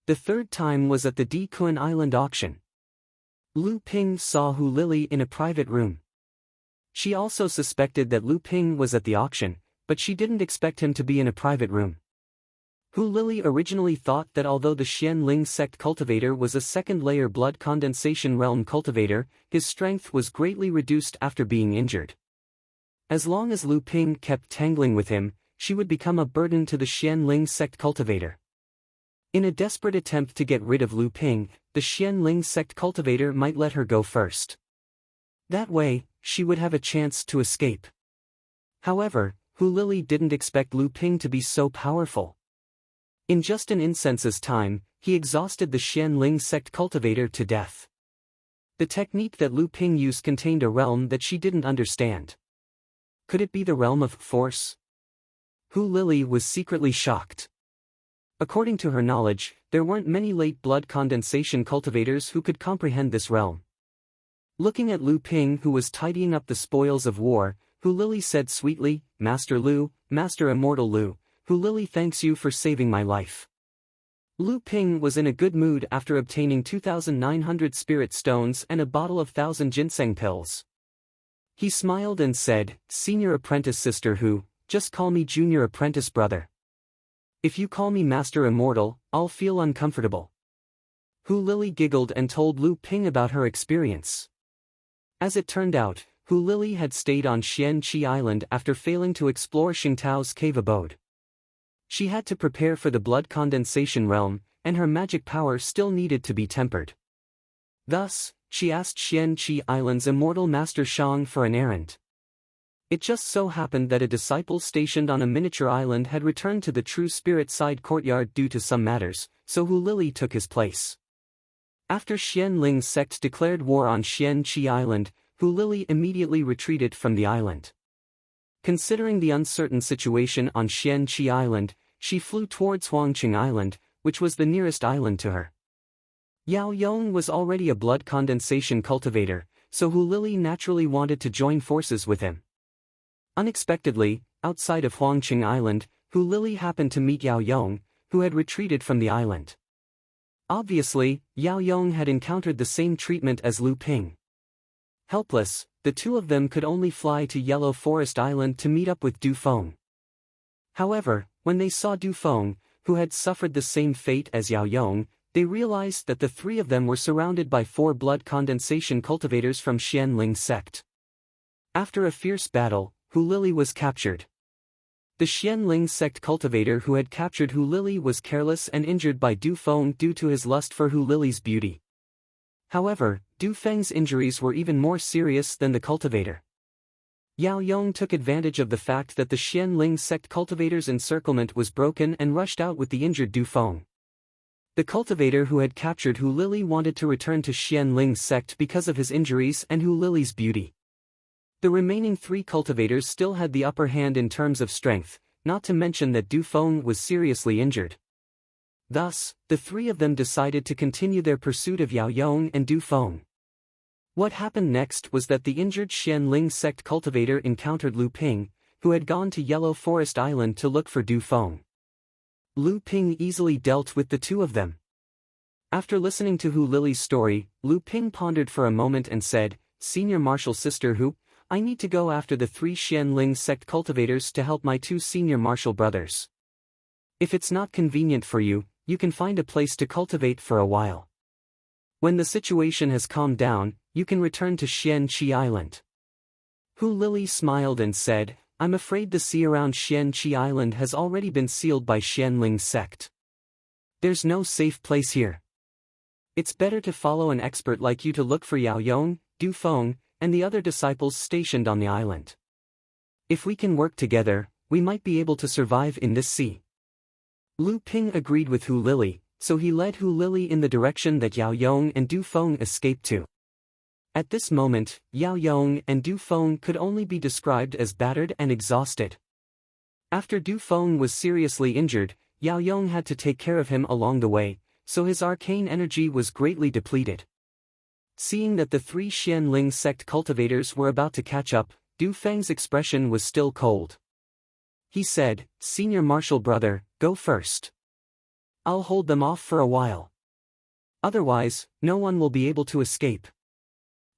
S1: The third time was at the Di Kun Island auction. Lu Ping saw Hu Lili in a private room. She also suspected that Lu Ping was at the auction, but she didn't expect him to be in a private room. Hu Lili originally thought that although the Xian Ling sect cultivator was a second-layer blood condensation realm cultivator, his strength was greatly reduced after being injured. As long as Lu Ping kept tangling with him, she would become a burden to the Xian Ling sect cultivator. In a desperate attempt to get rid of Lu Ping, the Xian Ling sect cultivator might let her go first. That way, she would have a chance to escape. However, Hu Lili didn't expect Lu Ping to be so powerful. In just an instance's time, he exhausted the Xian Ling sect cultivator to death. The technique that Lu Ping used contained a realm that she didn't understand. Could it be the realm of force? Hu Lili was secretly shocked. According to her knowledge, there weren't many late blood condensation cultivators who could comprehend this realm. Looking at Lu Ping, who was tidying up the spoils of war, Hu Lili said sweetly, "Master Lu, Master Immortal Lu, Hu Lili thanks you for saving my life." Lu Ping was in a good mood after obtaining 2,900 spirit stones and a bottle of 1,000 ginseng pills. He smiled and said, "Senior apprentice sister Hu, just call me junior apprentice brother. If you call me Master Immortal, I'll feel uncomfortable." Hu Lili giggled and told Lu Ping about her experience. As it turned out, Hu Lili had stayed on Xian Qi Island after failing to explore Xingtao's cave abode. She had to prepare for the blood condensation realm, and her magic power still needed to be tempered. Thus, she asked Xian Qi Island's immortal Master Shang for an errand. It just so happened that a disciple stationed on a miniature island had returned to the True Spirit side courtyard due to some matters, so Hu Lili took his place. After Xian Ling's sect declared war on Xian Qi Island, Hu Lili immediately retreated from the island. Considering the uncertain situation on Xian Qi Island, she flew towards Huangqing Island, which was the nearest island to her. Yao Yong was already a blood condensation cultivator, so Hu Lili naturally wanted to join forces with him. Unexpectedly, outside of Huangqing Island, Hu Lili happened to meet Yao Yong, who had retreated from the island. Obviously, Yao Yong had encountered the same treatment as Lu Ping. Helpless, the two of them could only fly to Yellow Forest Island to meet up with Du Feng. However, when they saw Du Feng, who had suffered the same fate as Yao Yong, they realized that the 3 of them were surrounded by 4 blood condensation cultivators from Xian Ling sect. After a fierce battle, Hu Lili was captured. The Xian Ling sect cultivator who had captured Hu Lili was careless and injured by Du Feng due to his lust for Hu Lili's beauty. However, Du Feng's injuries were even more serious than the cultivator. Yao Yong took advantage of the fact that the Xian Ling sect cultivator's encirclement was broken and rushed out with the injured Du Feng. The cultivator who had captured Hu Lili wanted to return to Xian Ling's sect because of his injuries and Hu Lili's beauty. The remaining 3 cultivators still had the upper hand in terms of strength, not to mention that Du Feng was seriously injured. Thus, the 3 of them decided to continue their pursuit of Yao Yong and Du Feng. What happened next was that the injured Xian Ling sect cultivator encountered Lu Ping, who had gone to Yellow Forest Island to look for Du Feng. Lu Ping easily dealt with the 2 of them. After listening to Hu Lili's story, Lu Ping pondered for a moment and said, "Senior martial sister Hu, I need to go after the 3 Xian Ling sect cultivators to help my 2 senior martial brothers. If it's not convenient for you, you can find a place to cultivate for a while. When the situation has calmed down, you can return to Xian Qi Island." Hu Lili smiled and said, "I'm afraid the sea around Xian Qi Island has already been sealed by Xian Ling's sect. There's no safe place here. It's better to follow an expert like you to look for Yao Yong, Du Feng, and the other disciples stationed on the island. If we can work together, we might be able to survive in this sea." Lu Ping agreed with Hu Lili, so he led Hu Lili in the direction that Yao Yong and Du Feng escaped to. At this moment, Yao Yong and Du Feng could only be described as battered and exhausted. After Du Feng was seriously injured, Yao Yong had to take care of him along the way, so his arcane energy was greatly depleted. Seeing that the three Xianling sect cultivators were about to catch up, Du Feng's expression was still cold. He said, "Senior Marshal Brother, go first. I'll hold them off for a while. Otherwise, no one will be able to escape."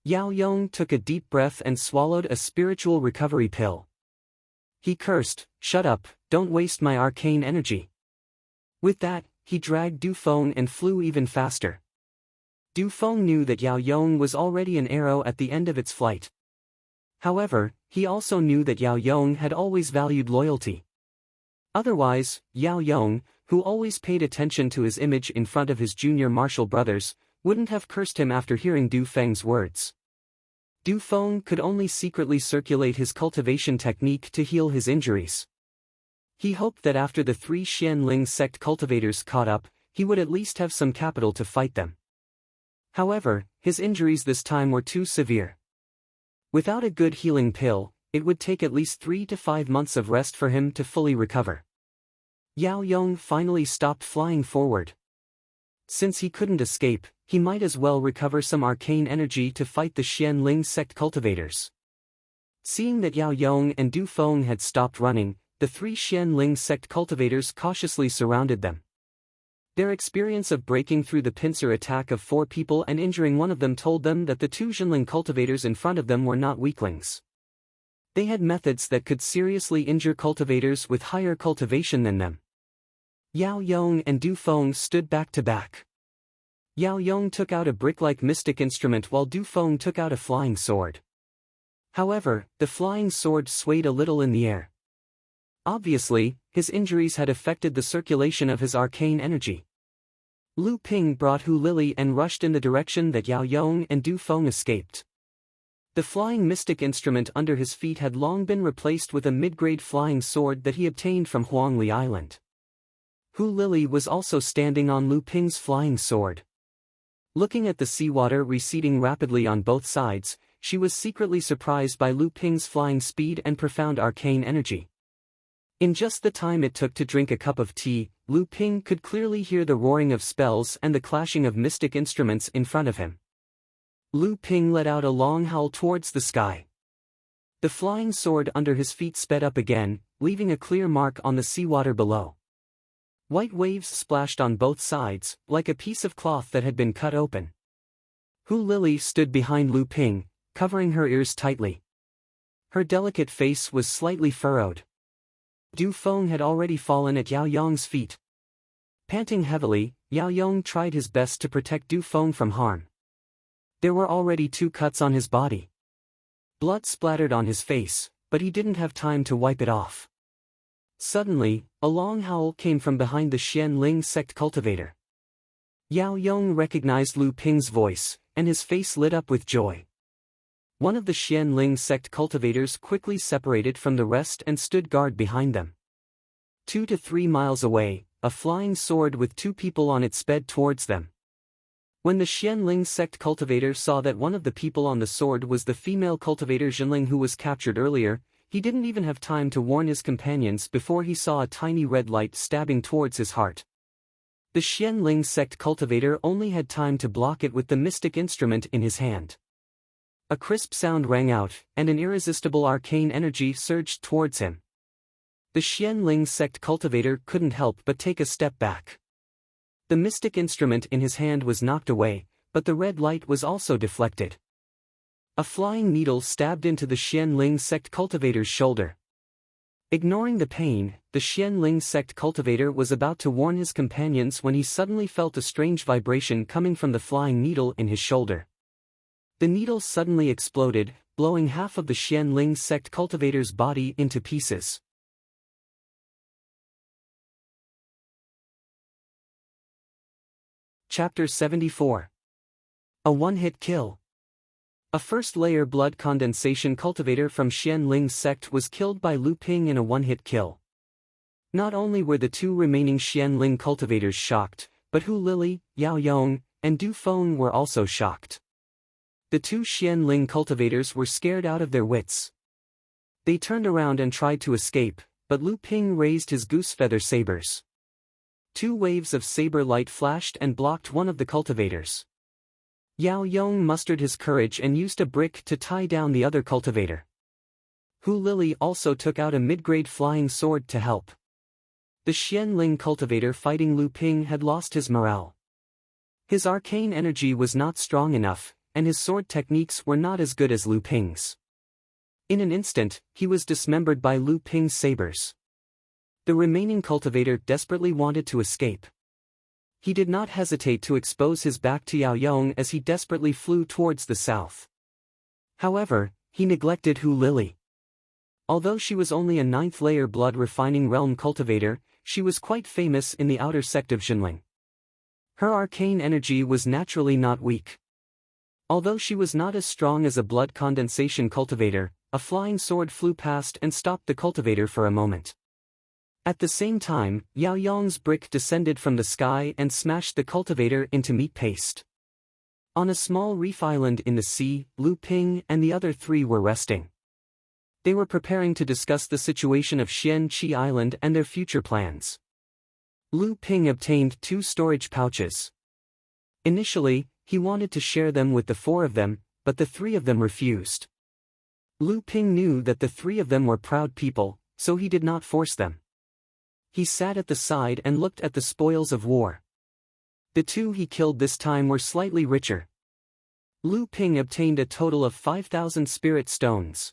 S1: Yao Yong took a deep breath and swallowed a spiritual recovery pill. He cursed, "Shut up, don't waste my arcane energy." With that, he dragged Du Feng and flew even faster. Du Feng knew that Yao Yong was already an arrow at the end of its flight. However, he also knew that Yao Yong had always valued loyalty. Otherwise, Yao Yong, who always paid attention to his image in front of his junior martial brothers, wouldn't have cursed him after hearing Du Feng's words. Du Feng could only secretly circulate his cultivation technique to heal his injuries. He hoped that after the three Xianling sect cultivators caught up, he would at least have some capital to fight them. However, his injuries this time were too severe. Without a good healing pill, it would take at least 3 to 5 months of rest for him to fully recover. Yao Yong finally stopped flying forward. Since he couldn't escape, he might as well recover some arcane energy to fight the Xianling sect cultivators. Seeing that Yao Yong and Du Feng had stopped running, the three Xianling sect cultivators cautiously surrounded them. Their experience of breaking through the pincer attack of 4 people and injuring one of them told them that the 2 Xianling cultivators in front of them were not weaklings. They had methods that could seriously injure cultivators with higher cultivation than them. Yao Yong and Du Feng stood back to back. Yao Yong took out a brick-like mystic instrument while Du Feng took out a flying sword. However, the flying sword swayed a little in the air. Obviously, his injuries had affected the circulation of his arcane energy. Lu Ping brought Hu Lili and rushed in the direction that Yao Yong and Du Feng escaped. The flying mystic instrument under his feet had long been replaced with a mid-grade flying sword that he obtained from Huangli Island. Hu Lili was also standing on Lu Ping's flying sword. Looking at the seawater receding rapidly on both sides, she was secretly surprised by Lu Ping's flying speed and profound arcane energy. In just the time it took to drink a cup of tea, Lu Ping could clearly hear the roaring of spells and the clashing of mystic instruments in front of him. Lu Ping let out a long howl towards the sky. The flying sword under his feet sped up again, leaving a clear mark on the seawater below. White waves splashed on both sides, like a piece of cloth that had been cut open. Hu Lili stood behind Lu Ping, covering her ears tightly. Her delicate face was slightly furrowed. Du Feng had already fallen at Yao Yong's feet. Panting heavily, Yao Yong tried his best to protect Du Feng from harm. There were already 2 cuts on his body. Blood splattered on his face, but he didn't have time to wipe it off. Suddenly, a long howl came from behind the Xianling sect cultivator. Yao Yong recognized Lu Ping's voice, and his face lit up with joy. One of the Xianling sect cultivators quickly separated from the rest and stood guard behind them. 2 to 3 miles away, a flying sword with 2 people on it sped towards them. When the Xianling sect cultivator saw that one of the people on the sword was the female cultivator Jinling who was captured earlier, he didn't even have time to warn his companions before he saw a tiny red light stabbing towards his heart. The Xianling sect cultivator only had time to block it with the mystic instrument in his hand. A crisp sound rang out, and an irresistible arcane energy surged towards him. The Xianling sect cultivator couldn't help but take a step back. The mystic instrument in his hand was knocked away, but the red light was also deflected. A flying needle stabbed into the Xianling sect cultivator's shoulder. Ignoring the pain, the Xianling sect cultivator was about to warn his companions when he suddenly felt a strange vibration coming from the flying needle in his shoulder. The needle suddenly exploded, blowing half of the Xianling sect cultivator's body into pieces. Chapter 74. A one-hit kill. A first-layer blood condensation cultivator from Xianling's sect was killed by Lu Ping in a one-hit kill. Not only were the two remaining Xianling cultivators shocked, but Hu Lili, Yao Yong, and Du Feng were also shocked. The two Xianling cultivators were scared out of their wits. They turned around and tried to escape, but Lu Ping raised his goose-feather sabers. Two waves of saber light flashed and blocked one of the cultivators. Yao Yong mustered his courage and used a brick to tie down the other cultivator. Hu Lili also took out a mid-grade flying sword to help. The Xianling cultivator fighting Lu Ping had lost his morale. His arcane energy was not strong enough, and his sword techniques were not as good as Lu Ping's. In an instant, he was dismembered by Lu Ping's sabers. The remaining cultivator desperately wanted to escape. He did not hesitate to expose his back to Yao Yong as he desperately flew towards the south. However, he neglected Hu Lili. Although she was only a 9th-layer blood refining realm cultivator, she was quite famous in the outer sect of Xinling. Her arcane energy was naturally not weak. Although she was not as strong as a blood condensation cultivator, a flying sword flew past and stopped the cultivator for a moment. At the same time, Yao Yong's brick descended from the sky and smashed the cultivator into meat paste. On a small reef island in the sea, Lu Ping and the other three were resting. They were preparing to discuss the situation of Xian Qi Island and their future plans. Lu Ping obtained 2 storage pouches. Initially, he wanted to share them with the 4 of them, but the 3 of them refused. Lu Ping knew that the 3 of them were proud people, so he did not force them. He sat at the side and looked at the spoils of war. The 2 he killed this time were slightly richer. Lu Ping obtained a total of 5,000 spirit stones.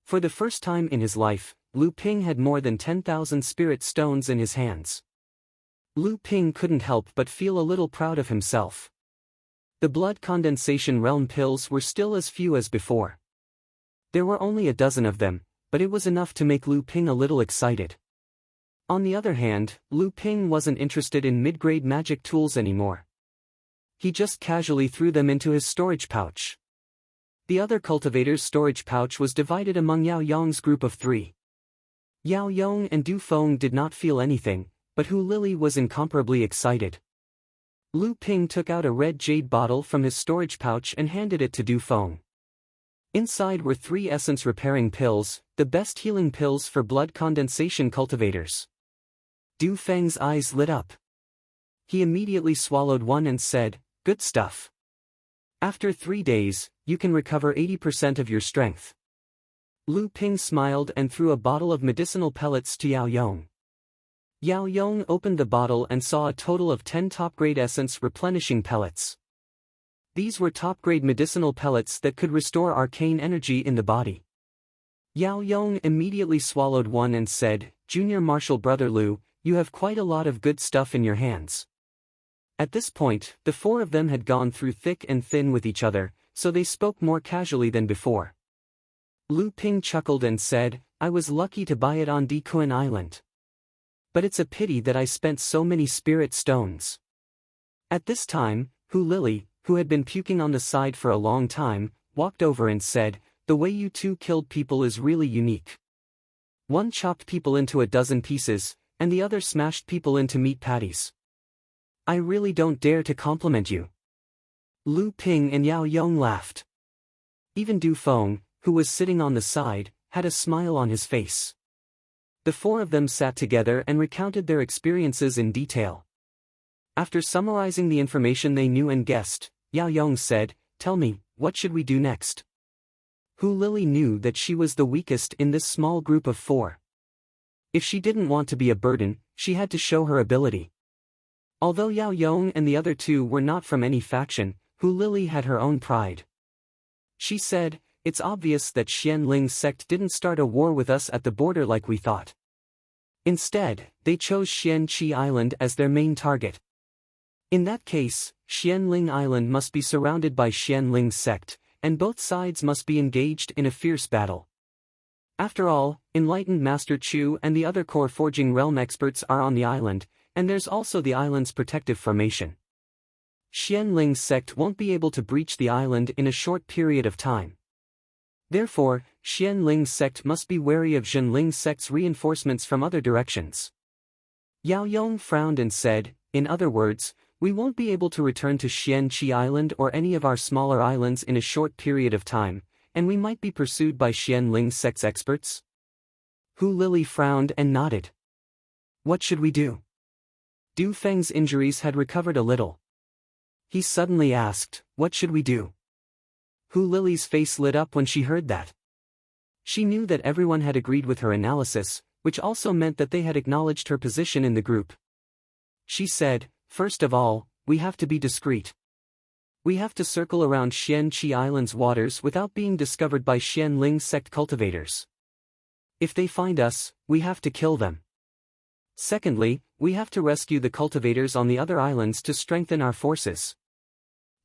S1: For the first time in his life, Lu Ping had more than 10,000 spirit stones in his hands. Lu Ping couldn't help but feel a little proud of himself. The blood condensation realm pills were still as few as before. There were only a dozen of them, but it was enough to make Lu Ping a little excited. On the other hand, Lu Ping wasn't interested in mid-grade magic tools anymore. He just casually threw them into his storage pouch. The other cultivator's storage pouch was divided among Yao Yong's group of 3. Yao Yong and Du Feng did not feel anything, but Hu Lili was incomparably excited. Lu Ping took out a red jade bottle from his storage pouch and handed it to Du Feng. Inside were 3 essence repairing pills, the best healing pills for blood condensation cultivators. Du Feng's eyes lit up. He immediately swallowed one and said, "Good stuff. After 3 days, you can recover 80% of your strength." Lu Ping smiled and threw a bottle of medicinal pellets to Yao Yong. Yao Yong opened the bottle and saw a total of 10 top-grade essence replenishing pellets. These were top-grade medicinal pellets that could restore arcane energy in the body. Yao Yong immediately swallowed one and said, "Junior Marshal Brother Lu, you have quite a lot of good stuff in your hands." At this point, the 4 of them had gone through thick and thin with each other, so they spoke more casually than before. Lu Ping chuckled and said, "I was lucky to buy it on Dikuan Island. But it's a pity that I spent so many spirit stones." At this time, Hu Lili, who had been puking on the side for a long time, walked over and said, "The way you 2 killed people is really unique. One chopped people into a dozen pieces, and the other smashed people into meat patties. I really don't dare to compliment you." Lu Ping and Yao Yong laughed. Even Du Feng, who was sitting on the side, had a smile on his face. The 4 of them sat together and recounted their experiences in detail. After summarizing the information they knew and guessed, Yao Yong said, "Tell me, what should we do next?" Hu Lili knew that she was the weakest in this small group of 4. If she didn't want to be a burden, she had to show her ability. Although Yao Yong and the other 2 were not from any faction, Hu Lili had her own pride. She said, "It's obvious that Xianling's sect didn't start a war with us at the border like we thought. Instead, they chose Xian Qi Island as their main target. In that case, Xianling Island must be surrounded by Xianling's sect, and both sides must be engaged in a fierce battle. After all, enlightened Master Chu and the other core forging realm experts are on the island, and there's also the island's protective formation. Xianling's sect won't be able to breach the island in a short period of time. Therefore, Xian Ling's sect must be wary of Zhen Ling's sect's reinforcements from other directions. Yao Yong frowned and said, in other words, we won't be able to return to Xianqi Island or any of our smaller islands in a short period of time, and we might be pursued by Xian Ling's sect's experts? Hu Lili frowned and nodded. What should we do? Du Feng's injuries had recovered a little. He suddenly asked, what should we do? Hu Lili's face lit up when she heard that. She knew that everyone had agreed with her analysis, which also meant that they had acknowledged her position in the group. She said, first of all, we have to be discreet. We have to circle around Xianqi Island's waters without being discovered by Xian Ling's sect cultivators. If they find us, we have to kill them. Secondly, we have to rescue the cultivators on the other islands to strengthen our forces.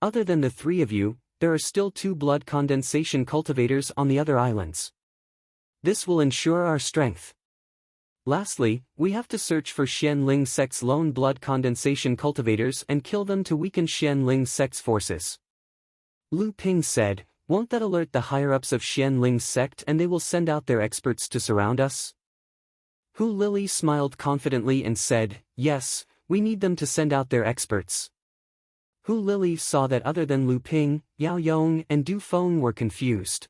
S1: Other than the three of you, there are still 2 blood condensation cultivators on the other islands. This will ensure our strength. Lastly, we have to search for Xian Ling's sect's lone blood condensation cultivators and kill them to weaken Xian Ling's sect's forces. Lu Ping said, won't that alert the higher-ups of Xian Ling's sect and they will send out their experts to surround us? Hu Lili smiled confidently and said, yes, we need them to send out their experts. Hu Lili saw that other than Lu Ping, Yao Yong and Du Feng were confused.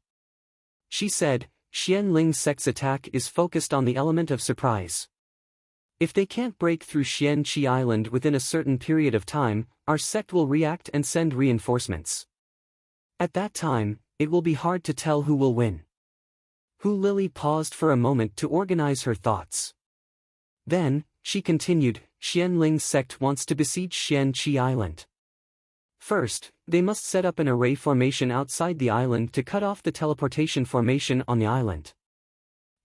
S1: She said, Xian Ling's sect's attack is focused on the element of surprise. If they can't break through Xianqi Island within a certain period of time, our sect will react and send reinforcements. At that time, it will be hard to tell who will win. Hu Lili paused for a moment to organize her thoughts. Then, she continued, Xian Ling's sect wants to besiege Xianqi Island. First, they must set up an array formation outside the island to cut off the teleportation formation on the island.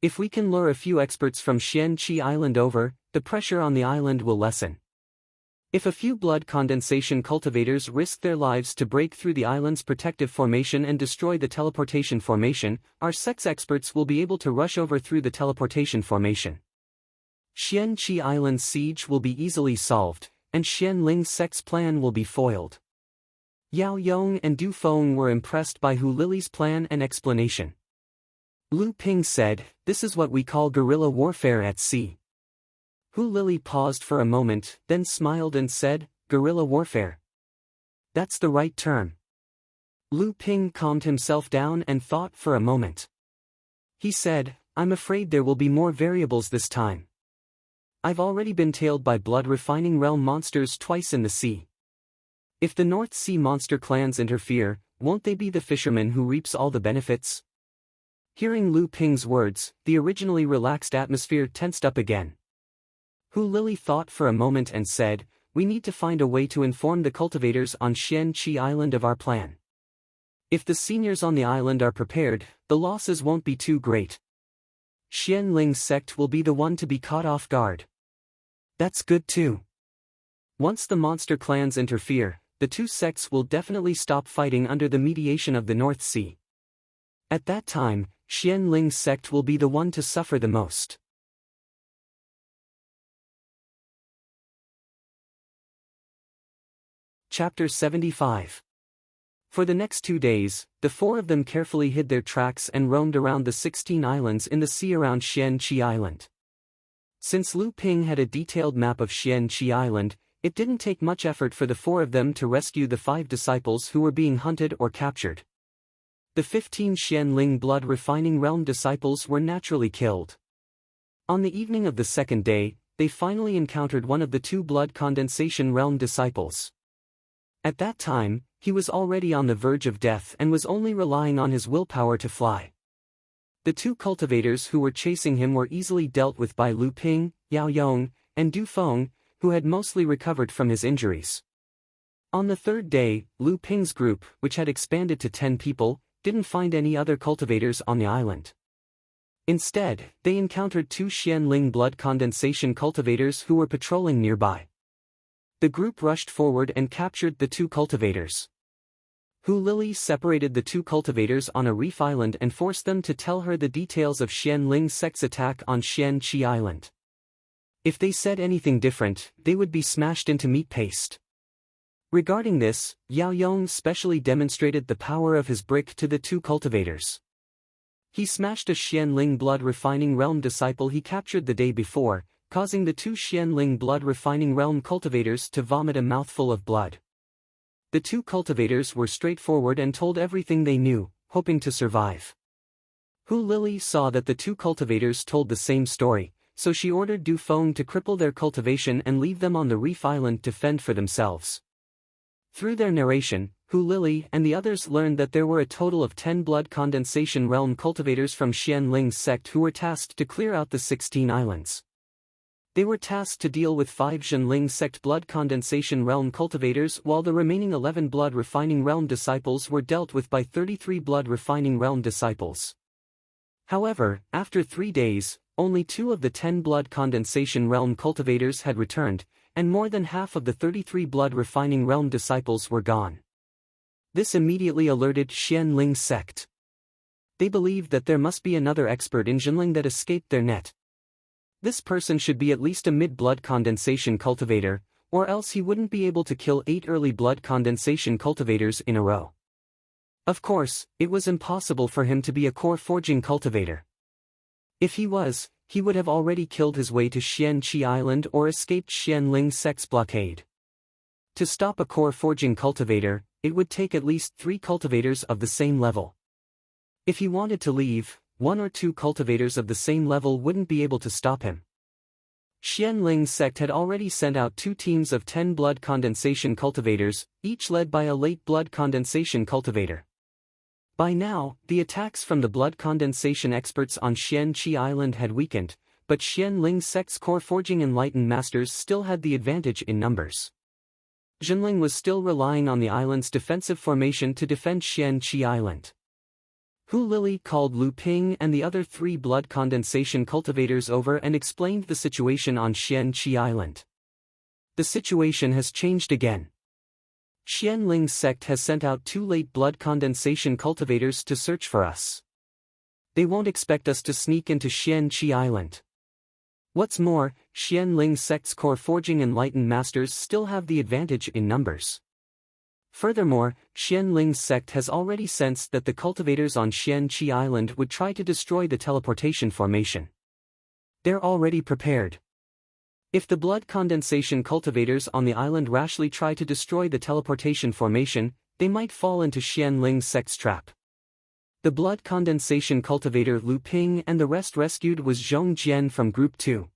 S1: If we can lure a few experts from Xianqi Island over, the pressure on the island will lessen. If a few blood condensation cultivators risk their lives to break through the island's protective formation and destroy the teleportation formation, our sect's experts will be able to rush over through the teleportation formation. Xianqi Island's siege will be easily solved, and Xian Ling's sect's plan will be foiled. Yao Yong and Du Feng were impressed by Hu Lili's plan and explanation. Lu Ping said, this is what we call guerrilla warfare at sea. Hu Lili paused for a moment, then smiled and said, guerrilla warfare. That's the right term. Lu Ping calmed himself down and thought for a moment. He said, I'm afraid there will be more variables this time. I've already been tailed by blood-refining realm monsters twice in the sea. If the North Sea monster clans interfere, won't they be the fisherman who reaps all the benefits? Hearing Lu Ping's words, the originally relaxed atmosphere tensed up again. Hu Lili thought for a moment and said, we need to find a way to inform the cultivators on Xianqi Island of our plan. If the seniors on the island are prepared, the losses won't be too great. Xian Ling's sect will be the one to be caught off guard. That's good too. Once the monster clans interfere, the two sects will definitely stop fighting under the mediation of the North Sea. At that time, Xian Ling's sect will be the one to suffer the most. Chapter 75. For the next 2 days, the 4 of them carefully hid their tracks and roamed around the 16 islands in the sea around Xianqi Island. Since Lu Ping had a detailed map of Xianqi Island, it didn't take much effort for the 4 of them to rescue the 5 disciples who were being hunted or captured. The 15 Xian Ling blood refining realm disciples were naturally killed. On the evening of the 2nd day, they finally encountered one of the 2 blood condensation realm disciples. At that time, he was already on the verge of death and was only relying on his willpower to fly. The 2 cultivators who were chasing him were easily dealt with by Lu Ping, Yao Yong, and Du Feng, who had mostly recovered from his injuries. On the 3rd day, Lu Ping's group, which had expanded to 10 people, didn't find any other cultivators on the island. Instead, they encountered 2 Xian Ling blood condensation cultivators who were patrolling nearby. The group rushed forward and captured the 2 cultivators. Hu Lili separated the 2 cultivators on a reef island and forced them to tell her the details of Xian Ling's sect's attack on Xianqi Island. If they said anything different, they would be smashed into meat paste. Regarding this, Yao Yong specially demonstrated the power of his brick to the 2 cultivators. He smashed a Xianling blood refining realm disciple he captured the day before, causing the 2 Xianling blood refining realm cultivators to vomit a mouthful of blood. The 2 cultivators were straightforward and told everything they knew, hoping to survive. Hu Lili saw that the 2 cultivators told the same story, so she ordered Du Feng to cripple their cultivation and leave them on the reef island to fend for themselves. Through their narration, Hu Lili and the others learned that there were a total of 10 blood condensation realm cultivators from Xianling's sect who were tasked to clear out the 16 islands. They were tasked to deal with 5 Zhenling sect blood condensation realm cultivators, while the remaining 11 blood refining realm disciples were dealt with by 33 blood refining realm disciples. However, after 3 days, only 2 of the 10 blood condensation realm cultivators had returned, and more than half of the 33 blood refining realm disciples were gone. This immediately alerted Xianling's sect. They believed that there must be another expert in Zhenling that escaped their net. This person should be at least a mid-blood condensation cultivator, or else he wouldn't be able to kill 8 early blood condensation cultivators in a row. Of course, it was impossible for him to be a core forging cultivator. If he was, he would have already killed his way to Xianqi Island or escaped Xianling's sect's blockade. To stop a core forging cultivator, it would take at least 3 cultivators of the same level. If he wanted to leave, 1 or 2 cultivators of the same level wouldn't be able to stop him. Xianling's sect had already sent out 2 teams of 10 blood condensation cultivators, each led by a late blood condensation cultivator. By now, the attacks from the blood condensation experts on Xianqi Island had weakened, but Xianling's sect's core forging enlightened masters still had the advantage in numbers. Zhenling was still relying on the island's defensive formation to defend Xianqi Island. Hu Lili called Lu Ping and the other 3 blood condensation cultivators over and explained the situation on Xianqi Island. The situation has changed again. Xianling's sect has sent out 2 late blood condensation cultivators to search for us. They won't expect us to sneak into Xianqi Island. What's more, Xianling's sect's core forging enlightened masters still have the advantage in numbers. Furthermore, Xianling's sect has already sensed that the cultivators on Xianqi Island would try to destroy the teleportation formation. They're already prepared. If the blood condensation cultivators on the island rashly try to destroy the teleportation formation, they might fall into Xianling's sect's trap. The blood condensation cultivator Lu Ping and the rest rescued was Zhong Jian from Group 2.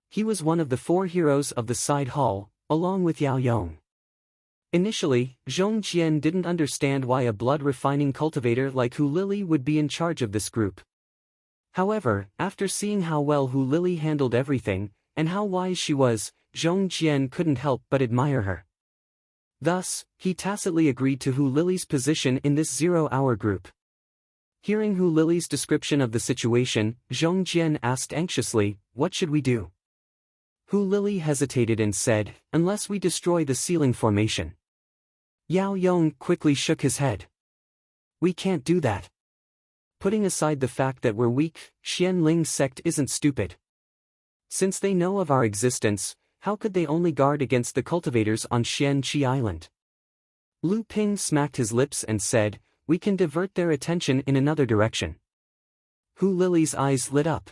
S1: He was one of the 4 heroes of the side hall, along with Yao Yong. Initially, Zhong Jian didn't understand why a blood refining cultivator like Hu Lili would be in charge of this group. However, after seeing how well Hu Lili handled everything, and how wise she was, Zhong Jian couldn't help but admire her. Thus, he tacitly agreed to Hu Lili's position in this 0-hour group. Hearing Hu Lili's description of the situation, Zhong Jian asked anxiously, "What should we do?" Hu Lili hesitated and said, "Unless we destroy the ceiling formation." Yao Yong quickly shook his head. "We can't do that. Putting aside the fact that we're weak, Xianling's sect isn't stupid. Since they know of our existence, how could they only guard against the cultivators on Xianqi Island?" Lu Ping smacked his lips and said, "We can divert their attention in another direction." Hu Lili's eyes lit up.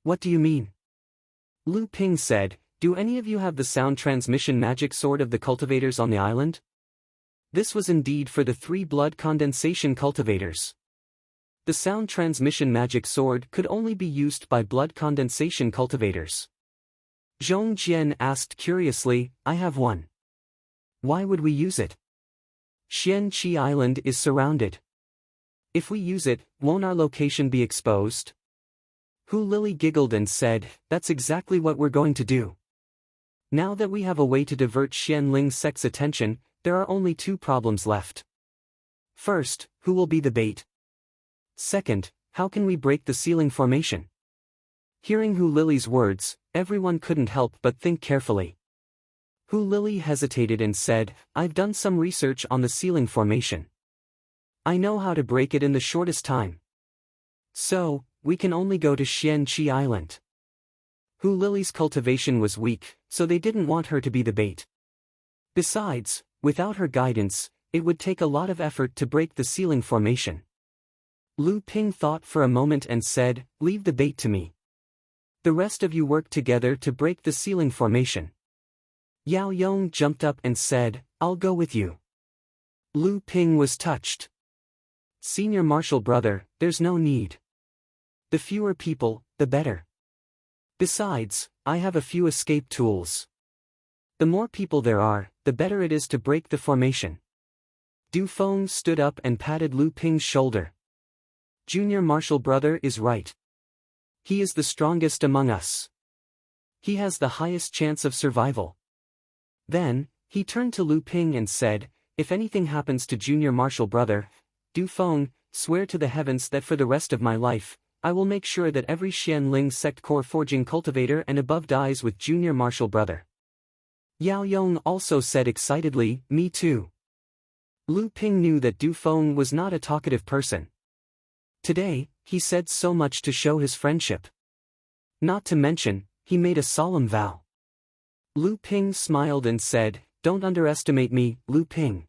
S1: "What do you mean?" Lu Ping said, "Do any of you have the sound transmission magic sword of the cultivators on the island?" This was indeed for the 3 blood condensation cultivators. The sound transmission magic sword could only be used by blood condensation cultivators. Zhong Jian asked curiously, "I have one. Why would we use it? Xianqi Island is surrounded. If we use it, won't our location be exposed?" Hu Lili giggled and said, "That's exactly what we're going to do. Now that we have a way to divert Xianling's sect's attention, there are only 2 problems left. First, who will be the bait? Second, how can we break the ceiling formation?" Hearing Hu Lili's words, everyone couldn't help but think carefully. Hu Lili hesitated and said, "I've done some research on the ceiling formation. I know how to break it in the shortest time. So, we can only go to Xianqi Island." Hu Lili's cultivation was weak, so they didn't want her to be the bait. Besides, without her guidance, it would take a lot of effort to break the ceiling formation. Lu Ping thought for a moment and said, "Leave the bait to me. The rest of you work together to break the ceiling formation." Yao Yong jumped up and said, "I'll go with you." Lu Ping was touched. "Senior Marshal brother, there's no need. The fewer people, the better. Besides, I have a few escape tools. The more people there are, the better it is to break the formation." Du Feng stood up and patted Lu Ping's shoulder. "Junior Marshal brother is right. He is the strongest among us. He has the highest chance of survival." Then, he turned to Lu Ping and said, "If anything happens to Junior Marshal brother, Du Feng, swear to the heavens that for the rest of my life, I will make sure that every Xianling sect core forging cultivator and above dies with Junior Marshal brother." Yao Yong also said excitedly, "Me too." Lu Ping knew that Du Feng was not a talkative person. Today, he said so much to show his friendship. Not to mention, he made a solemn vow. Lu Ping smiled and said, "Don't underestimate me, Lu Ping.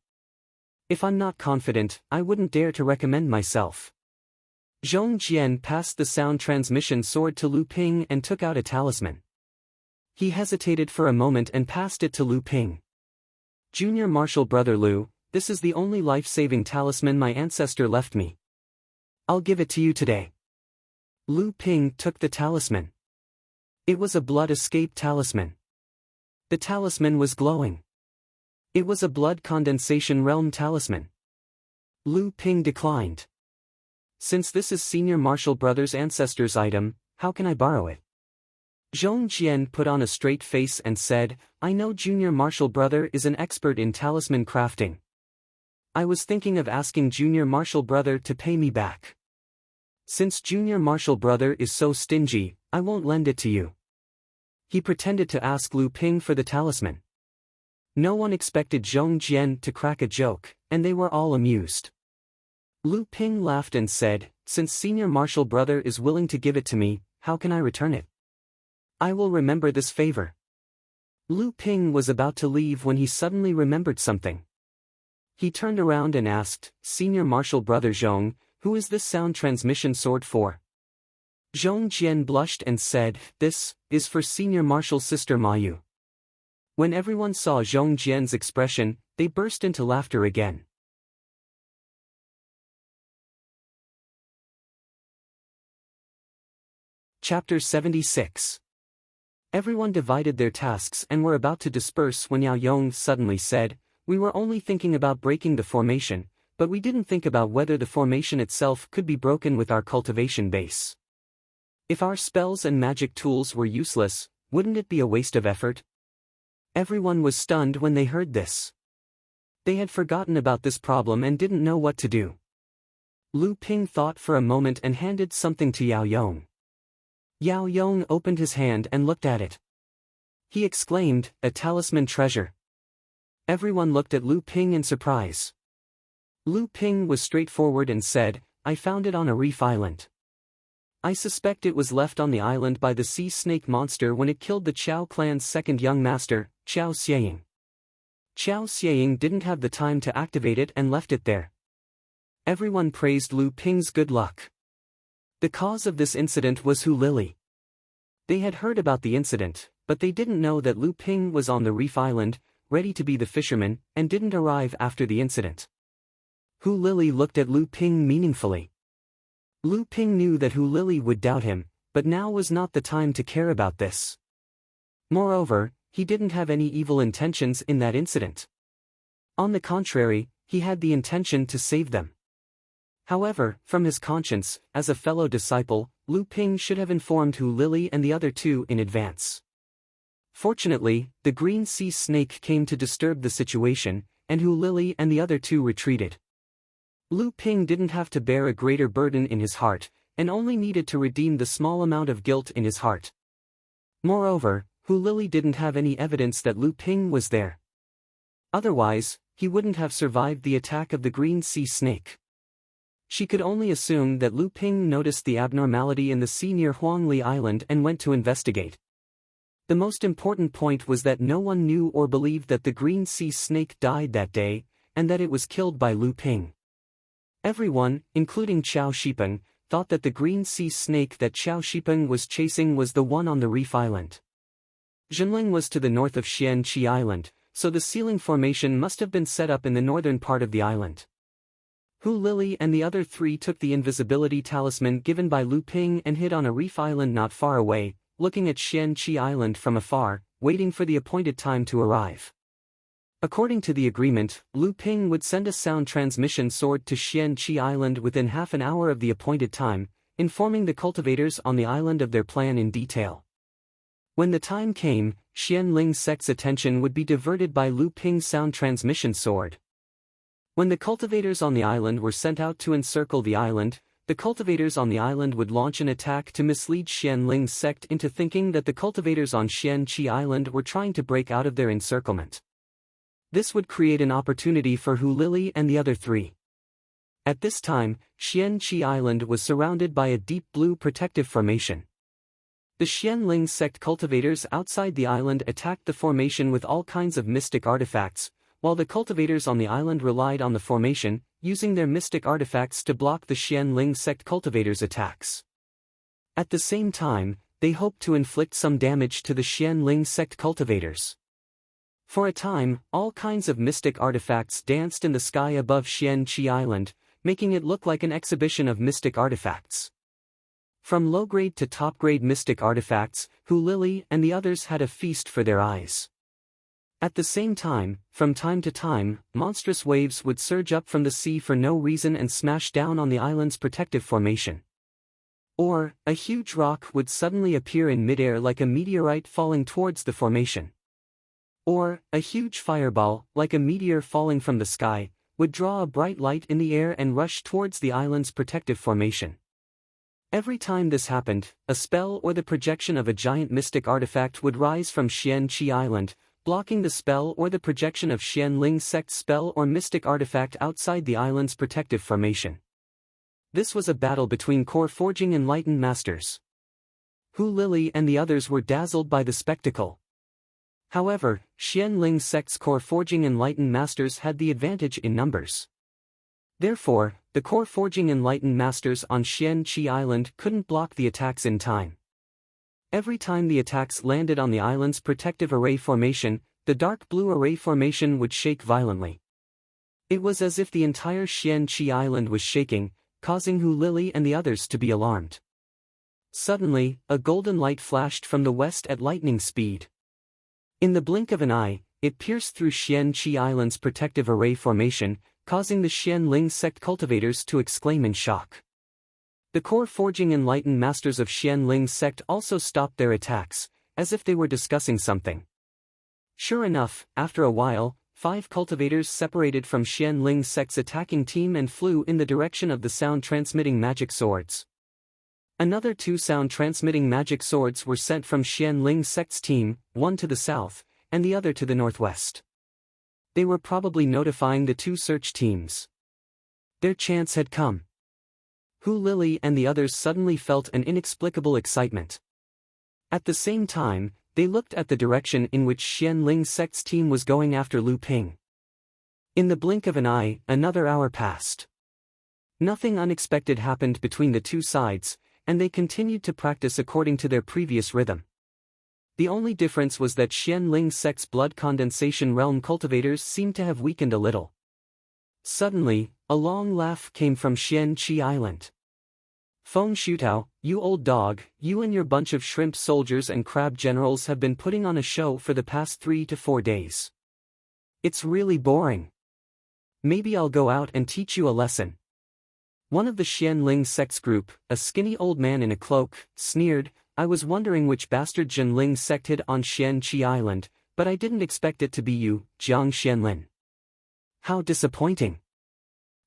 S1: If I'm not confident, I wouldn't dare to recommend myself." Zhong Jian passed the sound transmission sword to Lu Ping and took out a talisman. He hesitated for a moment and passed it to Lu Ping. "Junior Marshal brother Lu, this is the only life-saving talisman my ancestor left me. I'll give it to you today." Lu Ping took the talisman. It was a blood escape talisman. The talisman was glowing. It was a blood condensation realm talisman. Lu Ping declined. "Since this is Senior Marshal brother's ancestor's item, how can I borrow it?" Zhong Jian put on a straight face and said, "I know Junior Marshal brother is an expert in talisman crafting. I was thinking of asking Junior Marshal brother to pay me back. Since Junior Marshal brother is so stingy, I won't lend it to you." He pretended to ask Lu Ping for the talisman. No one expected Zhong Jian to crack a joke, and they were all amused. Lu Ping laughed and said, "Since Senior Marshal brother is willing to give it to me, how can I return it? I will remember this favor." Lu Ping was about to leave when he suddenly remembered something. He turned around and asked, "Senior Marshal brother Zhong, who is this sound transmission sword for?" Zhong Jian blushed and said, "This is for Senior Marshal sister Mayu." When everyone saw Zhong Jian's expression, they burst into laughter again. Chapter 76. Everyone divided their tasks and were about to disperse when Yao Yong suddenly said, "We were only thinking about breaking the formation, but we didn't think about whether the formation itself could be broken with our cultivation base. If our spells and magic tools were useless, wouldn't it be a waste of effort?" Everyone was stunned when they heard this. They had forgotten about this problem and didn't know what to do. Lu Ping thought for a moment and handed something to Yao Yong. Yao Yong opened his hand and looked at it. He exclaimed, "A talisman treasure." Everyone looked at Lu Ping in surprise. Lu Ping was straightforward and said, "I found it on a reef island. I suspect it was left on the island by the sea snake monster when it killed the Chao clan's second young master, Chao Xieying. Chao Xieying didn't have the time to activate it and left it there." Everyone praised Lu Ping's good luck. The cause of this incident was Hu Lili. They had heard about the incident, but they didn't know that Lu Ping was on the reef island, ready to be the fisherman, and didn't arrive after the incident. Hu Lili looked at Lu Ping meaningfully. Lu Ping knew that Hu Lili would doubt him, but now was not the time to care about this. Moreover, he didn't have any evil intentions in that incident. On the contrary, he had the intention to save them. However, from his conscience, as a fellow disciple, Lu Ping should have informed Hu Lili and the other two in advance. Fortunately, the green sea snake came to disturb the situation, and Hu Lili and the other two retreated. Lu Ping didn't have to bear a greater burden in his heart, and only needed to redeem the small amount of guilt in his heart. Moreover, Hu Lili didn't have any evidence that Lu Ping was there. Otherwise, he wouldn't have survived the attack of the green sea snake. She could only assume that Lu Ping noticed the abnormality in the sea near Huangli Island and went to investigate. The most important point was that no one knew or believed that the green sea snake died that day, and that it was killed by Lu Ping. Everyone, including Qiao Shipeng, thought that the green sea snake that Qiao Shipeng was chasing was the one on the reef island. Zhenling was to the north of Xianqi Island, so the sealing formation must have been set up in the northern part of the island. Hu Lili and the other three took the invisibility talisman given by Lu Ping and hid on a reef island not far away, looking at Xianqi Island from afar, waiting for the appointed time to arrive. According to the agreement, Lu Ping would send a sound transmission sword to Xianqi Island within half an hour of the appointed time, informing the cultivators on the island of their plan in detail. When the time came, Xianling sect's attention would be diverted by Lu Ping's sound transmission sword. When the cultivators on the island were sent out to encircle the island, the cultivators on the island would launch an attack to mislead Xianling's sect into thinking that the cultivators on Xianqi Island were trying to break out of their encirclement. This would create an opportunity for Hu Lili and the other three. At this time, Xianqi Island was surrounded by a deep blue protective formation. The Xianling sect cultivators outside the island attacked the formation with all kinds of mystic artifacts, while the cultivators on the island relied on the formation, using their mystic artifacts to block the Xianling sect cultivators' attacks. At the same time, they hoped to inflict some damage to the Xianling sect cultivators. For a time, all kinds of mystic artifacts danced in the sky above Xianqi Island, making it look like an exhibition of mystic artifacts. From low-grade to top-grade mystic artifacts, Hu Lili and the others had a feast for their eyes. At the same time, from time to time, monstrous waves would surge up from the sea for no reason and smash down on the island's protective formation. Or, a huge rock would suddenly appear in midair like a meteorite falling towards the formation. Or, a huge fireball, like a meteor falling from the sky, would draw a bright light in the air and rush towards the island's protective formation. Every time this happened, a spell or the projection of a giant mystic artifact would rise from Xianqi Island, blocking the spell or the projection of Xianling sect's spell or mystic artifact outside the island's protective formation. This was a battle between core forging enlightened masters. Hu Lili and the others were dazzled by the spectacle. However, Xianling sect's core forging enlightened masters had the advantage in numbers. Therefore, the core forging enlightened masters on Xianqi Island couldn't block the attacks in time. Every time the attacks landed on the island's protective array formation, the dark blue array formation would shake violently. It was as if the entire Xianqi Island was shaking, causing Hu Lili and the others to be alarmed. Suddenly, a golden light flashed from the west at lightning speed. In the blink of an eye, it pierced through Xianqi Island's protective array formation, causing the Xianling sect cultivators to exclaim in shock. The core forging enlightened masters of Xianling sect also stopped their attacks, as if they were discussing something. Sure enough, after a while, 5 cultivators separated from Xianling sect's attacking team and flew in the direction of the sound-transmitting magic swords. Another 2 sound-transmitting magic swords were sent from Xianling sect's team, one to the south, and the other to the northwest. They were probably notifying the 2 search teams. Their chance had come. Hu Lili and the others suddenly felt an inexplicable excitement. At the same time, they looked at the direction in which Xianling sect's team was going after Lu Ping. In the blink of an eye, another hour passed. Nothing unexpected happened between the 2 sides, and they continued to practice according to their previous rhythm. The only difference was that Xianling sect's blood condensation realm cultivators seemed to have weakened a little. Suddenly, a long laugh came from Xianqi Island. Feng Shutao, you old dog, you and your bunch of shrimp soldiers and crab generals have been putting on a show for the past 3 to 4 days. It's really boring. Maybe I'll go out and teach you a lesson. One of the Xianling sect's group, a skinny old man in a cloak, sneered, I was wondering which bastard Zhenling sect hid on Xianqi Island, but I didn't expect it to be you, Jiang Xianlin. How disappointing.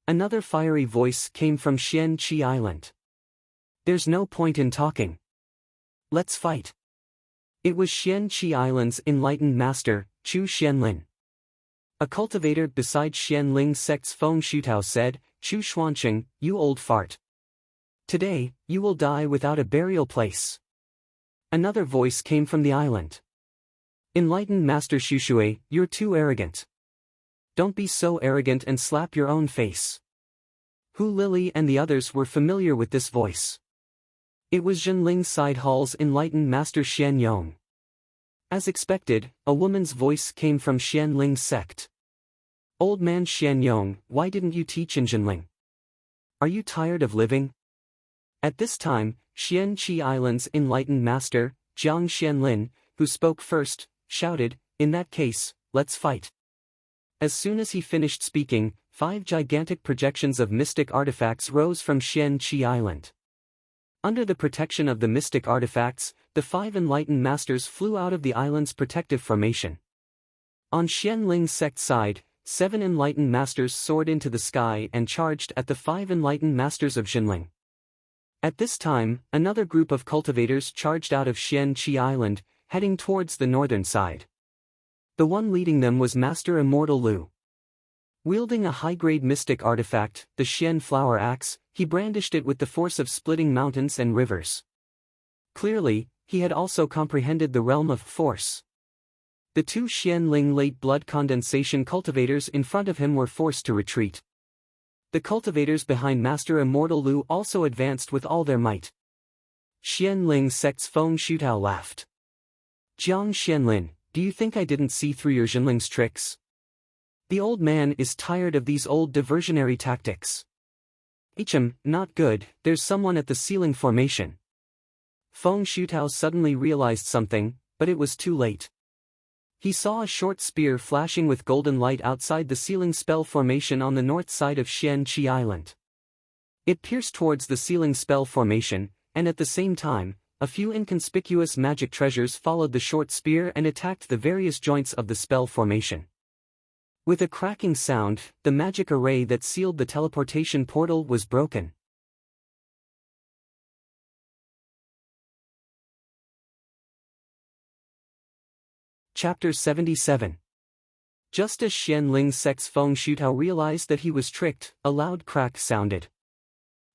S1: Another fiery voice came from Xianqi Island. There's no point in talking. Let's fight. It was Xianqi Island's enlightened master, Chu Xianlin. A cultivator beside Xianling sect's Feng Shutao said, Chu Xuanqing, you old fart. Today, you will die without a burial place. Another voice came from the island. Enlightened Master Shushui, you're too arrogant. Don't be so arrogant and slap your own face. Hu Lili and the others were familiar with this voice. It was Zhenling's side hall's enlightened master Xian Yong. As expected, a woman's voice came from Xian Ling's sect. Old man Xian Yong, why didn't you teach in Zhenling? Are you tired of living? At this time, Xian Qi Island's enlightened master, Jiang Xianlin, who spoke first, shouted, in that case, let's fight. As soon as he finished speaking, 5 gigantic projections of mystic artifacts rose from Xian Qi Island. Under the protection of the mystic artifacts, the 5 enlightened masters flew out of the island's protective formation. On Xian Ling's sect side, 7 enlightened masters soared into the sky and charged at the 5 enlightened masters of Zhenling. At this time, another group of cultivators charged out of Xian Qi Island, heading towards the northern side. The one leading them was Master Immortal Lu. Wielding a high-grade mystic artifact, the Xian Flower Axe, he brandished it with the force of splitting mountains and rivers. Clearly, he had also comprehended the realm of force. The 2 Xian Ling late blood condensation cultivators in front of him were forced to retreat. The cultivators behind Master Immortal Lu also advanced with all their might. Xian Ling's sect's Feng Shutao laughed. Jiang Xianlin, do you think I didn't see through your Zhenling's tricks? The old man is tired of these old diversionary tactics. Not good, there's someone at the ceiling formation. Feng Shutao suddenly realized something, but it was too late. He saw a short spear flashing with golden light outside the ceiling spell formation on the north side of Xian Qi Island. It pierced towards the ceiling spell formation, and at the same time, a few inconspicuous magic treasures followed the short spear and attacked the various joints of the spell formation. With a cracking sound, the magic array that sealed the teleportation portal was broken. Chapter 77. Just as Xian Ling's sect's Feng Shutao realized that he was tricked, a loud crack sounded.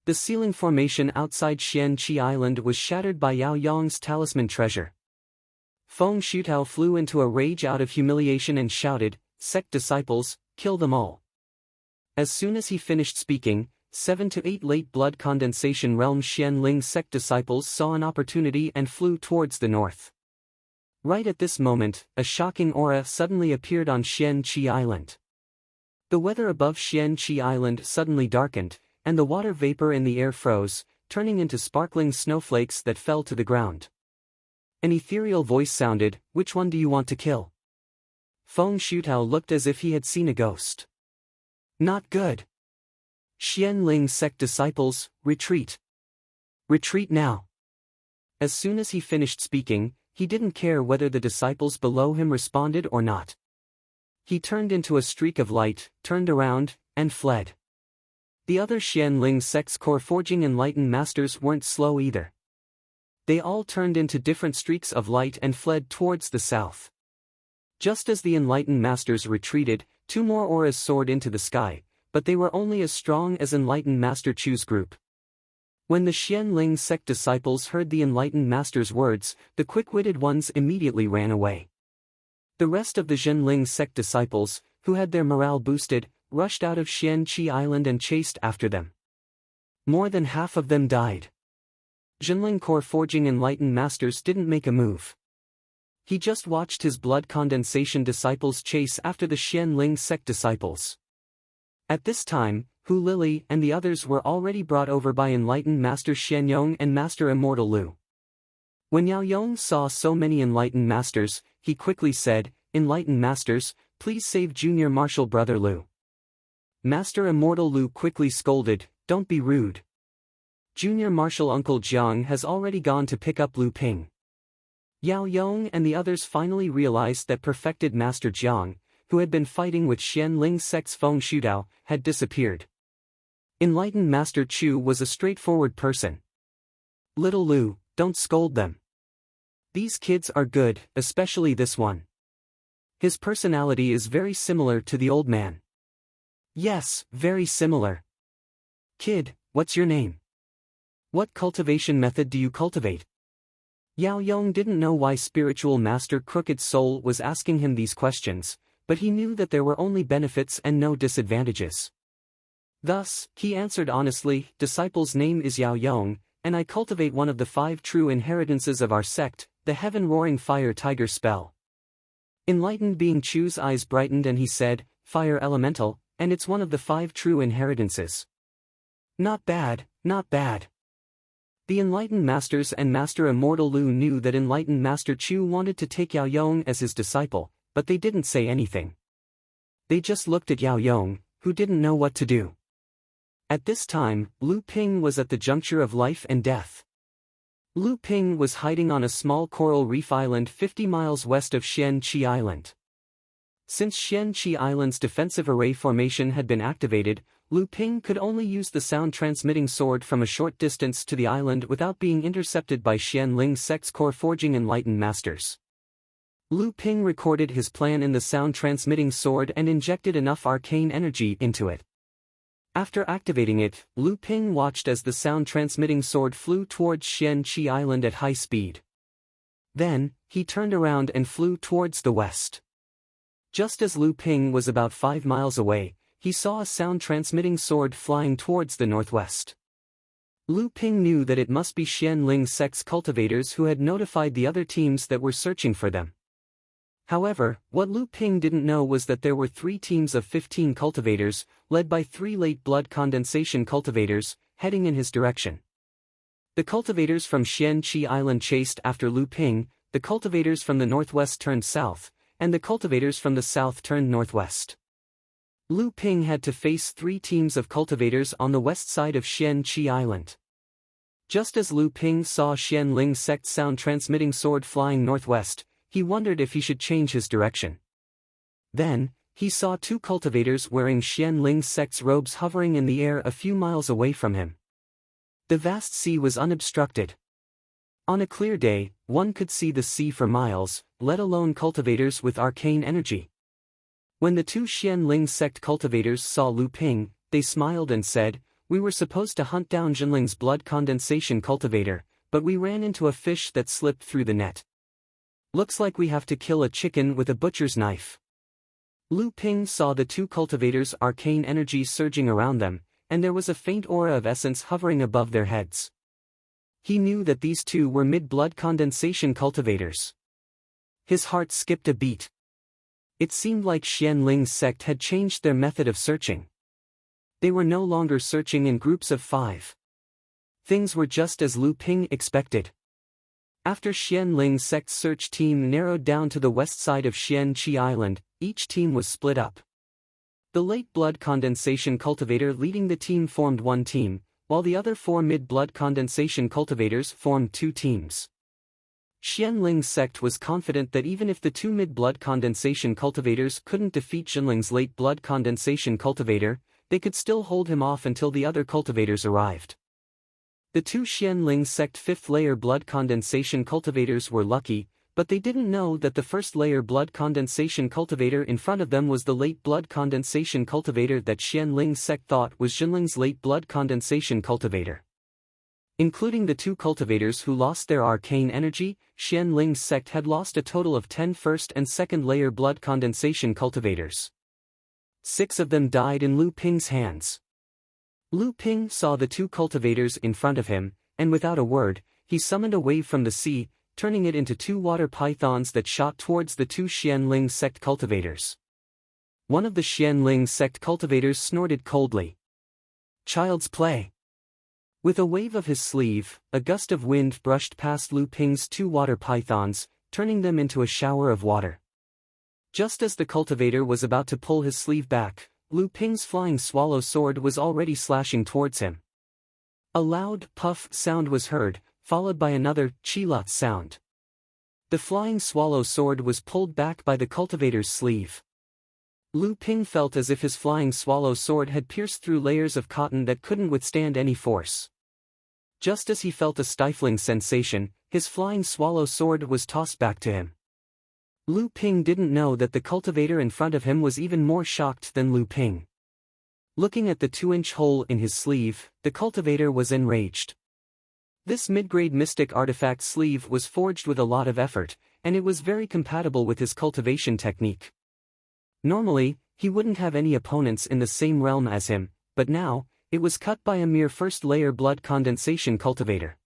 S1: The ceiling formation outside Xian Qi Island was shattered by Yao Yong's talisman treasure. Feng Shutao flew into a rage out of humiliation and shouted, "Sect disciples, kill them all." As soon as he finished speaking, 7 to 8 late blood condensation realm Xian Ling's sect disciples saw an opportunity and flew towards the north. Right at this moment, a shocking aura suddenly appeared on Xian Qi Island. The weather above Xian Qi Island suddenly darkened, and the water vapor in the air froze, turning into sparkling snowflakes that fell to the ground. An ethereal voice sounded, "Which one do you want to kill?" Feng Shutao looked as if he had seen a ghost. Not good. Xian Ling's sect disciples, retreat. Retreat now. As soon as he finished speaking, he didn't care whether the disciples below him responded or not. He turned into a streak of light, turned around, and fled. The other Xian Ling sect's core forging enlightened masters weren't slow either. They all turned into different streaks of light and fled towards the south. Just as the enlightened masters retreated, 2 more auras soared into the sky, but they were only as strong as enlightened Master Chu's group. When the Xian Ling sect disciples heard the enlightened master's words, the quick-witted ones immediately ran away. The rest of the Zhenling sect disciples, who had their morale boosted, rushed out of Xian Qi Island and chased after them. More than half of them died. Zhenling core forging enlightened masters didn't make a move. He just watched his blood condensation disciples chase after the Xian Ling sect disciples. At this time, Hu Lili and the others were already brought over by enlightened Master Xianyong and Master Immortal Lu. When Yao Yong saw so many enlightened masters, he quickly said, "Enlightened masters, please save Junior Martial Brother Lu." Master Immortal Lu quickly scolded, "Don't be rude. Junior Martial Uncle Jiang has already gone to pick up Lu Ping." Yao Yong and the others finally realized that perfected Master Jiang, who had been fighting with Xian Ling sect's Feng Shutao, had disappeared. Enlightened Master Chu was a straightforward person. "Little Lu, don't scold them. These kids are good, especially this one. His personality is very similar to the old man." "Yes, very similar. Kid, what's your name? What cultivation method do you cultivate?" Yao Yong didn't know why spiritual master Crooked Soul was asking him these questions, but he knew that there were only benefits and no disadvantages. Thus, he answered honestly, disciple's name is Yao Yong, and I cultivate one of the 5 true inheritances of our sect, the heaven-roaring fire tiger spell. Enlightened being Chu's eyes brightened and he said, fire elemental, and it's one of the 5 true inheritances. Not bad, not bad. The enlightened masters and Master Immortal Lu knew that enlightened Master Chu wanted to take Yao Yong as his disciple, but they didn't say anything. They just looked at Yao Yong, who didn't know what to do. At this time, Lu Ping was at the juncture of life and death. Lu Ping was hiding on a small coral reef island 50 miles west of Xian Qi Island. Since Xian Qi Island's defensive array formation had been activated, Lu Ping could only use the sound-transmitting sword from a short distance to the island without being intercepted by Xian Ling sect's core forging enlightened masters. Lu Ping recorded his plan in the sound-transmitting sword and injected enough arcane energy into it. After activating it, Lu Ping watched as the sound-transmitting sword flew towards Xian Qi Island at high speed. Then, he turned around and flew towards the west. Just as Lu Ping was about 5 miles away, he saw a sound-transmitting sword flying towards the northwest. Lu Ping knew that it must be Xian Ling sect's cultivators who had notified the other teams that were searching for them. However, what Lu Ping didn't know was that there were 3 teams of 15 cultivators, led by 3 late blood condensation cultivators, heading in his direction. The cultivators from Xian Qi Island chased after Lu Ping, the cultivators from the northwest turned south, and the cultivators from the south turned northwest. Lu Ping had to face 3 teams of cultivators on the west side of Xian Qi Island. Just as Lu Ping saw Xian Ling sect's sound-transmitting sword flying northwest, he wondered if he should change his direction. Then, he saw 2 cultivators wearing Xian Ling sect's robes hovering in the air a few miles away from him. The vast sea was unobstructed. On a clear day, one could see the sea for miles, let alone cultivators with arcane energy. When the 2 Xian Ling sect cultivators saw Lu Ping, they smiled and said, "We were supposed to hunt down Jinling's blood condensation cultivator, but we ran into a fish that slipped through the net. Looks like we have to kill a chicken with a butcher's knife." Lu Ping saw the 2 cultivators' arcane energy surging around them, and there was a faint aura of essence hovering above their heads. He knew that these 2 were mid-blood condensation cultivators. His heart skipped a beat. It seemed like Xian Ling's sect had changed their method of searching. They were no longer searching in groups of 5. Things were just as Lu Ping expected. After Xian Ling's sect's search team narrowed down to the west side of Xian Qi Island, each team was split up. The late blood condensation cultivator leading the team formed 1 team, while the other 4 mid-blood condensation cultivators formed 2 teams. Xian Ling's sect was confident that even if the 2 mid-blood condensation cultivators couldn't defeat Jinling's late blood condensation cultivator, they could still hold him off until the other cultivators arrived. The 2 Xian Ling sect 5th layer blood condensation cultivators were lucky, but they didn't know that the 1st layer blood condensation cultivator in front of them was the late blood condensation cultivator that Xian Ling sect thought was Jinling's late blood condensation cultivator. Including the 2 cultivators who lost their arcane energy, Xian Ling's sect had lost a total of 10 1st and 2nd layer blood condensation cultivators. 6 of them died in Lu Ping's hands. Lu Ping saw the 2 cultivators in front of him, and without a word, he summoned a wave from the sea, turning it into 2 water pythons that shot towards the 2 Xian Ling sect cultivators. One of the Xian Ling sect cultivators snorted coldly. "Child's play." With a wave of his sleeve, a gust of wind brushed past Lu Ping's 2 water pythons, turning them into a shower of water. Just as the cultivator was about to pull his sleeve back, Lu Ping's flying swallow sword was already slashing towards him. A loud puff sound was heard, followed by another chila sound. The flying swallow sword was pulled back by the cultivator's sleeve. Lu Ping felt as if his flying swallow sword had pierced through layers of cotton that couldn't withstand any force. Just as he felt a stifling sensation, his flying swallow sword was tossed back to him. Lu Ping didn't know that the cultivator in front of him was even more shocked than Lu Ping. Looking at the 2-inch hole in his sleeve, the cultivator was enraged. This mid-grade mystic artifact sleeve was forged with a lot of effort, and it was very compatible with his cultivation technique. Normally, he wouldn't have any opponents in the same realm as him, but now, it was cut by a mere first-layer blood condensation cultivator.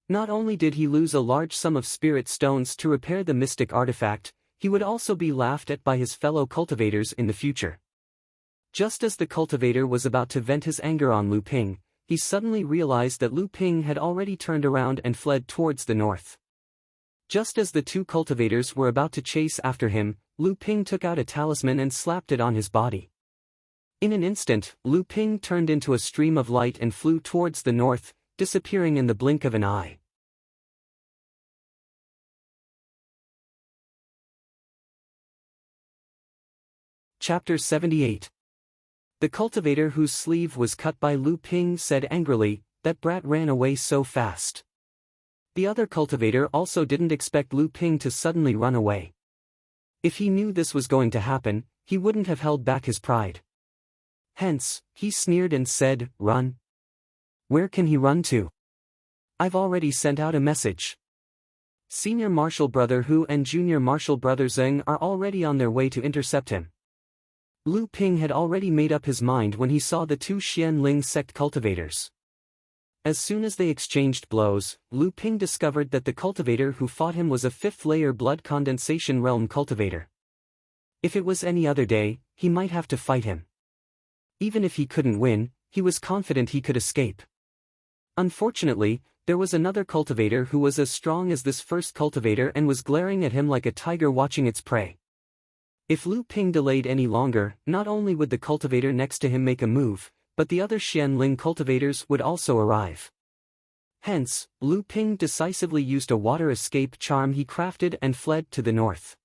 S1: Not only did he lose a large sum of spirit stones to repair the mystic artifact, he would also be laughed at by his fellow cultivators in the future. Just as the cultivator was about to vent his anger on Lu Ping, he suddenly realized that Lu Ping had already turned around and fled towards the north. Just as the two cultivators were about to chase after him, Lu Ping took out a talisman and slapped it on his body. In an instant, Lu Ping turned into a stream of light and flew towards the north, disappearing in the blink of an eye. Chapter 78. The cultivator whose sleeve was cut by Lu Ping said angrily, "That brat ran away so fast." The other cultivator also didn't expect Lu Ping to suddenly run away. If he knew this was going to happen, he wouldn't have held back his pride. Hence, he sneered and said, "Run? Where can he run to? I've already sent out a message. Senior Marshal Brother Hu and Junior Marshal Brother Zheng are already on their way to intercept him." Lu Ping had already made up his mind when he saw the two Xianling sect cultivators. As soon as they exchanged blows, Lu Ping discovered that the cultivator who fought him was a fifth-layer blood condensation realm cultivator. If it was any other day, he might have to fight him. Even if he couldn't win, he was confident he could escape. Unfortunately, there was another cultivator who was as strong as this first cultivator and was glaring at him like a tiger watching its prey. If Lu Ping delayed any longer, not only would the cultivator next to him make a move, but the other Xianling cultivators would also arrive. Hence, Lu Ping decisively used a water escape charm he crafted and fled to the north.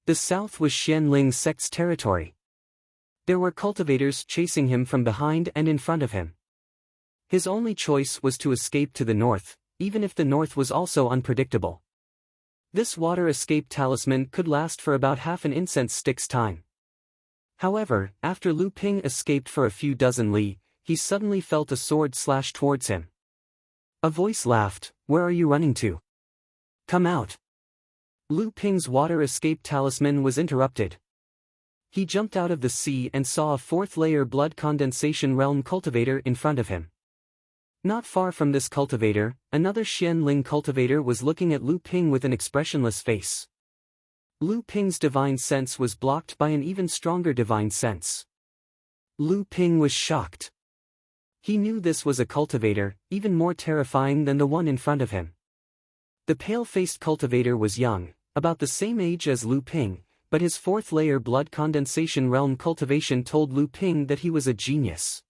S1: The south was Xianling sect's territory. There were cultivators chasing him from behind and in front of him. His only choice was to escape to the north, even if the north was also unpredictable. This water escape talisman could last for about half an incense stick's time. However, after Lu Ping escaped for a few dozen li, he suddenly felt a sword slash towards him. A voice laughed, "Where are you running to? Come out." Lu Ping's water escape talisman was interrupted. He jumped out of the sea and saw a fourth-layer blood condensation realm cultivator in front of him. Not far from this cultivator, another Xianling cultivator was looking at Lu Ping with an expressionless face. Lu Ping's divine sense was blocked by an even stronger divine sense. Lu Ping was shocked. He knew this was a cultivator, even more terrifying than the one in front of him. The pale-faced cultivator was young, about the same age as Lu Ping, but his fourth-layer blood condensation realm cultivation told Lu Ping that he was a genius.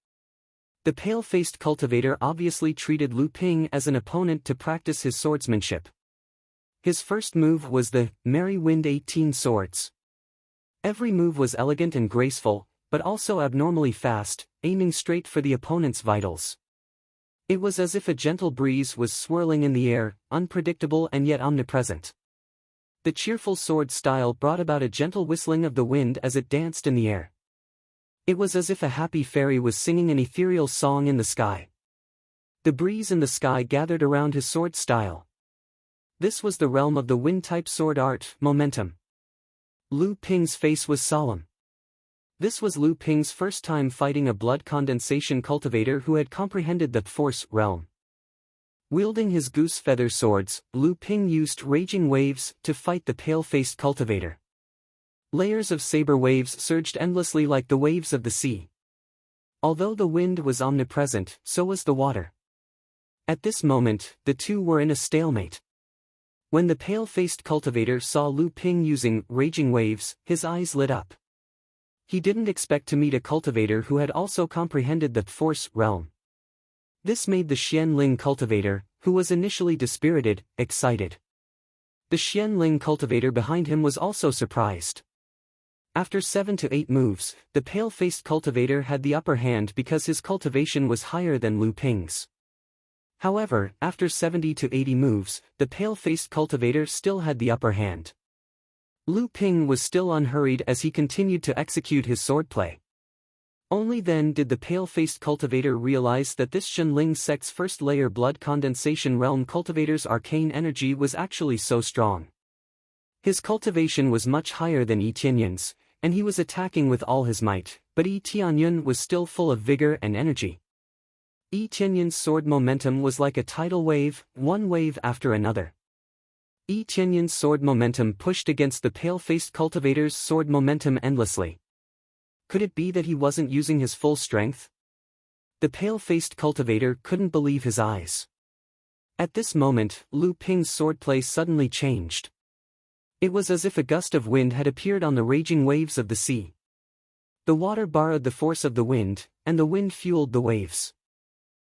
S1: The pale-faced cultivator obviously treated Lu Ping as an opponent to practice his swordsmanship. His first move was the Merry Wind 18 Swords. Every move was elegant and graceful, but also abnormally fast, aiming straight for the opponent's vitals. It was as if a gentle breeze was swirling in the air, unpredictable and yet omnipresent. The cheerful sword style brought about a gentle whistling of the wind as it danced in the air. It was as if a happy fairy was singing an ethereal song in the sky. The breeze in the sky gathered around his sword style. This was the realm of the wind-type sword art, momentum. Lu Ping's face was solemn. This was Lu Ping's first time fighting a blood condensation cultivator who had comprehended the force realm. Wielding his goose feather swords, Lu Ping used raging waves to fight the pale-faced cultivator. Layers of saber waves surged endlessly like the waves of the sea. Although the wind was omnipresent, so was the water. At this moment, the two were in a stalemate. When the pale-faced cultivator saw Lu Ping using raging waves, his eyes lit up. He didn't expect to meet a cultivator who had also comprehended the force realm. This made the Xianling cultivator, who was initially dispirited, excited. The Xianling cultivator behind him was also surprised. After 7 to 8 moves, the pale-faced cultivator had the upper hand because his cultivation was higher than Lu Ping's. However, after 70 to 80 moves, the pale-faced cultivator still had the upper hand. Lu Ping was still unhurried as he continued to execute his swordplay. Only then did the pale-faced cultivator realize that this Xianling sect's first-layer blood condensation realm cultivator's arcane energy was actually so strong. His cultivation was much higher than Yi Tianyin's, and he was attacking with all his might, But Yi Tianyun was still full of vigor and energy. Yi Tianyun's sword momentum was like a tidal wave, one wave after another. Yi Tianyun's sword momentum pushed against the pale-faced cultivator's sword momentum endlessly. Could it be that he wasn't using his full strength? The pale-faced cultivator couldn't believe his eyes. At this moment, Lu Ping's swordplay suddenly changed. It was as if a gust of wind had appeared on the raging waves of the sea. The water borrowed the force of the wind, and the wind fueled the waves.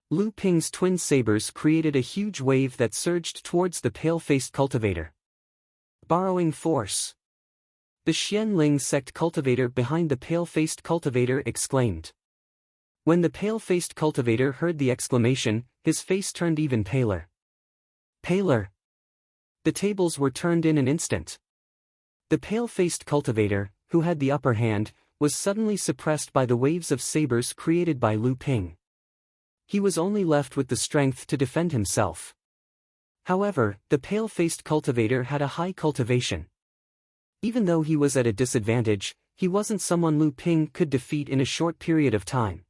S1: Lu Ping's twin sabers created a huge wave that surged towards the pale-faced cultivator. Borrowing force. The Xianling sect cultivator behind the pale-faced cultivator exclaimed. When the pale-faced cultivator heard the exclamation, his face turned even paler. Paler. The tables were turned in an instant. The pale-faced cultivator, who had the upper hand, was suddenly suppressed by the waves of sabers created by Lu Ping. He was only left with the strength to defend himself. However, the pale-faced cultivator had a high cultivation. Even though he was at a disadvantage, he wasn't someone Lu Ping could defeat in a short period of time.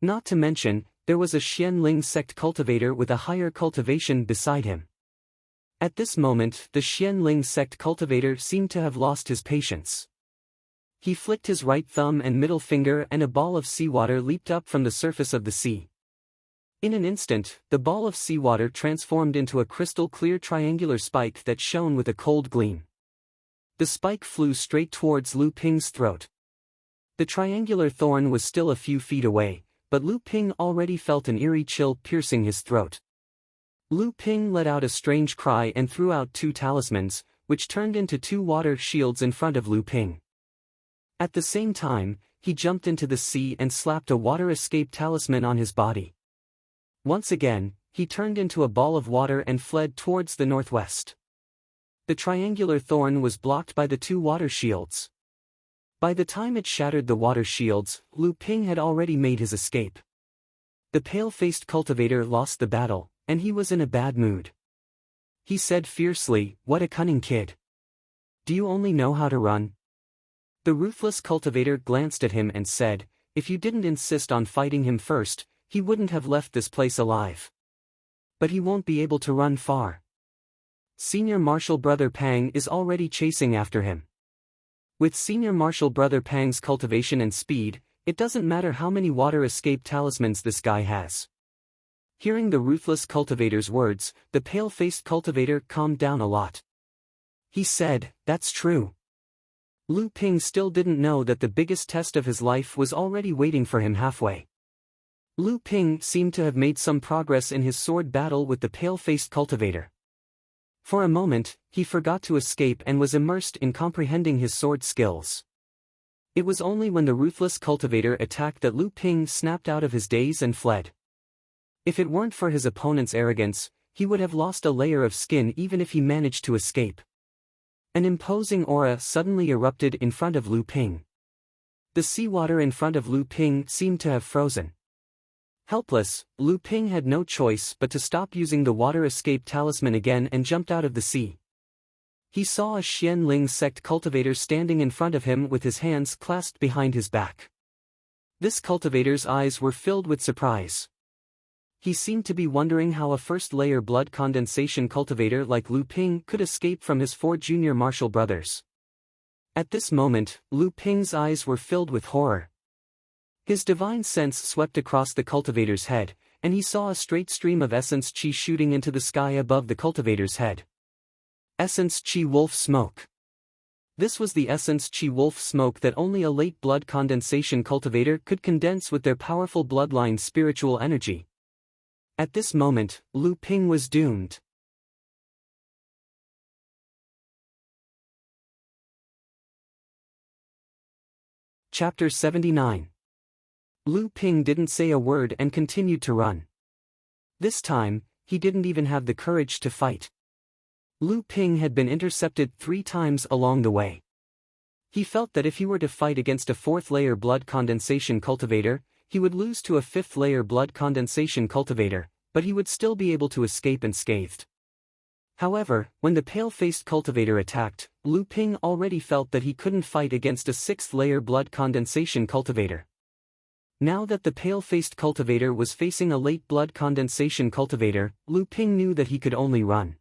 S1: Not to mention, there was a Xianling sect cultivator with a higher cultivation beside him. At this moment, the Xianling sect cultivator seemed to have lost his patience. He flicked his right thumb and middle finger and a ball of seawater leaped up from the surface of the sea. In an instant, the ball of seawater transformed into a crystal-clear triangular spike that shone with a cold gleam. The spike flew straight towards Lu Ping's throat. The triangular thorn was still a few feet away, but Lu Ping already felt an eerie chill piercing his throat. Lu Ping let out a strange cry and threw out two talismans, which turned into two water shields in front of Lu Ping. At the same time, he jumped into the sea and slapped a water escape talisman on his body. Once again, he turned into a ball of water and fled towards the northwest. The triangular thorn was blocked by the two water shields. By the time it shattered the water shields, Lu Ping had already made his escape. The pale-faced cultivator lost the battle, and he was in a bad mood. He said fiercely, "What a cunning kid. Do you only know how to run?" The ruthless cultivator glanced at him and said, "If you didn't insist on fighting him first, he wouldn't have left this place alive. But he won't be able to run far. Senior Marshal Brother Pang is already chasing after him." With Senior Marshal Brother Pang's cultivation and speed, it doesn't matter how many water escape talismans this guy has. Hearing the ruthless cultivator's words, the pale-faced cultivator calmed down a lot. He said, "That's true." Lu Ping still didn't know that the biggest test of his life was already waiting for him halfway. Lu Ping seemed to have made some progress in his sword battle with the pale-faced cultivator. For a moment, he forgot to escape and was immersed in comprehending his sword skills. It was only when the ruthless cultivator attacked that Lu Ping snapped out of his daze and fled. If it weren't for his opponent's arrogance, he would have lost a layer of skin even if he managed to escape. An imposing aura suddenly erupted in front of Lu Ping. The seawater in front of Lu Ping seemed to have frozen. Helpless, Lu Ping had no choice but to stop using the water escape talisman again and jumped out of the sea. He saw a Xianling sect cultivator standing in front of him with his hands clasped behind his back. This cultivator's eyes were filled with surprise. He seemed to be wondering how a first-layer blood condensation cultivator like Lu Ping could escape from his 4 junior martial brothers. At this moment, Lu Ping's eyes were filled with horror. His divine sense swept across the cultivator's head, and he saw a straight stream of essence chi shooting into the sky above the cultivator's head. Essence chi wolf smoke. This was the essence chi wolf smoke that only a late blood condensation cultivator could condense with their powerful bloodline spiritual energy. At this moment, Lu Ping was doomed. Chapter 79. Lu Ping didn't say a word and continued to run. This time, he didn't even have the courage to fight. Lu Ping had been intercepted 3 times along the way. He felt that if he were to fight against a 4th-layer blood condensation cultivator, he would lose to a 5th-layer blood condensation cultivator, but he would still be able to escape unscathed. However, when the pale-faced cultivator attacked, Lu Ping already felt that he couldn't fight against a 6th-layer blood condensation cultivator. Now that the pale-faced cultivator was facing a late blood condensation cultivator, Lu Ping knew that he could only run.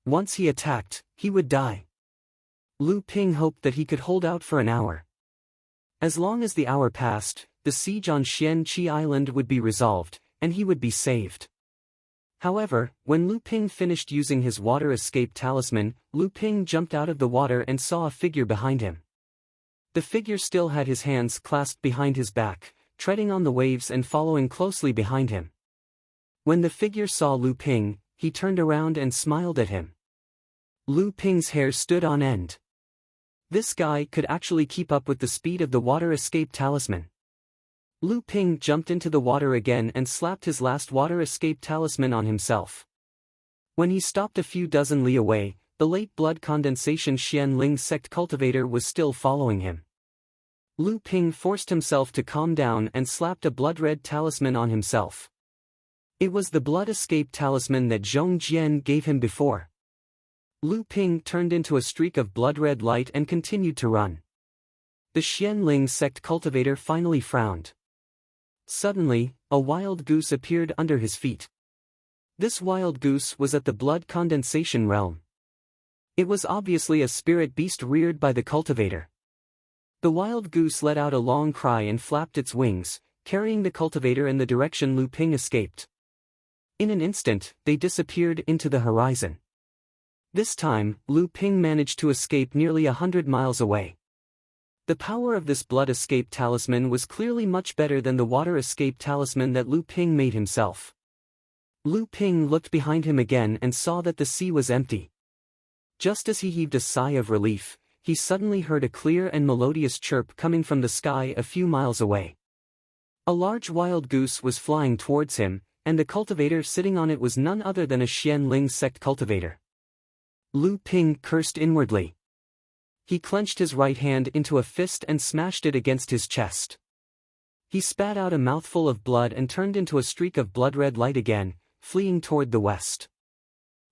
S1: Once he attacked, he would die. Lu Ping hoped that he could hold out for an hour. As long as the hour passed, the siege on Xian Qi Island would be resolved, and he would be saved. However, when Lu Ping finished using his water escape talisman, Lu Ping jumped out of the water and saw a figure behind him. The figure still had his hands clasped behind his back, treading on the waves and following closely behind him. When the figure saw Lu Ping, he turned around and smiled at him. Lu Ping's hair stood on end. This guy could actually keep up with the speed of the water escape talisman. Lu Ping jumped into the water again and slapped his last water escape talisman on himself. When he stopped a few dozen li away, the late blood condensation Xian Ling sect cultivator was still following him. Lu Ping forced himself to calm down and slapped a blood-red talisman on himself. It was the blood escape talisman that Zhong Jian gave him before. Lu Ping turned into a streak of blood-red light and continued to run. The Xian Ling sect cultivator finally frowned. Suddenly, a wild goose appeared under his feet. This wild goose was at the blood condensation realm. It was obviously a spirit beast reared by the cultivator. The wild goose let out a long cry and flapped its wings, carrying the cultivator in the direction Lu Ping escaped. In an instant, they disappeared into the horizon. This time, Lu Ping managed to escape nearly 100 miles away. The power of this blood escape talisman was clearly much better than the water escape talisman that Lu Ping made himself. Lu Ping looked behind him again and saw that the sea was empty. Just as he heaved a sigh of relief, he suddenly heard a clear and melodious chirp coming from the sky a few miles away. A large wild goose was flying towards him, and the cultivator sitting on it was none other than a Xian Ling sect cultivator. Lu Ping cursed inwardly. He clenched his right hand into a fist and smashed it against his chest. He spat out a mouthful of blood and turned into a streak of blood-red light again, fleeing toward the west.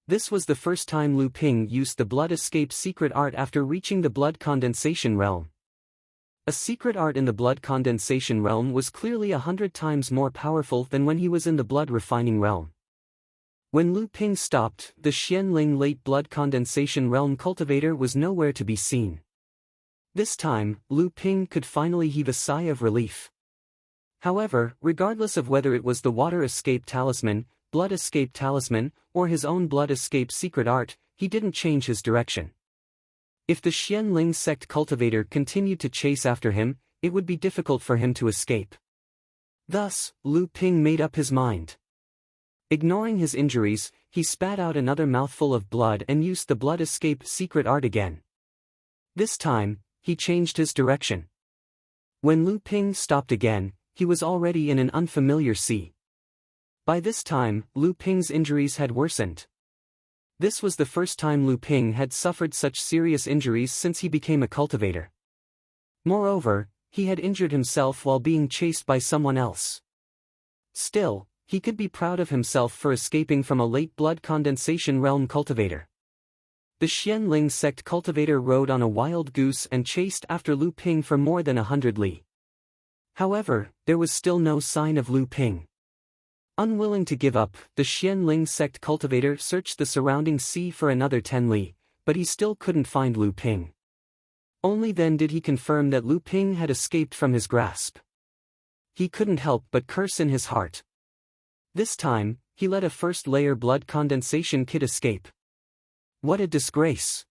S1: This was the first time Lu Ping used the blood escape secret art after reaching the blood condensation realm. A secret art in the blood condensation realm was clearly 100 times more powerful than when he was in the blood refining realm. When Lu Ping stopped, the Xian Ling late blood condensation realm cultivator was nowhere to be seen. This time, Lu Ping could finally heave a sigh of relief. However, regardless of whether it was the water escape talisman, blood escape talisman, or his own blood escape secret art, he didn't change his direction. If the Xian Ling sect cultivator continued to chase after him, it would be difficult for him to escape. Thus, Lu Ping made up his mind. Ignoring his injuries, he spat out another mouthful of blood and used the blood escape secret art again. This time, he changed his direction. When Lu Ping stopped again, he was already in an unfamiliar sea. By this time, Lu Ping's injuries had worsened. This was the first time Lu Ping had suffered such serious injuries since he became a cultivator. Moreover, he had injured himself while being chased by someone else. Still, he could be proud of himself for escaping from a late blood condensation realm cultivator. The Xian Ling sect cultivator rode on a wild goose and chased after Lu Ping for more than 100 li. However, there was still no sign of Lu Ping. Unwilling to give up, the Xian Ling sect cultivator searched the surrounding sea for another 10 li, but he still couldn't find Lu Ping. Only then did he confirm that Lu Ping had escaped from his grasp. He couldn't help but curse in his heart. This time, he let a first-layer blood condensation kit escape. What a disgrace!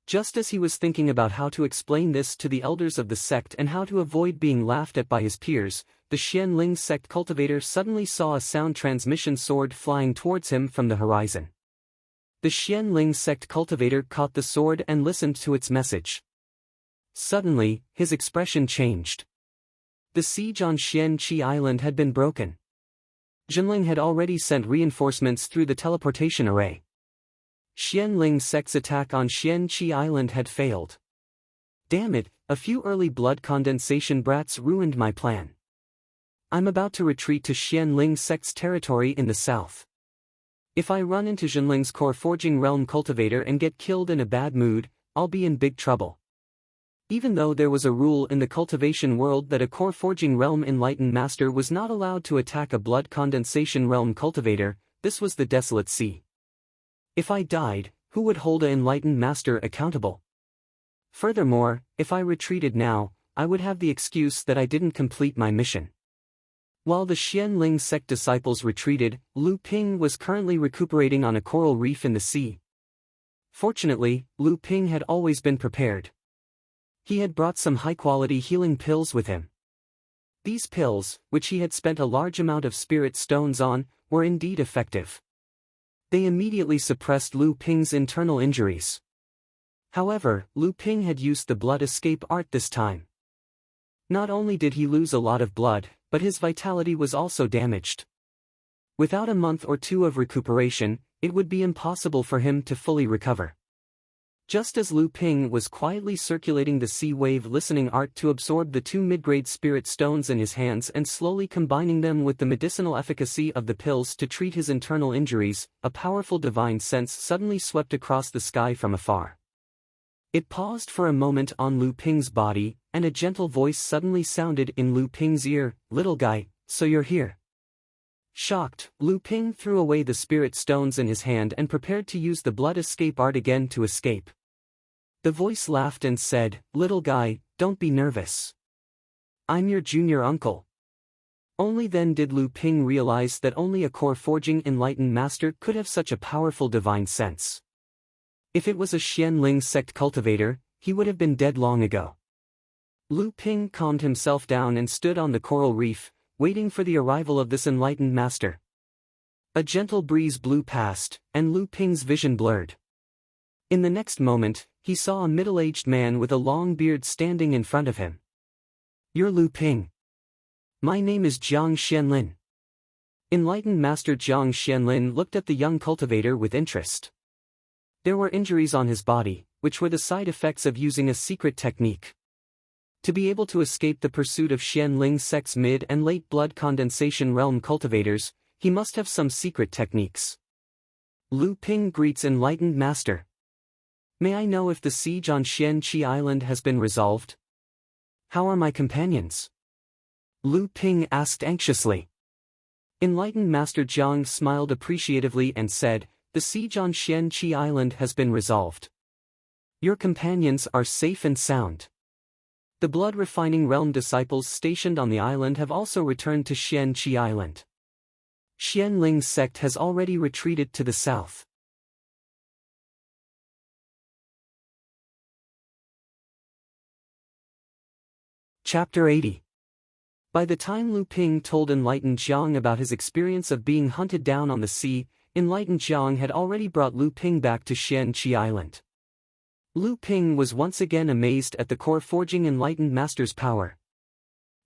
S1: Just as he was thinking about how to explain this to the elders of the sect and how to avoid being laughed at by his peers, the Xian Ling sect cultivator suddenly saw a sound transmission sword flying towards him from the horizon. The Xian Ling sect cultivator caught the sword and listened to its message. Suddenly, his expression changed. The siege on Xian Qi Island had been broken. Jinling had already sent reinforcements through the teleportation array. Xian Ling sect's attack on Xian Qi Island had failed. Damn it, a few early blood condensation brats ruined my plan. I'm about to retreat to Xian Ling sect's territory in the south. If I run into Jinling's core forging realm cultivator and get killed in a bad mood, I'll be in big trouble. Even though there was a rule in the cultivation world that a core forging realm enlightened master was not allowed to attack a blood condensation realm cultivator, this was the desolate sea. If I died, who would hold a enlightened master accountable? Furthermore, if I retreated now, I would have the excuse that I didn't complete my mission. While the Xianling sect disciples retreated, Lu Ping was currently recuperating on a coral reef in the sea. Fortunately, Lu Ping had always been prepared. He had brought some high-quality healing pills with him. These pills, which he had spent a large amount of spirit stones on, were indeed effective. They immediately suppressed Lu Ping's internal injuries. However, Lu Ping had used the blood escape art this time. Not only did he lose a lot of blood, but his vitality was also damaged. Without a month or two of recuperation, it would be impossible for him to fully recover. Just as Lu Ping was quietly circulating the sea wave listening art to absorb the 2 mid-grade spirit stones in his hands and slowly combining them with the medicinal efficacy of the pills to treat his internal injuries, a powerful divine sense suddenly swept across the sky from afar. It paused for a moment on Lu Ping's body, and a gentle voice suddenly sounded in Lu Ping's ear, "Little guy, so you're here." Shocked, Lu Ping threw away the spirit stones in his hand and prepared to use the blood escape art again to escape. The voice laughed and said, "Little guy, don't be nervous. I'm your junior uncle." Only then did Lu Ping realize that only a core forging enlightened master could have such a powerful divine sense. If it was a Xianling sect cultivator, he would have been dead long ago. Lu Ping calmed himself down and stood on the coral reef, waiting for the arrival of this enlightened master. A gentle breeze blew past, and Lu Ping's vision blurred. In the next moment, he saw a middle-aged man with a long beard standing in front of him. "You're Lu Ping. My name is Jiang Xianlin." Enlightened Master Jiang Xianlin looked at the young cultivator with interest. There were injuries on his body, which were the side effects of using a secret technique. To be able to escape the pursuit of Xianling sect's mid and late blood condensation realm cultivators, he must have some secret techniques. Lu Ping greets enlightened master. "May I know if the siege on Xianqi Island has been resolved? How are my companions?" Lu Ping asked anxiously. Enlightened Master Jiang smiled appreciatively and said, "The siege on Xianqi Island has been resolved. Your companions are safe and sound. The blood-refining realm disciples stationed on the island have also returned to Xianqi Island. Xianling sect has already retreated to the south." Chapter 80. By the time Lu Ping told Enlightened Jiang about his experience of being hunted down on the sea, Enlightened Jiang had already brought Lu Ping back to Xianqi Island. Lu Ping was once again amazed at the core forging enlightened master's power.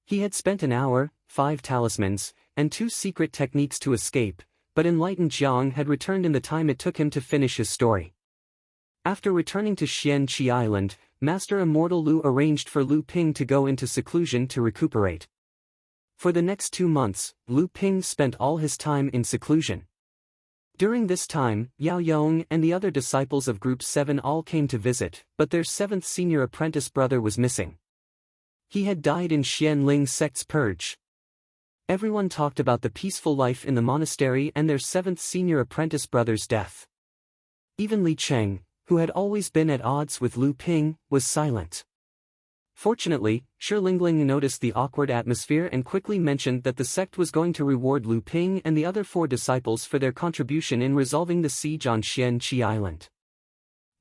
S1: He had spent an hour, 5 talismans, and 2 secret techniques to escape, but enlightened Jiang had returned in the time it took him to finish his story. After returning to Xianqi Island, Master Immortal Lu arranged for Lu Ping to go into seclusion to recuperate. For the next 2 months, Lu Ping spent all his time in seclusion. During this time, Yao Yong and the other disciples of Group 7 all came to visit, but their 7th senior apprentice brother was missing. He had died in Xianling sect's purge. Everyone talked about the peaceful life in the monastery and their 7th senior apprentice brother's death. Even Li Cheng, who had always been at odds with Lu Ping, was silent. Fortunately, Shi Lingling noticed the awkward atmosphere and quickly mentioned that the sect was going to reward Lu Ping and the other 4 disciples for their contribution in resolving the siege on Xianqi Island.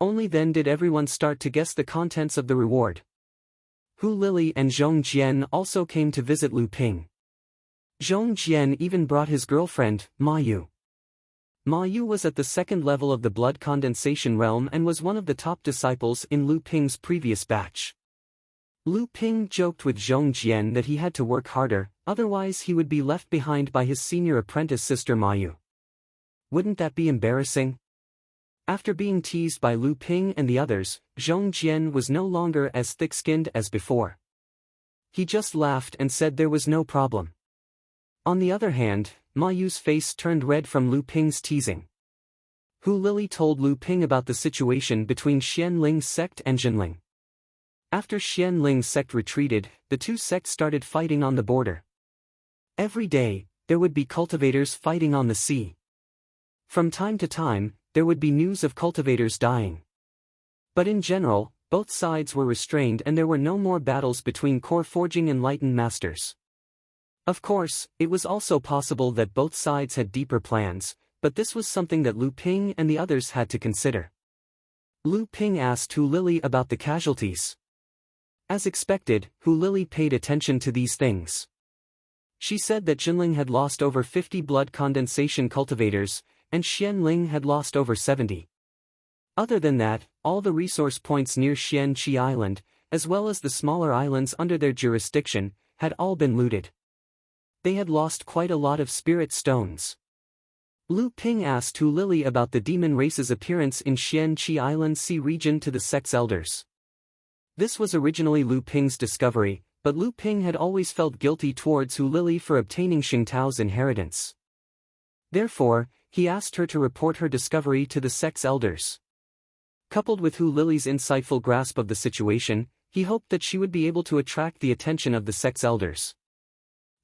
S1: Only then did everyone start to guess the contents of the reward. Hu Lili and Zhong Jian also came to visit Lu Ping. Zhong Jian even brought his girlfriend, Ma Yu. Ma Yu was at the 2nd level of the blood condensation realm and was one of the top disciples in Lu Ping's previous batch. Lu Ping joked with Zhong Jian that he had to work harder, otherwise he would be left behind by his senior apprentice sister Ma Yu. Wouldn't that be embarrassing? After being teased by Lu Ping and the others, Zhong Jian was no longer as thick-skinned as before. He just laughed and said there was no problem. On the other hand, Ma Yu's face turned red from Lu Ping's teasing. Hu Lili told Lu Ping about the situation between Xianling's sect and Jinling. After Xianling's sect retreated, the two sects started fighting on the border. Every day, there would be cultivators fighting on the sea. From time to time, there would be news of cultivators dying. But in general, both sides were restrained and there were no more battles between core forging enlightened masters. Of course, it was also possible that both sides had deeper plans, but this was something that Lu Ping and the others had to consider. Lu Ping asked Hu Lili about the casualties. As expected, Hu Lili paid attention to these things. She said that Jinling had lost over 50 blood condensation cultivators, and Xianling had lost over 70. Other than that, all the resource points near Xianqi Island, as well as the smaller islands under their jurisdiction, had all been looted. They had lost quite a lot of spirit stones. Lu Ping asked Hu Lili about the demon race's appearance in Xianqi Island Sea region to the sect's elders. This was originally Lu Ping's discovery, but Lu Ping had always felt guilty towards Hu Lili for obtaining Xingtao's inheritance. Therefore, he asked her to report her discovery to the sect's elders. Coupled with Hu Lili's insightful grasp of the situation, he hoped that she would be able to attract the attention of the sect's elders.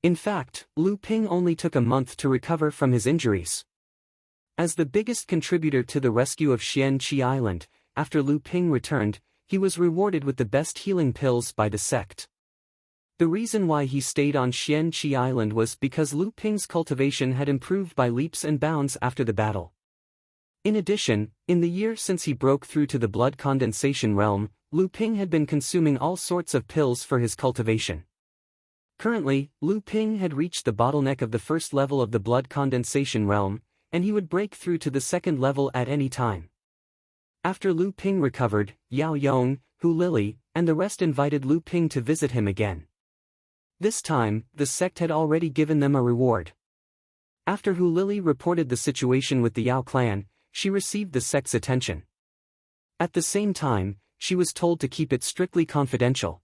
S1: In fact, Lu Ping only took a month to recover from his injuries. As the biggest contributor to the rescue of Xianqi Island, after Lu Ping returned, he was rewarded with the best healing pills by the sect. The reason why he stayed on Xianqi Island was because Lu Ping's cultivation had improved by leaps and bounds after the battle. In addition, in the year since he broke through to the blood condensation realm, Lu Ping had been consuming all sorts of pills for his cultivation. Currently, Lu Ping had reached the bottleneck of the first level of the blood condensation realm, and he would break through to the second level at any time. After Lu Ping recovered, Yao Yong, Hu Lili, and the rest invited Lu Ping to visit him again. This time, the sect had already given them a reward. After Hu Lili reported the situation with the Yao clan, she received the sect's attention. At the same time, she was told to keep it strictly confidential.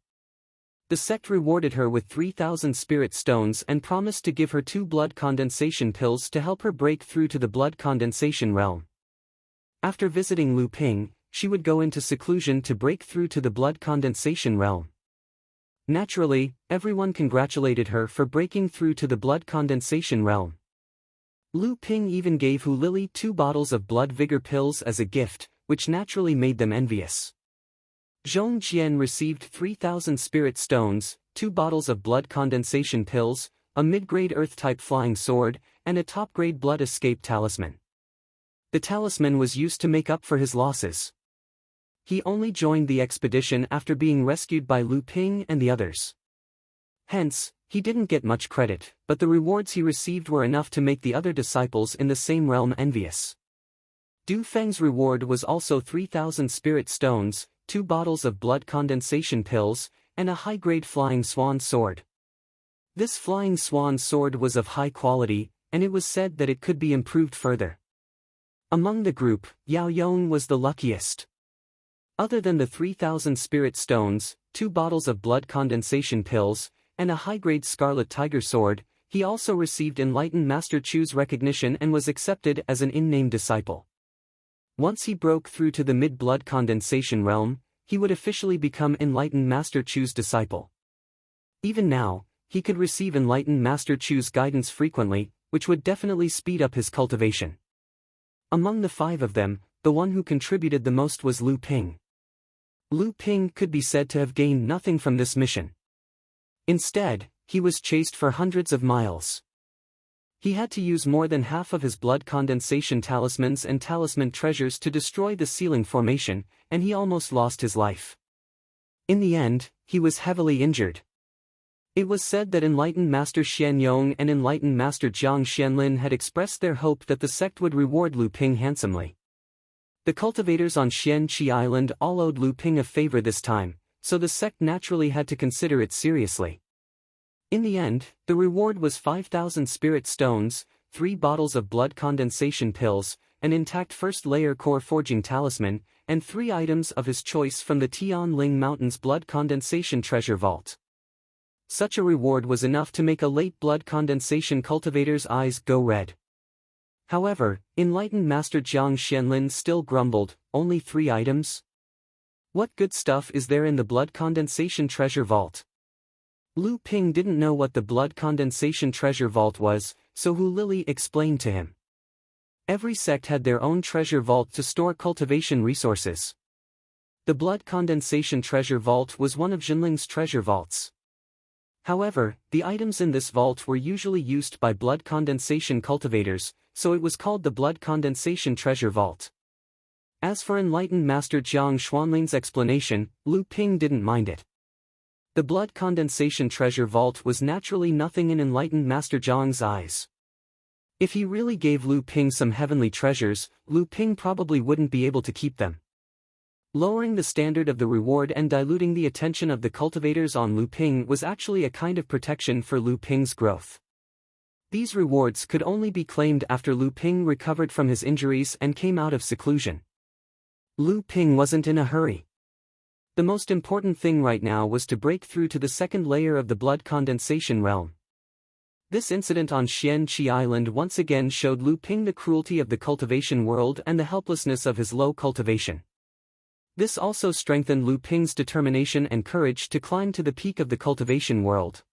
S1: The sect rewarded her with 3,000 spirit stones and promised to give her 2 blood condensation pills to help her break through to the blood condensation realm. After visiting Lu Ping, she would go into seclusion to break through to the blood condensation realm. Naturally, everyone congratulated her for breaking through to the blood condensation realm. Lu Ping even gave Hu Lili 2 bottles of blood vigor pills as a gift, which naturally made them envious. Zhong Jian received 3,000 spirit stones, 2 bottles of blood condensation pills, a mid-grade earth-type flying sword, and a top-grade blood escape talisman. The talisman was used to make up for his losses. He only joined the expedition after being rescued by Lu Ping and the others. Hence, he didn't get much credit, but the rewards he received were enough to make the other disciples in the same realm envious. Du Feng's reward was also 3,000 spirit stones, 2 bottles of blood condensation pills, and a high-grade flying swan sword. This flying swan sword was of high quality, and it was said that it could be improved further. Among the group, Yao Yong was the luckiest. Other than the 3,000 spirit stones, 2 bottles of blood condensation pills, and a high-grade scarlet tiger sword, he also received Enlightened Master Chu's recognition and was accepted as an in-name disciple. Once he broke through to the mid-blood condensation realm, he would officially become Enlightened Master Chu's disciple. Even now, he could receive Enlightened Master Chu's guidance frequently, which would definitely speed up his cultivation. Among the 5 of them, the one who contributed the most was Lu Ping. Lu Ping could be said to have gained nothing from this mission. Instead, he was chased for hundreds of miles. He had to use more than half of his blood condensation talismans and talisman treasures to destroy the ceiling formation, and he almost lost his life. In the end, he was heavily injured. It was said that Enlightened Master Xianyong and Enlightened Master Jiang Xianlin had expressed their hope that the sect would reward Lu Ping handsomely. The cultivators on Xianqi Island all owed Lu Ping a favor this time, so the sect naturally had to consider it seriously. In the end, the reward was 5,000 spirit stones, 3 bottles of blood condensation pills, an intact first-layer core forging talisman, and 3 items of his choice from the Tianling Mountains blood condensation treasure vault. Such a reward was enough to make a late blood condensation cultivator's eyes go red. However, enlightened Master Jiang Xianlin still grumbled, only 3 items? What good stuff is there in the blood condensation treasure vault? Lu Ping didn't know what the blood condensation treasure vault was, so Hu Lili explained to him. Every sect had their own treasure vault to store cultivation resources. The blood condensation treasure vault was one of Jinling's treasure vaults. However, the items in this vault were usually used by blood condensation cultivators, so it was called the blood condensation treasure vault. As for enlightened Master Jiang Xuanling's explanation, Lu Ping didn't mind it. The blood condensation treasure vault was naturally nothing in enlightened Master Jiang's eyes. If he really gave Lu Ping some heavenly treasures, Lu Ping probably wouldn't be able to keep them. Lowering the standard of the reward and diluting the attention of the cultivators on Lu Ping was actually a kind of protection for Lu Ping's growth. These rewards could only be claimed after Lu Ping recovered from his injuries and came out of seclusion. Lu Ping wasn't in a hurry. The most important thing right now was to break through to the second layer of the blood condensation realm. This incident on Xian Qi Island once again showed Lu Ping the cruelty of the cultivation world and the helplessness of his low cultivation. This also strengthened Lu Ping's determination and courage to climb to the peak of the cultivation world.